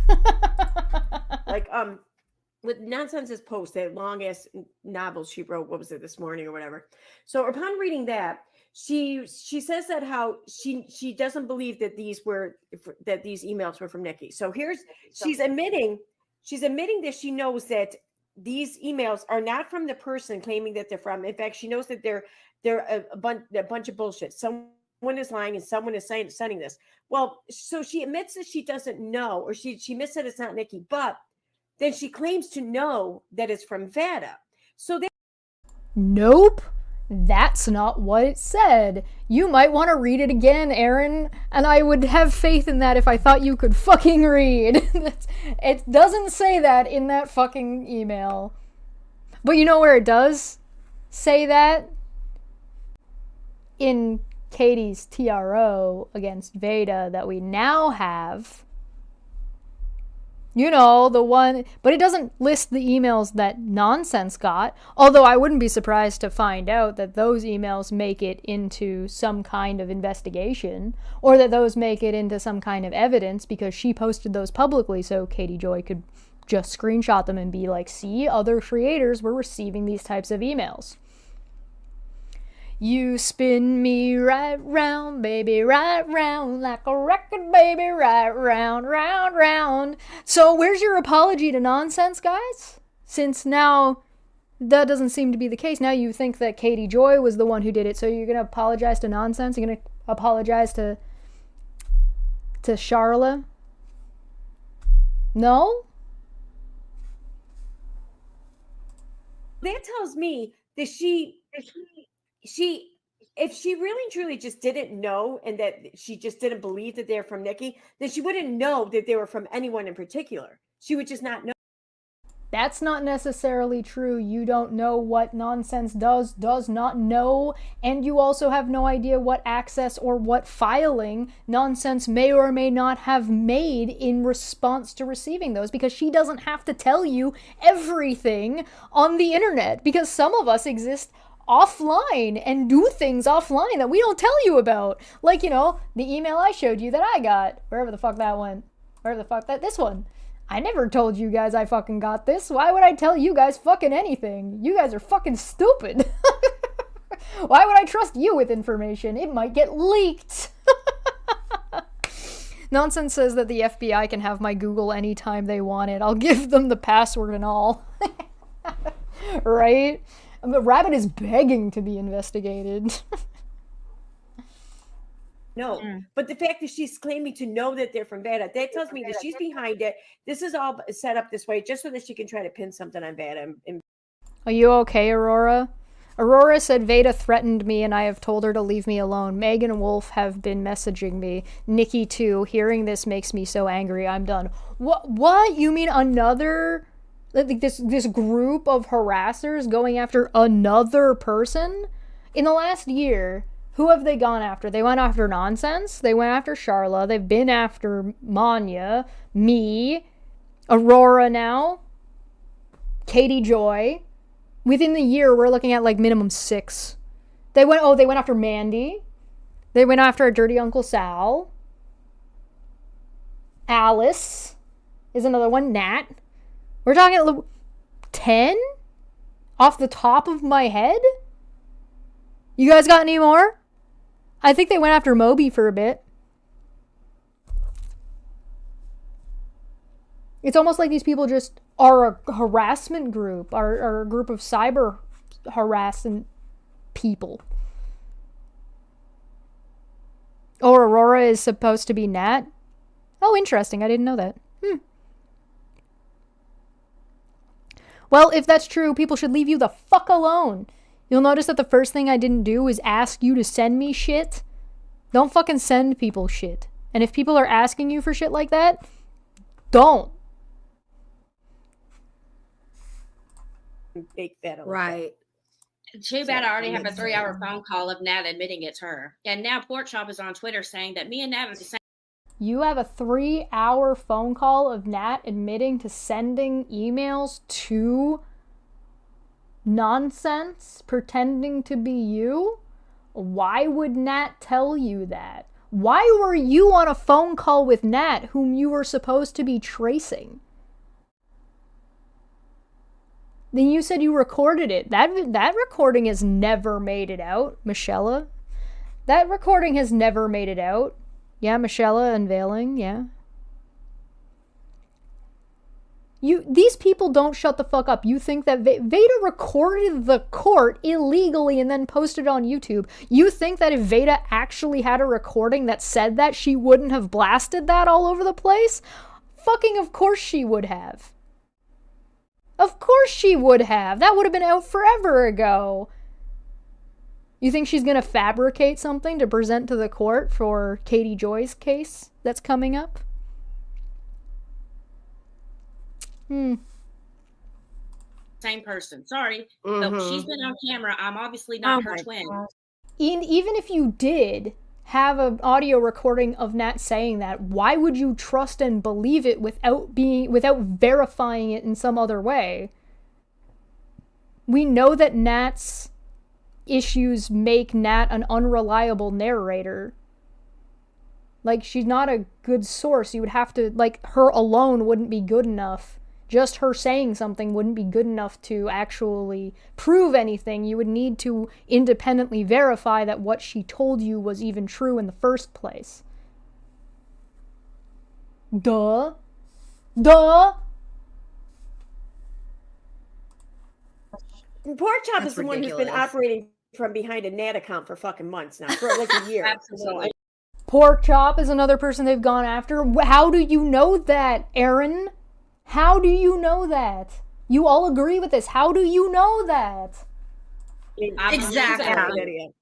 with Nonsense's post, that long ass novel she wrote, what was it, this morning or whatever. So upon reading that, she says that how she doesn't believe that these emails were from Nikki. So she's admitting that she knows that these emails are not from the person claiming that they're from. In fact, she knows that they're a bunch of bullshit. Someone is lying and someone is sending this. Well, so she admits that she doesn't know, or she admits that it's not Nikki, but then she claims to know that it's from Vada. So Nope. That's not what it said. You might want to read it again, Aaron, and I would have faith in that if I thought you could fucking read. It doesn't say that in that fucking email. But you know where it does say that? In Katie's TRO against Veda that we now have. You know, the one, but it doesn't list the emails that Nonsense got, although I wouldn't be surprised to find out that those emails make it into some kind of investigation, or that those make it into some kind of evidence because she posted those publicly so Katie Joy could just screenshot them and be like, see, other creators were receiving these types of emails. You spin me right round, baby, right round, like a record, baby, right round, round, round. So where's your apology to Nonsense, guys? Since now that doesn't seem to be the case. Now you think that Katie Joy was the one who did it, so you're going to apologize to Nonsense? You're going to apologize to Charla? No? that tells me that if she really and truly just didn't know, and that she just didn't believe that they're from Nikki, then she wouldn't know that they were from anyone in particular. She would just not know. That's not necessarily true. You don't know what Nonsense does not know, and you also have no idea what access or what filing Nonsense may or may not have made in response to receiving those, because she doesn't have to tell you everything on the internet, because some of us exist offline and do things offline that we don't tell you about. Like, you know, the email I showed you that I got, wherever the fuck that went, wherever the fuck this one. I never told you guys I fucking got this. Why would I tell you guys fucking anything? You guys are fucking stupid. Why would I trust you with information? It might get leaked. Nonsense says that the FBI can have my Google anytime they want it. I'll give them the password and all. Right? The rabbit is begging to be investigated. No, but the fact that she's claiming to know that they're from Vada, that tells me that she's behind it. This is all set up this way just so that she can try to pin something on Vada. Are you okay, Aurora? Aurora said Veda threatened me and I have told her to leave me alone. Megan and Wolf have been messaging me. Nikki too. Hearing this makes me so angry. I'm done. What? You mean another... Like this group of harassers going after another person? In the last year, who have they gone after? They went after Nonsense. They went after Charla. They've been after Manya, me, Aurora now, Katie Joy. Within the year, we're looking at like minimum 6. They went after Mandy. They went after our dirty Uncle Sal. Alice is another one. Nat. We're talking 10? Off the top of my head? You guys got any more? I think they went after Moby for a bit. It's almost like these people just are a harassment group, are a group of cyber harassing people. Oh, Aurora is supposed to be Nat? Oh, interesting. I didn't know that. Well, if that's true, people should leave you the fuck alone. You'll notice that the first thing I didn't do is ask you to send me shit. Don't fucking send people shit. And if people are asking you for shit like that, don't. Right. Too bad I already have a 3-hour phone call of Nat admitting it's her. And now Pork Chop is on Twitter saying that me and Nat are the same. You have a 3-hour phone call of Nat admitting to sending emails to Nonsense, pretending to be you? Why would Nat tell you that? Why were you on a phone call with Nat, whom you were supposed to be tracing? Then you said you recorded it. That recording has never made it out, Michelle. That recording has never made it out. Yeah, Michelle unveiling, yeah. These people don't shut the fuck up. You think that Veda recorded the court illegally and then posted it on YouTube. You think that if Veda actually had a recording that said that, she wouldn't have blasted that all over the place? Fucking of course she would have. Of course she would have. That would have been out forever ago. You think she's gonna fabricate something to present to the court for Katie Joy's case that's coming up? Same person. Sorry. But she's been on camera. I'm obviously not her twin. Even if you did have an audio recording of Nat saying that, why would you trust and believe it without verifying it in some other way? We know that Nat's issues make Nat an unreliable narrator. Like, she's not a good source. You would have to, like, her alone wouldn't be good enough. Just her saying something wouldn't be good enough to actually prove anything. You would need to independently verify that what she told you was even true in the first place. Duh. Pork Chop is the one who's been operating from behind a Nat account for fucking months now, for like a year. Absolutely. Pork Chop is another person they've gone after. How do you know that, Aaron? How do you know that? You all agree with this. How do you know that? Exactly.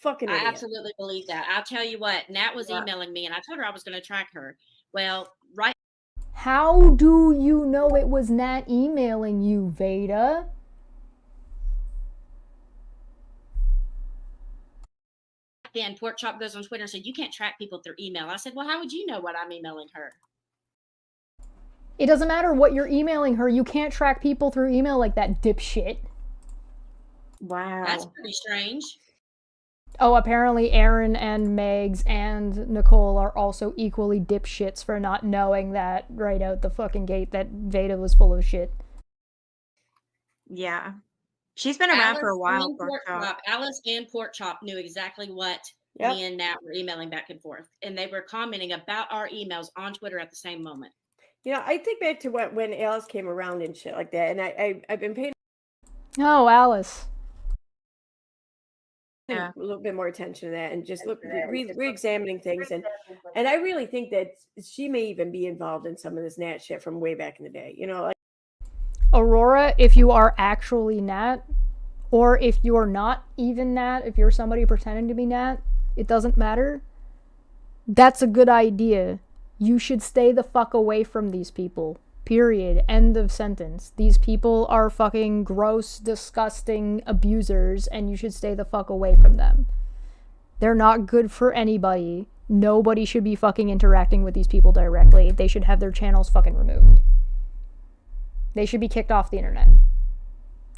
Fucking idiot. I absolutely believe that. I'll tell you what, Nat was emailing me and I told her I was going to track her. Well, right. How do you know it was Nat emailing you, Veda? Then Pork Chop goes on Twitter and said, you can't track people through email. I said, well, how would you know what I'm emailing her? It doesn't matter what you're emailing her. You can't track people through email like that, dipshit. Wow. That's pretty strange. Oh, apparently Aaron and Megs and Nicole are also equally dipshits for not knowing that right out the fucking gate that Veda was full of shit. Yeah. She's been around for a while. Alice and Pork Chop knew exactly what me and Nat were emailing back and forth. And they were commenting about our emails on Twitter at the same moment. You know, I think back to when Alice came around and shit like that, and I've been paying Oh, Alice. a little bit more attention to that and just re-examining things, and I really think that she may even be involved in some of this Nat shit from way back in the day. You know, like Aurora, if you are actually Nat, or if you're not even Nat, if you're somebody pretending to be Nat, it doesn't matter. That's a good idea. You should stay the fuck away from these people. Period. End of sentence. These people are fucking gross, disgusting abusers, and you should stay the fuck away from them. They're not good for anybody. Nobody should be fucking interacting with these people directly. They should have their channels fucking removed. They should be kicked off the internet.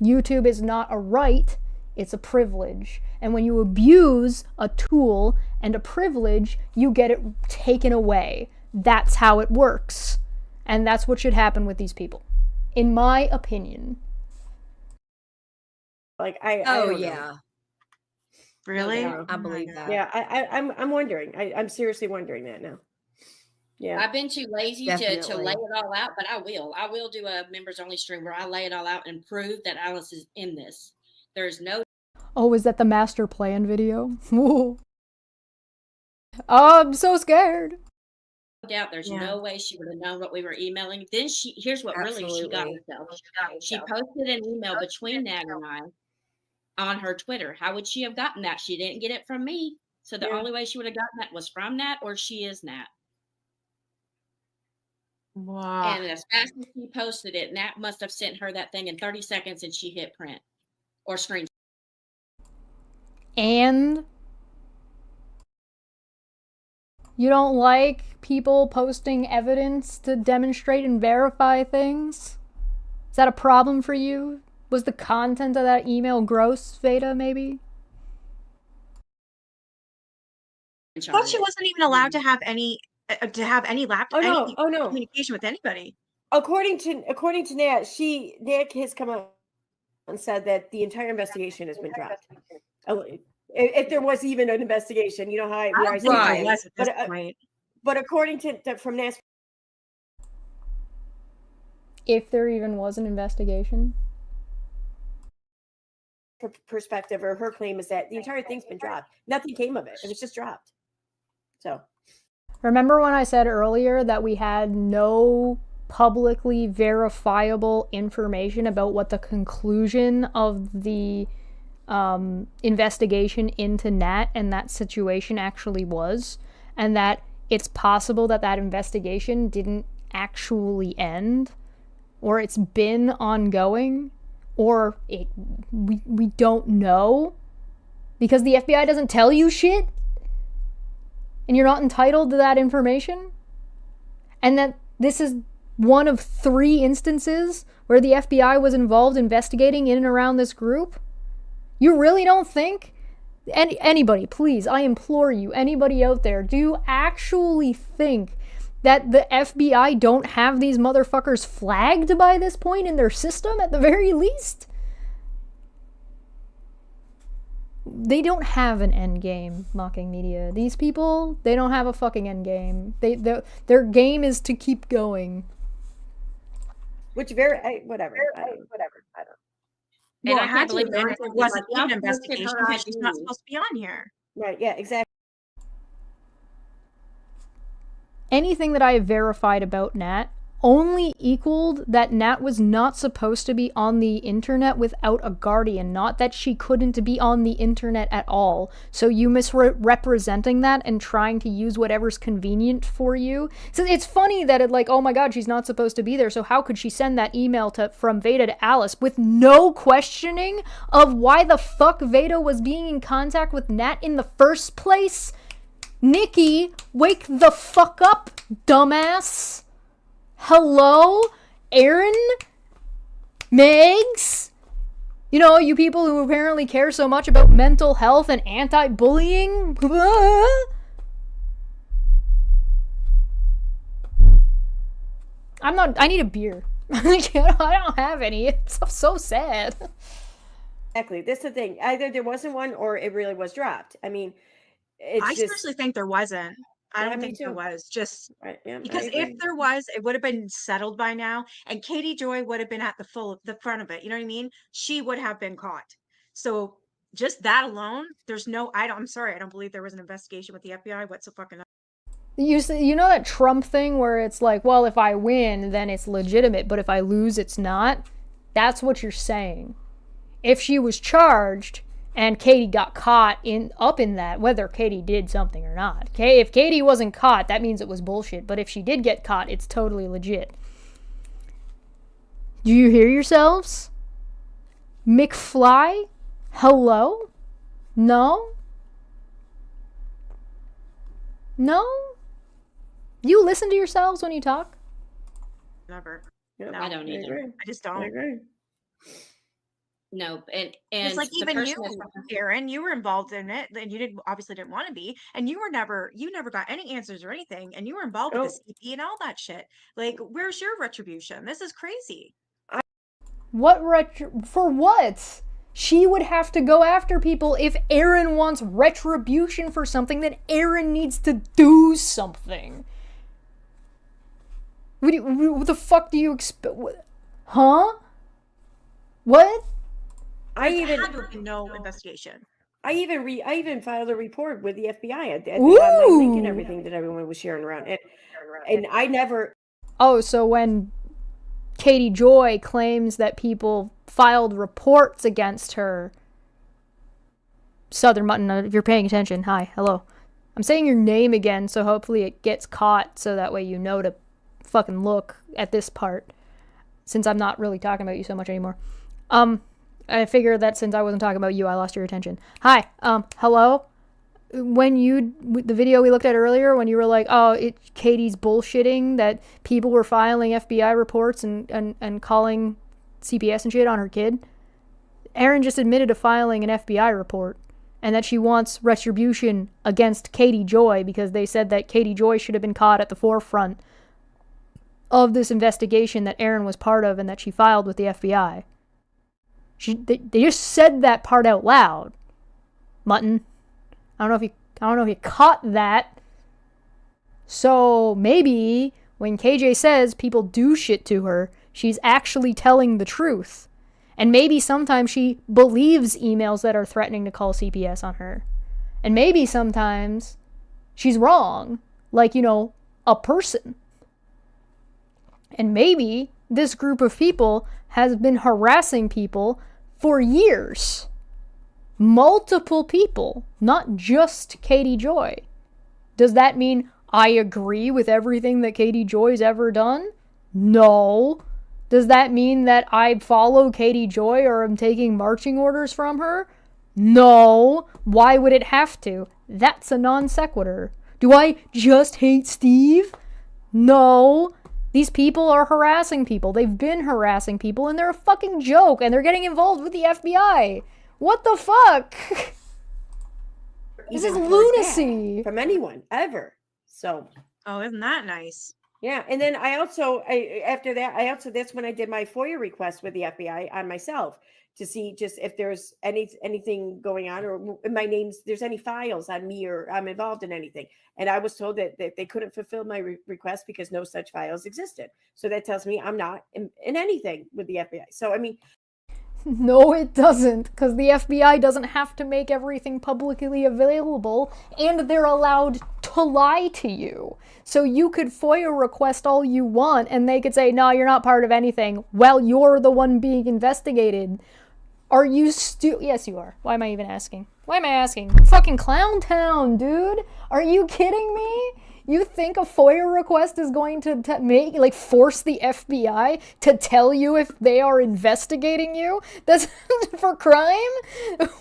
YouTube is not a right, it's a privilege. And when you abuse a tool and a privilege, you get it taken away. That's how it works. And that's what should happen with these people. In my opinion. Like yeah. Really? I believe that. Yeah, I'm wondering. I'm seriously wondering that now. Yeah. I've been too lazy to lay it all out, but I will do a members only stream where I lay it all out and prove that Alice is in this. There's no. Oh, is that the master plan video? Oh, I'm so scared. Doubt there's no way she would have known what we were emailing. Then here's what really she got herself. She posted an email between Nat and I on her Twitter. How would she have gotten that? She didn't get it from me. So the only way she would have gotten that was from Nat, or she is Nat. Wow. And as fast as she posted it, Nat must have sent her that thing in 30 seconds and she hit print or screen. And you don't like people posting evidence to demonstrate and verify things? Is that a problem for you? Was the content of that email gross, Veda, maybe? I thought she wasn't even allowed to have any laptop. Oh no! Communication with anybody. According to Nat, Nat has come out and said that the entire investigation has been dropped. If there was even an investigation, you know how I say Right. it. Yes, at this point. But according to from Nancy, If there even was an investigation. perspective, or her claim is that the entire thing's been dropped. Nothing came of it. It was just dropped. So Remember when I said earlier that we had no publicly verifiable information about what the conclusion of the investigation into Nat and that situation actually was, and that it's possible that that investigation didn't actually end, or it's been ongoing, or we don't know because the FBI doesn't tell you shit and you're not entitled to that information, and that this is one of 3 instances where the FBI was involved investigating in and around this group. You really don't think? Anybody, please, I implore you, anybody out there, do you actually think that the FBI don't have these motherfuckers flagged by this point in their system at the very least? They don't have an end game, mocking media. These people, they don't have a fucking end game. Their game is to keep going. which whatever. I don't. And Well, I can't believe actually, it wasn't like, even an y'all posted investigation her because she's not ID. supposed to be on here. Right, yeah, exactly. Anything that I have verified about Nat only equaled that Nat was not supposed to be on the internet without a guardian, not that she couldn't be on the internet at all. So you misrepresenting that and trying to use whatever's convenient for you. So it's funny that it like, oh my god, she's not supposed to be there, so how could she send that email from Veda to Alice with no questioning of why the fuck Veda was being in contact with Nat in the first place? Nikki, wake the fuck up, dumbass. Hello? Aaron? Megs? You know, you people who apparently care so much about mental health and anti-bullying? I need a beer. I don't have any. It's so sad. Exactly. That's the thing. Either there wasn't one or it really was dropped. I mean, I seriously think there wasn't. I Yeah, don't me think there too. was. Just Right, yeah, I because agree. if there was, it would have been settled by now, and Katie Joy would have been at the front of it. You know what I mean? She would have been caught. So just that alone, there's no. I'm sorry. I don't believe there was an investigation with the FBI. What's the fucking? You know that Trump thing where it's like, well, if I win, then it's legitimate, but if I lose, it's not? That's what you're saying. If she was charged and Katie got caught up in that, whether Katie did something or not. Okay, if Katie wasn't caught, that means it was bullshit. But if she did get caught, it's totally legit. Do you hear yourselves? McFly? Hello? No? No? You listen to yourselves when you talk? Never. Yep, No, I don't either. I just don't. I agree. No, and It's like the even person you, that's- Aaron, you were involved in it, and you obviously didn't want to be, and you never got any answers or anything, and you were involved with the CP and all that shit. Like, where's your retribution? This is crazy. For what? She would have to go after people if Aaron wants retribution for something, then Aaron needs to do something. What the fuck do you expect? Huh? What? I There even had to have been no investigation. I even filed a report with the FBI at the Ooh. online link and everything that everyone was sharing around. And I never. Oh, so when Katie Joy claims that people filed reports against her, Southern Mutton, if you're paying attention, hi, hello. I'm saying your name again, so hopefully it gets caught, so that way you know to fucking look at this part, since I'm not really talking about you so much anymore. I figure that since I wasn't talking about you, I lost your attention. Hi, hello? When the video we looked at earlier, when you were like, oh, Katie's bullshitting that people were filing FBI reports and calling CPS and shit on her kid, Erin just admitted to filing an FBI report and that she wants retribution against Katie Joy because they said that Katie Joy should have been caught at the forefront of this investigation that Erin was part of and that she filed with the FBI. They just said that part out loud. Mutton. I don't know if you caught that. So maybe when KJ says people do shit to her, she's actually telling the truth. And maybe sometimes she believes emails that are threatening to call CPS on her. And maybe sometimes she's wrong, like, a person. And maybe this group of people has been harassing people for years. Multiple people, not just Katie Joy. Does that mean I agree with everything that Katie Joy's ever done? No. Does that mean that I follow Katie Joy or am taking marching orders from her? No. Why would it have to? That's a non sequitur. Do I just hate Steve? No. These people are harassing people. They've been harassing people, and they're a fucking joke, and they're getting involved with the FBI. What the fuck? This is lunacy. From anyone, ever. So. Oh, isn't that nice? Yeah, and then after that, that's when I did my FOIA request with the FBI on myself to see just if there's anything going on, or in my name's, there's any files on me, or I'm involved in anything. And I was told that they couldn't fulfill my request because no such files existed. So that tells me I'm not in anything with the FBI. So, I mean. No, it doesn't, because the FBI doesn't have to make everything publicly available, and they're allowed to lie to you. So you could FOIA request all you want, and they could say, no, you're not part of anything. Well, you're the one being investigated. Are you Yes, you are. Why am I even asking? Why am I asking? Fucking Clown Town, dude. Are you kidding me? You think a FOIA request is going to force the FBI to tell you if they are investigating you? That's for crime?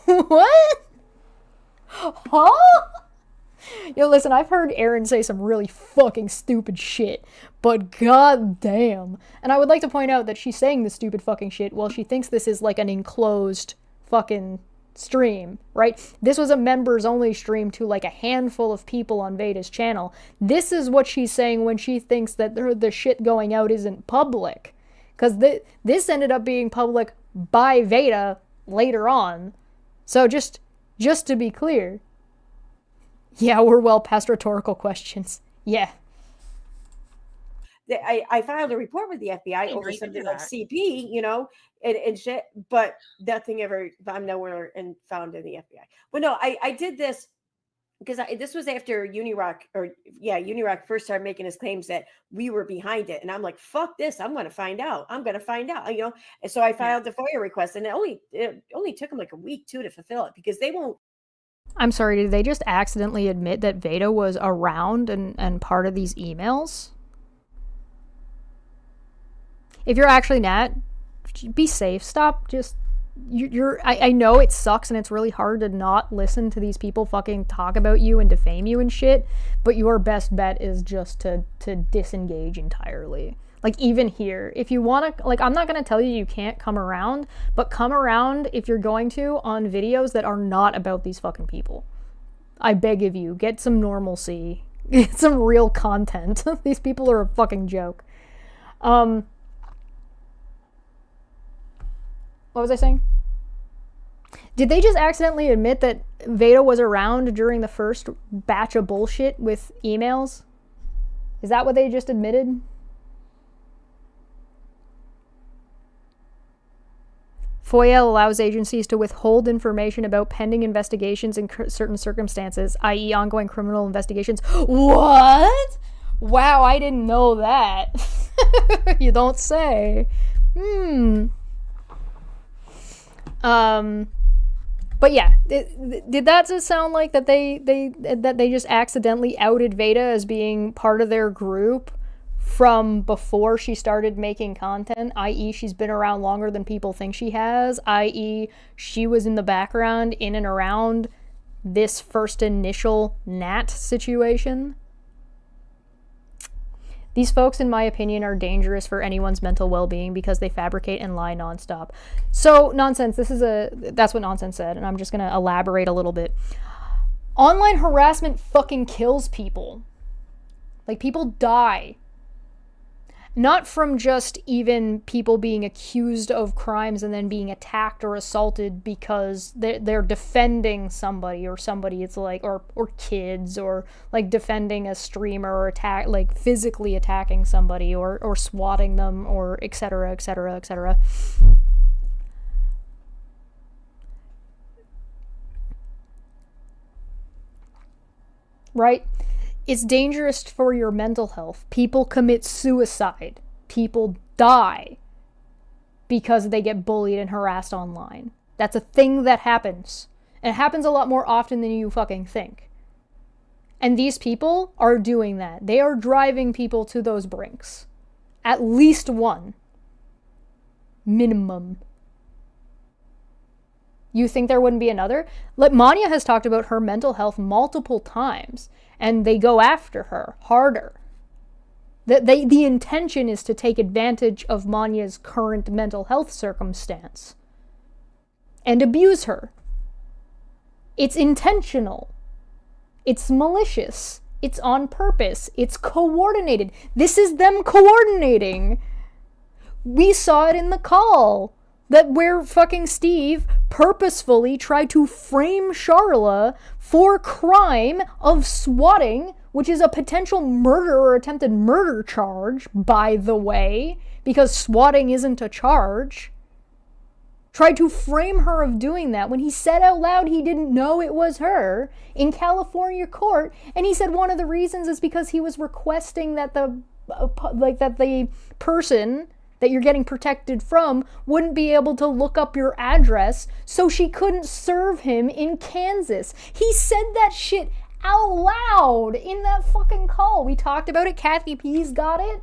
What? Huh? Yo, listen, I've heard Erin say some really fucking stupid shit, but goddamn. And I would like to point out that she's saying this stupid fucking shit while she thinks this is like an enclosed fucking stream, right? This was a members only stream to like a handful of people on Veda's channel. This is what she's saying when she thinks that the shit going out isn't public. Because this ended up being public by Veda later on. So just to be clear. Yeah, we're well past rhetorical questions. Yeah. I filed a report with the FBI over something like CP, and shit, but nothing ever, I'm nowhere and found in the FBI. But no, I did this because this was after Unirock first started making his claims that we were behind it. And I'm like, fuck this. I'm going to find out. And so I filed the FOIA request, and it only took them like a week too to fulfill it, because they won't. I'm sorry, did they just accidentally admit that Veda was around and part of these emails? If you're actually Nat, be safe. Stop just... I know it sucks and it's really hard to not listen to these people fucking talk about you and defame you and shit, but your best bet is just to disengage entirely. Like, even here, if you want to... Like, I'm not going to tell you can't come around, but come around if you're going to on videos that are not about these fucking people. I beg of you, get some normalcy. Get some real content. These people are a fucking joke. What was I saying? Did they just accidentally admit that Veda was around during the first batch of bullshit with emails? Is that what they just admitted? FOIA allows agencies to withhold information about pending investigations in certain circumstances, i.e. ongoing criminal investigations. What? Wow, I didn't know that. You don't say. But yeah, did that just sound like that they just accidentally outed Veda as being part of their group from before she started making content, i.e. she's been around longer than people think she has, i.e. she was in the background in and around this first initial Nat situation? These folks, in my opinion, are dangerous for anyone's mental well-being because they fabricate and lie nonstop. So, Nonsense, that's what Nonsense said, and I'm just going to elaborate a little bit. Online harassment fucking kills people. Like, people die. Not from just even people being accused of crimes and then being attacked or assaulted because they're defending somebody, or somebody it's like, or kids, or like defending a streamer, or like physically attacking somebody, or swatting them, or etc, etc, etc. Right? It's dangerous for your mental health. People commit suicide. People die because they get bullied and harassed online. That's a thing that happens. And it happens a lot more often than you fucking think. And these people are doing that. They are driving people to those brinks. At least one. Minimum. You think there wouldn't be another? Like, Manya has talked about her mental health multiple times, and they go after her harder. The intention is to take advantage of Manya's current mental health circumstance and abuse her. It's intentional. It's malicious. It's on purpose. It's coordinated. This is them coordinating. We saw it in the call. That where fucking Steve purposefully tried to frame Charla for crime of swatting, which is a potential murder or attempted murder charge, by the way, because swatting isn't a charge. Tried to frame her of doing that when he said out loud he didn't know it was her in California court, and he said one of the reasons is because he was requesting that the person that you're getting protected from wouldn't be able to look up your address, so she couldn't serve him in Kansas. He said that shit out loud in that fucking call. We talked about it. Kathy P's got it.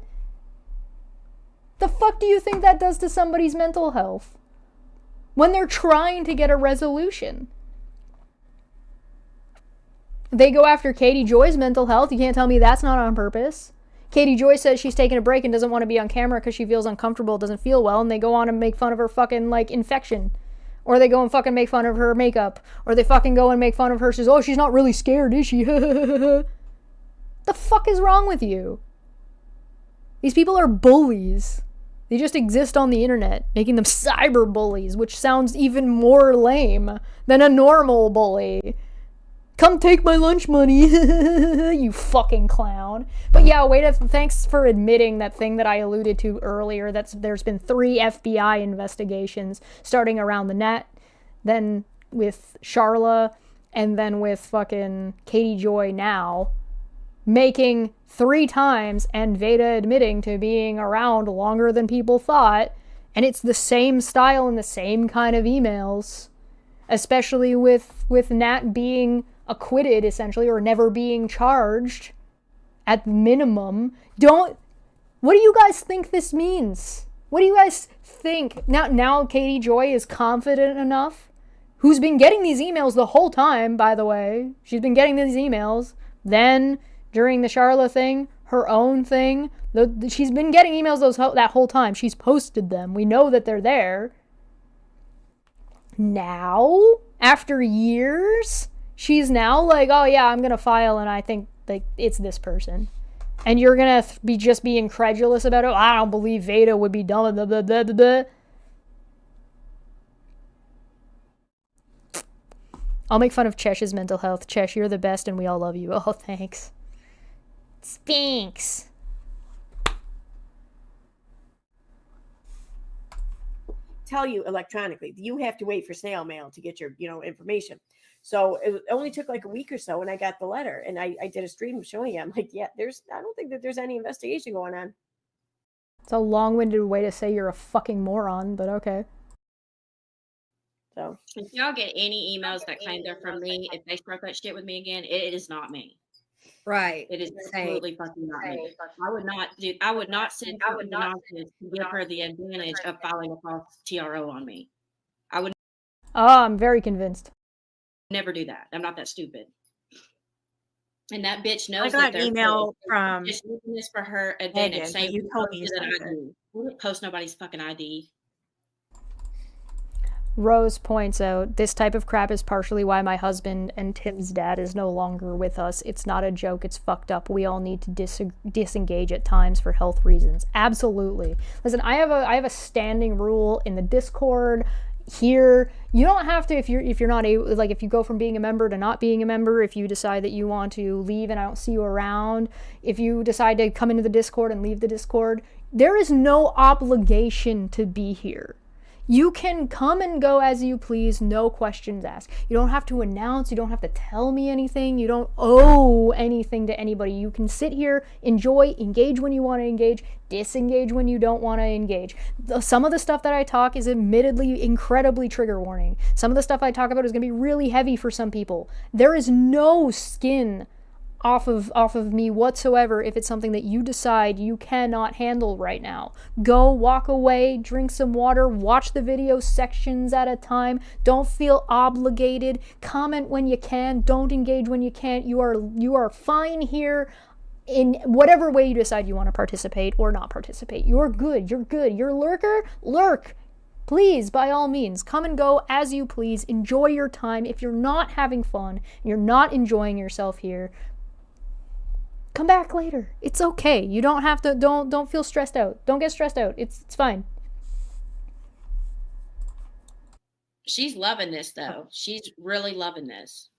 The fuck do you think that does to somebody's mental health when they're trying to get a resolution? They go after Katie Joy's mental health. You can't tell me that's not on purpose. Katie Joy says she's taking a break and doesn't want to be on camera because she feels uncomfortable, doesn't feel well, and they go on and make fun of her fucking, like, infection. Or they go and fucking make fun of her makeup. Or they fucking go and make fun of her. She's, oh, she's not really scared, is she? The fuck is wrong with you? These people are bullies. They just exist on the internet, making them cyber bullies, which sounds even more lame than a normal bully. Come take my lunch money, you fucking clown. But yeah, thanks for admitting that thing that I alluded to earlier. There's been 3 FBI investigations starting around the net, then with Charla, and then with fucking Katie Joy now, making 3 times, and Veda admitting to being around longer than people thought, and it's the same style and the same kind of emails, especially with Nat being acquitted, essentially, or never being charged at minimum. What do you guys think this means? What do you guys think? Now Katie Joy is confident enough, who's been getting these emails the whole time, by the way. She's been getting these emails. Then, during the Charla thing, her own thing, she's been getting emails that whole time. She's posted them. We know that they're there. Now, after years, she's now like, oh yeah, I'm gonna file, and I think like it's this person, and you're gonna be incredulous about it. I don't believe Veda would be dumb. Blah, blah, blah, blah, blah. I'll make fun of Chesh's mental health. Chesh, you're the best, and we all love you. Oh, thanks. Thanks. Tell you electronically. You have to wait for snail mail to get your, information. So it only took like a week or so when I got the letter, and I did a stream showing you. I'm like, yeah, I don't think that there's any investigation going on. It's a long-winded way to say you're a fucking moron, but okay. So if y'all get any emails that claim they're from me, if they start that shit with me again, it is not me. Right. It is absolutely fucking not me. I would not send her the nonsense to give her the advantage of filing a false TRO on me. I would. Oh, I'm very convinced. Never do that. I'm not that stupid. And that bitch knows I got an email from just using this for her advantage. Megan, Saying you told me that I do. We didn't post nobody's fucking ID. Rose points out, this type of crap is partially why my husband and Tim's dad is no longer with us. It's not a joke, it's fucked up. We all need to disengage at times for health reasons. Absolutely. Listen, I have a standing rule in the Discord here. You don't have to, if you're not able, like if you go from being a member to not being a member, if you decide that you want to leave and I don't see you around, if you decide to come into the Discord and leave the Discord, there is no obligation to be here. You can come and go as you please, no questions asked. You don't have to announce, you don't have to tell me anything, you don't owe anything to anybody. You can sit here, enjoy, engage when you want to engage, disengage when you don't want to engage. Some of the stuff that I talk is admittedly incredibly trigger warning. Some of the stuff I talk about is going to be really heavy for some people. There is no skin off of me whatsoever if it's something that you decide you cannot handle right now. Go, walk away, drink some water, watch the video sections at a time. Don't feel obligated. Comment when you can. Don't engage when you can't. You are fine here in whatever way you decide you want to participate or not participate. You're good. You're good. You're a lurker? Lurk. Please, by all means, come and go as you please. Enjoy your time. If you're not having fun, you're not enjoying yourself here, come back later. It's okay. You don't have to, don't feel stressed out. Don't get stressed out. It's fine. She's loving this though. She's really loving this.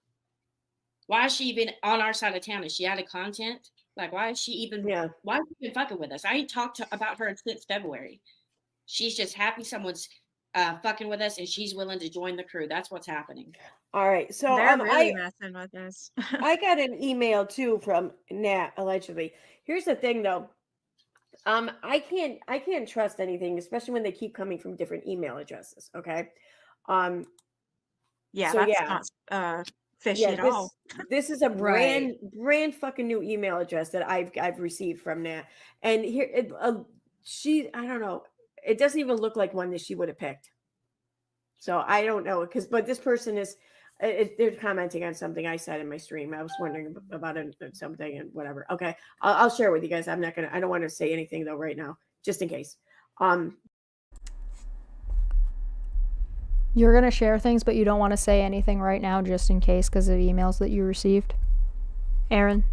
Why is she even on our side of town? Is she out of content? Like, why is she even fucking with us? I ain't talked about her since February. She's just happy someone's fucking with us and she's willing to join the crew. That's what's happening. All right, so they're really messing with us. I got an email too from Nat, allegedly. Here's the thing though. I can't trust anything, especially when they keep coming from different email addresses. Okay. Yeah, so that's not fishy at all. This is a brand fucking new email address that I've received from Nat. And here I don't know. It doesn't even look like one that she would have picked. So I don't know, but this person is, they're commenting on something I said in my stream. I was wondering about something and whatever. Okay, I'll share it with you guys. I don't want to say anything though right now, just in case. You're gonna share things, but you don't want to say anything right now, just in case, because of emails that you received, Aaron.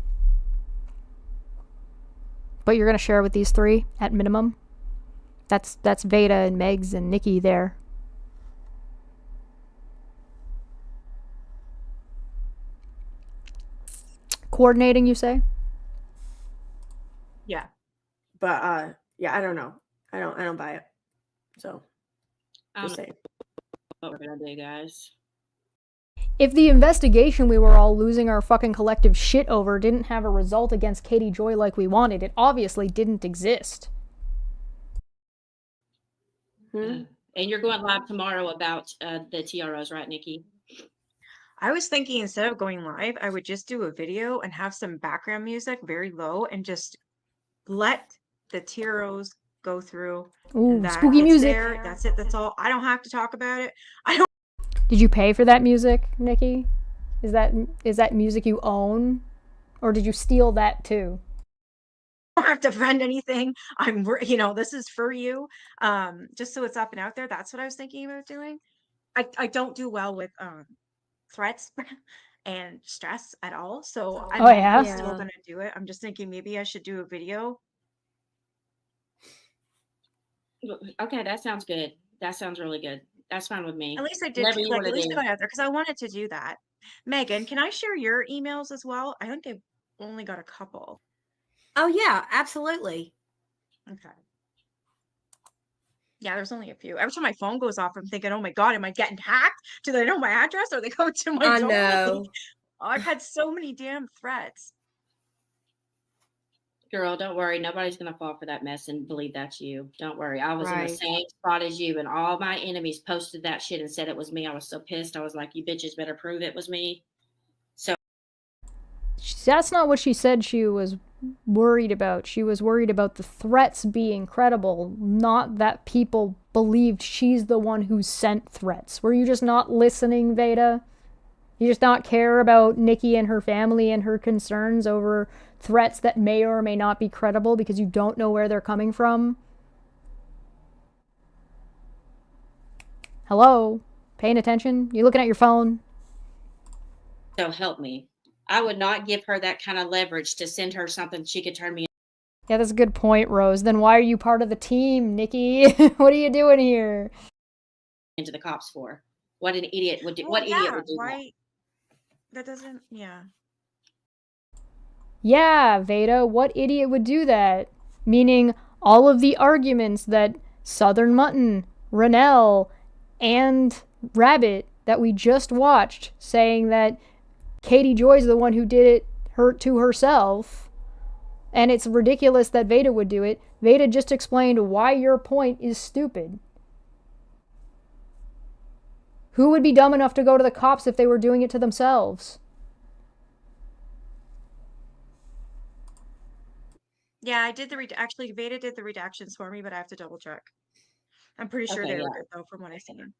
But you're gonna share with these three at minimum. That's Veda and Megs and Nikki there. Coordinating, you say? Yeah. But yeah, I don't know. I don't buy it. So just saying. What we're gonna do, guys. If the investigation we were all losing our fucking collective shit over didn't have a result against Katie Joy like we wanted, it obviously didn't exist. And you're going live tomorrow about the TROs, right, Nikki? I was thinking instead of going live, I would just do a video and have some background music very low and just let the TROs go through. Ooh, spooky music. That's it. That's all. I don't have to talk about it. I don't. Did you pay for that music, Nikki? Is that music you own, or did you steal that too? I don't have to fund anything. This is for you. Just so it's up and out there. That's what I was thinking about doing. I don't do well with threats and stress at all. So I'm still gonna do it. I'm just thinking maybe I should do a video. Okay, that sounds good. That sounds really good. That's fine with me. At least I did at least put it out there because I wanted to do that. Megan, can I share your emails as well? I think I've only got a couple. Oh yeah, absolutely. Okay. Yeah, there's only a few. Every time my phone goes off, I'm thinking, oh my God, am I getting hacked? Do they know my address or they go to my door? know. I've had so many damn threats. Girl, don't worry. Nobody's going to fall for that mess and believe that's you. Don't worry. I was in the same spot as you, and all my enemies posted that shit and said it was me. I was so pissed. I was like, you bitches better prove it was me. So that's not what she said she was worried about. She was worried about the threats being credible, not that people believed she's the one who sent threats. Were you just not listening, Veda? You just not care about Nikki and her family and her concerns over threats that may or may not be credible because you don't know where they're coming from? Hello? Paying attention? You looking at your phone? So help me. I would not give her that kind of leverage to send her something she could turn me Yeah, that's a good point, Rose. Then why are you part of the team, Nikki? What are you doing here? into the cops for. What an idiot would do. Well, What idiot yeah, would do that? why? That doesn't. Yeah. Yeah, Veda, what idiot would do that? Meaning all of the arguments that Southern Mutton, Renell, and Rabbit that we just watched saying that Katie Joy's the one who did it to herself, and it's ridiculous that Veda would do it. Veda just explained why your point is stupid. Who would be dumb enough to go to the cops if they were doing it to themselves? Yeah, I did the actually Veda did the redactions for me, but I have to double check. I'm pretty sure Okay, they were yeah. good though, from what I've seen.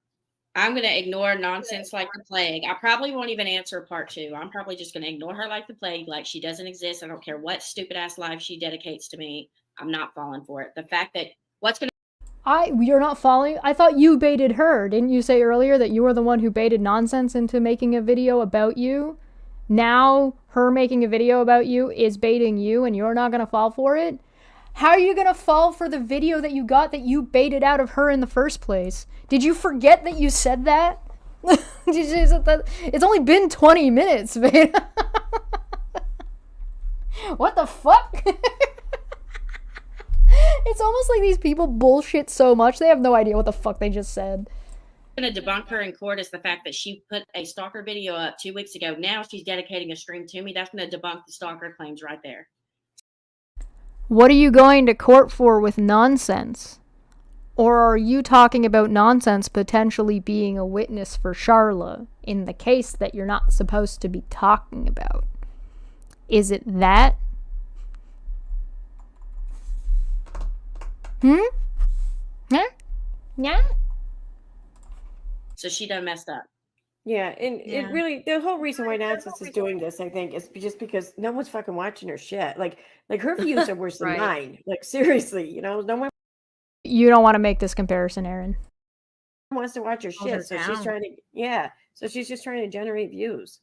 I'm going to ignore nonsense like the plague. I probably won't even answer part 2. I'm probably just going to ignore her like the plague, like she doesn't exist. I don't care what stupid ass life she dedicates to me. I'm not falling for it. The fact that You're not following? I thought you baited her. Didn't you say earlier that you were the one who baited nonsense into making a video about you? Now her making a video about you is baiting you and you're not going to fall for it? How are you going to fall for the video that you got that you baited out of her in the first place? Did you forget that you said that? It's only been 20 minutes, man. What the fuck? It's almost like these people bullshit so much they have no idea what the fuck they just said. going to debunk her in court is the fact that she put a stalker video up 2 weeks ago. Now she's dedicating a stream to me. That's going to debunk the stalker claims right there. What are you going to court for with nonsense? Or are you talking about nonsense potentially being a witness for Charla in the case that you're not supposed to be talking about? Is it that? Huh? Yeah? So she done messed up. Yeah, and it really, the whole reason why Nonsense is doing this, I think, is just because no one's fucking watching her shit. Like her views are worse than Right. mine. Like, seriously, no one You don't want to make this comparison, Aaron. wants to watch her Hold her shit. So she's down. trying to, so she's just trying to generate views.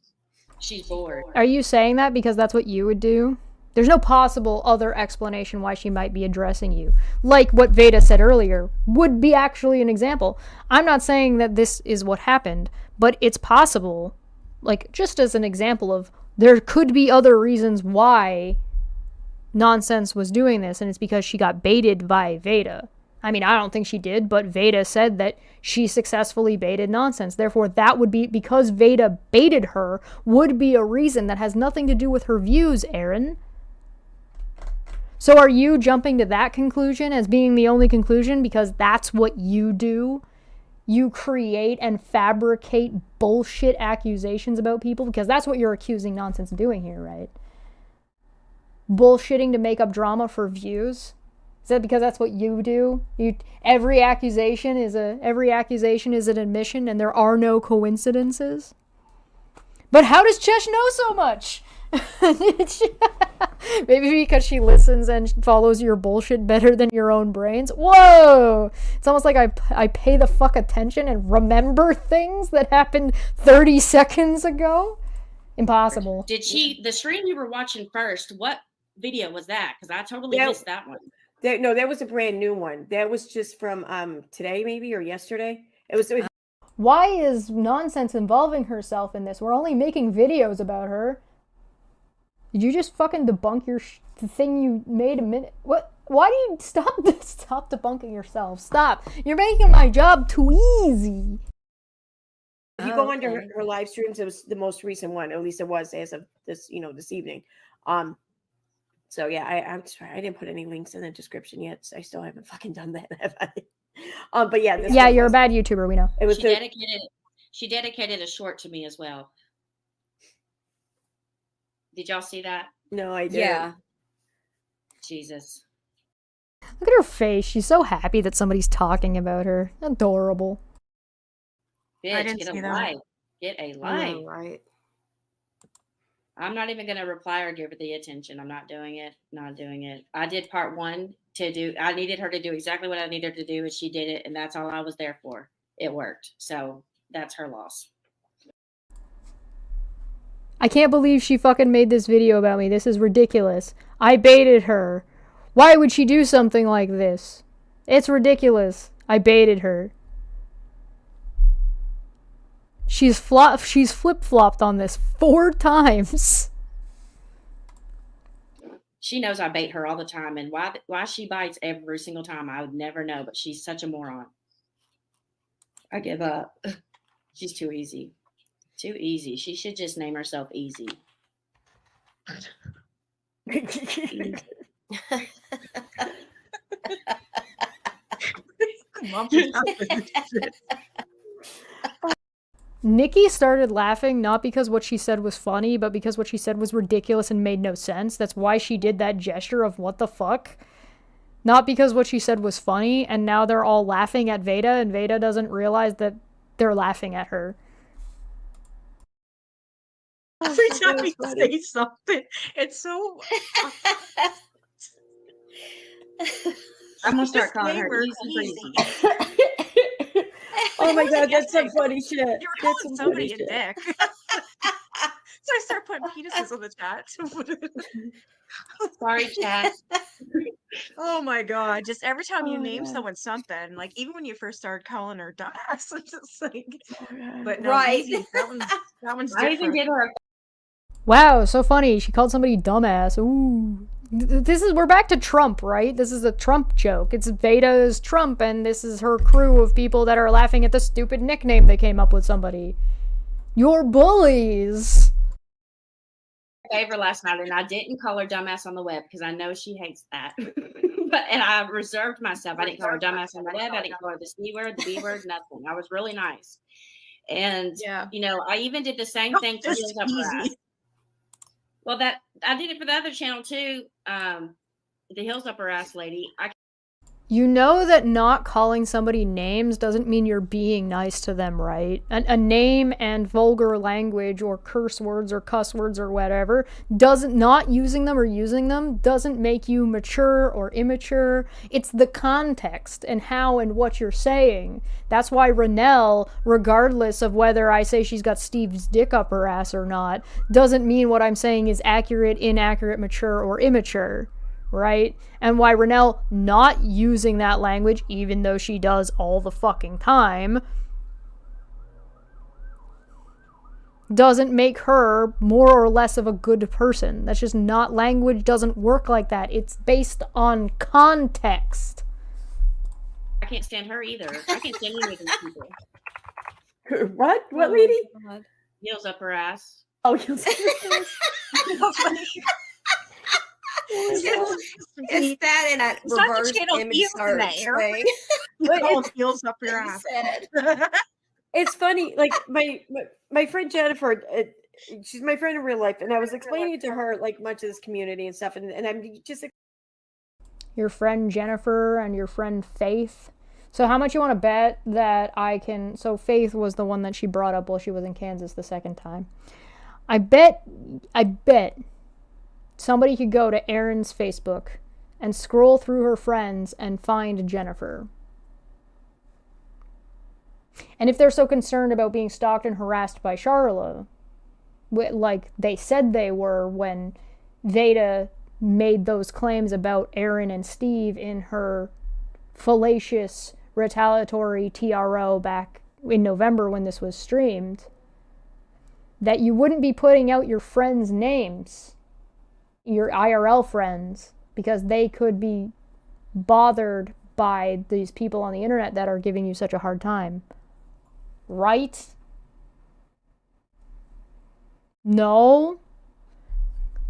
She's bored. Are you saying that because that's what you would do? There's no possible other explanation why she might be addressing you. Like what Veda said earlier would be actually an example. I'm not saying that this is what happened, but it's possible, like just as an example of there could be other reasons why Nonsense was doing this, and it's because she got baited by Veda. I mean, I don't think she did, but Veda said that she successfully baited Nonsense. Therefore, that would be, because Veda baited her, would be a reason that has nothing to do with her views, Aaron. So are you jumping to that conclusion as being the only conclusion because that's what you do? You create and fabricate bullshit accusations about people because that's what you're accusing Nonsense of doing here, right? Bullshitting to make up drama for views? Is that because that's what you do? Every accusation is an admission and there are no coincidences? But how does Chesh know so much? Maybe because she listens and follows your bullshit better than your own brains. Whoa! It's almost like I pay the fuck attention and remember things that happened 30 seconds ago. Impossible. Did the stream you were watching first, what video was that? Because I totally missed that one. No, that was a brand new one. That was just from today maybe or yesterday. It was Why is Nonsense involving herself in this? We're only making videos about her. Did you just fucking debunk the thing you made a minute? What? Why do you stop debunking yourself? Stop. You're making my job too easy. If you go under her live streams, it was the most recent one. At least it was as of this, this evening. So yeah, I didn't put any links in the description yet. So I still haven't fucking done that, have I? But yeah, you're a bad YouTuber. We know. It was she dedicated a short to me as well. Did y'all see that? No, I didn't. Yeah. Jesus. Look at her face. She's so happy that somebody's talking about her. Adorable. Bitch, get a life. Get a life. Right. I'm not even going to reply or give her the attention. I'm not doing it. Not doing it. I did part 1 to do. I needed her to do exactly what I needed her to do, and she did it, and that's all I was there for. It worked. So that's her loss. I can't believe she fucking made this video about me. This is ridiculous. I baited her. Why would she do something like this? It's ridiculous. I baited her. She's flip-flopped on this 4 times. She knows I bait her all the time, and why she bites every single time, I would never know, but she's such a moron. I give up. She's too easy. Too easy. She should just name herself Easy. Nikki started laughing not because what she said was funny, but because what she said was ridiculous and made no sense. That's why she did that gesture of what the fuck. Not because what she said was funny, and now they're all laughing at Veda, and Veda doesn't realize that they're laughing at her. Every time you say something, it's so... I'm gonna start calling her Easy. Oh my god, that's some funny shit. You're That's calling some somebody funny a shit. dick. So I start putting penises on the chat. Sorry, chat. Oh my god! Just every time you Oh my name God. someone something, like even when you first started calling her dumbass, it's just like. But no, Right. Easy. That one's I even different. did her a Wow, so funny. She called somebody dumbass. Ooh. We're back to Trump, right? This is a Trump joke. It's Veda's Trump, and this is her crew of people that are laughing at the stupid nickname they came up with somebody. You're bullies. favor last night, and I didn't call her dumbass on the web because I know she hates that. And I reserved myself. I didn't call her dumbass on the web. I didn't call her the C word, the B word, nothing. I was really nice. And you know, I even did the same thing for Heels Up Her Ass. Well, that I did it for the other channel too. The Heels Up Her Ass lady. You know that not calling somebody names doesn't mean you're being nice to them, right? A name and vulgar language or curse words or cuss words or whatever not using them or using them doesn't make you mature or immature. It's the context and how and what you're saying. That's why Renelle, regardless of whether I say she's got Steve's dick up her ass or not, doesn't mean what I'm saying is accurate, inaccurate, mature, or immature. Right? And why Renelle not using that language, even though she does all the fucking time, doesn't make her more or less of a good person. That's just not, language doesn't work like that. It's based on context. I can't stand her either. I can't stand any of these people. What? What lady? Heels Up Her Ass. Oh, Heels Up Her Ass. It's that in a reverse image search thing. Heels up your ass. It's funny, like my friend Jennifer, she's my friend in real life, and I was explaining to her like much of this community and stuff, and I'm just your friend Jennifer and your friend Faith. So how much you want to bet that I can... So Faith was the one that she brought up while she was in Kansas the second time. I bet somebody could go to Erin's Facebook and scroll through her friends and find Jennifer. And if they're so concerned about being stalked and harassed by Charla, like they said they were when Veda made those claims about Erin and Steve in her fallacious, retaliatory TRO back in November when this was streamed, that you wouldn't be putting out your friends' names, your IRL friends, because they could be bothered by these people on the internet that are giving you such a hard time. Right? No?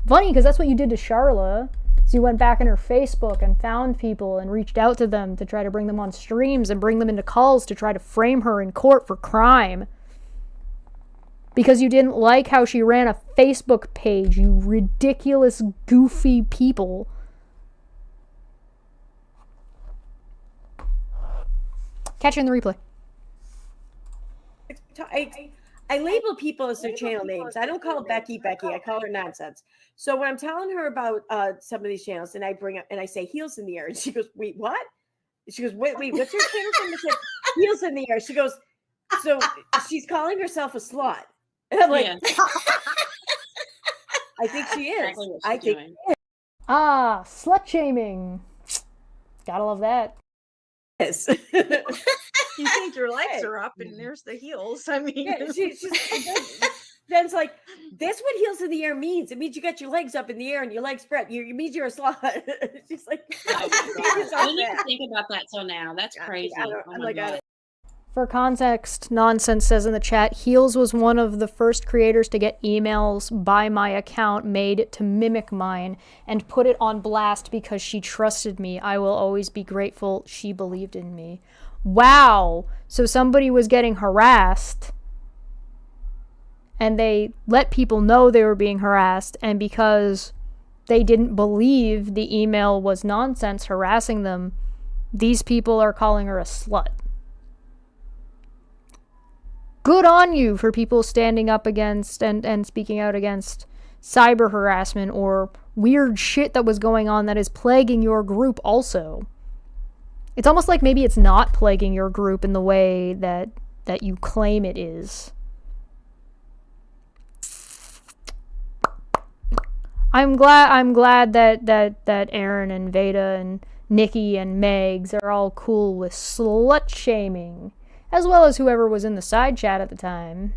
Funny, because that's what you did to Charla. So you went back in her Facebook and found people and reached out to them to try to bring them on streams and bring them into calls to try to frame her in court for crime. Because you didn't like how she ran a Facebook page, you ridiculous, goofy people. Catch you in the replay. I label people as their channel names. I don't call Becky Becky. I call her nonsense. So when I'm telling her about some of these channels, and I bring up and I say heels in the air, and she goes, "Wait, what?" She goes, "Wait, what's your channel name?" I said, "Heels in the air." She goes, So she's calling herself a slut. And I'm like, Yeah. I think she is. Exactly what I she's think doing. Ah, slut shaming. Gotta love that. yes. You think your legs are up and there's the heels. I mean, Yeah, she's then it's like, that's what heels in the air means. It means you got your legs up in the air and your legs spread. It means you're a slut. She's like, Oh my God. I didn't even think about that till now. That's crazy. Oh I'm my like, God. For context, Nonsense says in the chat, Heels was one of the first creators to get emails by my account made to mimic mine and put it on blast because she trusted me. I will always be grateful she believed in me. Wow! So somebody was getting harassed and they let people know they were being harassed, and because they didn't believe the email was nonsense harassing them, these people are calling her a slut. Good on you for people standing up against and speaking out against cyber harassment or weird shit that was going on that is plaguing your group also. It's almost like maybe it's not plaguing your group in the way that you claim it is. I'm glad that Aaron and Veda and Nikki and Megs are all cool with slut shaming, as well as whoever was in the side chat at the time.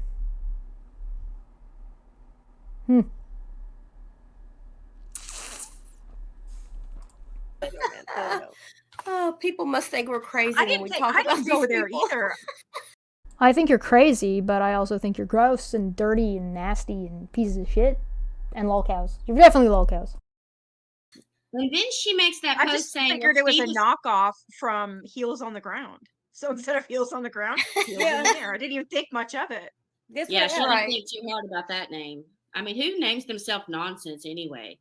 Oh, people must think we're crazy I when didn't we think, talk I about didn't go these there people. either. I think you're crazy, but I also think you're gross and dirty and nasty and pieces of shit. And lolcows. You're definitely lolcows. And then she makes that I post just saying, figured it was a Steve knockoff from Heels on the Ground. So instead of Heels on the Ground, Heels in the Air. I didn't even think much of it. Yeah, she didn't think too hard about that name. I mean, who names themselves Nonsense anyway?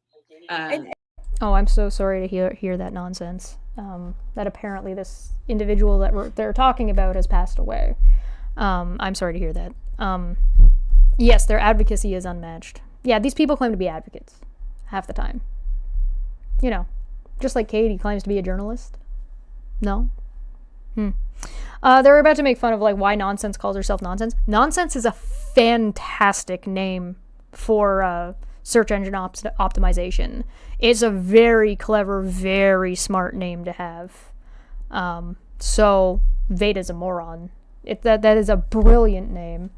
Oh, I'm so sorry to hear that nonsense. That apparently this individual that they're talking about has passed away. I'm sorry to hear that. Yes, their advocacy is unmatched. Yeah, these people claim to be advocates half the time. You know, just like Katie claims to be a journalist. No? They're about to make fun of like why Nonsense calls herself Nonsense. Nonsense is a fantastic name for search engine optimization. It's a very clever, very smart name to have. So Veda's a moron. That is a brilliant name.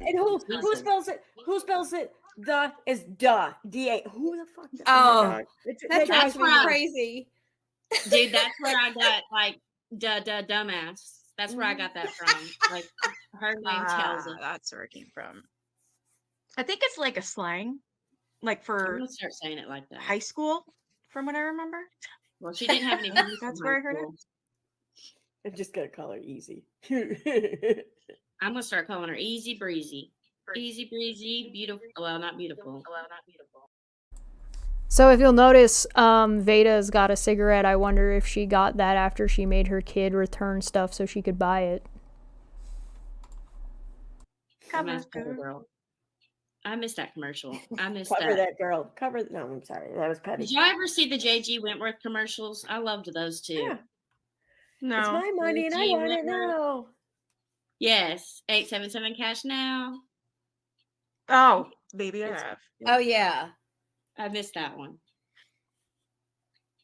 And who spells it? Who spells it? The is duh. D-A. Who the fuck? Oh, my God. that drives That's me where crazy. Dude, that's where I got like dumbass. That's where I got that from. Like her name tells it. That's where it came from. I think it's like a slang, like I'm for gonna start saying it like that. high school, from what I remember. Well, she didn't have any friends That's from where high I heard school. I'm just gonna call her Easy. I'm gonna start calling her Easy Breezy. Easy Breezy, beautiful. Well, not beautiful. So if you'll notice, Veda's got a cigarette. I wonder if she got that after she made her kid return stuff so she could buy it. Cover girl. I missed that commercial. I missed Cover that. that girl. Cover. No, I'm sorry. That was petty. Did y'all ever see the J.G. Wentworth commercials? I loved those too. Yeah. No. It's my money and I J.G. want it Wentworth. now. Yes, 877 cash now. Oh, baby, I have. Oh yeah. I missed that one.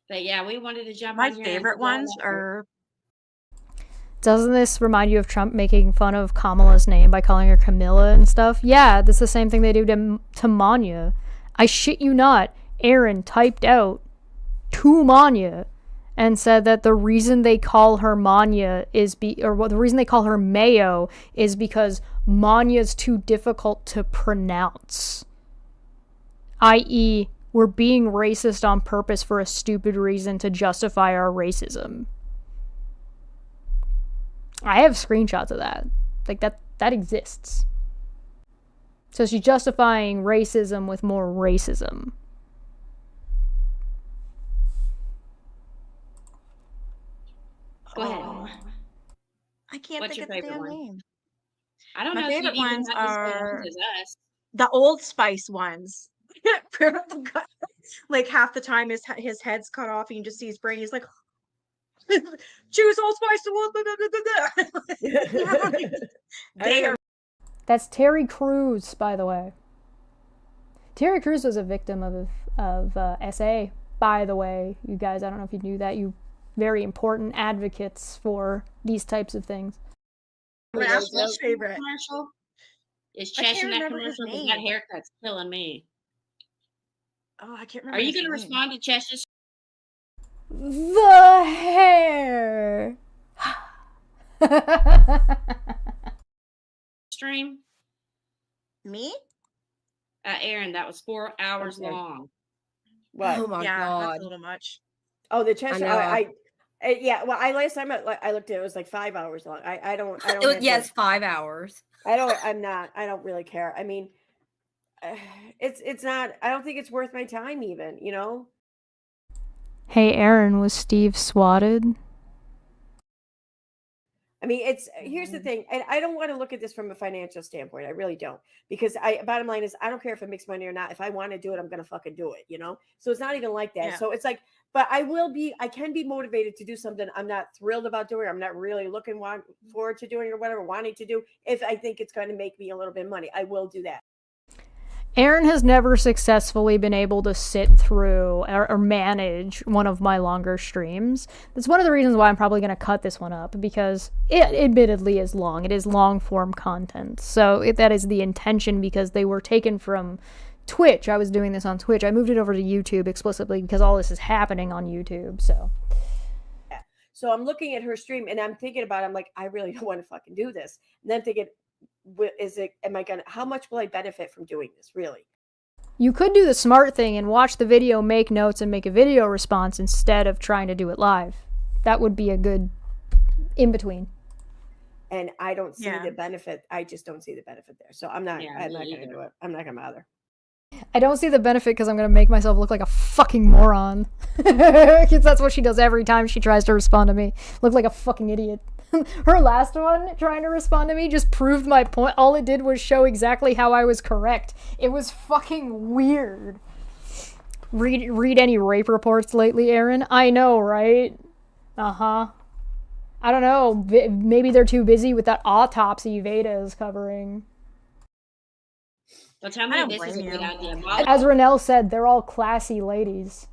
But yeah, we wanted to jump My on here. favorite ones are. Doesn't this remind you of Trump making fun of Kamala's name by calling her Camilla and stuff? Yeah, that's the same thing they do to Manya. I shit you not. Aaron typed out to Manya and said that the reason they call her Manya is the reason they call her Mayo is because Manya's too difficult to pronounce. I.e., we're being racist on purpose for a stupid reason to justify our racism. I have screenshots of that. Like, that exists. So she's justifying racism with more racism. Go ahead. I can't What's think your of the favorite damn one? name. I don't My know if favorite you'd even ones have the same are ones as us. the Old Spice ones. Like half the time his head's cut off, and you just see his brain. He's like, Choose Old Spice. They are. That's Terry Crews, by the way. Terry Crews was a victim of SA, by the way. You guys, I don't know if you knew that. You very important advocates for these types of things. My absolute favorite. Commercial? Is I Chesh can't in that remember his commercial? Because that name. haircut's killing me. Oh, I can't remember. Are you his going to name. respond to Chesh's The hair. stream? Me? Aaron, that was 4 hours long. What? Oh my Yeah, God. that's a little much. Oh, the Chesh. I know. Yeah. Well, last time I looked at it, it was like 5 hours long. I don't. have Yes, to- 5 hours. I don't really care. I mean, it's not. I don't think it's worth my time, even. You know. Hey, Aaron, was Steve swatted? I mean, here's the thing, and I don't want to look at this from a financial standpoint. I really don't, because bottom line is, I don't care if it makes money or not. If I want to do it, I'm gonna fucking do it. You know. So it's not even like that. Yeah. So it's like, but I can be motivated to do something I'm not thrilled about doing. I'm not really looking forward to doing or whatever, wanting to do. If I think it's going to make me a little bit of money, I will do that. Aaron has never successfully been able to sit through or manage one of my longer streams. That's one of the reasons why I'm probably going to cut this one up, because it admittedly is long. It is long form content. So that is the intention, because they were taken from Twitch. I was doing this on Twitch. I moved it over to YouTube explicitly because all this is happening on YouTube. So I'm looking at her stream and I'm thinking about it. I'm like, I really don't want to fucking do this. And then thinking, how much will I benefit from doing this, really? you could do the smart thing and watch the video, make notes, and make a video response instead of trying to do it live. That would be a good in-between. And I don't see the benefit. I just don't see the benefit there. So I'm not going to do it. I'm not going to bother. I don't see the benefit because I'm going to make myself look like a fucking moron. Because that's what she does every time she tries to respond to me. Look like a fucking idiot. Her last one trying to respond to me just proved my point. All it did was show exactly how I was correct. It was fucking weird. Read any rape reports lately, Aaron? I know, right? Uh-huh. I don't know. Maybe they're too busy with that autopsy Veda is covering. Well, tell me this is a good idea. As Renelle said, they're all classy ladies.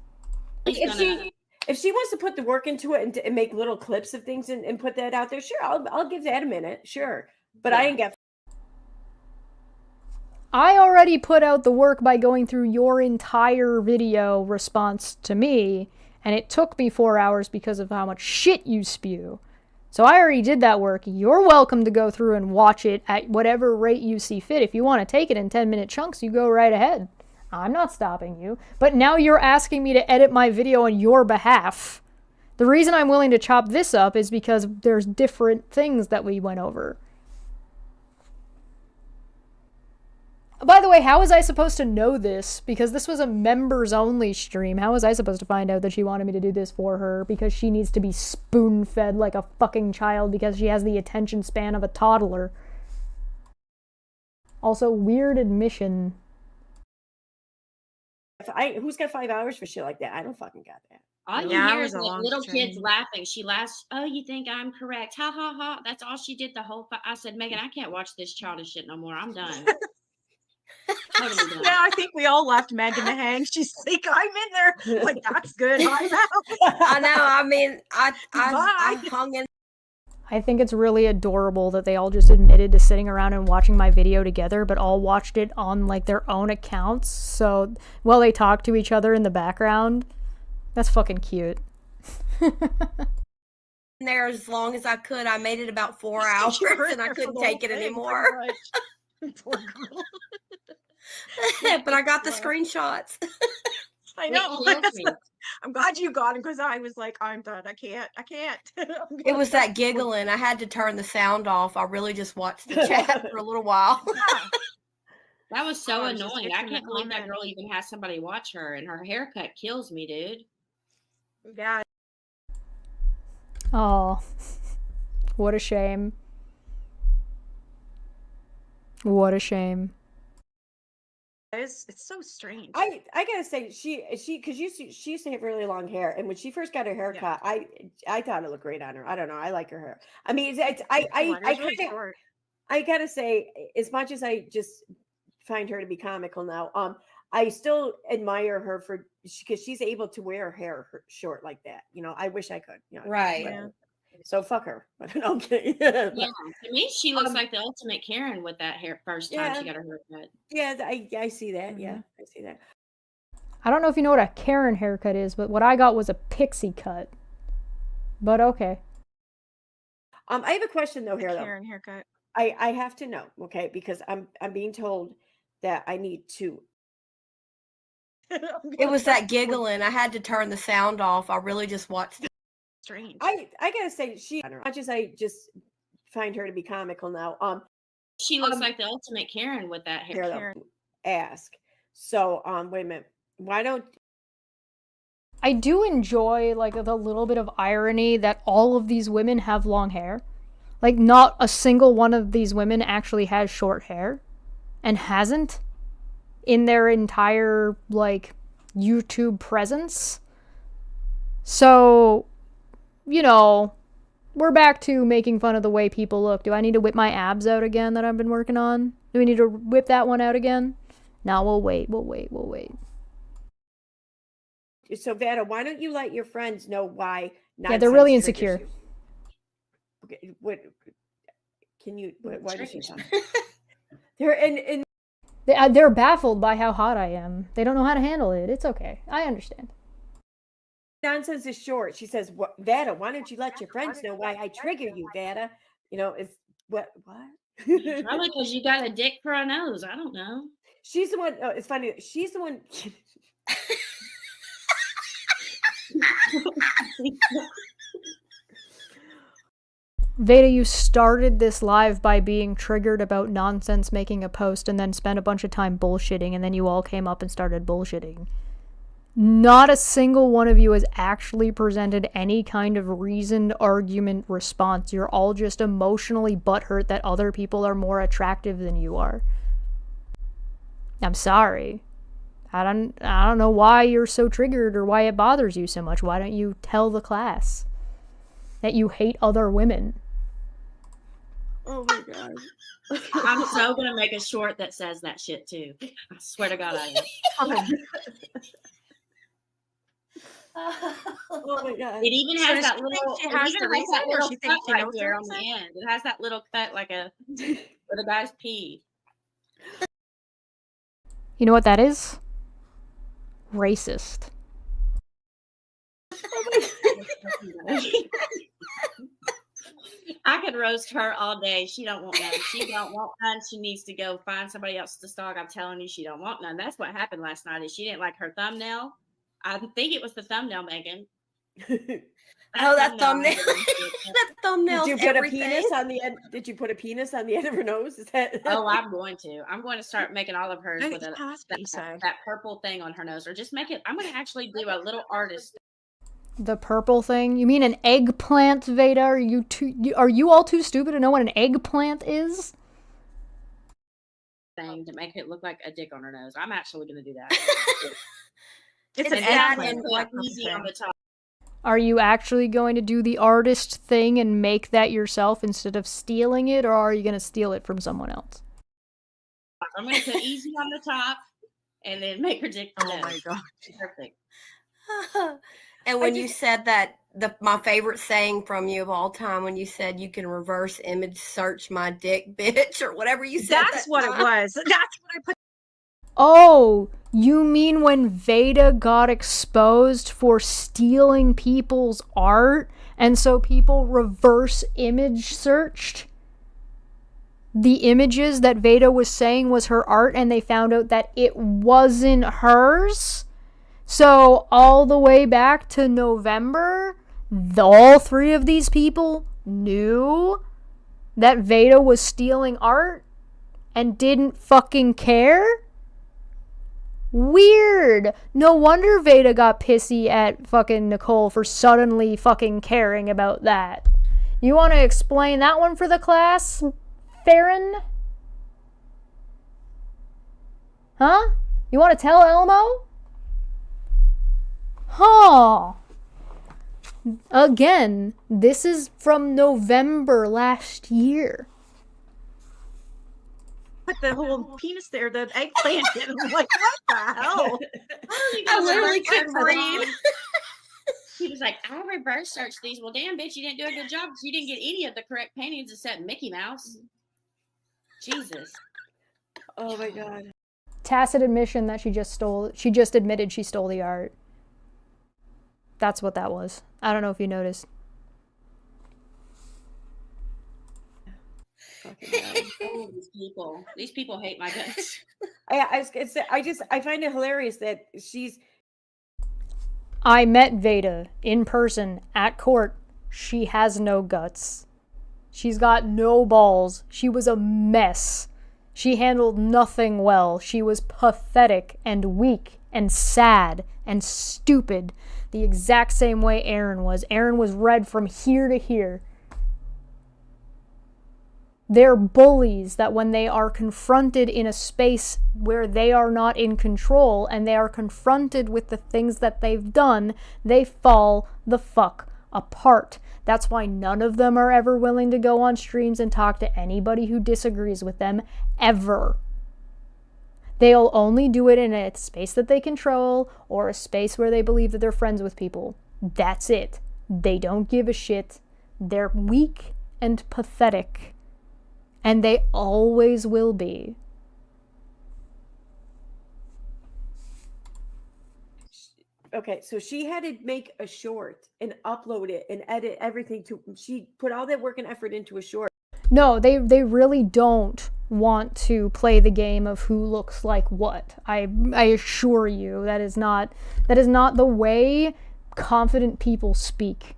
If she wants to put the work into it and make little clips of things and put that out there, sure, I'll give that a minute, sure. But I ain't got. I already put out the work by going through your entire video response to me, and it took me 4 hours because of how much shit you spew. So I already did that work. You're welcome to go through and watch it at whatever rate you see fit. If you want to take it in 10-minute chunks, you go right ahead. I'm not stopping you. But now you're asking me to edit my video on your behalf. The reason I'm willing to chop this up is because there's different things that we went over. By the way, how was I supposed to know this? Because this was a members-only stream. How was I supposed to find out that she wanted me to do this for her? Because she needs to be spoon-fed like a fucking child because she has the attention span of a toddler. Also, weird admission. Who's got 5 hours for shit like that? I don't fucking got that. All you hear is like little kids laughing. She laughs. Oh, you think I'm correct? Ha ha ha. That's all she did the whole. I said, Megan, I can't watch this childish shit no more. I'm done. Totally done. Yeah, I think we all left Megan to hang. She's like, I'm in there. Like, that's good. I'm out. I know. I mean, I hung in. I think it's really adorable that they all just admitted to sitting around and watching my video together, but all watched it on like their own accounts. So while they talk to each other in the background, that's fucking cute. There as long as I could. I made it about 4 hours and I couldn't take it anymore. Poor girl. But I got the screenshots. I know. I'm glad you got him because I was like, I'm done. I can't. It was that giggling. I had to turn the sound off. I really just watched the chat for a little while. That was so annoying. I can't believe that girl even has somebody watch her, and her haircut kills me, dude. Yeah. Oh, what a shame. What a shame. It's so strange. I gotta say she because she used to have really long hair, and when she first got her hair cut, I thought it looked great on her. I don't know, I like her hair. I mean, I gotta say, as much as I just find her to be comical now, I still admire her for because she's able to wear her hair short like that. You know, I wish I could. You know, Right. but- Yeah. So fuck her. Okay. Yeah, to me, she looks like the ultimate Karen with that hair first time she got her hair cut. Yeah, I see that. Yeah, I see that. I don't know if you know what a Karen haircut is, but what I got was a pixie cut. But okay. I have a question though here Karen haircut. I have to know, okay, because I'm being told that I need to. It was that giggling. I had to turn the sound off. I really just watched. Strange. I gotta say, she as much as I just find her to be comical now. She looks like the ultimate Karen with that hair. Here, ask. So, wait a minute. Why don't I do enjoy like the little bit of irony that all of these women have long hair. Like not a single one of these women actually has short hair and hasn't in their entire like YouTube presence. So, you know, we're back to making fun of the way people look. Do I need to whip my abs out again that I've been working on? Do we need to whip that one out again? No, we'll wait. So, Vanna, why don't you let your friends know why? Yeah, they're really nonsense triggers insecure. you? Okay, what? Can you? Why does she talk? They're in. They're baffled by how hot I am. They don't know how to handle it. It's okay. I understand. Nonsense is short. She says, "What, Vada? Why don't you let your friends know why I trigger you, Vada? You know, it's what? Probably because you got a dick for a nose. I don't know. She's the one. Oh, it's funny. She's the one. Veda, you started this live by being triggered about nonsense making a post and then spent a bunch of time bullshitting, and then you all came up and started bullshitting. Not a single one of you has actually presented any kind of reasoned argument response. You're all just emotionally butthurt that other people are more attractive than you are. I'm sorry. I don't know why you're so triggered or why it bothers you so much. Why don't you tell the class that you hate other women? Oh my god. I'm so gonna make a short that says that shit too. I swear to God I am. Oh my god. It even has that little she has the reason, or she thinks she cut right knows the there on the reason? end. It has that little cut like a where the guy's pee. You know what that is? Racist. I could roast her all day. She don't want none. She don't want none. She needs to go find somebody else to stalk. I'm telling you, she don't want none. That's what happened last night. Is she didn't like her thumbnail. I think it was the thumbnail, Megan. Oh, that thumbnail. That thumbnail. Did you put a penis on the end? Did you put a penis on the end of her nose? Is that? Oh, I'm going to. I'm going to start making all of hers I with that purple thing on her nose, or just make it. I'm going to actually do a little artist The purple thing? You mean an eggplant, Veda? Are you all too stupid to know what an eggplant is? thing to make it look like a dick on her nose. I'm actually going to do that. It's And an that eggplant. and like easy on the top. Are you actually going to do the artist thing and make that yourself instead of stealing it, or are you going to steal it from someone else? I'm going to put easy on the top and then make her dick. Oh my god. Perfect. And when you said that, my favorite saying from you of all time, when you said you can reverse image search my dick, bitch, or whatever you said. That's what it was. That's what I put. Oh, you mean when Veda got exposed for stealing people's art, and so people reverse image searched the images that Veda was saying was her art, and they found out that it wasn't hers? So all the way back to November, all three of these people knew that Veda was stealing art and didn't fucking care? Weird. No wonder Veda got pissy at fucking Nicole for suddenly fucking caring about that. You want to explain that one for the class, Farron? Huh? You want to tell Elmo? Huh. Again, this is from November last year. Put the whole penis there, the eggplant in. I'm like, what the hell? I literally couldn't breathe. He was like, I reverse searched these. Well, damn, bitch, you didn't do a good job because you didn't get any of the correct paintings except Mickey Mouse. Jesus. Oh my God. Tacit admission that she just admitted she stole the art. That's what that was. I don't know if you noticed. Oh, these people hate my guts. I find it hilarious that I met Veda in person at court. She has no guts. She's got no balls. She was a mess. She handled nothing well. She was pathetic and weak and sad and stupid. The exact same way Aaron was. Aaron was red from here to here. They're bullies that when they are confronted in a space where they are not in control and they are confronted with the things that they've done, they fall the fuck apart. That's why none of them are ever willing to go on streams and talk to anybody who disagrees with them, ever. They'll only do it in a space that they control or a space where they believe that they're friends with people. That's it. They don't give a shit. They're weak and pathetic. And they always will be. Okay, so she had to make a short and upload it and edit everything she put all that work and effort into a short. No, they really don't want to play the game of who looks like what. I assure you that is not the way confident people speak.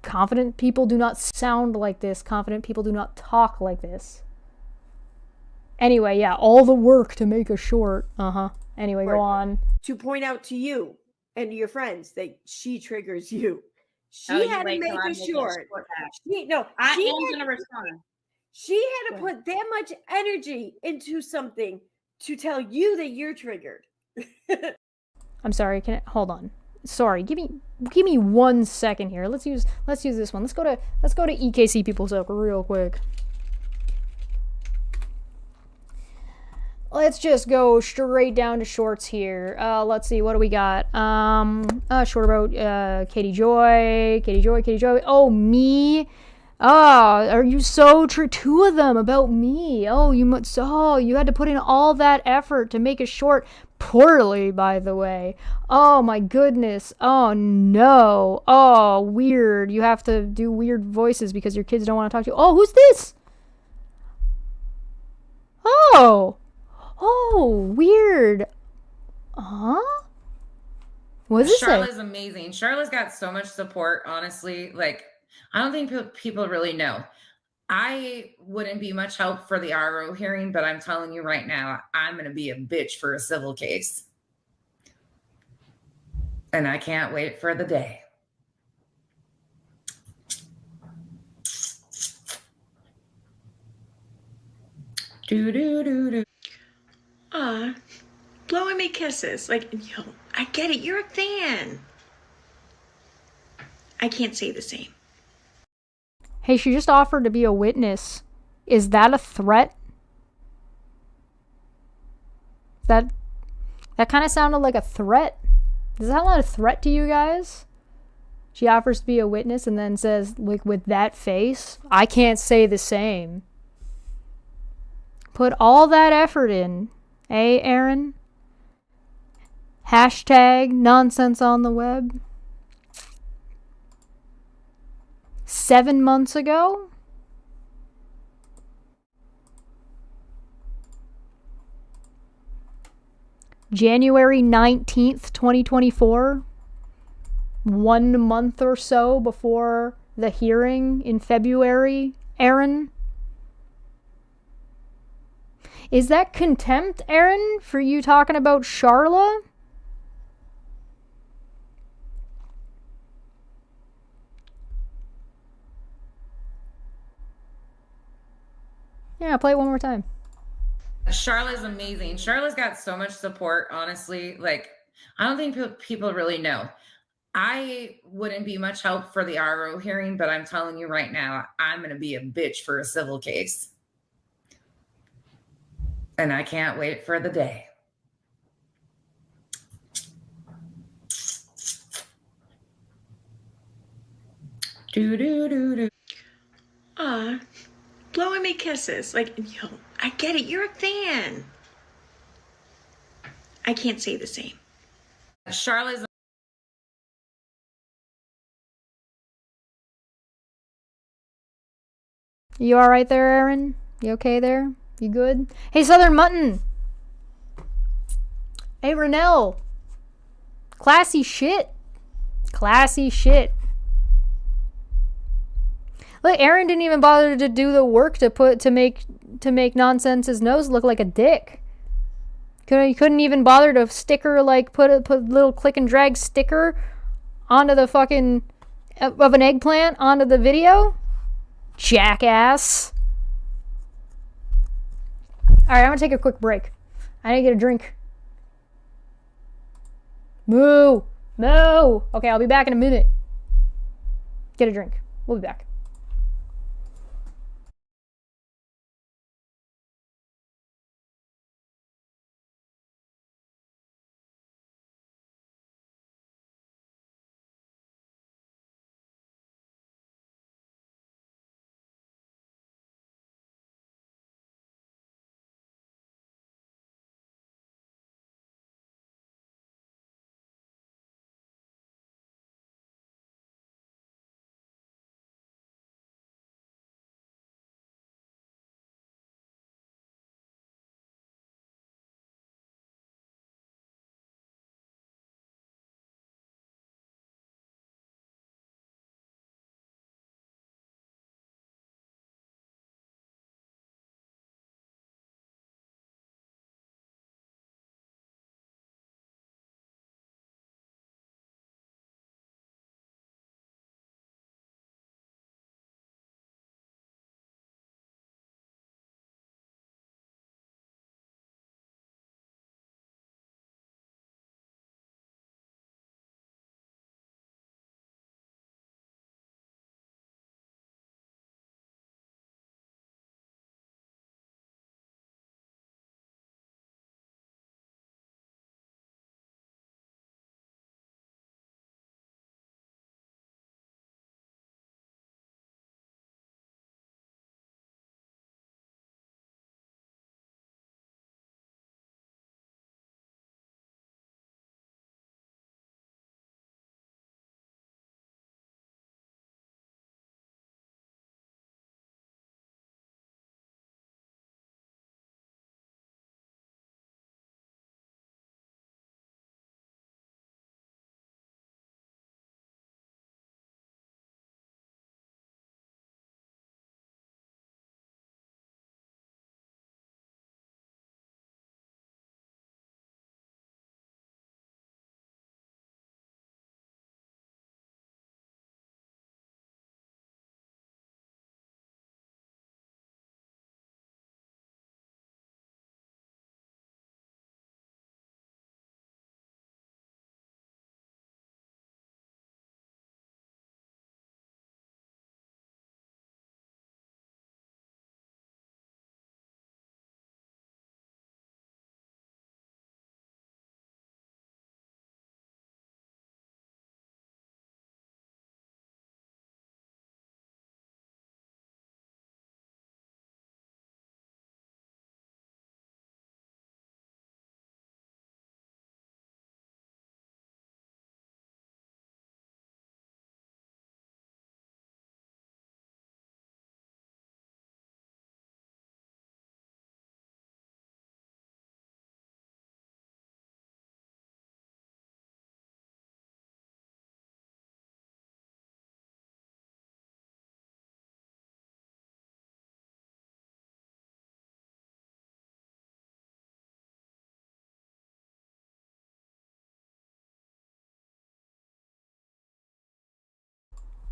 Confident people do not sound like this. Confident people do not talk like this. Anyway, yeah, all the work to make a short. Anyway, go on. To point out to you and to your friends that she triggers you. She You had to wait make till I a make a short. short back. I am going to respond. She had to put that much energy into something to tell you that you're triggered. I'm sorry. Hold on? Sorry. Give me 1 second here. Let's use this one. Let's go to EKC People Soak real quick. Let's just go straight down to shorts here. Let's see, what do we got? Short about Katie Joy. Oh, me. Are you so true? 2 of them about me. Oh, you had to put in all that effort to make a short. Poorly, by the way. Oh my goodness. Oh no. Oh, weird. You have to do weird voices because your kids don't want to talk to you. Oh, who's this? Oh, weird. Huh? What does it say? Charlotte's amazing. Charlotte's got so much support, honestly. Like, I don't think people really know. I wouldn't be much help for the RO hearing, but I'm telling you right now, I'm going to be a bitch for a civil case. And I can't wait for the day. Blowing me kisses. Like, yo, I get it. You're a fan. I can't say the same. Hey, she just offered to be a witness. Is that a threat? That kind of sounded like a threat. Does that sound like a threat to you guys? She offers to be a witness and then says, like, with that face, I can't say the same. Put all that effort in. Eh, Aaron? Hashtag nonsense on the web. 7 months ago? January 19th, 2024? 1 month or so before the hearing in February, Aaron? Is that contempt, Aaron, for you talking about Charla? Yeah, play it one more time. Charlotte's amazing. Charlotte's got so much support, honestly. Like, I don't think people really know. I wouldn't be much help for the RO hearing, but I'm telling you right now, I'm going to be a bitch for a civil case. And I can't wait for the day. Aw, blowing me kisses. Like, yo, I get it. You're a fan. I can't say the same. Charlotte's. You alright there, Aaron? You okay there? You good? Hey, Southern Mutton! Hey, Renell! Classy shit! Classy shit. Look, Aaron didn't even bother to do the work to make Nonsense's nose look like a dick. He couldn't even bother to sticker, like, put a little click and drag sticker onto the fucking of an eggplant onto the video. Jackass. Alright, I'm gonna take a quick break. I need to get a drink. Moo! Moo! Okay, I'll be back in a minute. Get a drink. We'll be back.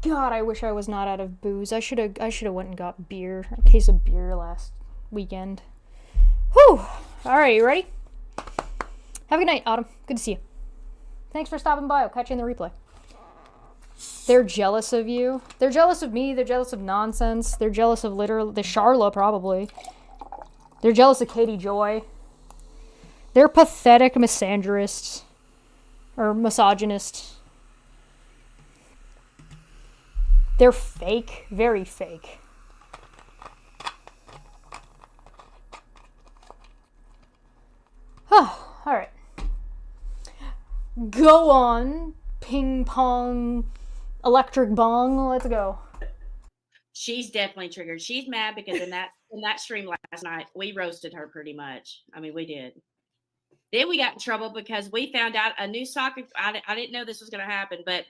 God, I wish I was not out of booze. I should have went and got beer, a case of beer last weekend. Whew. All right, you ready? Have a good night, Autumn. Good to see you. Thanks for stopping by. I'll catch you in the replay. They're jealous of you. They're jealous of me. They're jealous of nonsense. They're jealous of literally the Charla, probably. They're jealous of Katie Joy. They're pathetic misandrists. Or misogynists. They're fake. Very fake. Oh, alright. Go on, ping pong, electric bong, let's go. She's definitely triggered. She's mad because in that stream last night, we roasted her pretty much. I mean, we did. Then we got in trouble because we found out a new soccer. I didn't know this was going to happen, but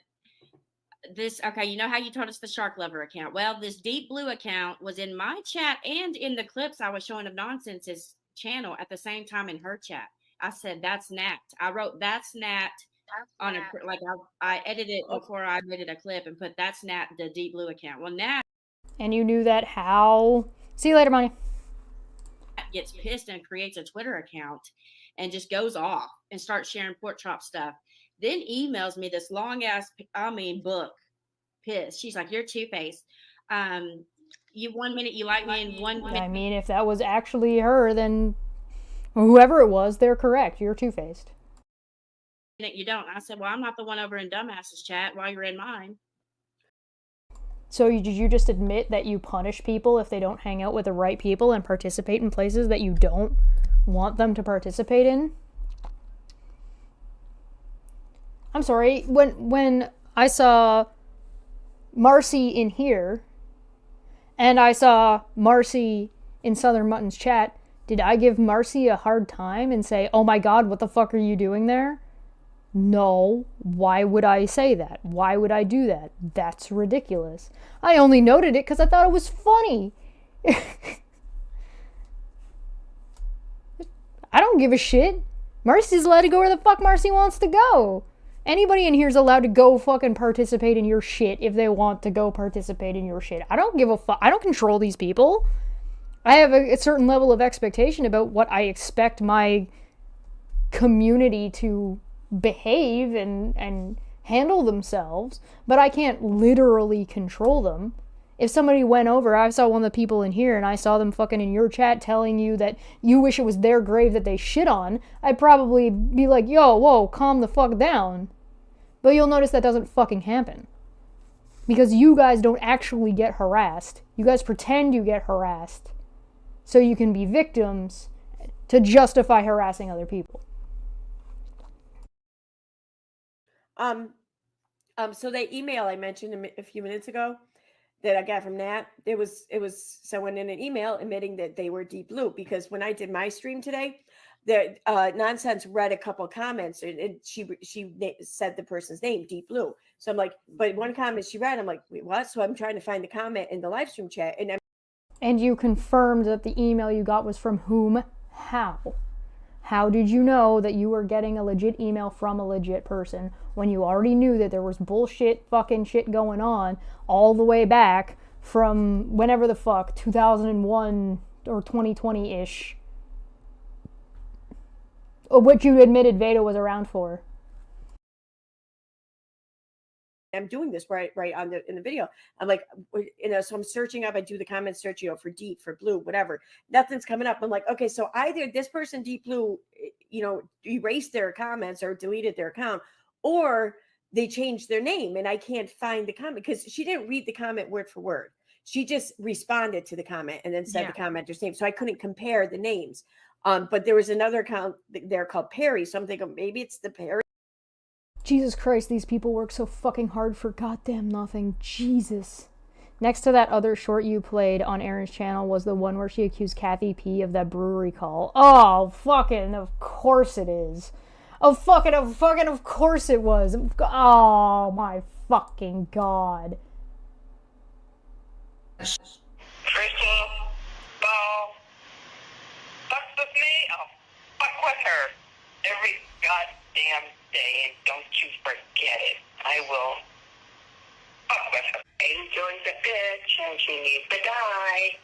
okay, you know how you told us the Shark Lover account? Well, this Deep Blue account was in my chat and in the clips I was showing of Nonsense's channel at the same time in her chat. I said, that's Nat. I wrote, that's Nat on a, like I edited it before I edited a clip and put, that's Nat, the Deep Blue account. Well, Nat. And you knew that how? See you later, Money. Gets pissed and creates a Twitter account and just goes off and starts sharing pork chop stuff. Then emails me this long ass, book. Pissed. She's like, you're two-faced. You 1 minute you like me and 1 minute. I mean, if that was actually her, then whoever it was, they're correct. You're two-faced. You don't. I said, well, I'm not the one over in Dumbasses chat while you're in mine. So did you just admit that you punish people if they don't hang out with the right people and participate in places that you don't want them to participate in? I'm sorry, when I saw Marcy in here and I saw Marcy in Southern Mutton's chat, did I give Marcy a hard time and say, oh my god, what the fuck are you doing there? No. Why would I say that? Why would I do that? That's ridiculous. I only noted it because I thought it was funny. I don't give a shit. Marcy's allowed to go where the fuck Marcy wants to go. Anybody in here is allowed to go fucking participate in your shit if they want to go participate in your shit. I don't give a fuck. I don't control these people. I have a certain level of expectation about what I expect my community to behave and handle themselves, but I can't literally control them. If somebody went over, I saw one of the people in here and I saw them fucking in your chat telling you that you wish it was their grave that they shit on, I'd probably be like, yo, whoa, calm the fuck down. But you'll notice that doesn't fucking happen. Because you guys don't actually get harassed. You guys pretend you get harassed so you can be victims to justify harassing other people. So the email I mentioned a few minutes ago that I got from Nat, it was someone in an email admitting that they were Deep Blue, because when I did my stream today, the Nonsense read a couple comments and she said the person's name, Deep Blue. So I'm like, but one comment she read, I'm like, wait, what? So I'm trying to find the comment in the live stream chat, and you confirmed that the email you got was from whom? How? How did you know that you were getting a legit email from a legit person when you already knew that there was bullshit fucking shit going on all the way back from whenever the fuck, 2001 or 2020-ish? What you admitted Veda was around for. I'm doing this right on in the video. I'm like, so I'm searching up. I do the comment search, for deep, for blue, whatever. Nothing's coming up. I'm like, okay, so either this person, Deep Blue, erased their comments or deleted their account, or they changed their name, and I can't find the comment because she didn't read the comment word for word. She just responded to the comment and then said the commenter's name, so I couldn't compare the names. But there was another account there called Perry, so I'm thinking maybe it's the Perry. Jesus Christ, these people work so fucking hard for goddamn nothing. Jesus. Next to that other short you played on Erin's channel was the one where she accused Kathy P of that brewery call. Oh, fucking, of course it is. Of course it was. Oh, my fucking God. Crystal, Ball, fuck with me, I'll fuck with her every goddamn day, and don't you forget it. I will fuck with her. Katie Joy's a bitch, and she needs to die.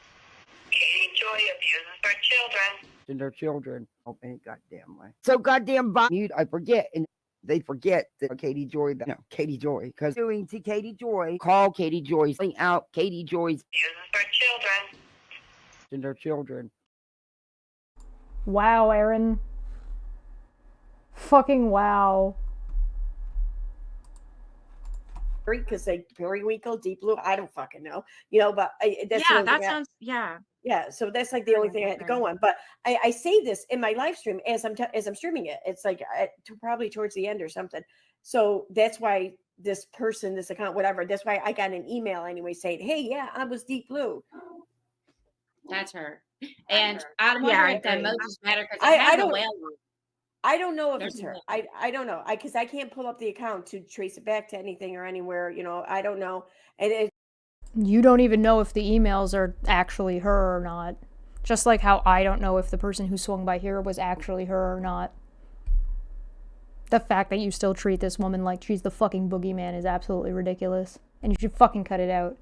Katie Joy abuses her children. and their children. Oh, ain't goddamn way. So goddamn mute. I forget, and they forget that Katie Joy. No, Katie Joy, because doing to Katie Joy. Call Katie Joy. Out Katie Joy's. Uses for children. And their children. Wow, Aaron. Fucking wow. Because like periwinkle, deep blue, I don't fucking know, you know. But that's Yeah, that sounds. Yeah. Yeah, so that's like the only thing I had to go on. But I say this in my live stream as I'm streaming it. It's like probably towards the end or something. So that's why this person, this account, whatever. That's why I got an email anyway saying, "Hey, yeah, I was deep blue." That's her. And I wonder if the emojis matter because I the don't. whale. I don't know if There's it's her. no- I don't know. Because I can't pull up the account to trace it back to anything or anywhere. You know, I don't know. And it. You don't even know if the emails are actually her or not. Just like how I don't know if the person who swung by here was actually her or not. The fact that you still treat this woman like she's the fucking boogeyman is absolutely ridiculous. And you should fucking cut it out.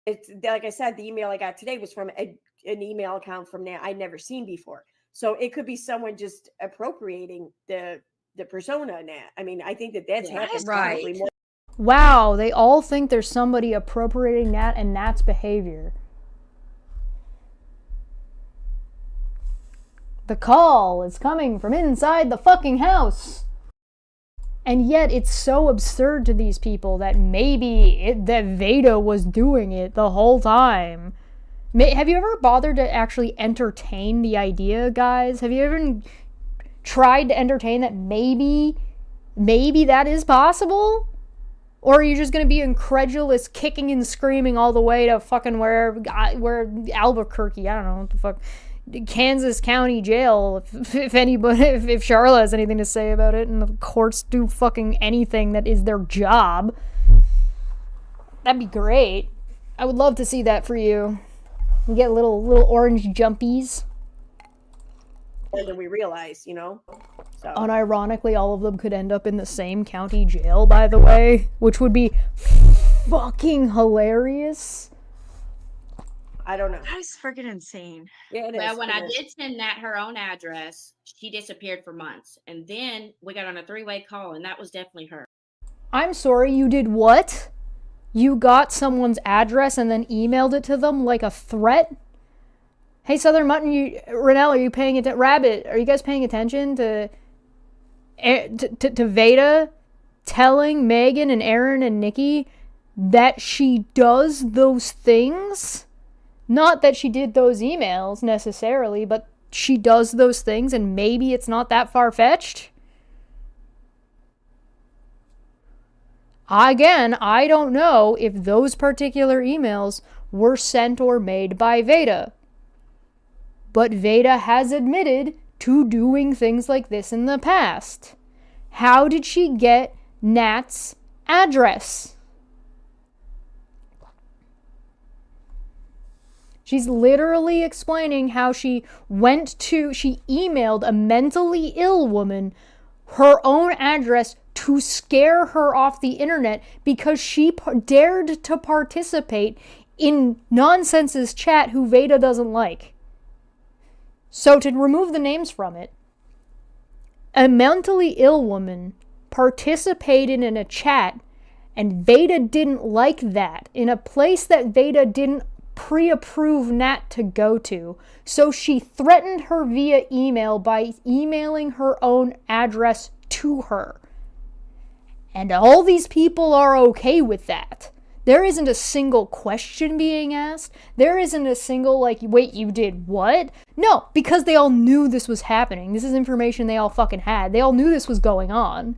It's like I said, the email I got today was from an email account from Nat I'd never seen before. So it could be someone just appropriating the persona, Nat. I mean, I think that's happened probably more. Wow, they all think there's somebody appropriating Nat and Nat's behavior. The call is coming from inside the fucking house. And yet it's so absurd to these people that maybe that Veda was doing it the whole time. Have you ever bothered to actually entertain the idea, guys? Have you ever tried to entertain that maybe that is possible? Or are you just going to be incredulous, kicking and screaming all the way to fucking where Albuquerque, I don't know what the fuck, Kansas County Jail, if anybody, if Charlotte has anything to say about it, and the courts do fucking anything that is their job. That'd be great. I would love to see that for you. You get little orange jumpies. More than we realize, you know. So Unironically, all of them could end up in the same county jail, by the way, which would be fucking hilarious. I don't know. That is freaking insane. Yeah, it well, is. when I did send Nat her own address, she disappeared for months. And then we got on a 3-way call, and that was definitely her. I'm sorry, you did what? You got someone's address and then emailed it to them like a threat? Hey, Southern Mutton, Renell, are you paying attention? Rabbit, are you guys paying attention to Veda telling Megan and Aaron and Nikki that she does those things? Not that she did those emails necessarily, but she does those things and maybe it's not that far-fetched? Again, I don't know if those particular emails were sent or made by Veda. But Veda has admitted to doing things like this in the past. How did she get Nat's address? She's literally explaining how she emailed a mentally ill woman her own address to scare her off the internet because she dared to participate in Nonsense's chat who Veda doesn't like. So to remove the names from it, a mentally ill woman participated in a chat and Veda didn't like that in a place that Veda didn't pre-approve Nat to go to. So she threatened her via email by emailing her own address to her. And all these people are okay with that. There isn't a single question being asked. There isn't a single, like, wait, you did what? No, because they all knew this was happening. This is information they all fucking had. They all knew this was going on.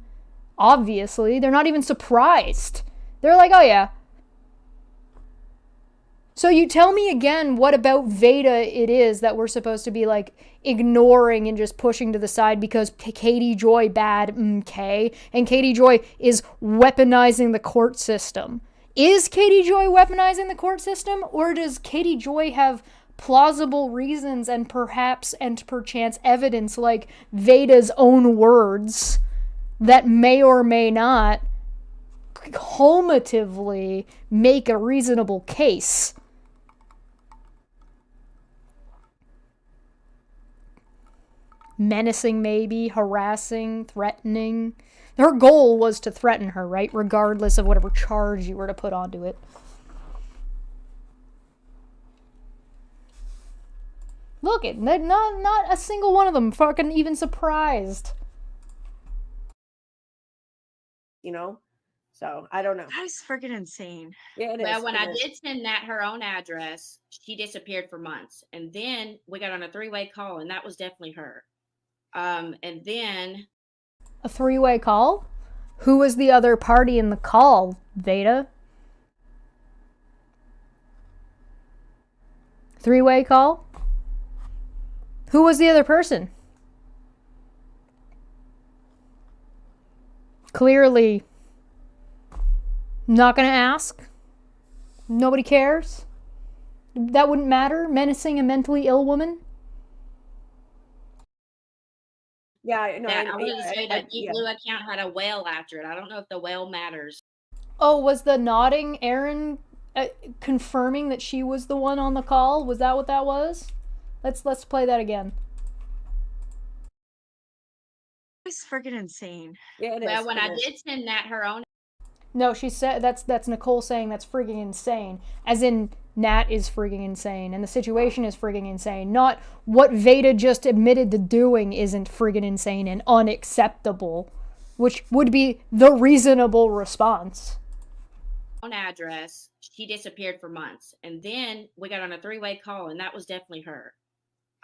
Obviously. They're not even surprised. They're like, oh yeah. So you tell me again what about Veda it is that we're supposed to be, like, ignoring and just pushing to the side because Katie Joy bad, okay? And Katie Joy is weaponizing the court system. Is Katie Joy weaponizing the court system, or does Katie Joy have plausible reasons and perhaps and perchance evidence like Veda's own words that may or may not cumulatively make a reasonable case? menacing, maybe, harassing, threatening. Her goal was to threaten her, right? Regardless of whatever charge you were to put onto it. Look, not a single one of them fucking even surprised. You know? So, I don't know. That is freaking insane. Yeah, it is. Well, when It I is. did send Nat her own address, she disappeared for months. And then we got on a three-way call, and that was definitely her. And then A three-way call? Who was the other party in the call, Veda? Three-way call? Who was the other person? Clearly not gonna ask. Nobody cares. That wouldn't matter. Menacing a mentally ill woman. Yeah, no, I wanted to say that Deep yeah. Blue account had a whale after it. I don't know if the whale matters. Oh, was the nodding Aaron confirming that she was the one on the call? Was that what that was? Let's play that again. It's freaking insane. Yeah, it is. Well, when It I is. did send Nat her own No, she said that's Nicole saying that's frigging insane. As in Nat is frigging insane and the situation is frigging insane. Not what Veda just admitted to doing isn't frigging insane and unacceptable, which would be the reasonable response. address, she disappeared for months. And then we got on a three-way call, and that was definitely her.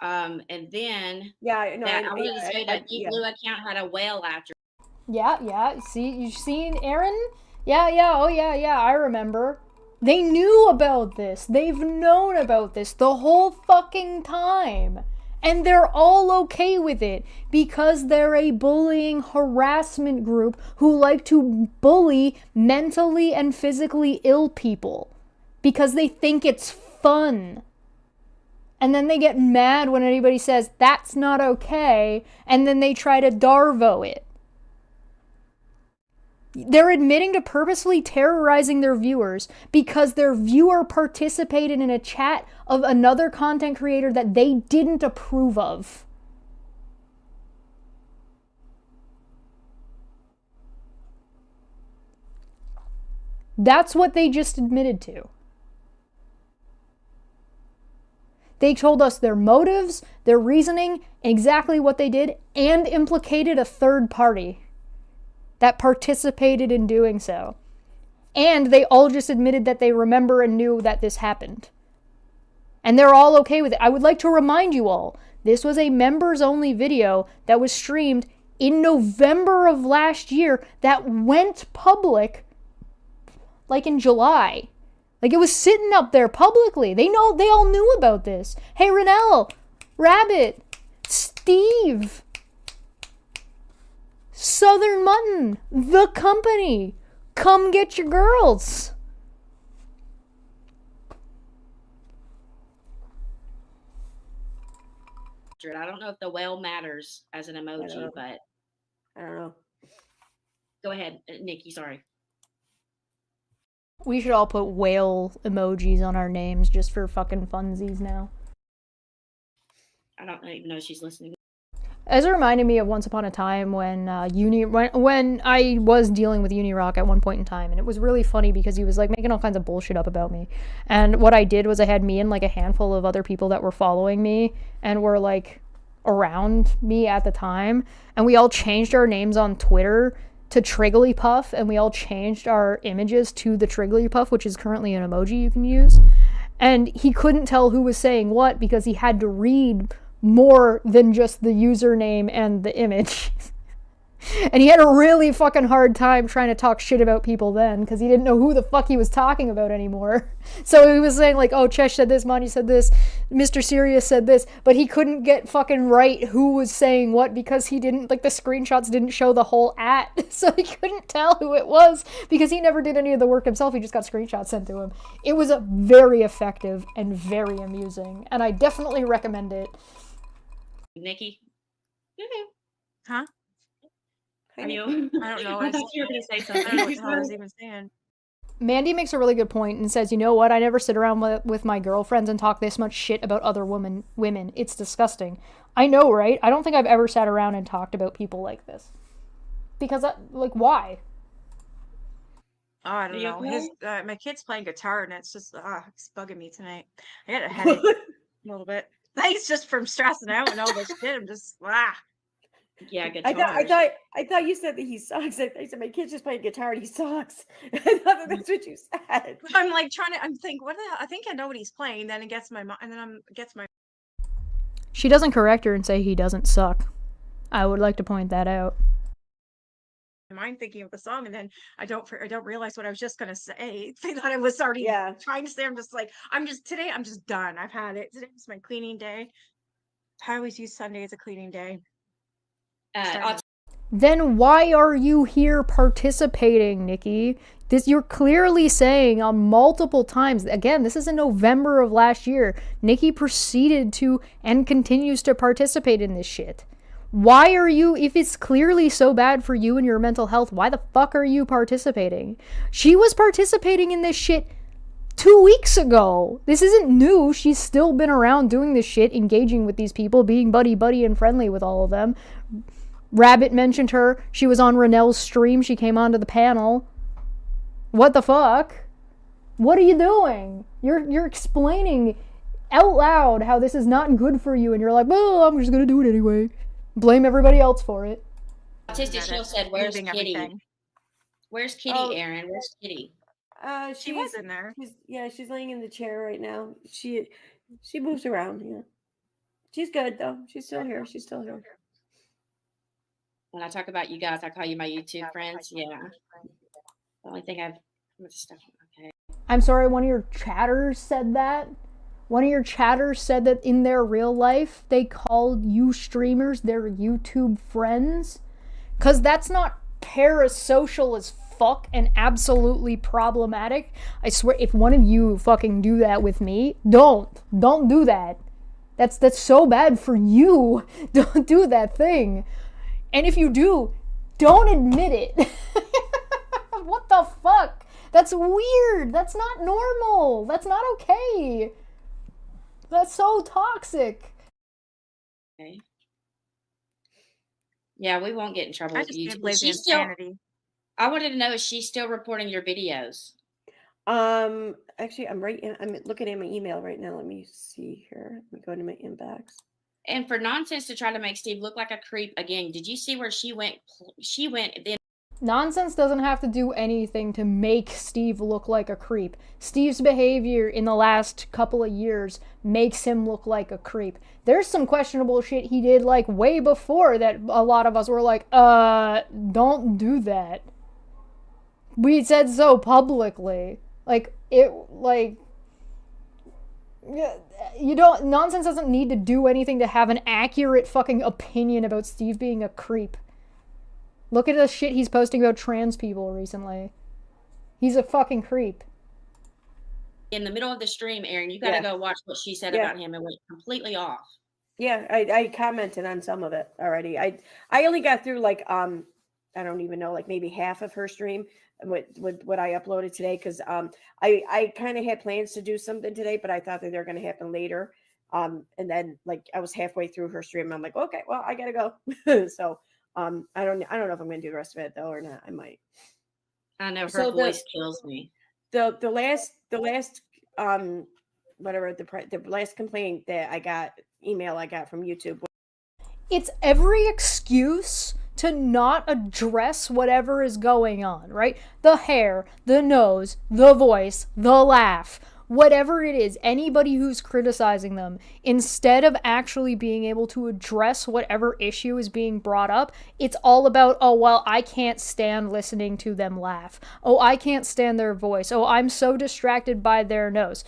And then yeah, no, I wanted to say that Deep Blue account had a whale after. Yeah. See, you've seen Aaron? Yeah. Oh, yeah. I remember. They knew about this. They've known about this the whole fucking time. And they're all okay with it because they're a bullying harassment group who like to bully mentally and physically ill people because they think it's fun. And then they get mad when anybody says that's not okay, and then they try to Darvo it. They're admitting to purposely terrorizing their viewers because their viewer participated in a chat of another content creator that they didn't approve of. That's what they just admitted to. They told us their motives, their reasoning, exactly what they did, and implicated a third party that participated in doing so. And they all just admitted that they remember and knew that this happened. And they're all okay with it. I would like to remind you all, this was a members-only video that was streamed in November of last year that went public, like in July. Like, it was sitting up there publicly. They all knew about this. Hey, Renelle, Rabbit, Steve, Southern Mutton, the company, come get your girls. I don't know if the whale matters as an emoji, but I don't know. Go ahead, Nikki. Sorry. We should all put whale emojis on our names just for fucking funsies now. I don't even know if she's listening. As it reminded me of once upon a time when when I was dealing with Unirock at one point in time, and it was really funny because he was like making all kinds of bullshit up about me. And what I did was I had me and like a handful of other people that were following me and were like around me at the time, and we all changed our names on Twitter to Trigglypuff, and we all changed our images to the Trigglypuff, which is currently an emoji you can use. And he couldn't tell who was saying what because he had to read more than just the username and the image. And he had a really fucking hard time trying to talk shit about people then because he didn't know who the fuck he was talking about anymore. So he was saying like, oh, Chesh said this, Monty said this, Mr. Sirius said this, but he couldn't get fucking right who was saying what because he didn't, like the screenshots didn't show the whole @ so he couldn't tell who it was because he never did any of the work himself. He just got screenshots sent to him. It was very effective and very amusing, and I definitely recommend it. Nikki? Huh? Are you? I don't know. I thought you were going to say something. I don't know what the hell I was even saying. Mandy makes a really good point and says, you know what? I never sit around with my girlfriends and talk this much shit about other women. It's disgusting. I know, right? I don't think I've ever sat around and talked about people like this. Because, why? Oh, I don't You know. okay? My kid's playing guitar and it's just it's bugging me tonight. I got a headache a little bit. Thanks just from stressing out and all this shit. I'm just Yeah, I thought you said that he sucks. I said my kid's just playing guitar and he sucks. I thought that that's what you said. I'm like I'm thinking, what the hell? I think I know what he's playing. Then it gets my mind, and then gets my. She doesn't correct her and say he doesn't suck. I would like to point that out. Mind thinking of the song, and then I don't realize what I was just gonna say. I thought I was already trying to say. I'm just today. I'm just done. I've had it. Today's my cleaning day. I always use Sunday as a cleaning day. Then why are you here participating, Nikki? You're clearly saying on multiple times, again, this is in November of last year, Nikki proceeded to and continues to participate in this shit. Why are you, if it's clearly so bad for you and your mental health, why the fuck are you participating? She was participating in this shit 2 weeks ago. This isn't new. She's still been around doing this shit, engaging with these people, being buddy and friendly with all of them. Rabbit mentioned her. She was on Renell's stream. She came onto the panel. What the fuck? What are you doing? You're explaining out loud how this is not good for you, and you're like, well, I'm just gonna do it anyway. Blame everybody else for it. Autistic Shield said, "Where's Kitty? Where's Kitty, Aaron? Where's Kitty?" She was in there. She's laying in the chair right now. She moves around. Yeah, she's good though. She's still here. When I talk about you guys, I call you my YouTube friends. Yeah. The only thing I've stuff. Okay. I'm sorry, one of your chatters said that. One of your chatters said that in their real life, they called you streamers their YouTube friends. Because that's not parasocial as fuck and absolutely problematic. I swear, if one of you fucking do that with me, don't do that. That's so bad for you. Don't do that thing. And if you do, don't admit it. What the fuck? That's weird. That's not normal. That's not okay. That's so toxic. Okay. Yeah, we won't get in trouble I with just YouTube. can't believe the insanity. I wanted to know, is she still reporting your videos? Actually, I'm looking at my email right now. Let me see here. Let me go into my inbox. And for nonsense to try to make Steve look like a creep again, did you see where she went? She went then. Nonsense doesn't have to do anything to make Steve look like a creep. Steve's behavior in the last couple of years makes him look like a creep. There's some questionable shit he did like way before that a lot of us were like, don't do that. We said so publicly. Nonsense doesn't need to do anything to have an accurate fucking opinion about Steve being a creep. Look at the shit he's posting about trans people recently. He's a fucking creep. In the middle of the stream, Aaron, you got to go watch what she said about him. It went completely off. Yeah, I commented on some of it already. I only got through I don't even know, maybe half of her stream with what I uploaded today, because I kind of had plans to do something today, but I thought that they're going to happen later. And then I was halfway through her stream, and I'm like, okay, well, I gotta go. So I don't know if I'm going to do the rest of it though or not. I might. I know her voice kills me. The last whatever the last complaint that I got from YouTube. It's every excuse to not address whatever is going on, right? The hair, the nose, the voice, the laugh, whatever it is, anybody who's criticizing them, instead of actually being able to address whatever issue is being brought up, it's all about, oh, well, I can't stand listening to them laugh. Oh, I can't stand their voice. Oh, I'm so distracted by their nose.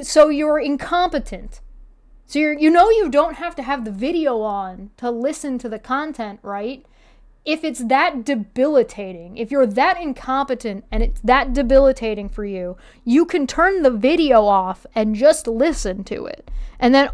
So you're incompetent. So you don't have to have the video on to listen to the content, right? If it's that debilitating, if you're that incompetent and it's that debilitating for you, you can turn the video off and just listen to it, and then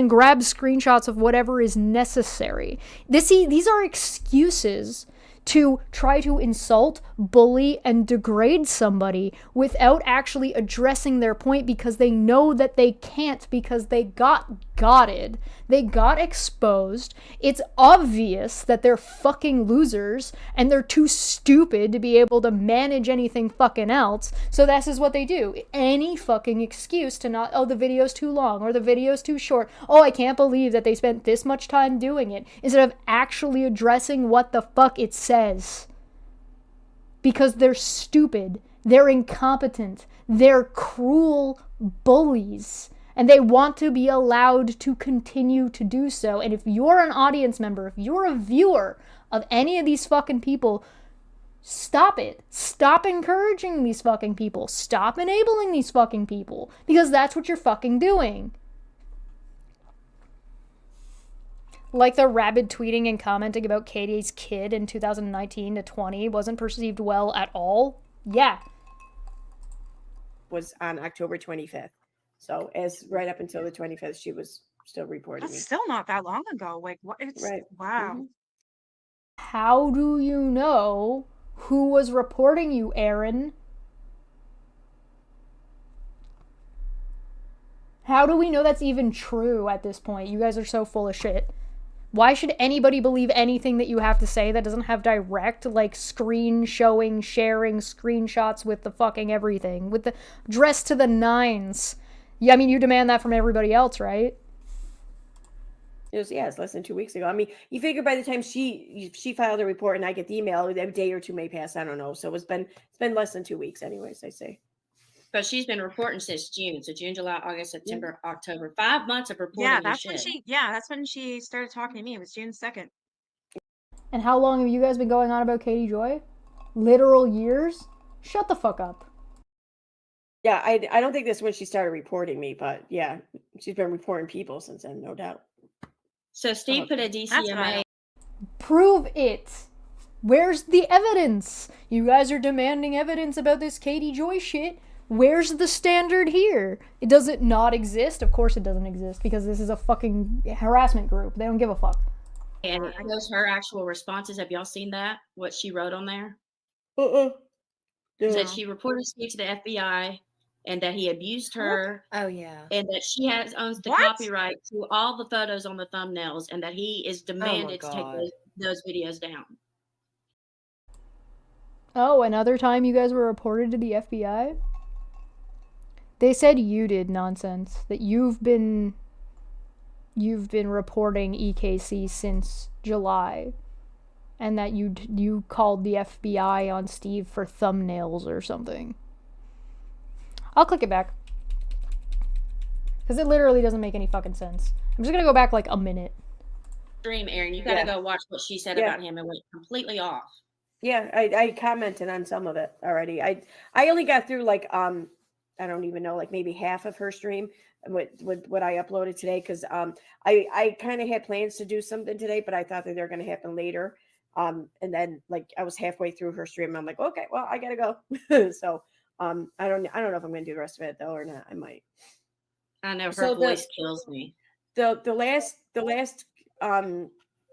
grab screenshots of whatever is necessary. These are excuses to try to insult, bully, and degrade somebody without actually addressing their point because they know that they can't because they got gotted. They got exposed. It's obvious that they're fucking losers and they're too stupid to be able to manage anything fucking else. So this is what they do. Any fucking excuse to not, oh, the video's too long or the video's too short. Oh, I can't believe that they spent this much time doing it instead of actually addressing what the fuck it says. Because they're stupid. They're incompetent. They're cruel bullies. And they want to be allowed to continue to do so. And if you're an audience member, if you're a viewer of any of these fucking people, stop it. Stop encouraging these fucking people. Stop enabling these fucking people. Because that's what you're fucking doing. Like the rabid tweeting and commenting about Katie's kid in 2019 to 20 wasn't perceived well at all. Yeah. Was on October 25th. So as right up until the 25th, she was still reporting That's me. still not that long ago. Like, what? It's Right. wow. How do you know who was reporting you, Aaron? How do we know that's even true at this point? You guys are so full of shit. Why should anybody believe anything that you have to say that doesn't have direct, like, screen showing, sharing, screenshots with the fucking everything? With the dress to the nines. Yeah, I mean, you demand that from everybody else, right? It's less than 2 weeks ago. I mean, you figure by the time she filed a report and I get the email, a day or two may pass. I don't know. So it's been less than 2 weeks, anyways. I say. But she's been reporting since June. So June, July, August, September, October. 5 months of reporting. Yeah, that's when that's when she started talking to me. It was June 2nd. And how long have you guys been going on about Katie Joy? Literal years? Shut the fuck up. Yeah, I don't think that's when she started reporting me, but yeah, she's been reporting people since then, no doubt. So Steve put a DCMA. Prove it. Where's the evidence? You guys are demanding evidence about this Katie Joy shit. Where's the standard here? Does it not exist? Of course it doesn't exist because this is a fucking harassment group. They don't give a fuck. And it shows her actual responses. Have y'all seen that? What she wrote on there? Yeah. That she reported Steve to the FBI and that he abused her. Oh yeah. And that she owns the copyright to all the photos on the thumbnails and that he is demanded to take those videos down. Oh, another time you guys were reported to the FBI? They said you did nonsense. That you've been reporting EKC since July. And that you called the FBI on Steve for thumbnails or something. I'll click it back. Because it literally doesn't make any fucking sense. I'm just going to go back like a minute. Stream, Aaron, you got to go watch what she said about him and went completely off. Yeah, I commented on some of it already. I only got through like I don't even know, like maybe half of her stream with what I uploaded today because I kind of had plans to do something today, but I thought that they were going to happen later. And then like I was halfway through her stream, and I'm like, okay, well I gotta go. So I don't know if I'm going to do the rest of it though or not. I might. I know her voice kills me. The last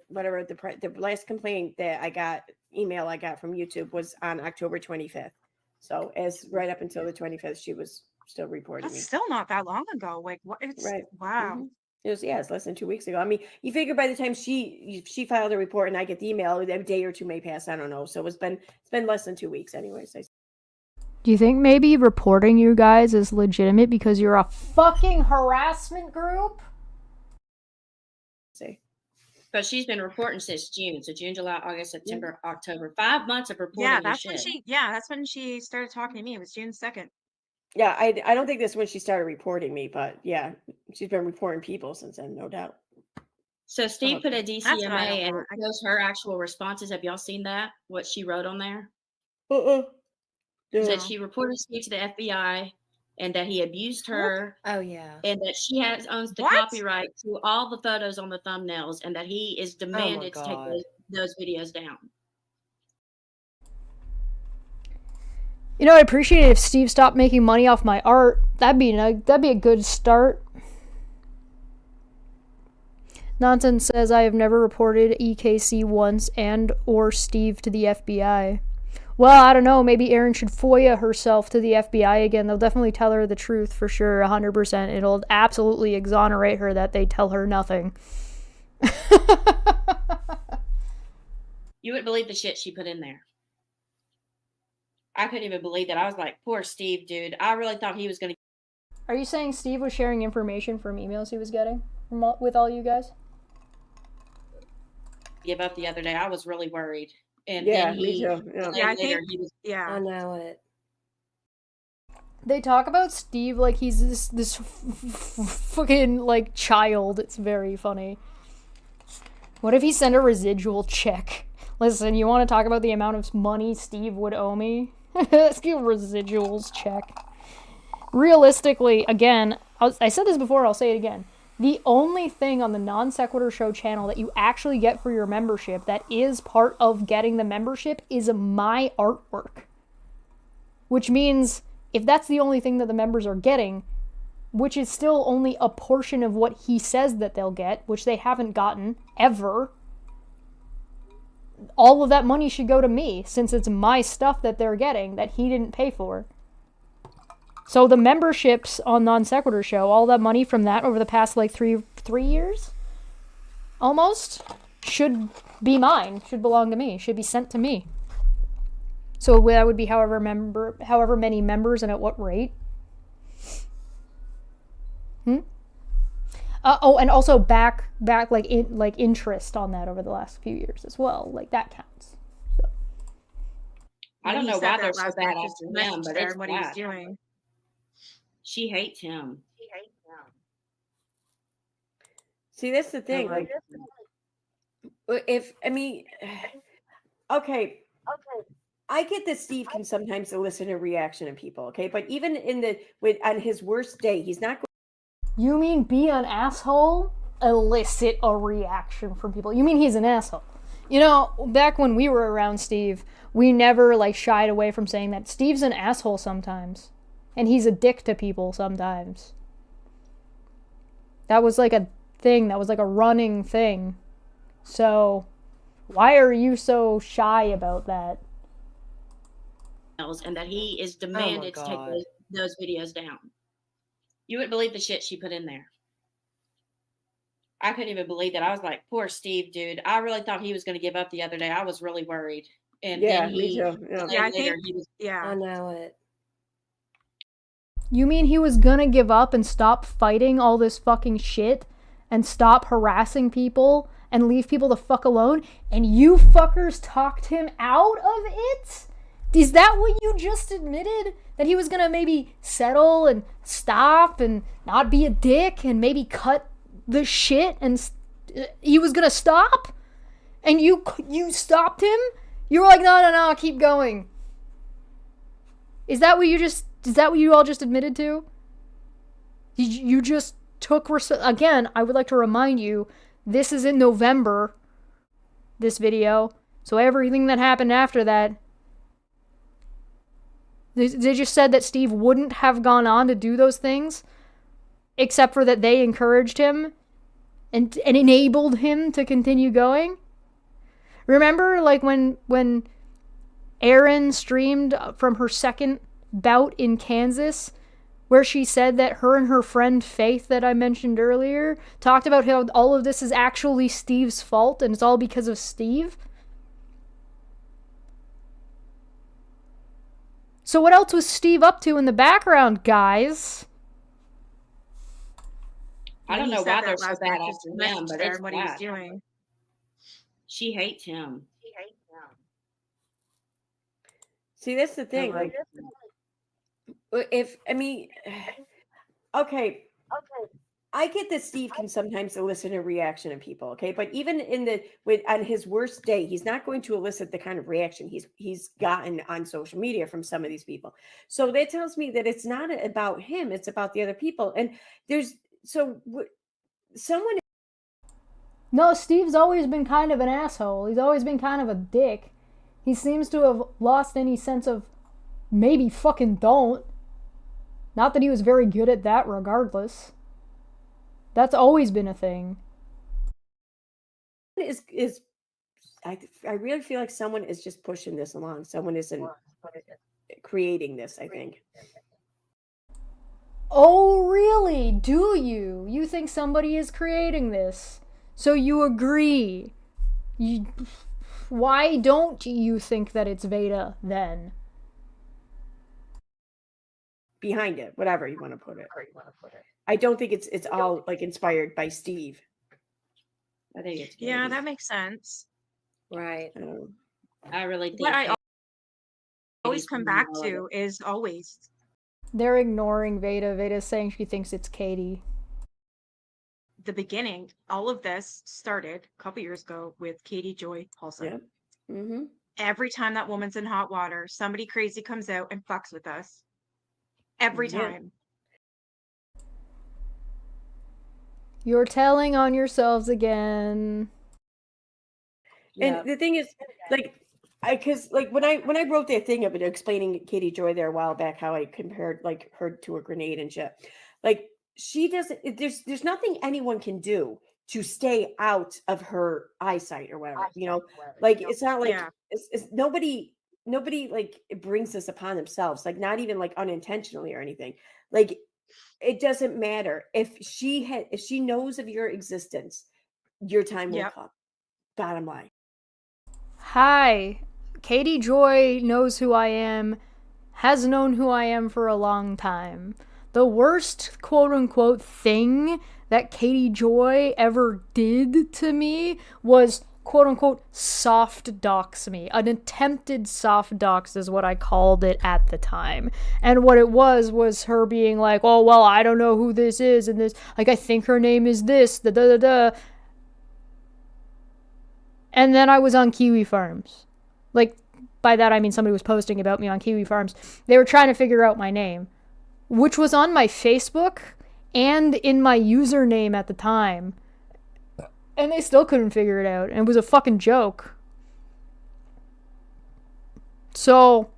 whatever the last complaint that I got email I got from YouTube was on October 25th. So as right up until the 25th, she was still reporting me. That's still not that long ago. Like, what? It's wow. It was it's less than 2 weeks ago. I mean, you figure by the time she filed a report and I get the email, a day or two may pass. I don't know. So it's been less than 2 weeks, anyways. Do you think maybe reporting you guys is legitimate because you're a fucking harassment group? See. But she's been reporting since June. So June, July, August, September, October. 5 months of reporting. Yeah, that's when she started talking to me. It was June 2nd. Yeah, I don't think that's when she started reporting me, but yeah, she's been reporting people since then, no doubt. So Steve put a DCMA and it shows her actual responses. Have y'all seen that? What she wrote on there? That she reported Steve to the FBI and that he abused her. Oh yeah. And that she owns the copyright to all the photos on the thumbnails and that he is demanded to take those videos down. You know, I'd appreciate it if Steve stopped making money off my art. That'd be a good start. Nonsense says, I have never reported EKC once and or Steve to the FBI. Well, I don't know. Maybe Erin should FOIA herself to the FBI again. They'll definitely tell her the truth for sure, 100%. It'll absolutely exonerate her that they tell her nothing. You wouldn't believe the shit she put in there. I couldn't even believe that. I was like, poor Steve, dude. I really thought he was going to. Are you saying Steve was sharing information from emails he was getting with all you guys? Give up the other day. I was really worried. And Yeah, then me too. Yeah. later he was. I know it. They talk about Steve like he's this fucking like child. It's very funny. What if he sent a residual check? Listen, you want to talk about the amount of money Steve would owe me? Let's give residuals check. Realistically, again, I said this before, I'll say it again. The only thing on the Non Sequitur Show channel that you actually get for your membership that is part of getting the membership is my artwork. Which means, if that's the only thing that the members are getting, which is still only a portion of what he says that they'll get, which they haven't gotten, ever, all of that money should go to me, since it's my stuff that they're getting that he didn't pay for. So the memberships on Non Sequitur Show, all that money from that over the past like three years, almost, should be mine, should belong to me, should be sent to me. So that would be however many members and at what rate. And also back like interest on that over the last few years as well, like that counts. So. I don't know why they're so bad after him, but it's what he was doing. She hates him. See, that's the thing. Like, okay. I get that Steve can sometimes elicit a reaction in people, okay? But even on his worst day, he's not going. You mean be an asshole? Elicit a reaction from people. You mean he's an asshole? You know, back when we were around Steve, we never like shied away from saying that Steve's an asshole sometimes. And he's a dick to people sometimes. That was like a thing. That was like a running thing. So, why are you so shy about that? And that he is demanded to take those videos down. You wouldn't believe the shit she put in there. I couldn't even believe that. I was like, poor Steve, dude. I really thought he was going to give up the other day. I was really worried. And then me too. I know it. You mean he was gonna give up and stop fighting all this fucking shit and stop harassing people and leave people the fuck alone? And you fuckers talked him out of it? Is that what you just admitted? That he was gonna maybe settle and stop and not be a dick and maybe cut the shit and he was gonna stop? And you stopped him? You were like, no, keep going. Is that what you all just admitted to? You just took again, I would like to remind you, this is in November, this video. So everything that happened after that, they just said that Steve wouldn't have gone on to do those things, except for that they encouraged him and enabled him to continue going. Remember, like, when Erin streamed from her second bout in Kansas, where she said that her and her friend Faith that I mentioned earlier talked about how all of this is actually Steve's fault and it's all because of Steve? So what else was Steve up to in the background, guys? I don't know why they're so bad after him, but it's what he was doing. She hates him. See, that's the thing. Like, okay. I get that Steve can sometimes elicit a reaction in people, okay? But even on his worst day, he's not going to elicit the kind of reaction he's gotten on social media from some of these people. So that tells me that it's not about him; it's about the other people. And someone. No, Steve's always been kind of an asshole. He's always been kind of a dick. He seems to have lost any sense of maybe fucking don't. Not that he was very good at that regardless. That's always been a thing. is I really feel like someone is just pushing this along. Someone isn't creating this, I think. Oh, really? Do you? You think somebody is creating this? So you agree? Why don't you think that it's Veda then? Behind it, whatever you want to put it. I don't think it's all like inspired by Steve. I think it's Yeah, Katie. that makes sense. Right. I really think What I Katie- always Katie's come doing back all of to is always They're ignoring Veda. Veda's saying she thinks it's Katie. the beginning. All of this started a couple years ago with Katie Joy Paulson. Yep. Mm-hmm. Every time that woman's in hot water, somebody crazy comes out and fucks with us. Every Yeah. time. You're telling on yourselves again. And the thing is, like, because like when I wrote that thing of it explaining Katie Joy there a while back, how I compared like her to a grenade and shit, like she doesn't. There's nothing anyone can do to stay out of her eyesight or whatever. You know, like it's not like Yeah. it's nobody like brings this upon themselves, like not even like unintentionally or anything. Like it doesn't matter if she knows of your existence, your time will Yep. come. Bottom line. Hi. Katie Joy knows who I am, has known who I am for a long time. The worst quote-unquote thing that Katie Joy ever did to me was quote-unquote soft dox me. An attempted soft dox is what I called it at the time. And what it was her being like, oh, well, I don't know who this is, and this, like, I think her name is this, da-da-da-da. And then I was on Kiwi Farms. Like, by that I mean somebody was posting about me on Kiwi Farms. They were trying to figure out my name, which was on my Facebook and in my username at the time. And they still couldn't figure it out. And it was a fucking joke. So,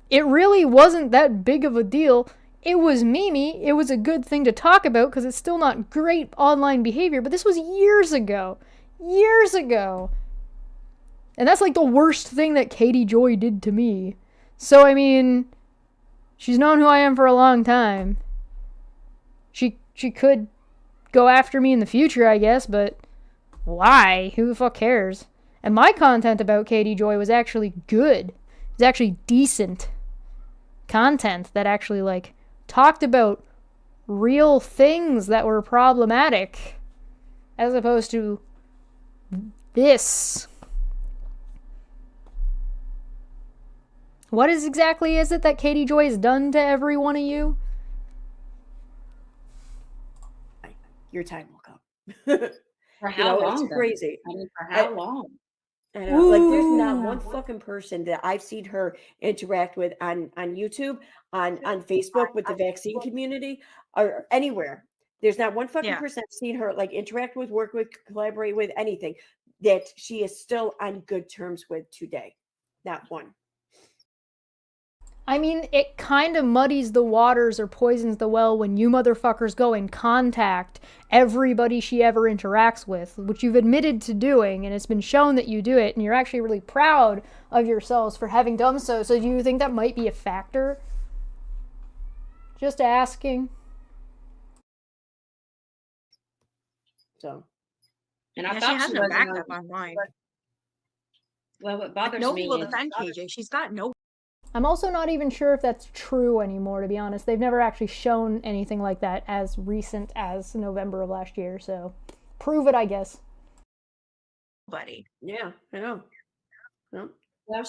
it really wasn't that big of a deal. It was Mimi. It was a good thing to talk about because it's still not great online behavior. But this was years ago. Years ago. And that's like the worst thing that Katie Joy did to me. So, I mean, she's known who I am for a long time. She could go after me in the future, I guess, but why? Who the fuck cares? And my content about Katie Joy was actually good. It was actually decent content that actually, like, talked about real things that were problematic. As opposed to this. What exactly is it that Katie Joy has done to every one of you? Your time will come. For how long? It's though? crazy. I mean, for how long? I know, like there's not one fucking person that I've seen her interact with on YouTube, on Facebook with the vaccine community, or anywhere. There's not one fucking person I've seen her like interact with, work with, collaborate with, anything that she is still on good terms with today. Not one. I mean, it kind of muddies the waters or poisons the well when you motherfuckers go and contact everybody she ever interacts with, which you've admitted to doing, and it's been shown that you do it, and you're actually really proud of yourselves for having done so. So do you think that might be a factor? Just asking. So. And I Yeah, thought she has she no wasn't backup on- online. Well, what Like, bothers nobody me will is defend KJ. She's got no. I'm also not even sure if that's true anymore, to be honest. They've never actually shown anything like that as recent as November of last year, so prove it, I guess. Buddy. Yeah, I know. No. Well,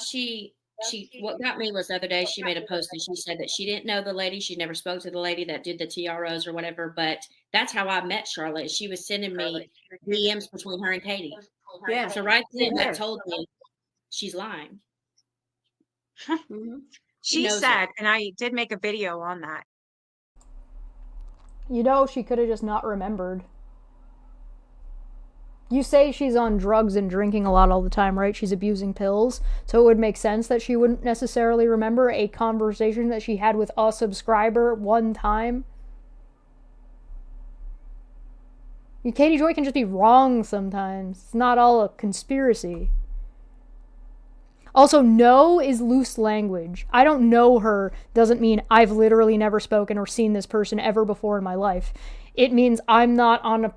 what got me was the other day she made a post and she said that she didn't know the lady. She never spoke to the lady that did the TROs or whatever, but that's how I met Charlotte. She was sending me DMs between her and Katie. Yeah. So right then Yeah. that told me she's lying. She knows said, and I did make a video on that. You know, she could have just not remembered. You say she's on drugs and drinking a lot all the time, right? She's abusing pills. So it would make sense that she wouldn't necessarily remember a conversation that she had with a subscriber one time. Katie Joy can just be wrong sometimes. It's not all a conspiracy. Also, no is loose language. I don't know her doesn't mean I've literally never spoken or seen this person ever before in my life. It means I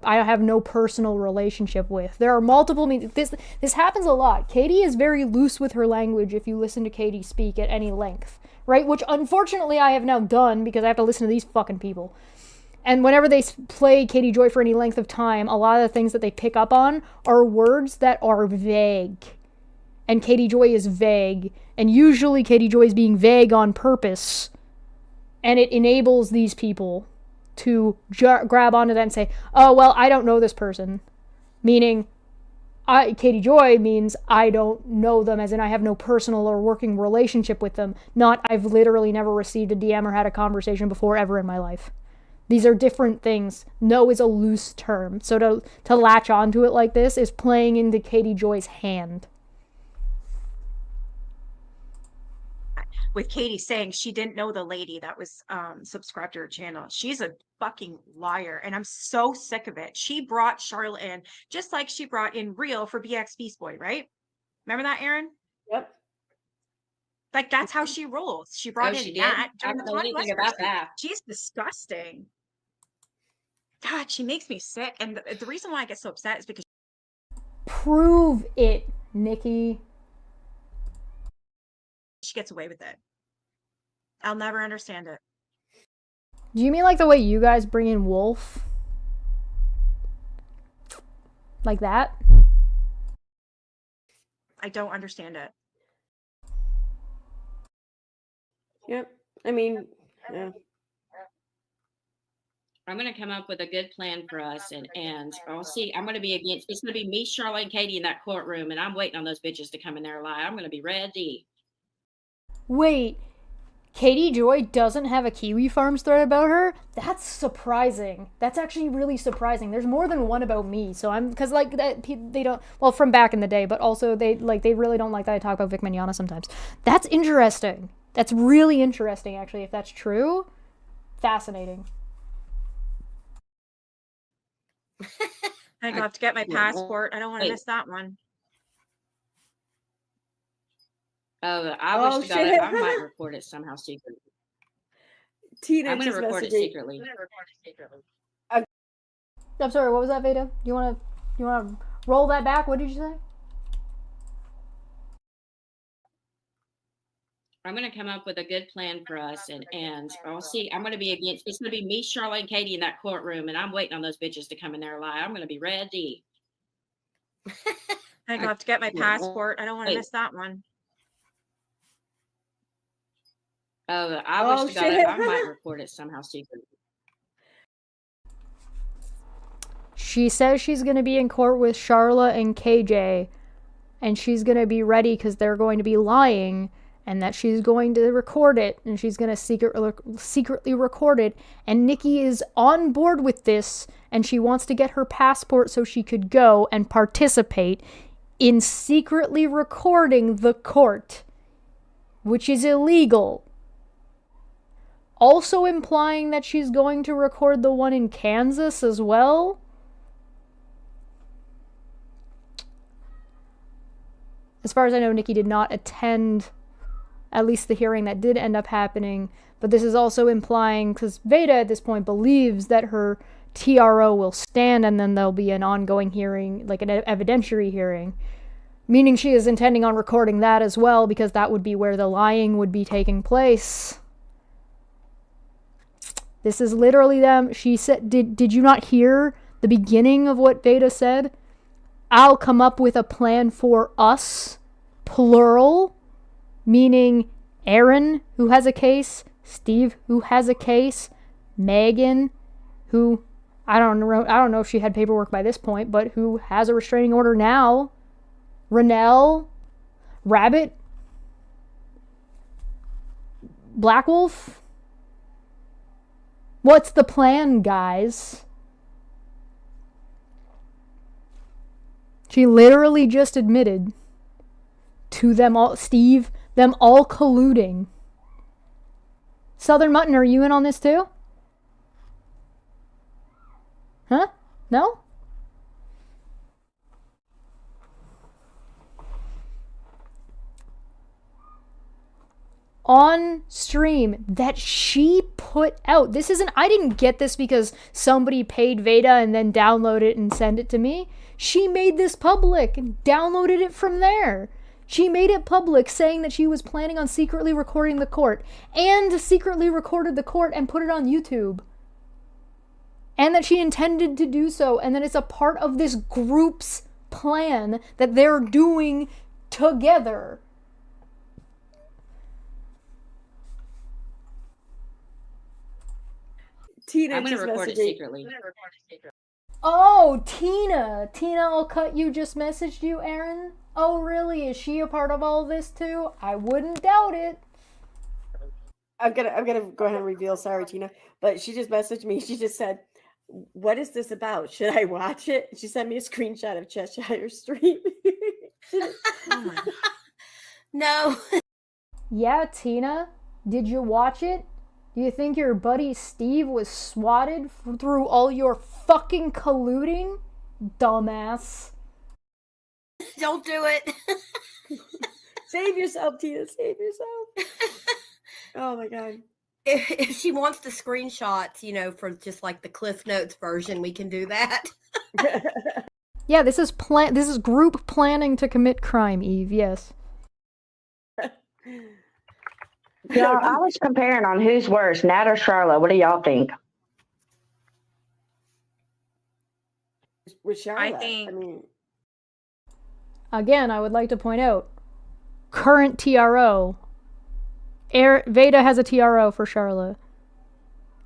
have no personal relationship with. There are multiple meanings. This happens a lot. Katie is very loose with her language if you listen to Katie speak at any length, right? Which unfortunately I have now done because I have to listen to these fucking people. And whenever they play Katie Joy for any length of time, a lot of the things that they pick up on are words that are vague. And Katie Joy is vague. And usually Katie Joy is being vague on purpose. And it enables these people to grab onto that and say, oh, well, I don't know this person. Meaning, Katie Joy means I don't know them, as in I have no personal or working relationship with them. Not I've literally never received a DM or had a conversation before ever in my life. These are different things. No is a loose term. So to latch onto it like this is playing into Katie Joy's hand. With Katie saying she didn't know the lady that was subscribed to her channel. She's a fucking liar, and I'm so sick of it. She brought Charlotte in, just like she brought in Real for BX Beast Boy, right? Remember that, Aaron? Yep. Like, that's how she rolls. She brought in she did? Nat. I don't know anything about that. She's disgusting. God, she makes me sick. And the reason why I get so upset is because Prove it, Nikki. she gets away with it. I'll never understand it. Do you mean like the way you guys bring in Wolf? Like that? I don't understand it. Yep. I mean, yeah. I'm going to come up with a good plan for us, and I'll see. I'm going to be against. It's going to be me, Charlotte, and Katie in that courtroom, and I'm waiting on those bitches to come in there and lie. I'm going to be ready. Wait, Katie Joy doesn't have a Kiwi Farms thread about her? That's surprising. That's actually really surprising. There's more than one about me, so because like that they don't, well, from back in the day, but also they really don't like that I talk about Vic Mignogna sometimes. That's interesting. That's really interesting, actually, if that's true. Fascinating. I think I'll have to get my passport. I don't want to miss that one. I wish to God I might record it somehow secretly. Tina, I'm going to record it secretly. I'm sorry, what was that, Veda? You want to roll that back? What did you say? I'm going to come up with a good plan for us, and I'll see. I'm going to be against. It's going to be me, Charlotte, and Katie in that courtroom, and I'm waiting on those bitches to come in there and lie. I'm going to be ready. I think I'll have to get my passport. I don't want to miss that one. I wish to God I might record it somehow secretly. She says she's going to be in court with Charla and KJ, and she's going to be ready because they're going to be lying, and that she's going to record it, and she's going to secretly record it, and Nikki is on board with this, and she wants to get her passport so she could go and participate in secretly recording the court, which is illegal. Also implying that she's going to record the one in Kansas as well. As far as I know, Nikki did not attend at least the hearing that did end up happening. But this is also implying, because Veda at this point believes that her TRO will stand and then there'll be an ongoing hearing, like an evidentiary hearing. Meaning she is intending on recording that as well, because that would be where the lying would be taking place. This is literally them. She said, did you not hear the beginning of what Veda said? I'll come up with a plan for us, plural, meaning Aaron, who has a case, Steve, who has a case, Megan, who, I don't know if she had paperwork by this point, but who has a restraining order now, Renelle, Rabbit, Black Wolf. What's the plan, guys? She literally just admitted to them all, Steve, them all colluding. Southern Mutton, are you in on this too? Huh? No? on stream that she put out. This isn't, I didn't get this because somebody paid Veda and then downloaded it and sent it to me. She made this public and downloaded it from there. She made it public saying that she was planning on secretly recording the court and secretly recorded the court and put it on YouTube. And that she intended to do so, and that it's a part of this group's plan that they're doing together. Tina I'm gonna just record messaged it me. secretly. Oh, Tina. Tina I'll cut you just messaged you, Aaron? Oh, really? Is she a part of all this too? I wouldn't doubt it. I'm gonna go ahead and reveal. Sorry, Tina, but she just messaged me. She just said, "What is this about? Should I watch it?" She sent me a screenshot of Cheshire's stream. No. Yeah, Tina. Did you watch it? Do you think your buddy Steve was swatted through all your fucking colluding? Dumbass. Don't do it. Save yourself, Tina. Save yourself. Oh my god. If she wants the screenshots, you know, for just like the Cliff Notes version, we can do that. Yeah, this is group planning to commit crime, Eve. Yes. Yeah, I was comparing on who's worse, Nat or Charlotte. What do y'all think? With Charlotte, I think. mean, Again, I would like to point out, current TRO. Veda has a TRO for Charlotte.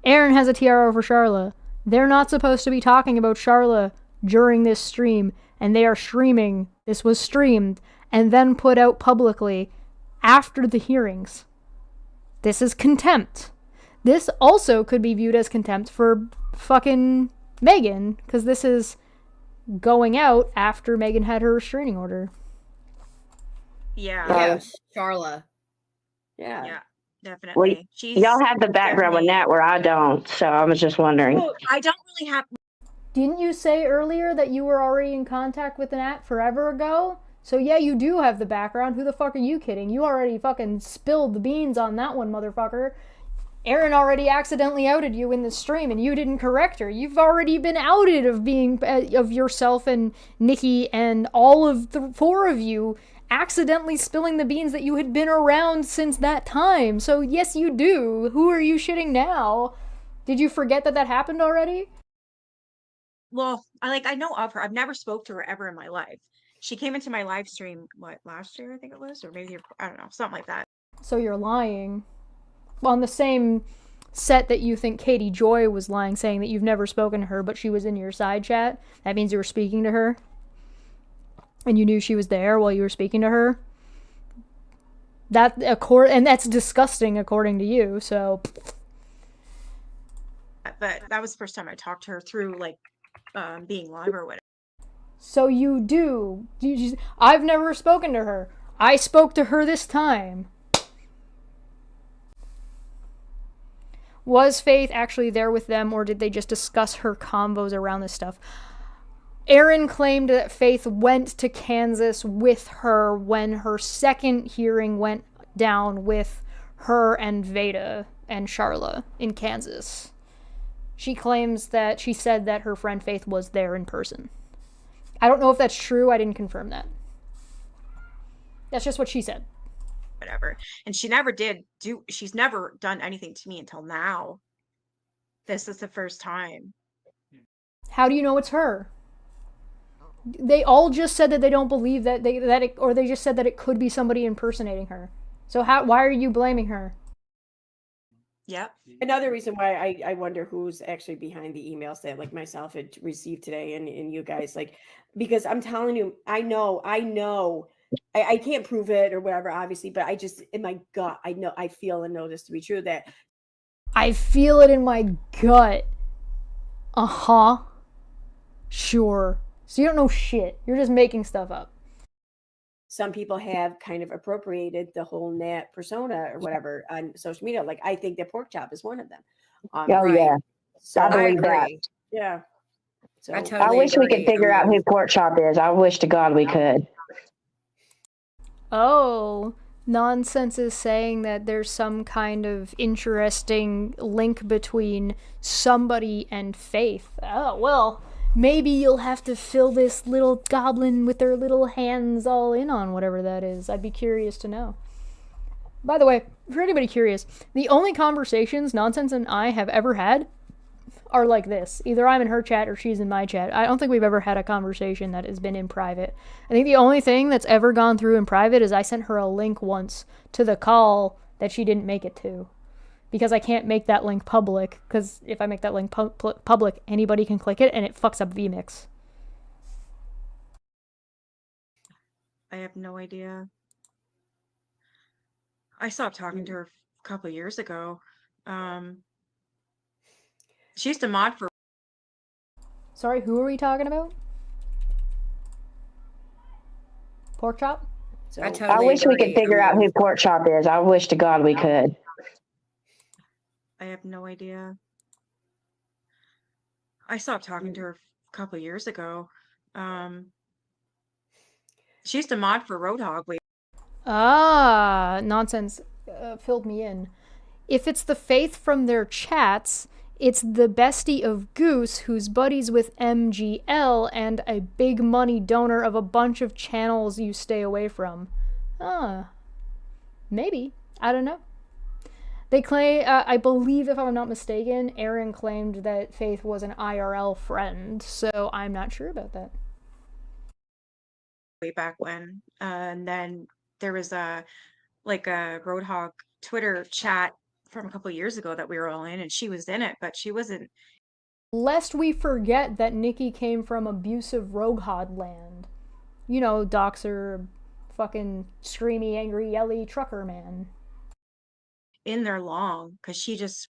Aaron has a TRO for Charlotte. They're not supposed to be talking about Charlotte during this stream, and they are streaming. This was streamed and then put out publicly after the hearings. This is contempt. This also could be viewed as contempt for fucking Megan, because this is going out after Megan had her restraining order. Yeah. Yeah, Charla. Yeah. Yeah, definitely. Well, y'all have the background with Nat where I don't, so I was just wondering. Well, I don't really have. Didn't you say earlier that you were already in contact with Nat forever ago? So yeah, you do have the background. Who the fuck are you kidding? You already fucking spilled the beans on that one, motherfucker. Aaron already accidentally outed you in the stream and you didn't correct her. You've already been outed of being, of yourself and Nikki and all of the four of you accidentally spilling the beans that you had been around since that time. So yes, you do. Who are you shitting now? Did you forget that that happened already? Well, I know of her. I've never spoke to her ever in my life. She came into my live stream, last year, I think it was? Or maybe, I don't know, something like that. So you're lying. On the same set that you think Katie Joy was lying, saying that you've never spoken to her, but she was in your side chat. That means you were speaking to her. And you knew she was there while you were speaking to her. And that's disgusting according to you, so. But that was the first time I talked to her through, being live or whatever. So you do. I've never spoken to her. I spoke to her this time. Was Faith actually there with them, or did they just discuss her combos around this stuff? Aaron claimed that Faith went to Kansas with her when her second hearing went down with her and Veda and Charla in Kansas. She claims that she said that her friend Faith was there in person. I don't know if that's true. I didn't confirm that. That's just what she said. Whatever. And she never she's never done anything to me until now. This is the first time. How do you know it's her? They all just said that they don't believe that they just said that it could be somebody impersonating her. So why are you blaming her? Yep. Another reason why I wonder who's actually behind the emails that myself had received today and you guys because I'm telling you, I know I can't prove it or whatever, obviously, but I just in my gut, I feel and know this to be true that I feel it in my gut. Uh-huh. Sure. So you don't know shit. You're just making stuff up. Some people have kind of appropriated the whole Nat persona or whatever on social media. I think that pork chop is one of them. Yeah. So I believe that. Yeah. So I wish we could figure out who Pork Chop is. I wish to God we could. Oh, Nonsense is saying that there's some kind of interesting link between somebody and Faith. Oh, well, maybe you'll have to fill this little goblin with their little hands all in on whatever that is. I'd be curious to know. By the way, for anybody curious, the only conversations Nonsense and I have ever had are like this. Either I'm in her chat or she's in my chat. I don't think we've ever had a conversation that has been in private. I think the only thing that's ever gone through in private is I sent her a link once to the call that she didn't make it to. Because I can't make that link public, because if I make that link public, anybody can click it and it fucks up vMix. I have no idea. I stopped talking to her a couple of years ago. She used to mod for. Sorry, who are we talking about? Pork chop? So, I wish we could figure out who Pork Chop is. I wish to God we could. I have no idea. I stopped talking to her a couple of years ago. She used to mod for Roadhog. Ah, Nonsense filled me in. If it's the Faith from their chats, it's the bestie of Goose who's buddies with MGL and a big money donor of a bunch of channels you stay away from. Ah, maybe. I don't know. They claim, I believe if I'm not mistaken, Aaron claimed that Faith was an IRL friend, so I'm not sure about that. Way back when. And then there was a Roadhog Twitter chat from a couple of years ago that we were all in, and she was in it, but she wasn't. Lest we forget that Nikki came from abusive Roadhog land. You know, Doxer, fucking screamy, angry, yelly trucker man. In there long, because she just.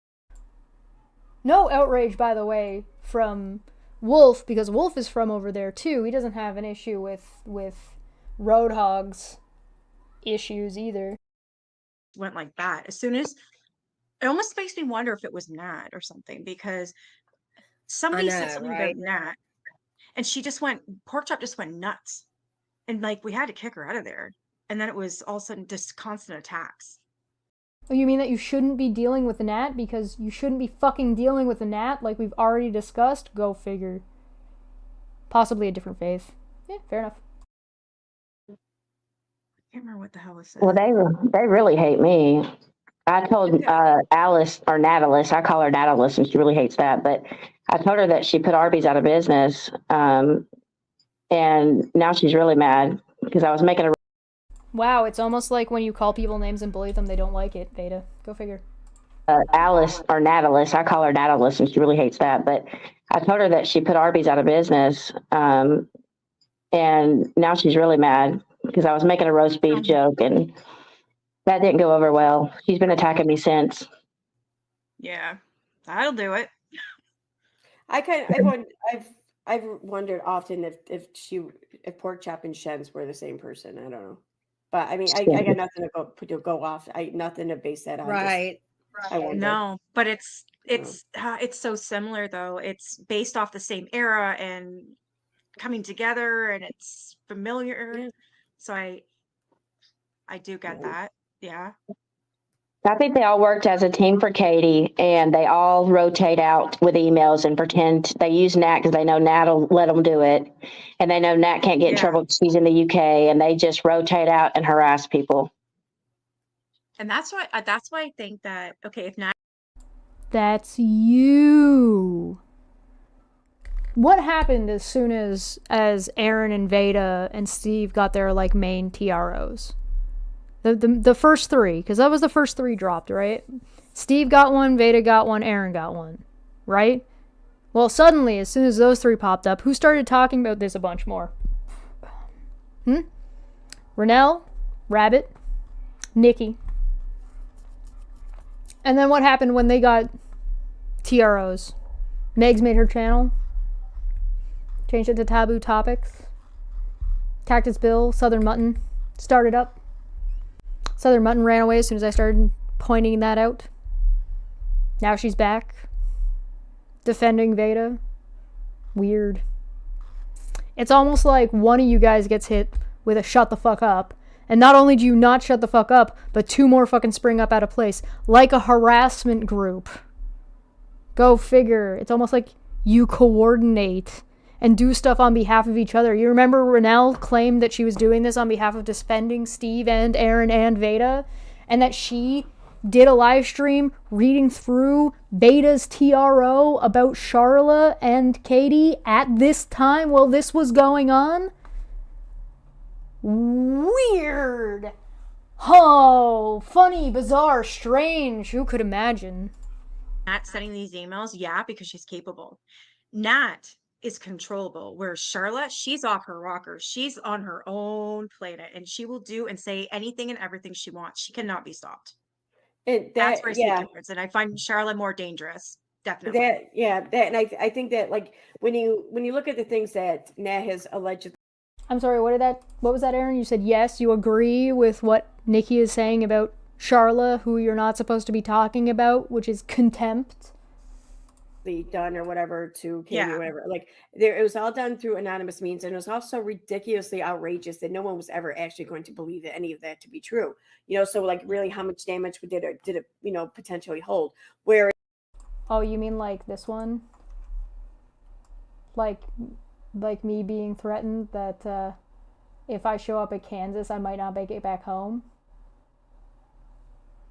No outrage, by the way, from Wolf, because Wolf is from over there too. He doesn't have an issue with Roadhog's issues either. Went like that. As soon as. It almost makes me wonder if it was Nat or something, because somebody said something about Nat, and she just went, Pork Chop just went nuts. And like, we had to kick her out of there. And then it was all of a sudden just constant attacks. Oh, you mean that you shouldn't be dealing with the Nat because you shouldn't be fucking dealing with the Nat like we've already discussed? Go figure. Possibly a different Faith. Yeah, fair enough. I can't remember what the hell was said. Well, they really hate me. I told Alice, or Natalis, I call her Natalis, and she really hates that, but I told her that she put Arby's out of business, and now she's really mad because I was making a... Wow, it's almost like when you call people names and bully them, they don't like it, Veda. Go figure. Alice, or Natalis, I call her Natalis, and she really hates that, but I told her that she put Arby's out of business, and now she's really mad because I was making a roast beef joke, and that didn't go over well. She's been attacking me since. Yeah, that'll do it. I've wondered often if Pork Chop and Shens were the same person. I don't know, but I mean, I got nothing to go off. Nothing to base that on. Right. No, but it's so similar though. It's based off the same era and coming together, and it's familiar. Yeah. So I do get that. Yeah. I think they all worked as a team for Katie, and they all rotate out with emails and pretend they use Nat because they know Nat will let them do it. And they know Nat can't get in trouble because she's in the UK, and they just rotate out and harass people. And that's why I think that, okay, if Nat. That's you. What happened as soon as Aaron and Veda and Steve got their like main TROs? The first three, because that was the first three dropped, right? Steve got one, Veda got one, Aaron got one, right? Well, suddenly, as soon as those three popped up, who started talking about this a bunch more? Renelle, Rabbit, Nikki. And then what happened when they got TROs? Megs made her channel, changed it to Taboo Topics. Cactus Bill, Southern Mutton, started up. Southern Mutton ran away as soon as I started pointing that out. Now she's back. Defending Veda. Weird. It's almost like one of you guys gets hit with a shut the fuck up, And not only do you not shut the fuck up, but 2 more fucking spring up out of place. Like a harassment group. Go figure. It's almost like you coordinate and do stuff on behalf of each other. You remember Renelle claimed that she was doing this on behalf of defending Steve and Aaron and Veda? And that she did a live stream reading through Veda's TRO about Charla and Katie at this time while this was going on? Weird. Oh, funny, bizarre, strange. Who could imagine? Nat sending these emails, yeah, because she's capable. Nat is controllable, whereas Charlotte, she's off her rocker. She's on her own planet, and she will do and say anything and everything she wants. She cannot be stopped. That's where I see the difference, and I find Charlotte more dangerous. Definitely. And I think that, like, when you look at the things that Nat has allegedly. I'm sorry, what was that, Aaron? You said yes, you agree with what Nikki is saying about Charla, who you're not supposed to be talking about, which is contempt. Done or whatever to Katie or whatever. Like, it was all done through anonymous means, and it was also ridiculously outrageous that no one was ever actually going to believe that any of that to be true. So like, really, how much damage did it potentially hold? Where Oh, you mean like this one? Like me being threatened that if I show up at Kansas, I might not make it back home?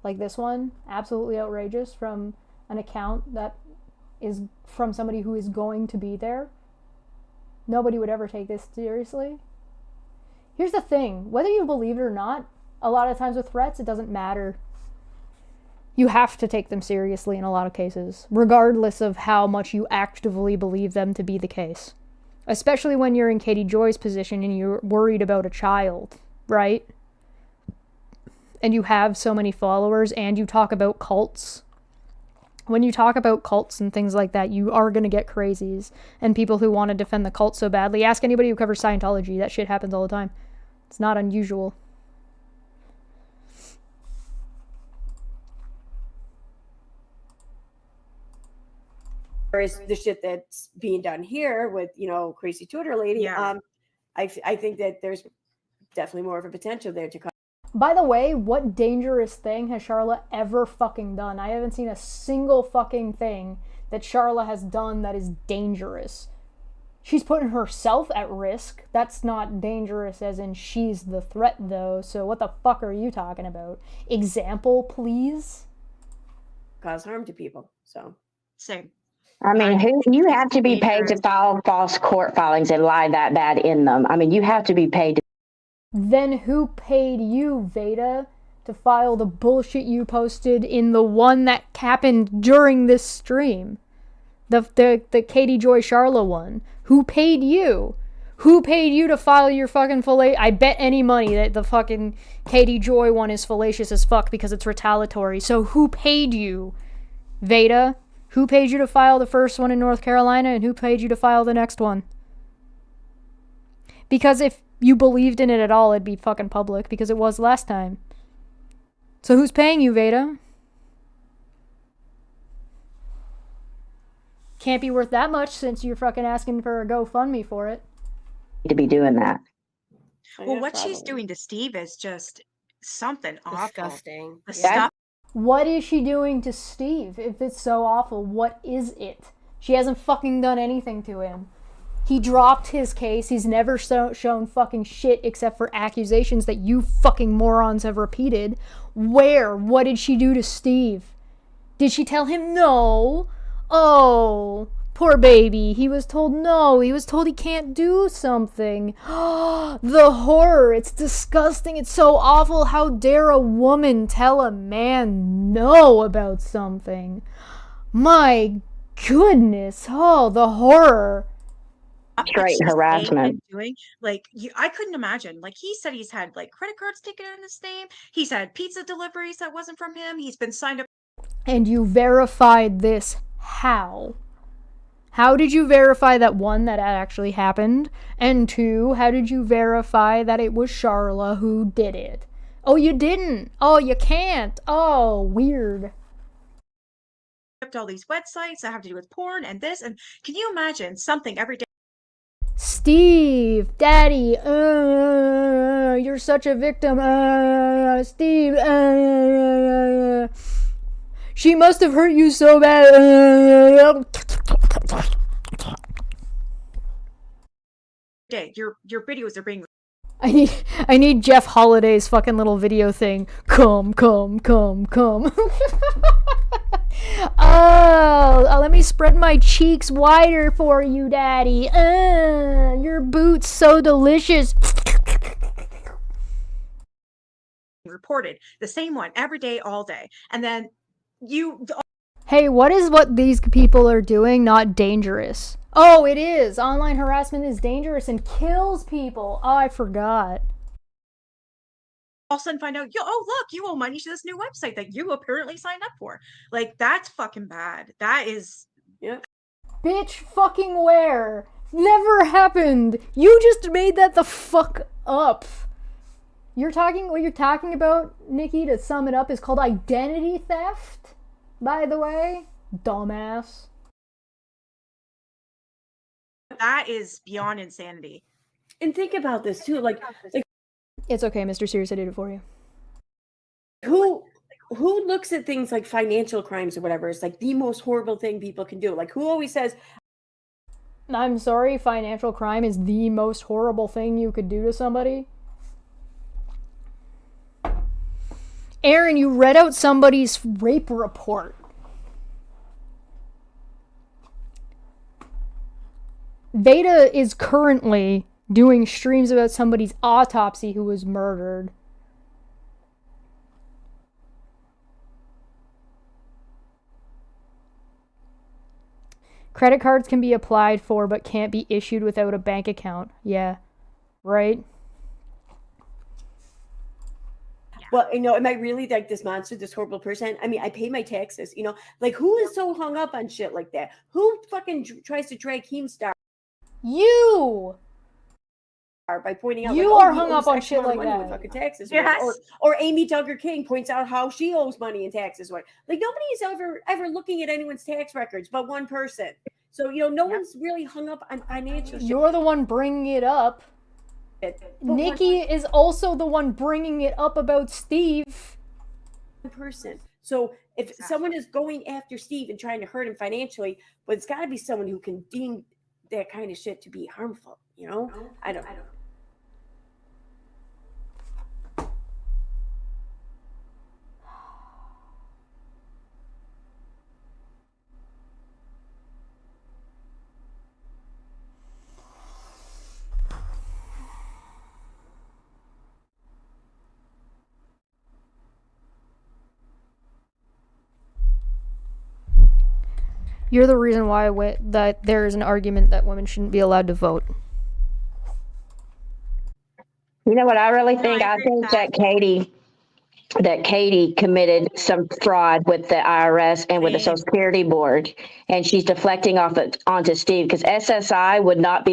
Like this one? Absolutely outrageous from an account that is from somebody who is going to be there. Nobody would ever take this seriously. Here's the thing, whether you believe it or not, a lot of times with threats, it doesn't matter. You have to take them seriously in a lot of cases, regardless of how much you actively believe them to be the case. Especially when you're in Katie Joy's position and you're worried about a child, right? And you have so many followers and you talk about cults. When you talk about cults and things like that, you are going to get crazies and people who want to defend the cult so badly. Ask anybody who covers Scientology. That shit happens all the time. It's not unusual. Whereas the shit that's being done here with, crazy Twitter lady, I think that there's definitely more of a potential there to come. By the way, what dangerous thing has Charlotte ever fucking done? I haven't seen a single fucking thing that Charlotte has done that is dangerous. She's putting herself at risk. That's not dangerous as in she's the threat, though. So what the fuck are you talking about? Example, please? Cause harm to people, so. Same. I mean, you have to be paid to file false court filings and lie that bad in them. I mean, you have to be paid to. Then who paid you, Veda, to file the bullshit you posted in the one that happened during this stream? The Katie Joy Charla one. Who paid you? Who paid you to file your fucking I bet any money that the fucking Katie Joy one is fallacious as fuck because it's retaliatory. So who paid you, Veda? Who paid you to file the first one in North Carolina, and who paid you to file the next one? Because if you believed in it at all, it'd be fucking public, because it was last time. So who's paying you, Veda? Can't be worth that much since you're fucking asking for a GoFundMe for it. To be doing that. Well, what she's doing to Steve is just something Disgusting. awful. The stuff. What is she doing to Steve? If it's so awful, what is it? She hasn't fucking done anything to him. He dropped his case. He's never shown fucking shit except for accusations that you fucking morons have repeated. Where? What did she do to Steve? Did she tell him no? Oh, poor baby. He was told no. He was told he can't do something. The horror. It's disgusting. It's so awful. How dare a woman tell a man no about something? My goodness. Oh, the horror. Straight harassment. I couldn't imagine. Like, he said he's had like credit cards taken in his name. He's had pizza deliveries that wasn't from him. He's been signed up. And you verified this. How? How did you verify that, one, that actually happened? And two, how did you verify that it was Charla who did it? Oh, you didn't. Oh, you can't. Oh, weird. All these websites that have to do with porn and this. And can you imagine something every day? Steve, Daddy, you're such a victim. Steve, she must have hurt you so bad. Your videos are being. I need Jeff Holiday's fucking little video thing. Come. Oh, let me spread my cheeks wider for you, Daddy. Your boots so delicious. Reported the same one every day, all day, and then you. Hey, what is what these people are doing not dangerous? Oh, it is. Online harassment is dangerous and kills people. Oh, I forgot. All of a sudden find out, oh look, you owe money to this new website that you apparently signed up for. Like, that's fucking bad. That is. Yeah. Bitch fucking where? Never happened. You just made that the fuck up. What you're talking about, Nikki, to sum it up, is called identity theft, by the way. Dumbass. That is beyond insanity. And think about this too, like it's okay, Mr. Serious, I did it for you. Who looks at things like financial crimes or whatever? It's like the most horrible thing people can do. Like, who always says, I'm sorry, financial crime is the most horrible thing you could do to somebody? Aaron, you read out somebody's rape report. Veda is currently doing streams about somebody's autopsy who was murdered. Credit cards can be applied for but can't be issued without a bank account. Yeah, right? well, am I really like this monster, this horrible person? I mean, I pay my taxes, like who is so hung up on shit like that? Who fucking tries to drag Keemstar? You! By pointing out, you are hung up on shit like that. With fucking taxes, yes. or Amy Duggar King points out how she owes money in taxes. Like nobody's ever looking at anyone's tax records, but one person. So no one's really hung up on financial shit. You're the one bringing it up. Nikki is also the one bringing it up about Steve. One person. So if someone is going after Steve and trying to hurt him financially, but it's got to be someone who can deem that kind of shit to be harmful. I don't. You're the reason why that there is an argument that women shouldn't be allowed to vote. You know what I really think? I think that Katie committed some fraud with the IRS and with the Social Security Board, and she's deflecting onto Steve because SSI would not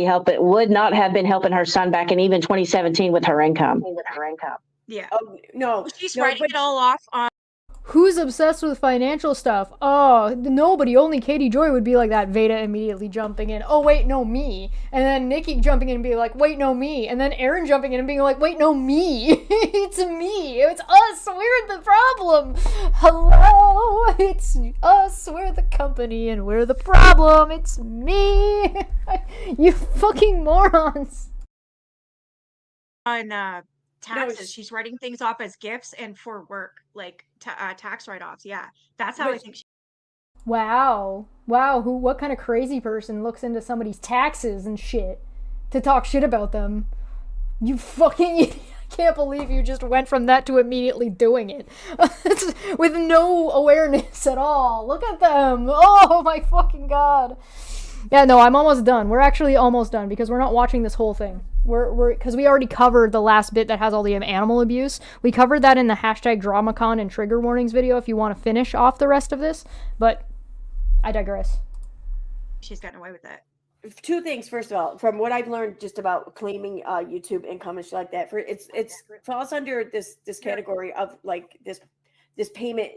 have been helping her son back in even 2017 with her income. Yeah. Oh, no. She's writing it all off on. Who's obsessed with financial stuff? Oh, nobody. Only Katie Joy would be like that. Veda immediately jumping in. Oh, wait, no, me. And then Nikki jumping in and being like, wait, no, me. And then Aaron jumping in and being like, wait, no, me. It's me. It's us. We're the problem. Hello. It's us. We're the company and we're the problem. It's me. You fucking morons. On taxes, she's writing things off as gifts and for work, like tax write-offs. Yeah, that's how I think. Wow. What kind of crazy person looks into somebody's taxes and shit to talk shit about them? You fucking idiot. I can't believe you just went from that to immediately doing it with no awareness at all. Look at them. Oh my fucking god. Yeah, no, I'm almost done. We're actually almost done because we're not watching this whole thing. Because we already covered the last bit that has all the animal abuse. We covered that in the hashtag DramaCon and trigger warnings video if you want to finish off the rest of this. But I digress. She's gotten away with that. Two things. First of all, from what I've learned just about claiming YouTube income and shit like that, it falls under this category of like this this payment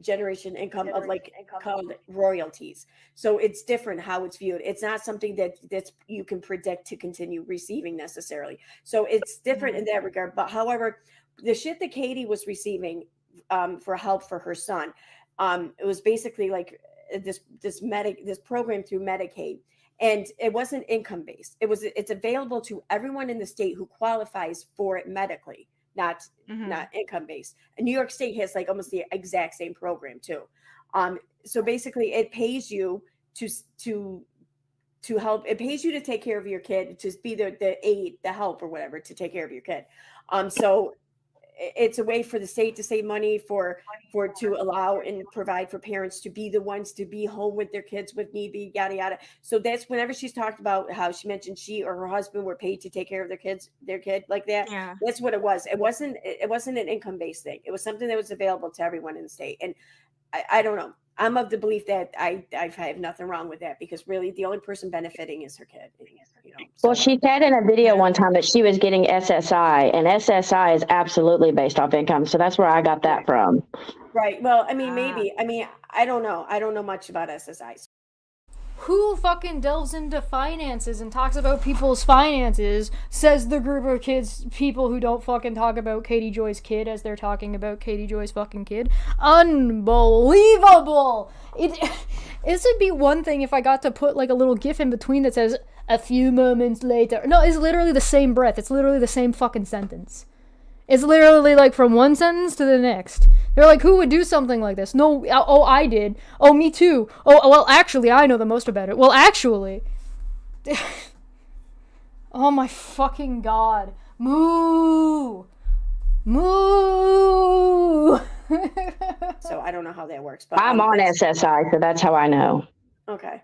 generation income of like called royalties. So it's different how it's viewed. It's not something that's you can predict to continue receiving necessarily. So it's different in that regard. But however, the shit that Katie was receiving for help for her son, it was basically like this program through Medicaid. And it wasn't income based. It's available to everyone in the state who qualifies for it medically, not income based. And New York State has like almost the exact same program too. So basically, it pays you to help. It pays you to take care of your kid, to be the aid, the help, or whatever, to take care of your kid. So it's a way for the state to save money to allow and provide for parents to be the ones to be home with their kids with need be, yada yada. So that's whenever she's talked about how she mentioned she or her husband were paid to take care of their kid like that. Yeah. That's what it was. It wasn't an income based thing. It was something that was available to everyone in the state. And I don't know. I'm of the belief that I have nothing wrong with that, because really the only person benefiting is her kid. Well, she said in a video one time that she was getting SSI, and SSI is absolutely based off income. So that's where I got that from. Right. Well, I mean, maybe. I mean, I don't know. I don't know much about SSI. Who fucking delves into finances and talks about people's finances, says the group of people who don't fucking talk about Katie Joy's kid as they're talking about Katie Joy's fucking kid. Unbelievable! This would be one thing if I got to put like a little gif in between that says, a few moments later. No, it's literally the same breath. It's literally the same fucking sentence. It's literally like from one sentence to the next. They're like, who would do something like this? No, oh, I did. Oh, me too. Oh, well, actually, I know the most about it. Well, actually. Oh my fucking god. Moo! Moo! So I don't know how that works. But I'm on SSI, so that's how I know. Okay.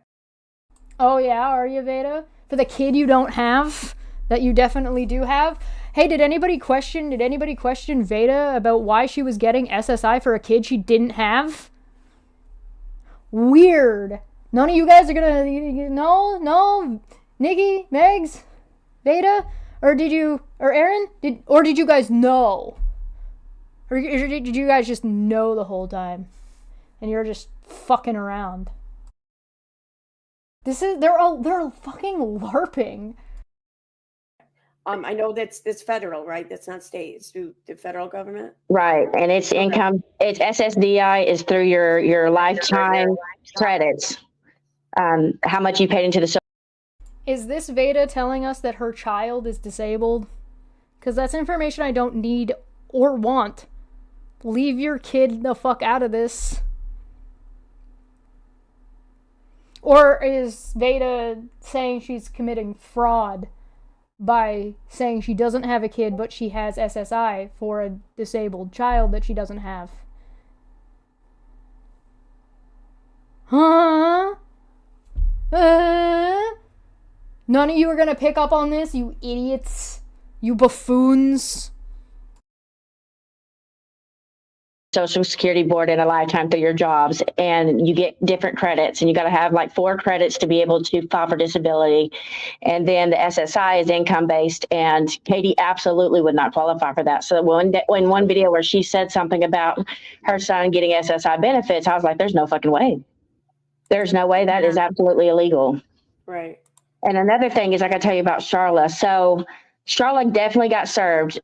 Oh yeah, are you, Veda? For the kid you don't have, that you definitely do have? Hey, did anybody question Veda about why she was getting SSI for a kid she didn't have? Weird. None of you guys are gonna... No? Nikki? Megs? Veda? Or Aaron? Did you guys know? Or did you guys just know the whole time? And you're just fucking around? They're fucking LARPing. I know that's federal, right? That's not state. It's through the federal government. Right, and it's income. It's SSDI is through your lifetime credits. How much you paid into the. Is this Veda telling us that her child is disabled? Because that's information I don't need or want. Leave your kid the fuck out of this. Or is Veda saying she's committing fraud by saying she doesn't have a kid, but she has SSI for a disabled child that she doesn't have? Huh? None of you are gonna pick up on this, you idiots. You buffoons. Social Security Board in a lifetime through your jobs, and you get different credits, and you got to have like 4 credits to be able to file for disability. And then the SSI is income based, and Katie absolutely would not qualify for that. So when one video where she said something about her son getting SSI benefits, I was like, there's no fucking way. There's no way. That is absolutely illegal. Right. And another thing is I got to tell you about Charla. So Charla definitely got served.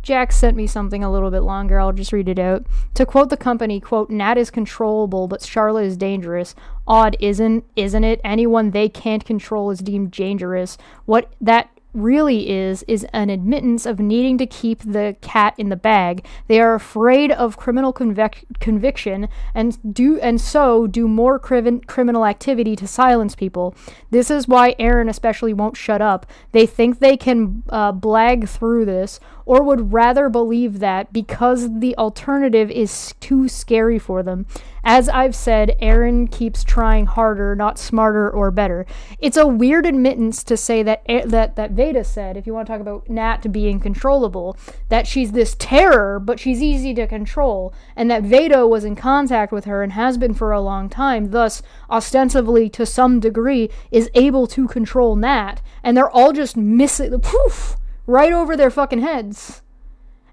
Jack sent me something a little bit longer. I'll just read it out. To quote the company, quote, Nat is controllable, but Charla is dangerous. Odd, isn't it? Anyone they can't control is deemed dangerous. What that really is an admittance of needing to keep the cat in the bag. They are afraid of criminal conviction and so do more criminal activity to silence people. This is why Aaron especially won't shut up. They think they can blag through this, or would rather believe that because the alternative is too scary for them. As I've said, Aaron keeps trying harder, not smarter or better. It's a weird admittance to say that Veda said, if you want to talk about Nat being controllable, that she's this terror, but she's easy to control, and that Veda was in contact with her and has been for a long time, thus, ostensibly, to some degree, is able to control Nat, and they're all just missing, poof, right over their fucking heads.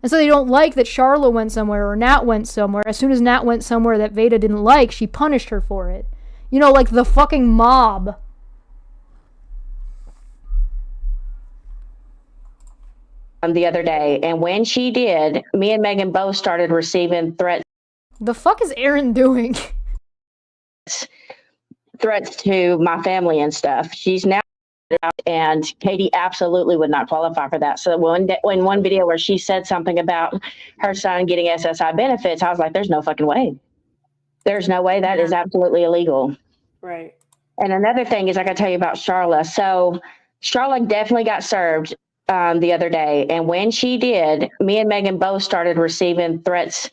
And so they don't like that Charla went somewhere or Nat went somewhere. As soon as Nat went somewhere that Veda didn't like, she punished her for it. You know, like the fucking mob. The other day, and when she did, me and Megan both started receiving threats. The fuck is Aaron doing? Threats to my family and stuff. She's now out, and Katie absolutely would not qualify for that. So when one video where she said something about her son getting SSI benefits, I was like, "There's no fucking way. There's no way. That is absolutely illegal." Right. And another thing is, I got to tell you about Charla. So Charla definitely got served the other day, and when she did, me and Megan both started receiving threats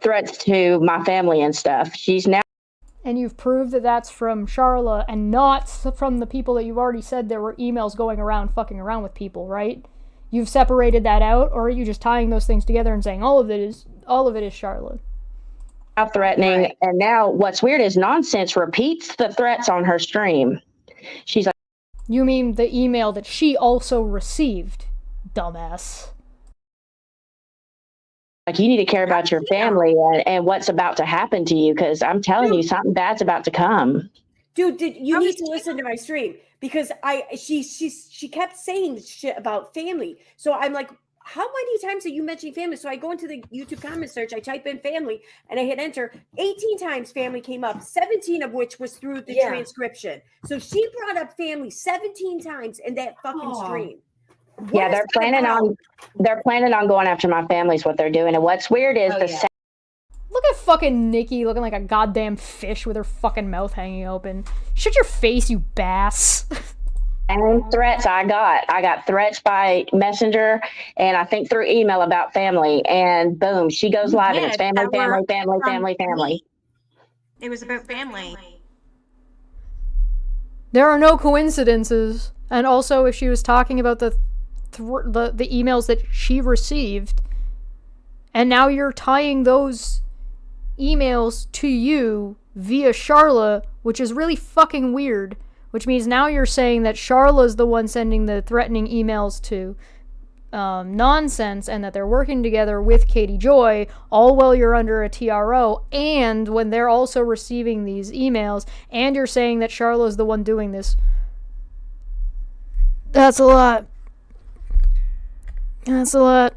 to my family and stuff. She's now. And you've proved that that's from Charla and not from the people that you've already said there were emails going around fucking around with people, right? You've separated that out, or are you just tying those things together and saying all of it is Charla? Threatening, right. And now what's weird is Nonsense repeats the threats on her stream. She's like, "You mean the email that she also received, dumbass?" Like, you need to care about your family and what's about to happen to you, because I'm telling you, something bad's about to come. Dude, you need to listen to my stream, because she kept saying shit about family. So I'm like, how many times are you mentioning family? So I go into the YouTube comment search, I type in family, and I hit enter. 18 times family came up, 17 of which was through the transcription. So she brought up family 17 times in that fucking stream. Yeah, they're planning on going after my family is what they're doing. And what's weird is Look at fucking Nikki looking like a goddamn fish with her fucking mouth hanging open. Shut your face, you bass. And threats I got threats by messenger and I think through email about family, and boom, she goes live and it's family. It was about family. There are no coincidences. And also, if she was talking about the emails that she received, and now you're tying those emails to you via Charla, which is really fucking weird, which means now you're saying that Charla's the one sending the threatening emails to Nonsense, and that they're working together with Katie Joy, all while you're under a TRO, and when they're also receiving these emails, and you're saying that Charla's the one doing this. That's a lot. That's a lot.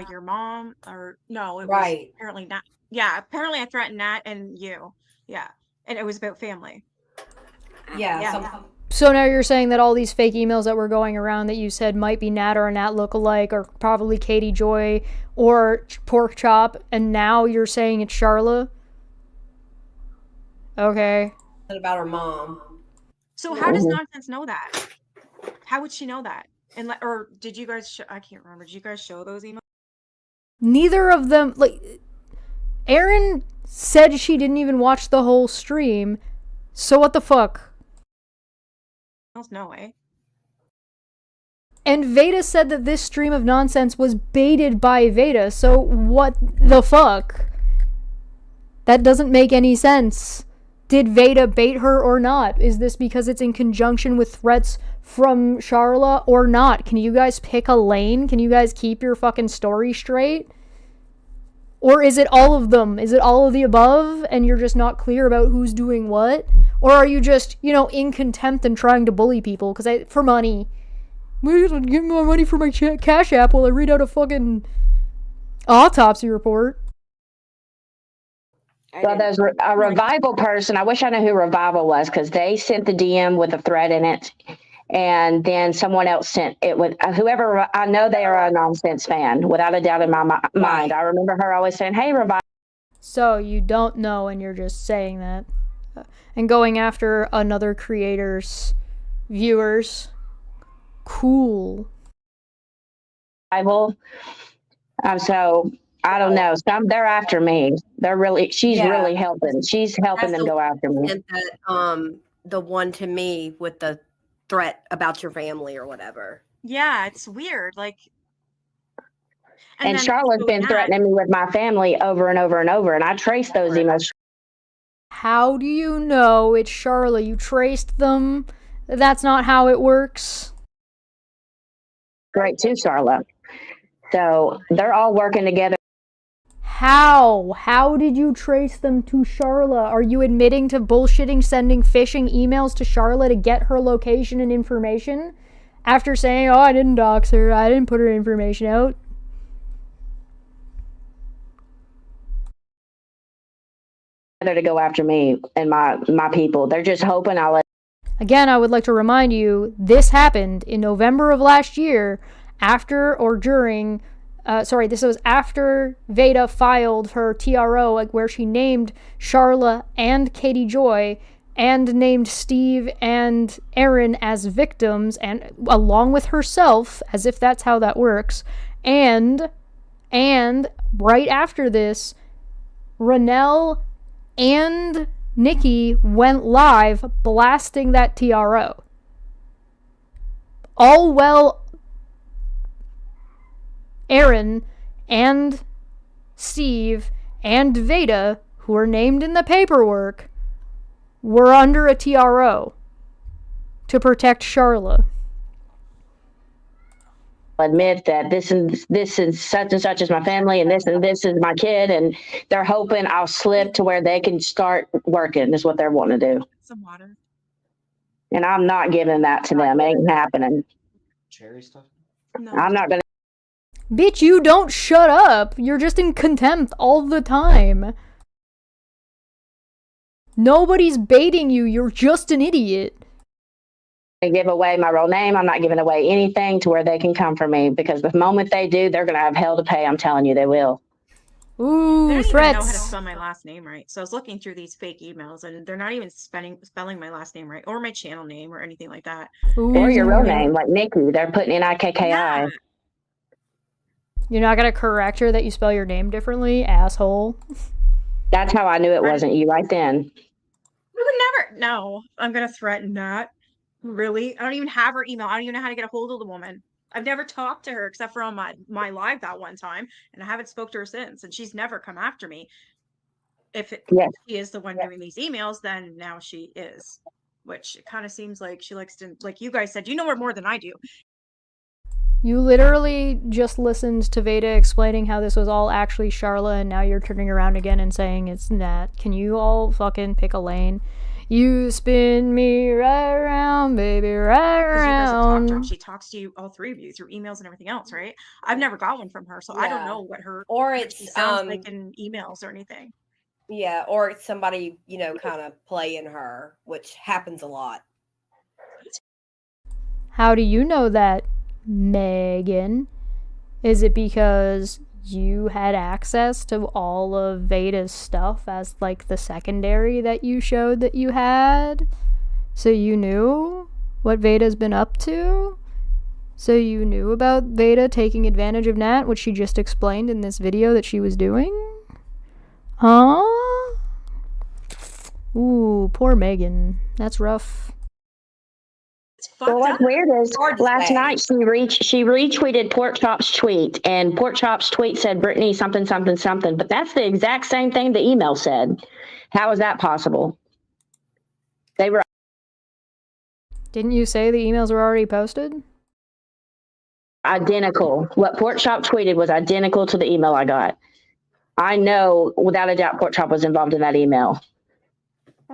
Your mom, or no, it was apparently not. Yeah, apparently I threatened Nat and you. Yeah, and it was about family. Yeah. So now you're saying that all these fake emails that were going around that you said might be Nat or a Nat lookalike, or probably Katie Joy or Pork Chop, and now you're saying it's Charla? Okay. About her mom. So how does Nonsense know that? How would she know that? And or did you guys? I can't remember. Did you guys show those emails? Neither of them. Like, Erin said she didn't even watch the whole stream. So what the fuck? No way. And Veda said that this stream of Nonsense was baited by Veda. So what the fuck? That doesn't make any sense. Did Veda bait her or not? Is this because it's in conjunction with threats from Charla or not? Can you guys pick a lane? Can you guys keep your fucking story straight? Or is it all of them? Is it all of the above and you're just not clear about who's doing what? Or are you just, in contempt and trying to bully people for money? Give me my money for my Cash App while I read out a fucking autopsy report. Well, there's a Revival person. I wish I knew who Revival was, because they sent the DM with a threat in it. And then someone else sent it with whoever. I know they are a Nonsense fan, without a doubt in my mind. I remember her always saying, "Hey, Revival." So you don't know, and you're just saying that. And going after another creator's viewers. Cool. So I don't know. They're after me. They're really. She's really helping. She's helping them go after me. Sent that, the one to me with the threat about your family or whatever. Yeah, it's weird. Like, And then Charlotte's been threatening me with my family over and over and over, and I traced those emails. How do you know it's Charlotte? You traced them? That's not how it works. Right to Charlotte. So they're all working together. How? How did you trace them to Charlotte? Are you admitting to bullshitting, sending phishing emails to Charlotte to get her location and information? After saying, oh, I didn't dox her, I didn't put her information out. To go after me and my people. They're just hoping I'll let. Again, I would like to remind you, this happened in November of last year, after or during, this was after Veda filed her TRO, like where she named Charla and Katie Joy, and named Steve and Aaron as victims, and along with herself, as if that's how that works, and right after this, Ranelle and Nikki went live blasting that TRO. All well, Aaron and Steve and Veda, who are named in the paperwork, were under a TRO to protect Charla. Admit that this is such and such is my family, and this is my kid, and they're hoping I'll slip to where they can start working. Is what they're wanting to do. Some water. And I'm not giving that to them. It ain't happening. Cherry stuff? No. I'm not gonna. Bitch, you don't shut up. You're just in contempt all the time. Nobody's baiting you. You're just an idiot. Give away my real name. I'm not giving away anything to where they can come for me, because the moment they do, they're gonna have hell to pay. I'm telling you, they will. Ooh, They don't threats. even know how to spell my last name right. So I was looking through these fake emails, and they're not even spelling my last name right, or my channel name, or anything like that. Or your real name, like Nikki. They're putting in IKKI. Yeah. You're not gonna correct her that you spell your name differently, asshole. That's how I knew it wasn't you right then. I would never. No, I'm gonna threaten that. Really? I don't even have her email. I don't even know how to get a hold of the woman. I've never talked to her except for on my live that one time, and I haven't spoke to her since, and she's never come after me. If she is the one doing these emails, then now she is, which it kind of seems like she likes to, like you guys said, you know her more than I do. You literally just listened to Veda explaining how this was all actually Charla, and now you're turning around again and saying it's Nat. Can you all fucking pick a lane? You spin me right around, baby, right around. She talks to you, all three of you, through emails and everything else, right? I've never got one from her, so I don't know what her or she it's sounds like in emails or anything. Yeah, or it's somebody, kind of playing her, which happens a lot. How do you know that, Megan? Is it because you had access to all of Veda's stuff as like the secondary that you showed that you had? So you knew what Veda's been up to? So you knew about Veda taking advantage of Nat, which she just explained in this video that she was doing? Huh? Ooh, poor Megan. That's rough. Well, what's weird is last night she retweeted Pork Chop's tweet, and Pork Chop's tweet said Brittany something, something, something, but that's the exact same thing the email said. How is that possible? They were. Didn't you say the emails were already posted? Identical. What Pork Chop tweeted was identical to the email I got. I know without a doubt Pork Chop was involved in that email.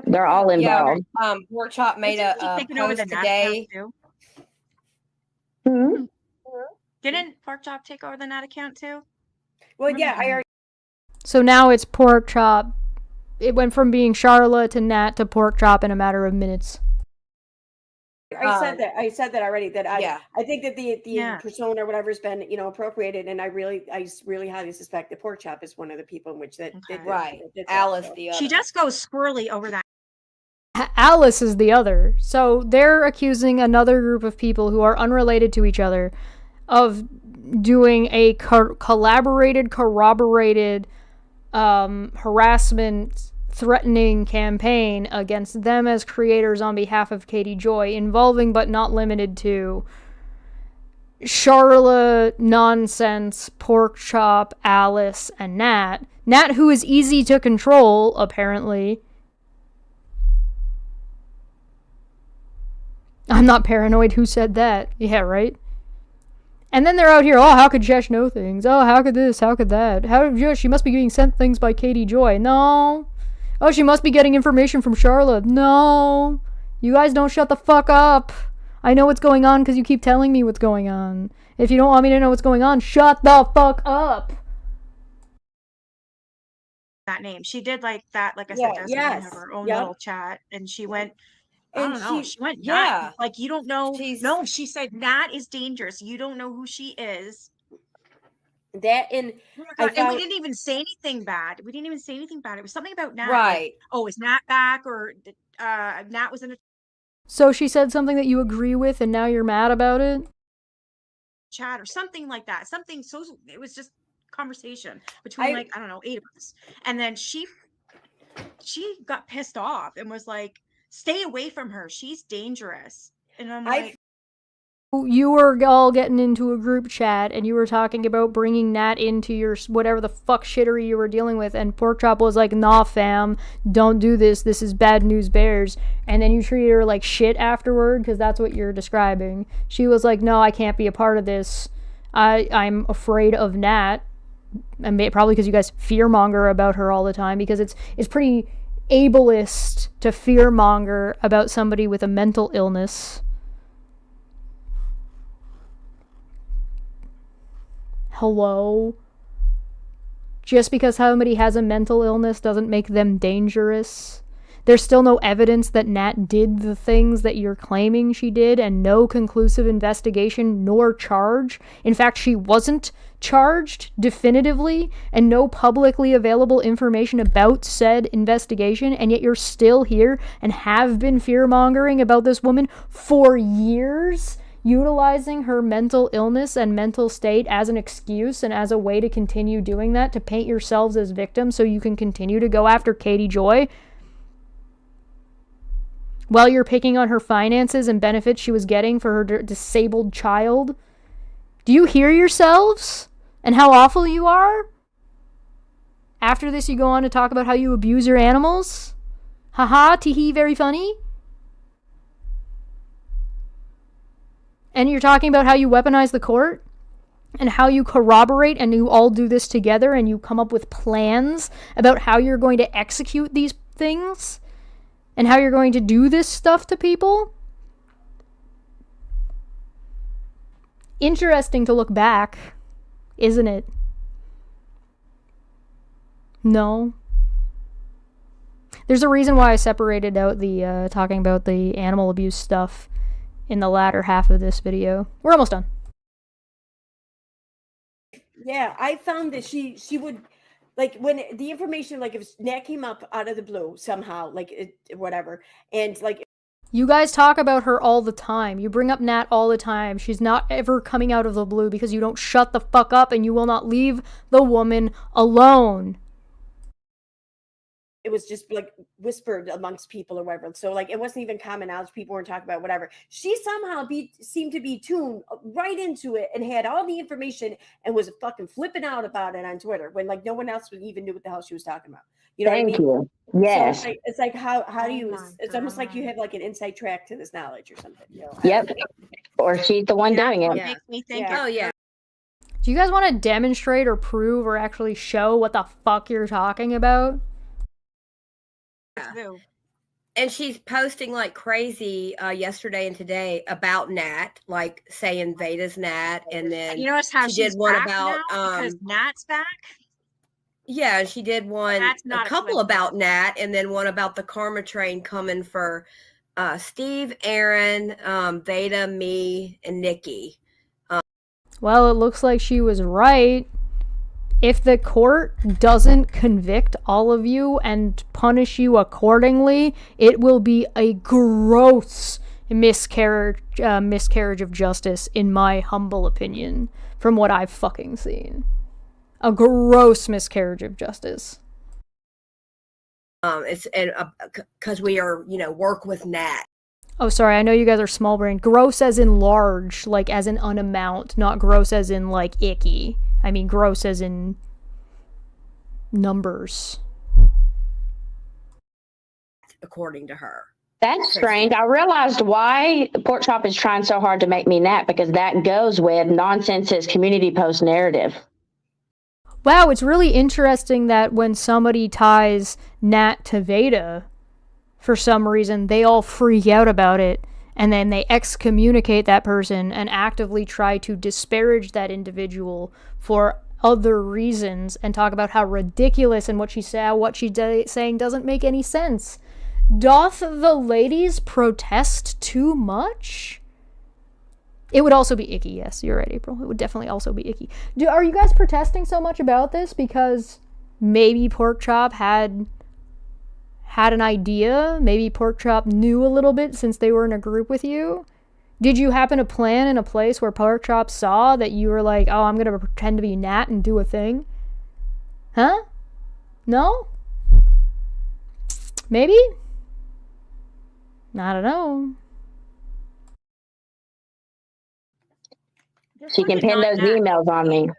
They're all involved. Yeah, Pork Chop made a post today. Hmm? Didn't Pork Chop take over the Nat account too? Well, yeah, I already. So now it's Pork Chop. It went from being Charla to Nat to Pork Chop in a matter of minutes. I said that already. That I think that the persona or whatever has been appropriated, and I really highly suspect that Pork Chop is one of the people in which that right. That Alice the other. She just goes squirrely over that. Alice is the other. So they're accusing another group of people who are unrelated to each other of doing a collaborated, corroborated harassment, threatening campaign against them as creators on behalf of Katie Joy, involving but not limited to Charla, Nonsense, Pork Chop, Alice, and Nat. Nat, who is easy to control, apparently. I'm not paranoid. Who said that? Yeah, right? And then they're out here, oh, how could Chesh know things? Oh, how could this? How could that? She must be being sent things by Katie Joy. No. Oh, she must be getting information from Charlotte. No. You guys don't shut the fuck up. I know what's going on because you keep telling me what's going on. If you don't want me to know what's going on, shut the fuck up. That name. She did like that, like I said, Desmond have her own little chat, and she went, I don't know, she went Nat. Like, you don't know. No, she said Nat is dangerous. You don't know who she is. That and and we didn't even say anything bad. We didn't even say anything bad. It was something about Nat. Right. Like, oh, is Nat back? Or Nat was in a So she said something that you agree with and now you're mad about it? chat or something like that. Something so it was just conversation between like, I don't know, 8 of us. And then she got pissed off and was like, stay away from her. She's dangerous. And I'm like, you were all getting into a group chat and you were talking about bringing Nat into your whatever the fuck shittery you were dealing with, and Pork Chop was like, nah fam, don't do this, this is bad news bears. And then you treated her like shit afterward, because that's what you're describing. She was like, no, I can't be a part of this, I'm afraid of Nat. And probably because you guys fearmonger about her all the time, because it's pretty ableist to fearmonger about somebody with a mental illness. Hello? Just because somebody has a mental illness doesn't make them dangerous. There's still no evidence that Nat did the things that you're claiming she did, and no conclusive investigation nor charge. In fact, she wasn't charged definitively, and no publicly available information about said investigation, and yet you're still here and have been fear-mongering about this woman for years, utilizing her mental illness and mental state as an excuse and as a way to continue doing that, to paint yourselves as victims so you can continue to go after Katie Joy while you're picking on her finances and benefits she was getting for her disabled child. Do you hear yourselves and how awful you are? After this, you go on to talk about how you abuse your animals? Haha, teehee, very funny. And you're talking about how you weaponize the court and how you corroborate, and you all do this together and you come up with plans about how you're going to execute these things and how you're going to do this stuff to people. Interesting to look back, isn't it? No. There's a reason why I separated out the talking about the animal abuse stuff in the latter half of this video. We're almost done. Yeah, I found that she would, like, when the information, like, if Nat came up out of the blue somehow, like, whatever, and, like... You guys talk about her all the time. You bring up Nat all the time. She's not ever coming out of the blue because you don't shut the fuck up and you will not leave the woman alone. It was just like whispered amongst people or whatever. So like it wasn't even common knowledge. People weren't talking about whatever. She somehow seemed to be tuned right into it and had all the information and was fucking flipping out about it on Twitter when like no one else even knew what the hell she was talking about. You know Thank what I mean? you. Yes. So it's like how do you? It's almost like you have like an inside track to this knowledge or something. You know? Yep. Or she's the one doing it. Makes me think. Yeah. Oh yeah. Do you guys want to demonstrate or prove or actually show what the fuck you're talking about? And she's posting like crazy yesterday and today about Nat, like saying Veda's Nat, and then You notice how she did she's one back about now because Nat's back? yeah, she did one That's not a a couple about Nat, and then one about the karma train coming for Steve, Aaron, Veda, me, and Nikki. Well, it looks like she was right. If the court doesn't convict all of you and punish you accordingly, it will be a gross miscarriage of justice, in my humble opinion, from what I've fucking seen. A gross miscarriage of justice. It's because we are, work with Nat. Oh, sorry, I know you guys are small brain. Gross as in large, like as in an amount, not gross as in like icky. I mean gross as in numbers. According to her. That's strange. I realized why Pork Chop is trying so hard to make me Nat, because that goes with Nonsense's community post narrative. Wow, it's really interesting that when somebody ties Nat to Veda, for some reason, they all freak out about it, and then they excommunicate that person and actively try to disparage that individual for other reasons and talk about how ridiculous and what she's saying doesn't make any sense. Doth the ladies protest too much? It would also be icky. Yes, you're right, April. It would definitely also be icky. Are you guys protesting so much about this because maybe Pork Chop had an idea? Maybe Pork Chop knew a little bit since they were in a group with you? Did you happen to plan in a place where Pork Chop saw that you were like, oh, I'm going to pretend to be Nat and do a thing? Huh? No? Maybe? I don't know. She can pin those emails on me.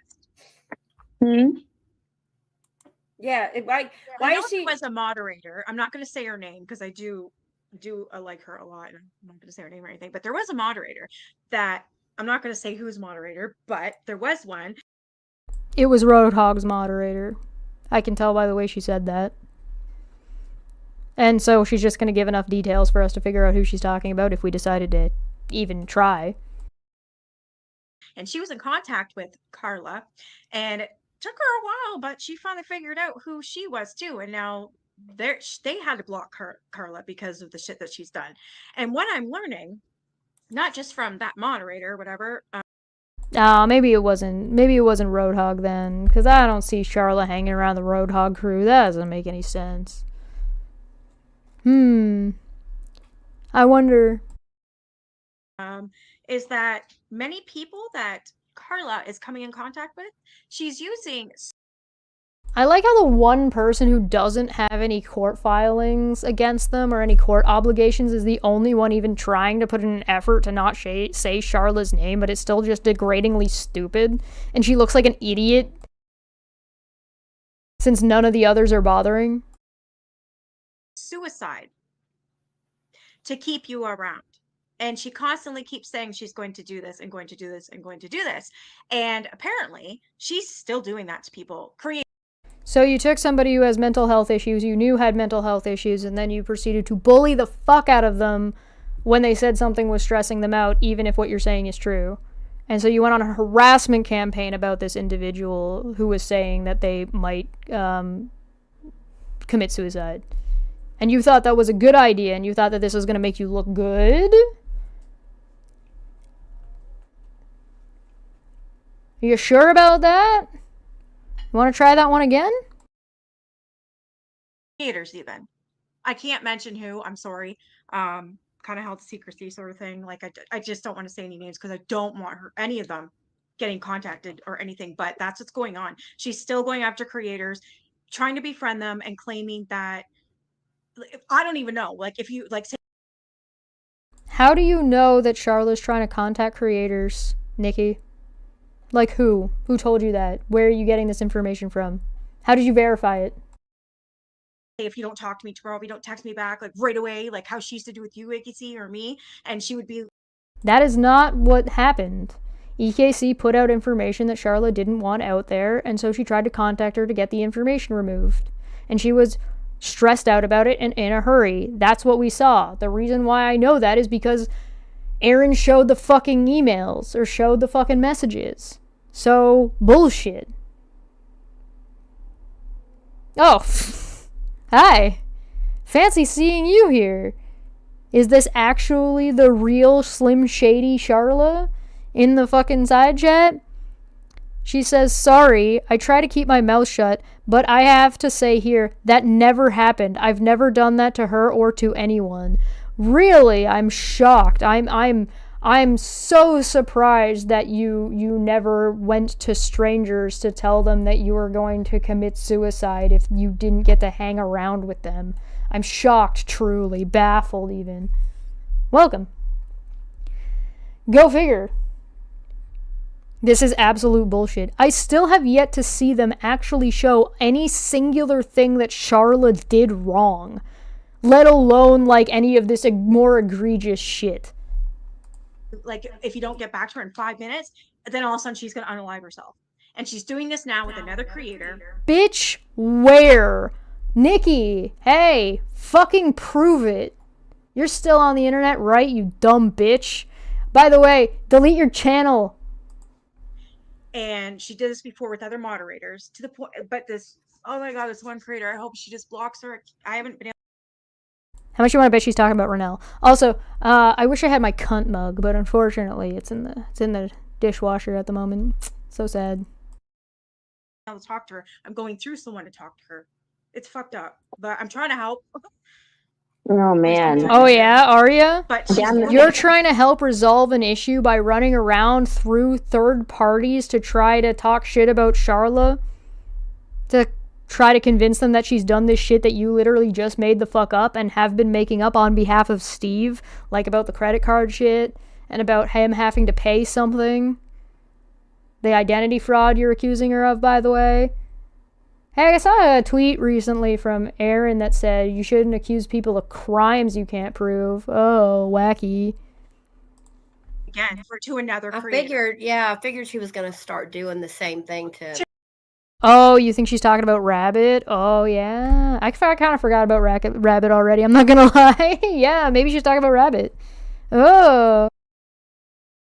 Yeah. Why is she? Was a moderator. I'm not going to say her name because I do like her a lot. I'm not going to say her name or anything. But there was a moderator that I'm not going to say who's moderator, but there was one. It was Roadhog's moderator. I can tell by the way she said that. And so she's just going to give enough details for us to figure out who she's talking about if we decided to even try. And she was in contact with Carla, and it took her a while, but she finally figured out who she was too. And now they had to block Carla because of the shit that she's done. And what I'm learning, not just from that moderator or whatever. Maybe it wasn't Roadhog then, because I don't see Charlotte hanging around the Roadhog crew. That doesn't make any sense. I wonder. Is that many people that Carla is coming in contact with, she's using. I like how the one person who doesn't have any court filings against them or any court obligations is the only one even trying to put in an effort to not say Charla's name, but it's still just degradingly stupid. And she looks like an idiot since none of the others are bothering. Suicide to keep you around. And she constantly keeps saying she's going to do this and going to do this and going to do this. And apparently, she's still doing that to people. So you took somebody who has mental health issues, you knew had mental health issues, and then you proceeded to bully the fuck out of them when they said something was stressing them out, even if what you're saying is true. And so you went on a harassment campaign about this individual who was saying that they might commit suicide. And you thought that was a good idea, and you thought that this was going to make you look good? Are you sure about that? You want to try that one again? Creators even. I can't mention who, I'm sorry. Kind of held secrecy sort of thing. Like, I just don't want to say any names because I don't want any of them getting contacted or anything, but that's what's going on. She's still going after creators, trying to befriend them and claiming that, I don't even know, like, if you, like, say. How do you know that Charlotte's trying to contact creators, Nikki? Like who? Who told you that? Where are you getting this information from? How did you verify it? If you don't talk to me tomorrow, if you don't text me back, like, right away, like how she used to do with you, EKC, or me, and she would be. That is not what happened. EKC put out information that Charlotte didn't want out there, and so she tried to contact her to get the information removed. And she was stressed out about it and in a hurry. That's what we saw. The reason why I know that is because Aaron showed the fucking emails, or showed the fucking messages. So, bullshit. Oh, hi. Fancy seeing you here. Is this actually the real Slim Shady Charla in the fucking side chat? She says, sorry, I try to keep my mouth shut, but I have to say here, that never happened. I've never done that to her or to anyone. Really, I'm shocked. I'm so surprised that you never went to strangers to tell them that you were going to commit suicide if you didn't get to hang around with them. I'm shocked, truly, baffled even. Welcome. Go figure. This is absolute bullshit. I still have yet to see them actually show any singular thing that Charlotte did wrong, let alone like any of this more egregious shit. Like, if you don't get back to her in 5 minutes, then all of a sudden she's gonna unalive herself. And she's doing this now with another creator. Bitch, where? Nikki, hey, fucking prove it. You're still on the internet, right, you dumb bitch? By the way, delete your channel. And she did this before with other moderators to the point, but this, oh my god, this one creator, I hope she just blocks her. I haven't been able. How much you want to bet she's talking about Renelle? Also, I wish I had my cunt mug, but unfortunately, it's in the dishwasher at the moment. So sad. To talk to her. I'm going through someone to talk to her. It's fucked up, but I'm trying to help. Oh man. Oh yeah, are ya? But you're trying to help resolve an issue by running around through third parties to try to talk shit about Charla? To try to convince them that she's done this shit that you literally just made the fuck up and have been making up on behalf of Steve, like about the credit card shit and about him having to pay something. The identity fraud you're accusing her of, by the way. Hey, I saw a tweet recently from Aaron that said you shouldn't accuse people of crimes you can't prove. Oh, wacky. Again, to another I figured she was gonna start doing the same thing to. Oh, you think she's talking about Rabbit? Oh, yeah. I kind of forgot about Rabbit already, I'm not gonna lie. Yeah, maybe she's talking about Rabbit. Oh.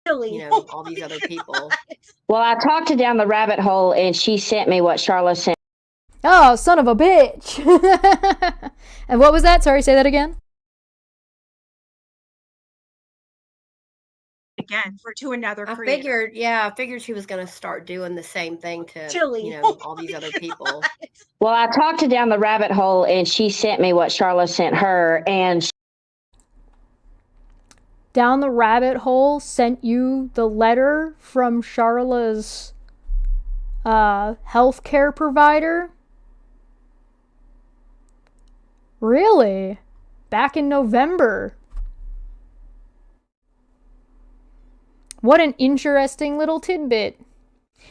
All these other people. Well, I talked her down the rabbit hole, and she sent me what Charlotte sent. Oh, son of a bitch. And what was that? Sorry, say that again. Again, to another creator. I figured she was gonna start doing the same thing to all these other people. Well, I talked her down the rabbit hole, and she sent me what Charlotte sent her, and Down the rabbit hole sent you the letter from Charla's healthcare provider? Really? Back in November? What an interesting little tidbit.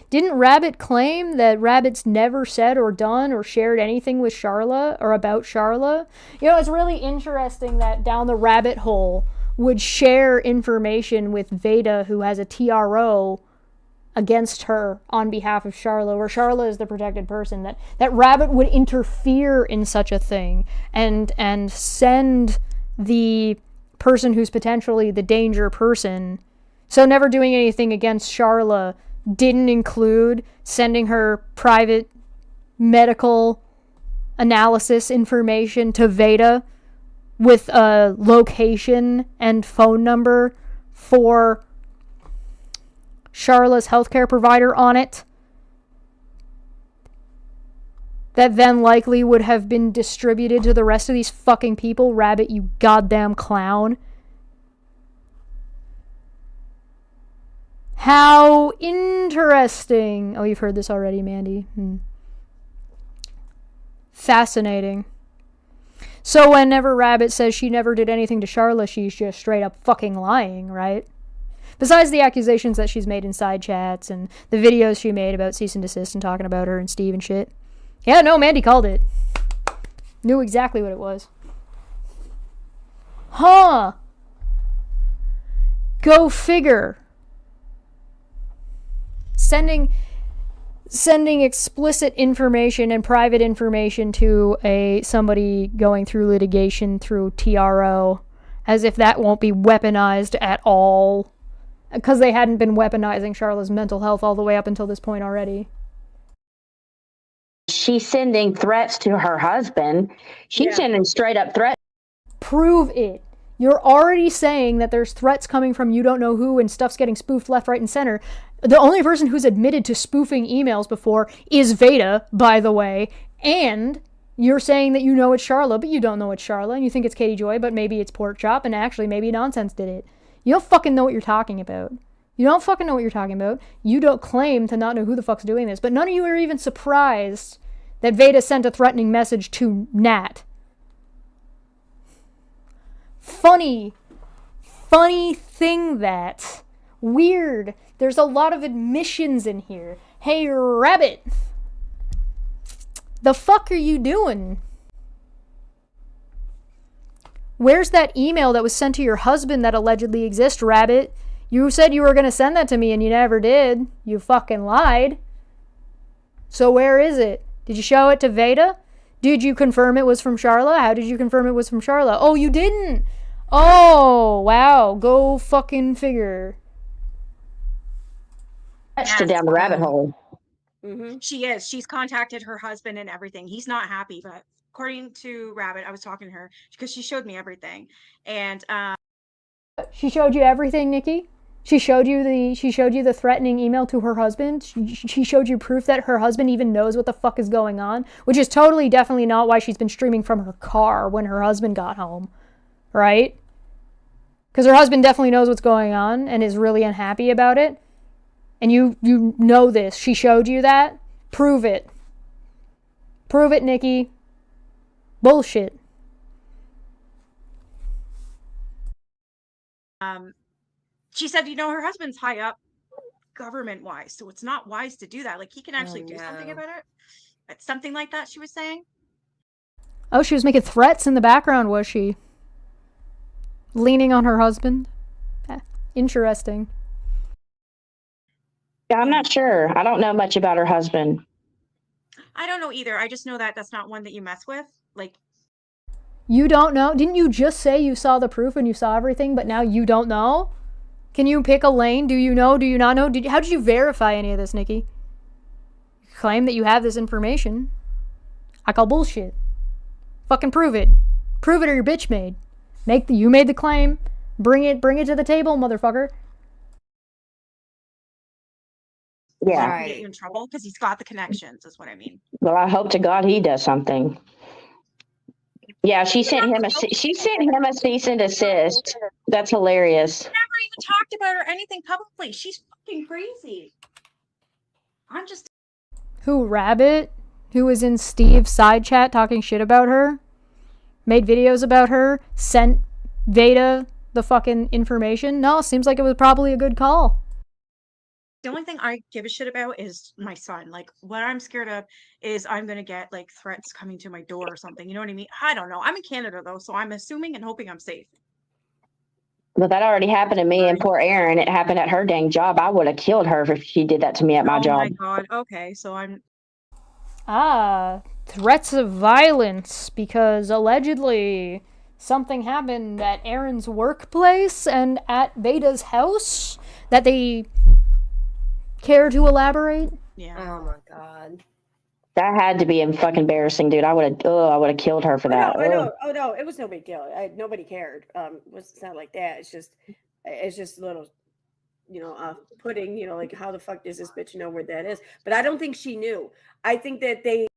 Didn't Rabbit claim that Rabbit's never said or done or shared anything with Charla or about Charla? You know, it's really interesting that Down the Rabbit Hole would share information with Veda, who has a TRO against her on behalf of Charla, where Charla is the protected person, that Rabbit would interfere in such a thing and send the person who's potentially the danger person. So never doing anything against Charla didn't include sending her private medical analysis information to Veda with a location and phone number for Charla's healthcare provider on it. That then likely would have been distributed to the rest of these fucking people. Rabbit, you goddamn clown. How interesting. Oh, you've heard this already, Mandy. Fascinating. So whenever Rabbit says she never did anything to Charla, she's just straight up fucking lying, right? Besides the accusations that she's made in side chats and the videos she made about cease and desist and talking about her and Steve and shit. Yeah, no, Mandy called it. Knew exactly what it was. Huh. Go figure. Sending explicit information and private information to somebody going through litigation through TRO, as if that won't be weaponized at all, because they hadn't been weaponizing Charla's mental health all the way up until this point already. She's sending threats to her husband. She's sending straight up threats. Prove it. You're already saying that there's threats coming from you don't know who and stuff's getting spoofed left, right, and center. The only person who's admitted to spoofing emails before is Veda, by the way, and You're saying that you know it's Charla, but you don't know it's Charla, and you think it's Katie Joy, but maybe it's Pork Chop, and actually maybe Nonsense did it. You don't fucking know what you're talking about. You don't fucking know what you're talking about. You don't claim to not know who the fuck's doing this, but none of you are even surprised that Veda sent a threatening message to Nat. Funny thing that. Weird. There's a lot of admissions in here. Hey, Rabbit. The fuck are you doing? Where's that email that was sent to your husband that allegedly exists, Rabbit? You said you were going to send that to me and you never did. You fucking lied. So where is it? Did you show it to Veda? Did you confirm it was from Charla? How did you confirm it was from Charla? Oh, you didn't. Oh, wow. Go fucking figure. Touched it down the rabbit hole. She is. She's contacted her husband and everything. He's not happy, but according to Rabbit, I was talking to her because she showed me everything. And She showed you everything, Nikki? She showed you the threatening email to her husband. She showed you proof that her husband even knows what the fuck is going on, which is totally definitely not why she's been streaming from her car when her husband got home. Right? Because her husband definitely knows what's going on and is really unhappy about it. And you know this. She showed you that. Prove it. Prove it, Nikki. Bullshit. she said, her husband's high up government wise, so it's not wise to do that. Like, he can actually do something about it. Something like that, she was saying. Oh, she was making threats in the background, was she? Leaning on her husband? Interesting. Yeah, I'm not sure. I don't know much about her husband. I don't know either. I just know that that's not one that you mess with. Like, you don't know? Didn't you just say you saw the proof and you saw everything, but now you don't know? Can you pick a lane? Do you know? Do you not know? How did you verify any of this, Nikki? You claim that you have this information. I call bullshit. Fucking prove it. Prove it or your bitch made. You made the claim. Bring it to the table, motherfucker. Yeah. Get you in trouble because he's got the connections, is what I mean. Well, I hope to God he does something. Yeah, she sent him a cease and desist. That's hilarious. Never even talked about her anything publicly. She's fucking crazy. I'm just. Who, Rabbit? Who was in Steve's side chat talking shit about her? Made videos about her? Sent Veda the fucking information? No, seems like it was probably a good call. The only thing I give a shit about is my son. Like, what I'm scared of is I'm going to get, like, threats coming to my door or something. You know what I mean? I don't know. I'm in Canada, though, so I'm assuming and hoping I'm safe. Well, that already happened to me and poor Erin. It happened at her dang job. I would have killed her if she did that to me at my job. Oh, my God. Okay, so I'm... Threats of violence because allegedly something happened at Erin's workplace and at Veda's house that they... Care to elaborate? Yeah. Oh my God. That had to be fucking embarrassing, dude. I would have killed her for that. Oh no, it was no big deal. Nobody cared. It's not like that. It's just a little, pudding. Like, how the fuck does this bitch know where that is? But I don't think she knew. I think that they.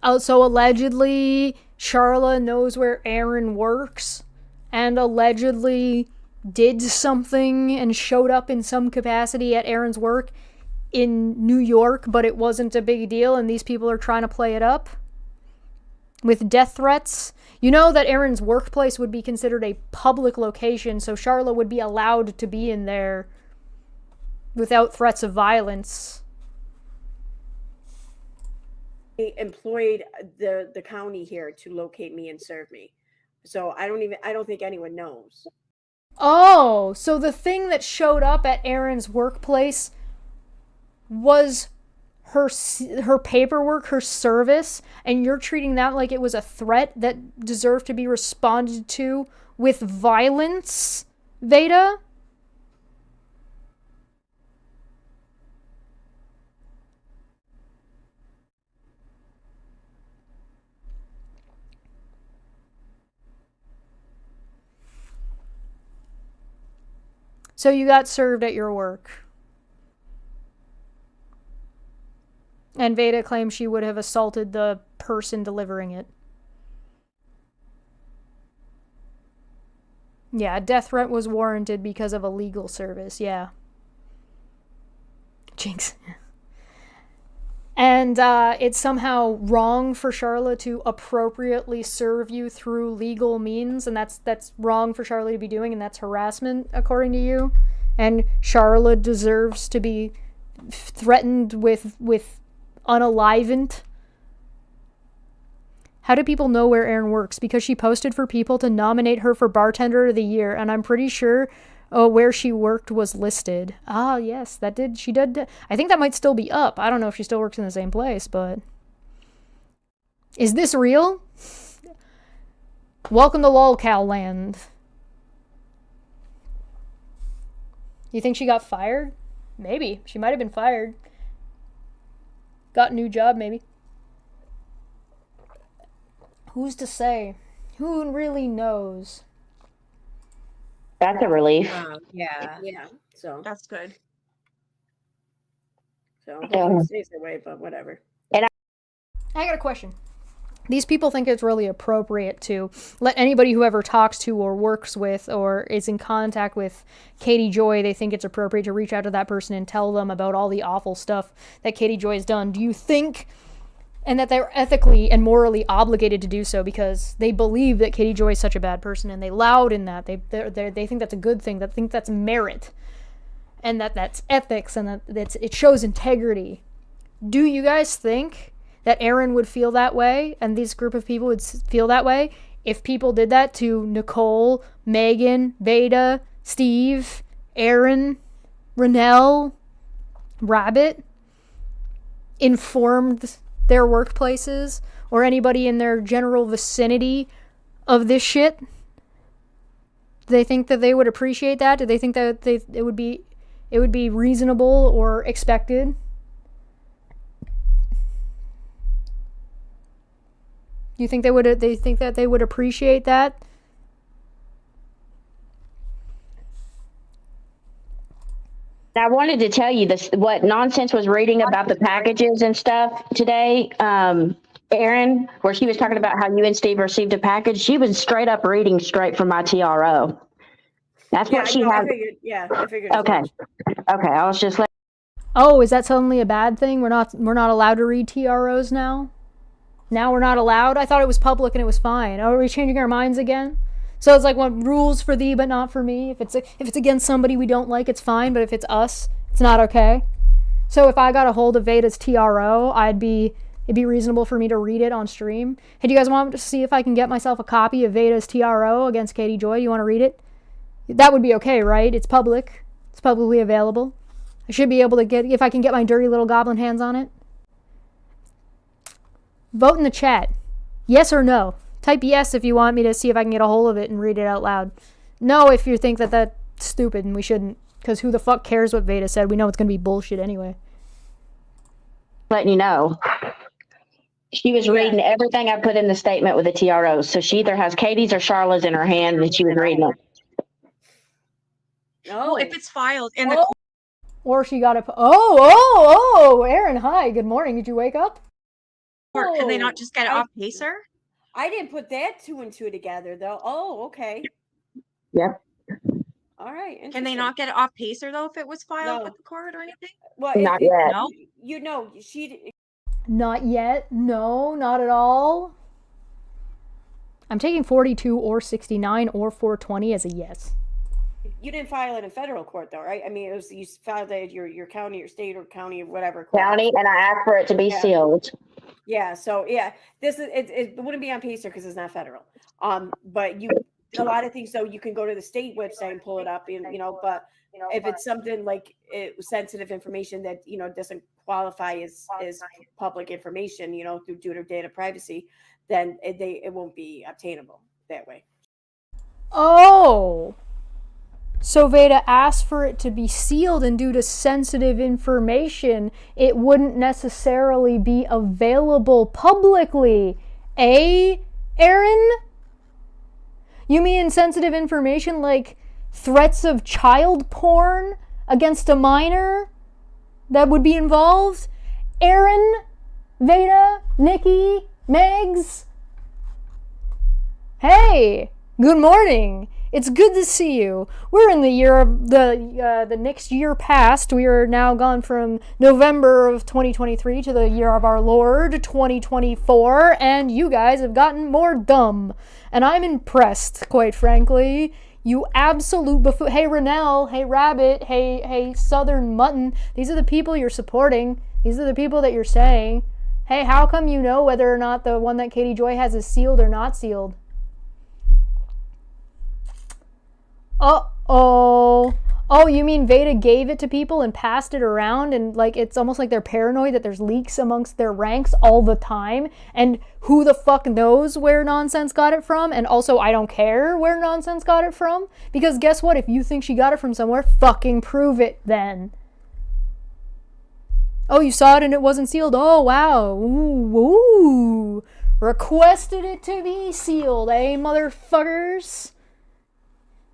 Oh, so allegedly Charla knows where Erin works, and allegedly did something and showed up in some capacity at Erin's work in New York, but it wasn't a big deal, and these people are trying to play it up with death threats. You know that Erin's workplace would be considered a public location, so Charla would be allowed to be in there without threats of violence. They employed the county here to locate me and serve me. So I don't think anyone knows. Oh, so the thing that showed up at Erin's workplace was her paperwork, her service, and you're treating that like it was a threat that deserved to be responded to with violence, Veda? So you got served at your work. And Veda claims she would have assaulted the person delivering it. Yeah, a death threat was warranted because of a legal service, yeah. Jinx. And it's somehow wrong for Charlotte to appropriately serve you through legal means, and that's wrong for Charlotte to be doing, and that's harassment, according to you. And Charlotte deserves to be threatened with unalivement. How do people know where Erin works? Because she posted for people to nominate her for Bartender of the Year, and I'm pretty sure where she worked was listed. Ah, yes, she did. I think that might still be up. I don't know if she still works in the same place, but... Is this real? Welcome to lolcow land. You think she got fired? Maybe. She might have been fired. Got a new job, maybe. Who's to say? Who really knows? That's a relief. Yeah. So that's good. So Yeah. hopefully it stays that way, but whatever. And I got a question. These people think it's really appropriate to let anybody who ever talks to or works with or is in contact with Katie Joy, they think it's appropriate to reach out to that person and tell them about all the awful stuff that Katie Joy has done. Do you think, and that they're ethically and morally obligated to do so because they believe that Katie Joy is such a bad person and they loud in that, they think that's a good thing, that think that's merit, and that's ethics, and that it shows integrity. Do you guys think that Erin would feel that way, and this group of people would feel that way, if people did that to Nicole, Megan, Veda, Steve, Erin, Renelle, Rabbit, informed their workplaces, or anybody in their general vicinity of this shit? Do they think that they would appreciate that? Do they think that it would be reasonable or expected? Do you think they think that they would appreciate that? I wanted to tell you this, what Nonsense was reading about the packages and stuff today. Erin, where she was talking about how you and Steve received a package, she was straight up reading straight from my TRO. That's what she had. I figured. Okay. Okay. I was just like, oh, is that suddenly a bad thing? We're not allowed to read TROs now? Now we're not allowed? I thought it was public and it was fine. Are we changing our minds again? So it's like, what, rules for thee but not for me? If it's against somebody we don't like, it's fine, but if it's us, it's not okay. So if I got a hold of Veda's TRO, it'd be reasonable for me to read it on stream. Hey, do you guys want to see if I can get myself a copy of Veda's TRO against Katie Joy? You want to read it? That would be okay, right? It's public. It's publicly available. I should be able to get, if I can get my dirty little goblin hands on it. Vote in the chat. Yes or no. Type yes if you want me to see if I can get a hold of it and read it out loud. No if you think that that's stupid and we shouldn't. Because who the fuck cares what Veda said? We know it's going to be bullshit anyway. letting you know. She was reading everything I put in the statement with the TROs. So she either has Katie's or Charlotte's in her hand, and she was reading it. Oh, if it's filed in the or she got a Erin, hi, good morning. Did you wake up? court, can they not just get it off Pacer? I didn't put that two and two together though. Oh, okay. Yep. All right. Can they not get it off Pacer though if it was filed with the court or anything? Well, Not yet. No. You know, she. Not yet. No, not at all. I'm taking 42 or 69 or 420 as a yes. You didn't file it in federal court though, right? I mean, it was you filed it at your county or state or county or whatever. Court. County, and I asked for it to be sealed. Yeah. So yeah, this is it wouldn't be on Pacer because it's not federal. But you a lot of things though you can go to the state website and pull it up, and but if it's something like sensitive information that doesn't qualify as public information, due to data privacy, then it won't be obtainable that way. Oh. So Veda asked for it to be sealed, and due to sensitive information, it wouldn't necessarily be available publicly. Erin? You mean sensitive information like threats of child porn against a minor that would be involved? Aaron, Veda, Nikki, Megs. Hey, good morning. It's good to see you. We're in the year of the next year past. We are now gone from November of 2023 to the year of our Lord 2024, and you guys have gotten more dumb. And I'm impressed, quite frankly. You absolute buffoon. Hey, Renell. Hey, Rabbit. Hey, Southern Mutton. These are the people you're supporting. These are the people that you're saying, hey, how come you know whether or not the one that Katie Joy has is sealed or not sealed? Uh-oh. Oh, you mean Veda gave it to people and passed it around, and like it's almost like they're paranoid that there's leaks amongst their ranks all the time, and who the fuck knows where Nonsense got it from? And also, I don't care where Nonsense got it from, because guess what? If you think she got it from somewhere, fucking prove it then. Oh, you saw it and it wasn't sealed? Oh, wow. Ooh. Requested it to be sealed, eh, motherfuckers?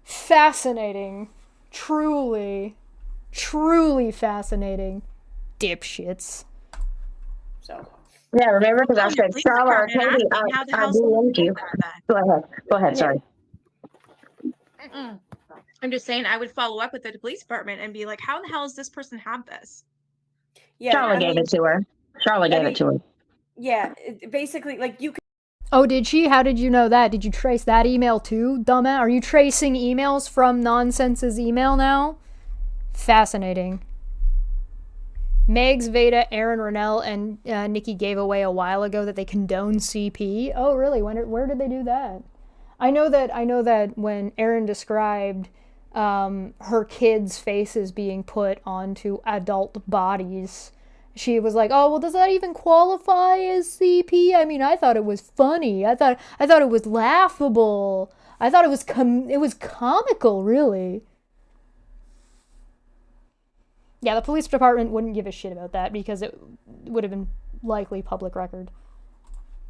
Fascinating. Truly fascinating. Dipshits. So. Yeah, remember? Because I said, Charlotte or Katie, I DM'd you. Go ahead, sorry. I'm just saying I would follow up with the police department and be like, how the hell does this person have this? Yeah, Charlotte gave it to her. Charlotte gave it to her. Yeah, basically, like you could. Oh, did she? How did you know that? Did you trace that email too, dumbass? Are you tracing emails from Nonsense's email now? Fascinating. Megs, Veda, Aaron, Renell, and Nikki gave away a while ago that they condone CP. Oh, really? Where did they do that? I know that when Aaron described her kids' faces being put onto adult bodies, she was like, "Oh, well, does that even qualify as CP? I mean, I thought it was funny. I thought it was laughable. I thought it was comical, really." Yeah, the police department wouldn't give a shit about that because it would have been likely public record.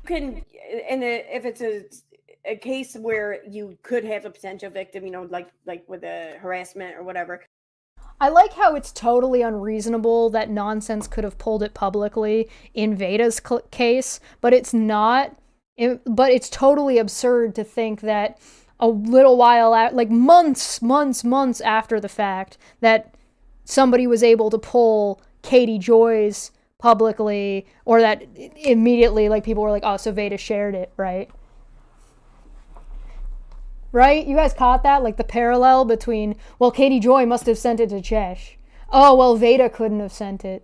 If it's a case where you could have a potential victim, you know, like with a harassment or whatever. I like how it's totally unreasonable that Nonsense could have pulled it publicly in Veda's case, but it's not. But it's totally absurd to think that a little while out, like months after the fact, that somebody was able to pull Katie Joy's publicly, or that immediately, like, people were like, oh, so Veda shared it, right? Right? You guys caught that? Like the parallel between, well, Katie Joy must have sent it to Chesh. Oh, well, Veda couldn't have sent it.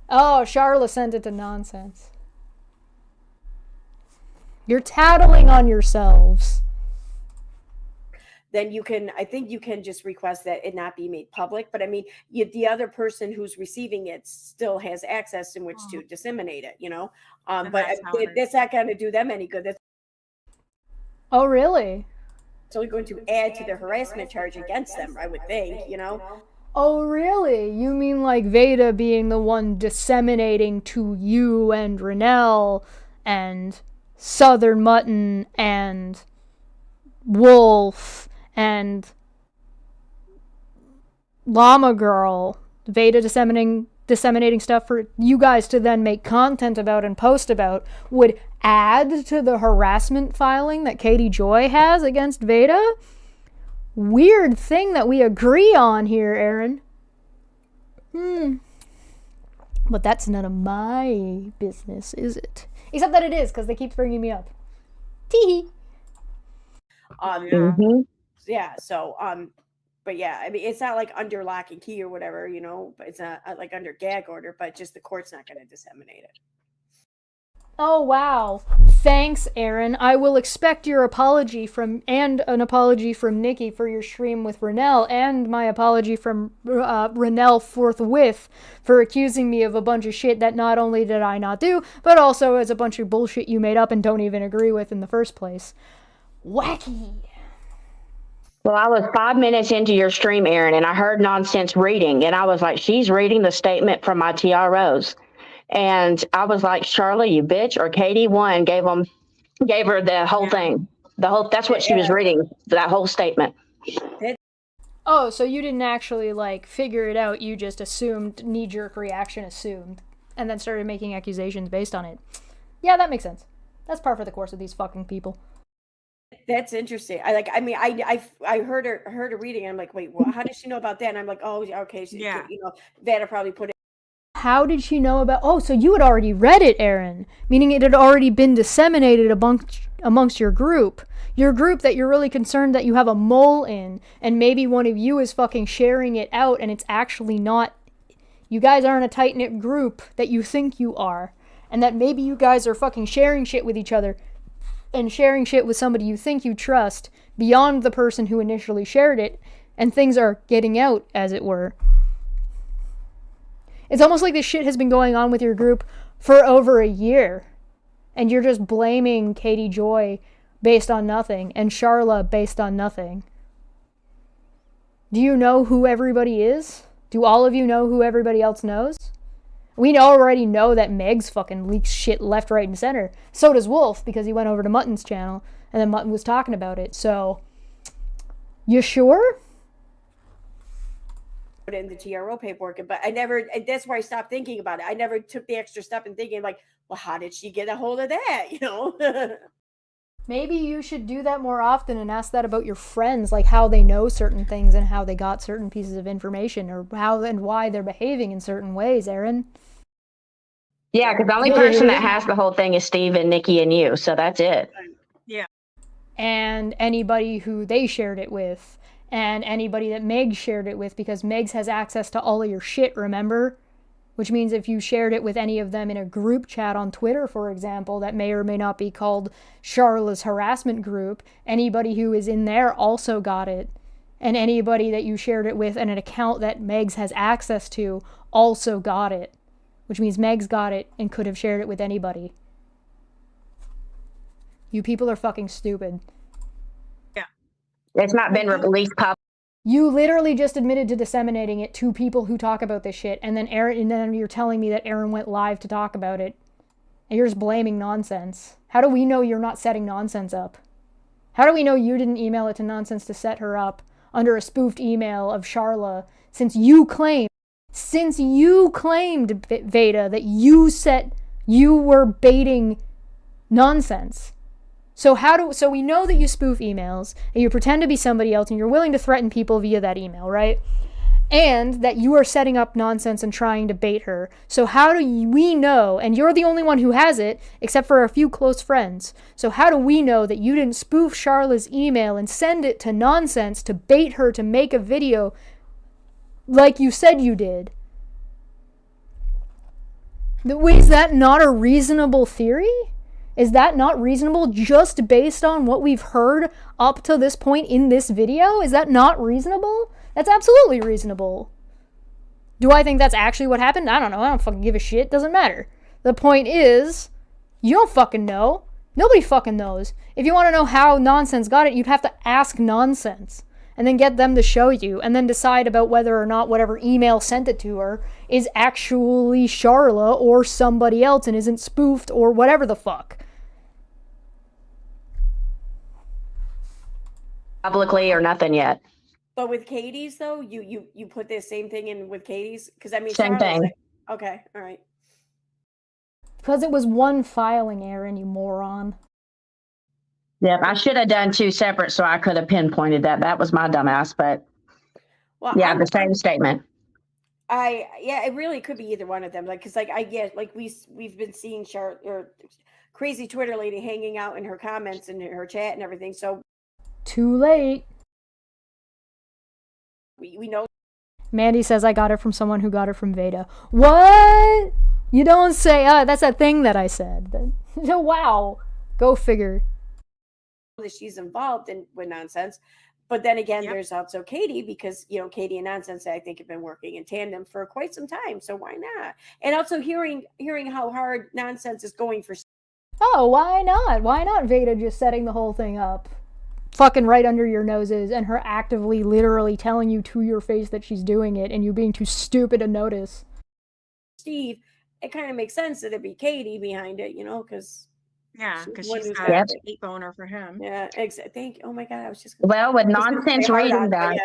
Oh, Charla sent it to Nonsense. You're tattling on yourselves. Then I think you can just request that it not be made public. But I mean, the other person who's receiving it still has access in which to disseminate it, you know? But that's not going to do them any good. Oh, really? It's only going to add to the harassment charge against them, I would think, you know? Oh, really? You mean like Veda being the one disseminating to you and Renell and Southern Mutton and Wolf and Llama Girl, Veda disseminating stuff for you guys to then make content about and post about, would add to the harassment filing that Katie Joy has against Veda? Weird thing that we agree on here, Aaron. But that's none of my business, is it? Except that it is, because they keep bringing me up. Tee-hee. Yeah, so, but yeah, I mean, it's not like under lock and key or whatever, you know, but it's not like under gag order, but just the court's not going to disseminate it. Oh, wow. Thanks, Aaron. I will expect your apology and an apology from Nikki for your stream with Renell, and my apology from Renell forthwith for accusing me of a bunch of shit that not only did I not do, but also is a bunch of bullshit you made up and don't even agree with in the first place. Wacky. Well, I was 5 minutes into your stream, Aaron, and I heard Nonsense reading, and I was like, she's reading the statement from my TROs. And I was like, Charlotte, you bitch, or Katie one gave her the whole thing. That's what she was reading, that whole statement. Oh, so you didn't actually, like, figure it out. You just assumed, knee-jerk reaction assumed, and then started making accusations based on it. Yeah, that makes sense. That's par for the course of these fucking people. That's interesting. I heard her reading. And I'm like, wait, well, how does she know about that? And I'm like, oh, okay, Yeah. Vanna probably put it. How did she know about... Oh, so you had already read it, Aaron. Meaning it had already been disseminated amongst your group. Your group that you're really concerned that you have a mole in. And maybe one of you is fucking sharing it out and it's actually not... You guys aren't a tight-knit group that you think you are. And that maybe you guys are fucking sharing shit with each other. And sharing shit with somebody you think you trust beyond the person who initially shared it. And things are getting out, as it were. It's almost like this shit has been going on with your group for over a year. And you're just blaming Katie Joy based on nothing. And Charla based on nothing. Do you know who everybody is? Do all of you know who everybody else knows? We already know that Megs fucking leaks shit left, right, and center. So does Wolf, because he went over to Mutton's channel. And then Mutton was talking about it. So, you sure? In the TRO paperwork, but I never, that's where I stopped thinking about it. I never took the extra step and thinking like, well, how did she get a hold of that? Maybe you should do that more often and ask that about your friends, like how they know certain things and how they got certain pieces of information, or how and why they're behaving in certain ways, Aaron. Yeah, because the only person that has the whole thing is Steve and Nikki and you, so that's it. Yeah. And anybody who they shared it with. And anybody that Megs shared it with, because Megs has access to all of your shit, remember? Which means if you shared it with any of them in a group chat on Twitter, for example, that may or may not be called Charla's harassment group, anybody who is in there also got it. And anybody that you shared it with and an account that Megs has access to also got it. Which means Megs got it and could have shared it with anybody. You people are fucking stupid. It's not been released public. You literally just admitted to disseminating it to people who talk about this shit, and then you're telling me that Aaron went live to talk about it. And you're just blaming nonsense. How do we know you're not setting nonsense up? How do we know you didn't email it to Nonsense to set her up under a spoofed email of Charla, since you claimed, Veda, that you were baiting Nonsense? So we know that you spoof emails, and you pretend to be somebody else, and you're willing to threaten people via that email, right? And that you are setting up Nonsense and trying to bait her. So how do we know, and you're the only one who has it, except for a few close friends, so how do we know that you didn't spoof Charla's email and send it to Nonsense to bait her to make a video like you said you did? Is that not a reasonable theory? Is that not reasonable just based on what we've heard up to this point in this video? Is that not reasonable? That's absolutely reasonable. Do I think that's actually what happened? I don't know. I don't fucking give a shit. Doesn't matter. The point is, you don't fucking know. Nobody fucking knows. If you want to know how Nonsense got it, you'd have to ask Nonsense. And then get them to show you. And then decide about whether or not whatever email sent it to her is actually Charla or somebody else and isn't spoofed or whatever the fuck. Publicly or nothing yet. But with Katie's though, you put the same thing in with Katie's, because I mean, Same thing. Okay, all right. Because it was one filing, Aaron, you moron. Yep, I should have done two separate so I could have pinpointed that. That was my dumbass, but yeah, the same statement. It really could be either one of them. Like, cause we've been seeing crazy Twitter lady hanging out in her comments and her chat and everything. So too late. We know. Mandy says I got it from someone who got it from Veda. What? You don't say, that's that thing that I said. Wow. Go figure. That she's involved with Nonsense. But then again, there's also Katie, because, Katie and Nonsense, I think, have been working in tandem for quite some time. So why not? And also hearing how hard Nonsense is going for. Oh, why not? Why not Veda just setting the whole thing up? Fucking right under your noses, and her actively, literally telling you to your face that she's doing it, and you being too stupid to notice. Steve, it kind of makes sense that it'd be Katie behind it, because she's got a hate boner for him. Yeah, exactly. Oh my God, I was just. Well, with Nonsense reading that.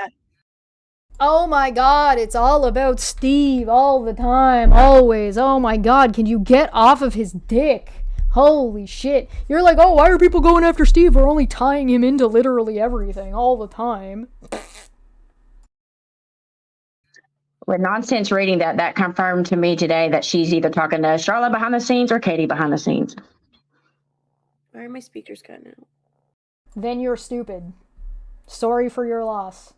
Oh my god, it's all about Steve all the time, always. Oh my god, can you get off of his dick? Holy shit. You're like, oh, why are people going after Steve? We're only tying him into literally everything all the time. With nonsense reading that confirmed to me today that she's either talking to Charlotte behind the scenes or Katie behind the scenes. Why are my speakers cutting out? Then you're stupid. Sorry for your loss.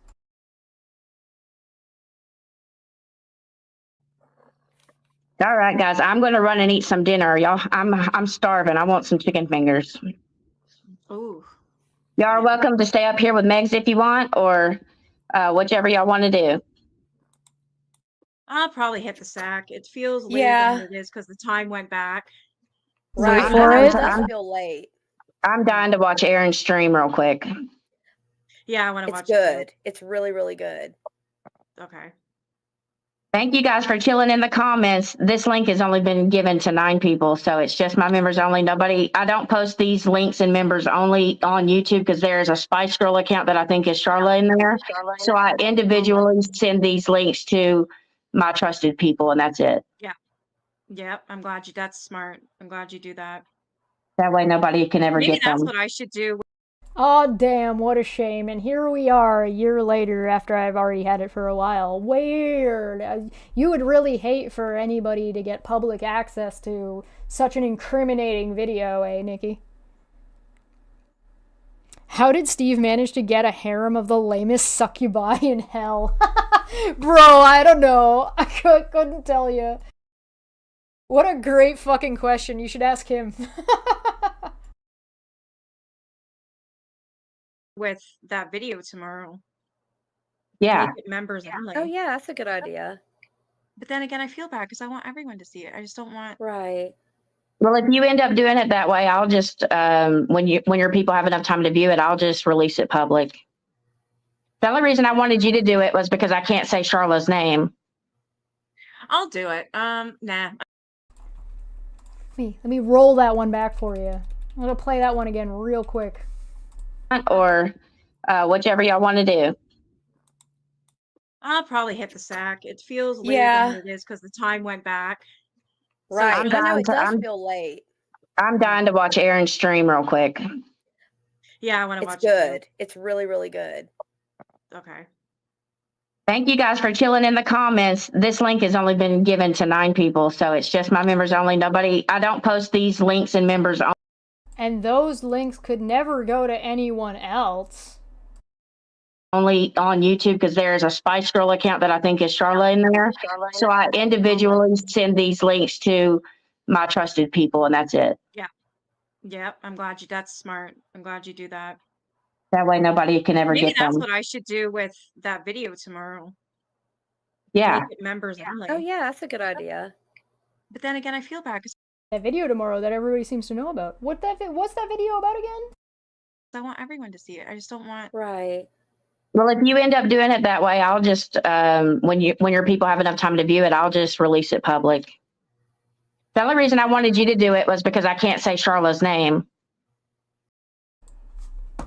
All right, guys, I'm going to run and eat some dinner. Y'all, I'm starving. I want some chicken fingers. Ooh. Y'all are welcome to stay up here with Megs if you want, or whichever y'all want to do. I'll probably hit the sack. It feels later Yeah. than it is because the time went back. Wait Right. for I know it. it does feel late. I'm dying to watch Aaron's stream real quick. Yeah, I want to It's watch good. It's really, really good. it. Okay. Thank you guys for chilling in the comments. This link has only been given to 9 people, so it's just my members only. Nobody, I don't post these links and members only on YouTube because there's a Spice Girl account that I think is Charlotte in there. So I individually send these links to my trusted people, and that's it. Yeah. Yep. I'm glad you. That's smart. I'm glad you do that. That way nobody can ever Maybe get that's them. what I should do. Aw, damn, what a shame. And here we are a year later after I've already had it for a while. Weird. You would really hate for anybody to get public access to such an incriminating video, eh, Nikki? How did Steve manage to get a harem of the lamest succubi in hell? Bro, I don't know. I couldn't tell you. What a great fucking question. You should ask him. With that video tomorrow. Yeah. Make it members only. Oh, yeah, that's a good idea. But then again, I feel bad because I want everyone to see it. I just don't want. Right. Well, if you end up doing it that way, I'll just when your people have enough time to view it, I'll just release it public. The only reason I wanted you to do it was because I can't say Charlotte's name. I'll do it. Nah. Let me roll that one back for you. I'm gonna play that one again real quick. Or whichever y'all want to do. I'll probably hit the sack. It feels later Yeah. than it is because the time went back. Right. I'm I know dying it to- does I'm- feel late. I'm dying to watch Aaron's stream real quick. Yeah, I want to It's watch it. good. It's really, really good. Too. Okay. Thank you guys for chilling in the comments. This link has only been given to 9 people, so it's just my members only. Nobody, I don't post these links and members only. And those links could never go to anyone else. Only on YouTube because there's a Spice Girl account that I think is Charlotte in there. So I individually send these links to my trusted people, and that's it. Yeah. Yep. I'm glad you. That's smart. I'm glad you do that. That way nobody can ever Maybe get that's them. what I should do with that video tomorrow. Yeah. Make it members only. Oh, yeah, that's a good idea. But then again, I feel bad because That video tomorrow that everybody seems to know about. What's that video about again? I want everyone to see it. I just don't want. Right. Well, if you end up doing it that way, I'll just when your people have enough time to view it, I'll just release it public. The only reason I wanted you to do it was because I can't say Charlotte's name.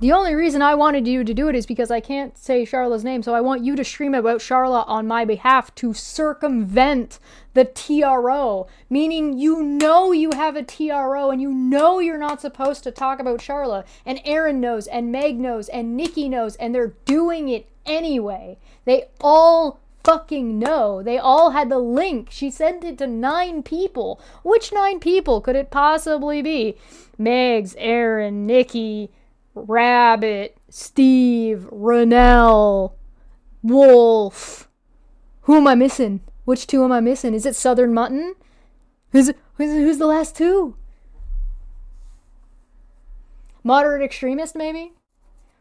The only reason I wanted you to do it is because I can't say Charlotte's name, so I want you to stream about Charlotte on my behalf to circumvent the TRO. Meaning you know you have a TRO and you know you're not supposed to talk about Charlotte. And Aaron knows, and Meg knows, and Nikki knows, and they're doing it anyway. They all fucking know. They all had the link. She sent it to 9 people. Which 9 people could it possibly be? Megs, Aaron, Nikki, Rabbit, Steve, Renell, Wolf. Who am I missing? Which 2 am I missing? Is it Southern Mutton? Who's the last 2? Moderate extremist, maybe?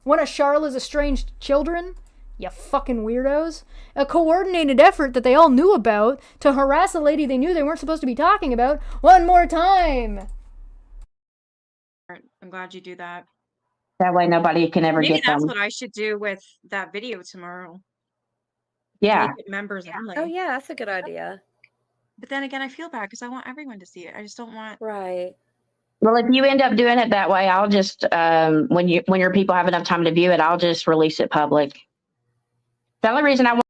One of Charlotte's estranged children? You fucking weirdos. A coordinated effort that they all knew about to harass a lady they knew they weren't supposed to be talking about. One more time! I'm glad you do that. That way nobody can ever Maybe get that's them. what I should do with that video tomorrow. Yeah. Make it members only. Oh, yeah, that's a good idea. But then again, I feel bad because I want everyone to see it. I just don't want. Right. Well, if you end up doing it that way, I'll just when your people have enough time to view it, I'll just release it public. The only reason I want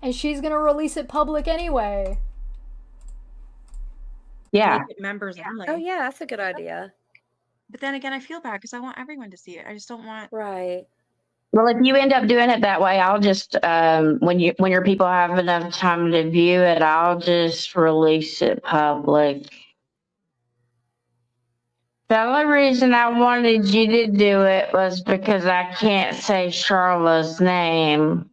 And she's gonna release it public anyway. Yeah. Make it members only. Oh yeah, that's a good idea. But then again, I feel bad because I want everyone to see it. I just don't want. Right. Well, if you end up doing it that way, I'll just when your people have enough time to view it, I'll just release it public. The only reason I wanted you to do it was because I can't say Charlotte's name.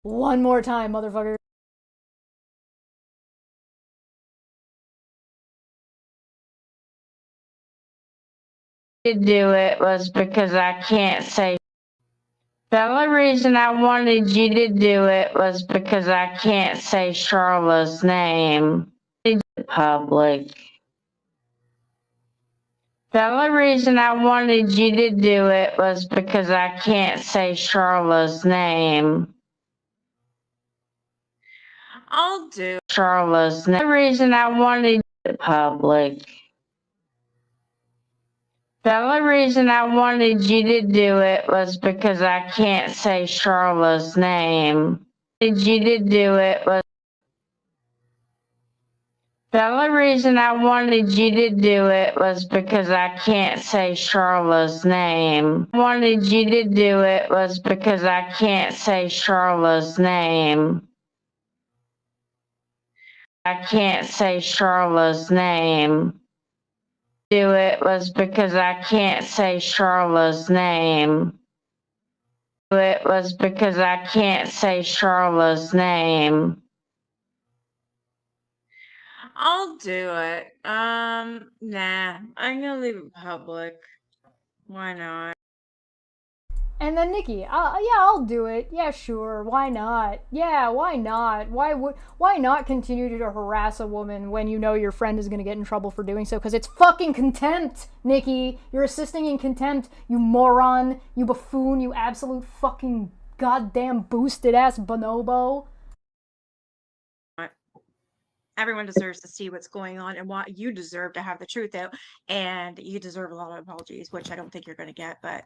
One more time, motherfucker. To do it was because I can't say. The only reason I wanted you to do it was because I can't say Charlotte's name. Public. The only reason I wanted you to do it was because I can't say Charlotte's name. I'll do. Charlotte's name. The reason I wanted it public. The only reason I wanted you to do it was because I can't say Charlotte's name. Wanted you to do it was. The only reason I wanted you to do it was because I can't say Charlotte's name. Wanted you to do it was because I can't say Charlotte's name. I can't say Charlotte's name. Do it was because I can't say Charlotte's name. Do it was because I can't say Charlotte's name. I'll do it. Nah. I'm gonna leave it public. Why not? And then Nikki, yeah, I'll do it. Yeah, sure. Why not? Yeah, why not? Why not continue to harass a woman when you know your friend is gonna get in trouble for doing so? Because it's fucking contempt, Nikki. You're assisting in contempt, you moron, you buffoon, you absolute fucking goddamn boosted ass bonobo. Everyone deserves to see what's going on and what you deserve to have the truth out, and you deserve a lot of apologies, which I don't think you're going to get, but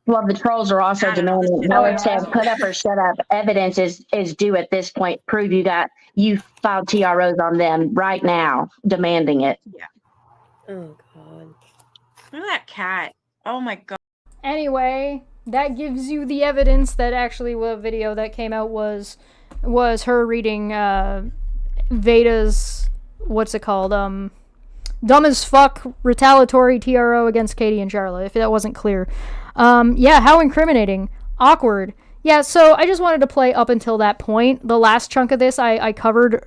Well, the trolls are also demanding no instead put up or shut up. Evidence is due at this point. Prove you filed TROs on them right now, demanding it. Yeah. Oh God. Look at that cat. Oh my God. Anyway, that gives you the evidence that actually the video that came out was her reading Veda's, what's it called, dumb as fuck retaliatory TRO against Katie and Charlotte, if that wasn't clear. Yeah, how incriminating. Awkward. Yeah, so I just wanted to play up until that point. The last chunk of this I covered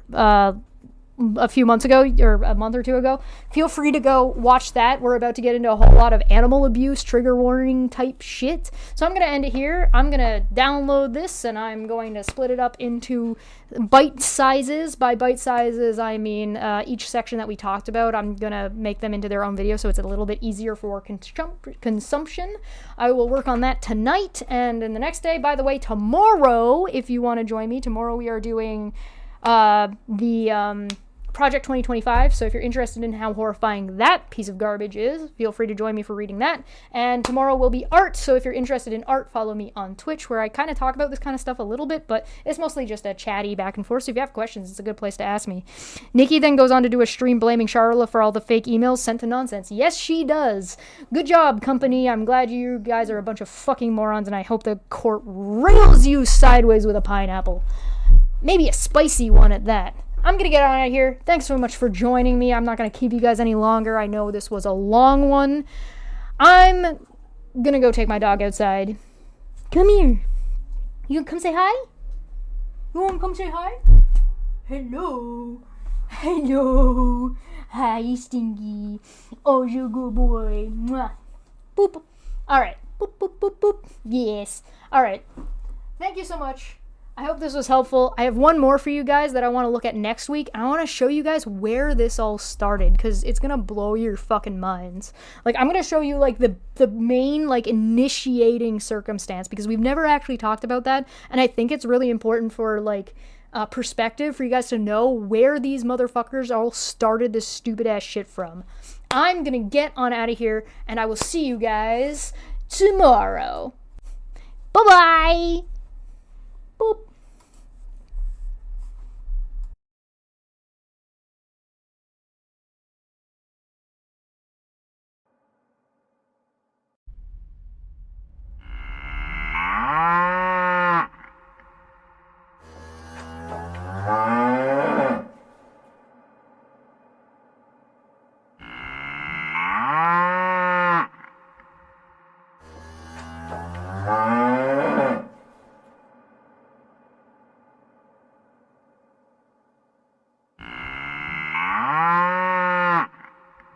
a few months ago, or a month or two ago. Feel free to go watch that. We're about to get into a whole lot of animal abuse, trigger warning type shit. So I'm going to end it here. I'm going to download this, and I'm going to split it up into bite sizes. By bite sizes, I mean each section that we talked about, I'm going to make them into their own video, so it's a little bit easier for consumption. I will work on that tonight, and in the next day, by the way, tomorrow, if you want to join me, tomorrow we are doing the Project 2025, so if you're interested in how horrifying that piece of garbage is, feel free to join me for reading that. And tomorrow will be art, so if you're interested in art, follow me on Twitch, where I kind of talk about this kind of stuff a little bit, but it's mostly just a chatty back and forth, so if you have questions, it's a good place to ask me. Nikki then goes on to do a stream blaming Charlotte for all the fake emails sent to Nonsense. Yes, she does. Good job, company. I'm glad you guys are a bunch of fucking morons, and I hope the court rails you sideways with a pineapple. Maybe a spicy one at that. I'm going to get on out of here. Thanks so much for joining me. I'm not going to keep you guys any longer. I know this was a long one. I'm going to go take my dog outside. Come here. You gonna come say hi? You want to come say hi? Hello. Hello. Hi, Stinky. Oh, you're a good boy. Mwah. Boop. All right. Boop, boop, boop, boop. Yes. All right. Thank you so much. I hope this was helpful. I have one more for you guys that I want to look at next week. I want to show you guys where this all started, because it's going to blow your fucking minds. Like, I'm going to show you, like, the main, like, initiating circumstance, because we've never actually talked about that, and I think it's really important for, like, perspective for you guys to know where these motherfuckers all started this stupid-ass shit from. I'm going to get on out of here, and I will see you guys tomorrow. Bye-bye.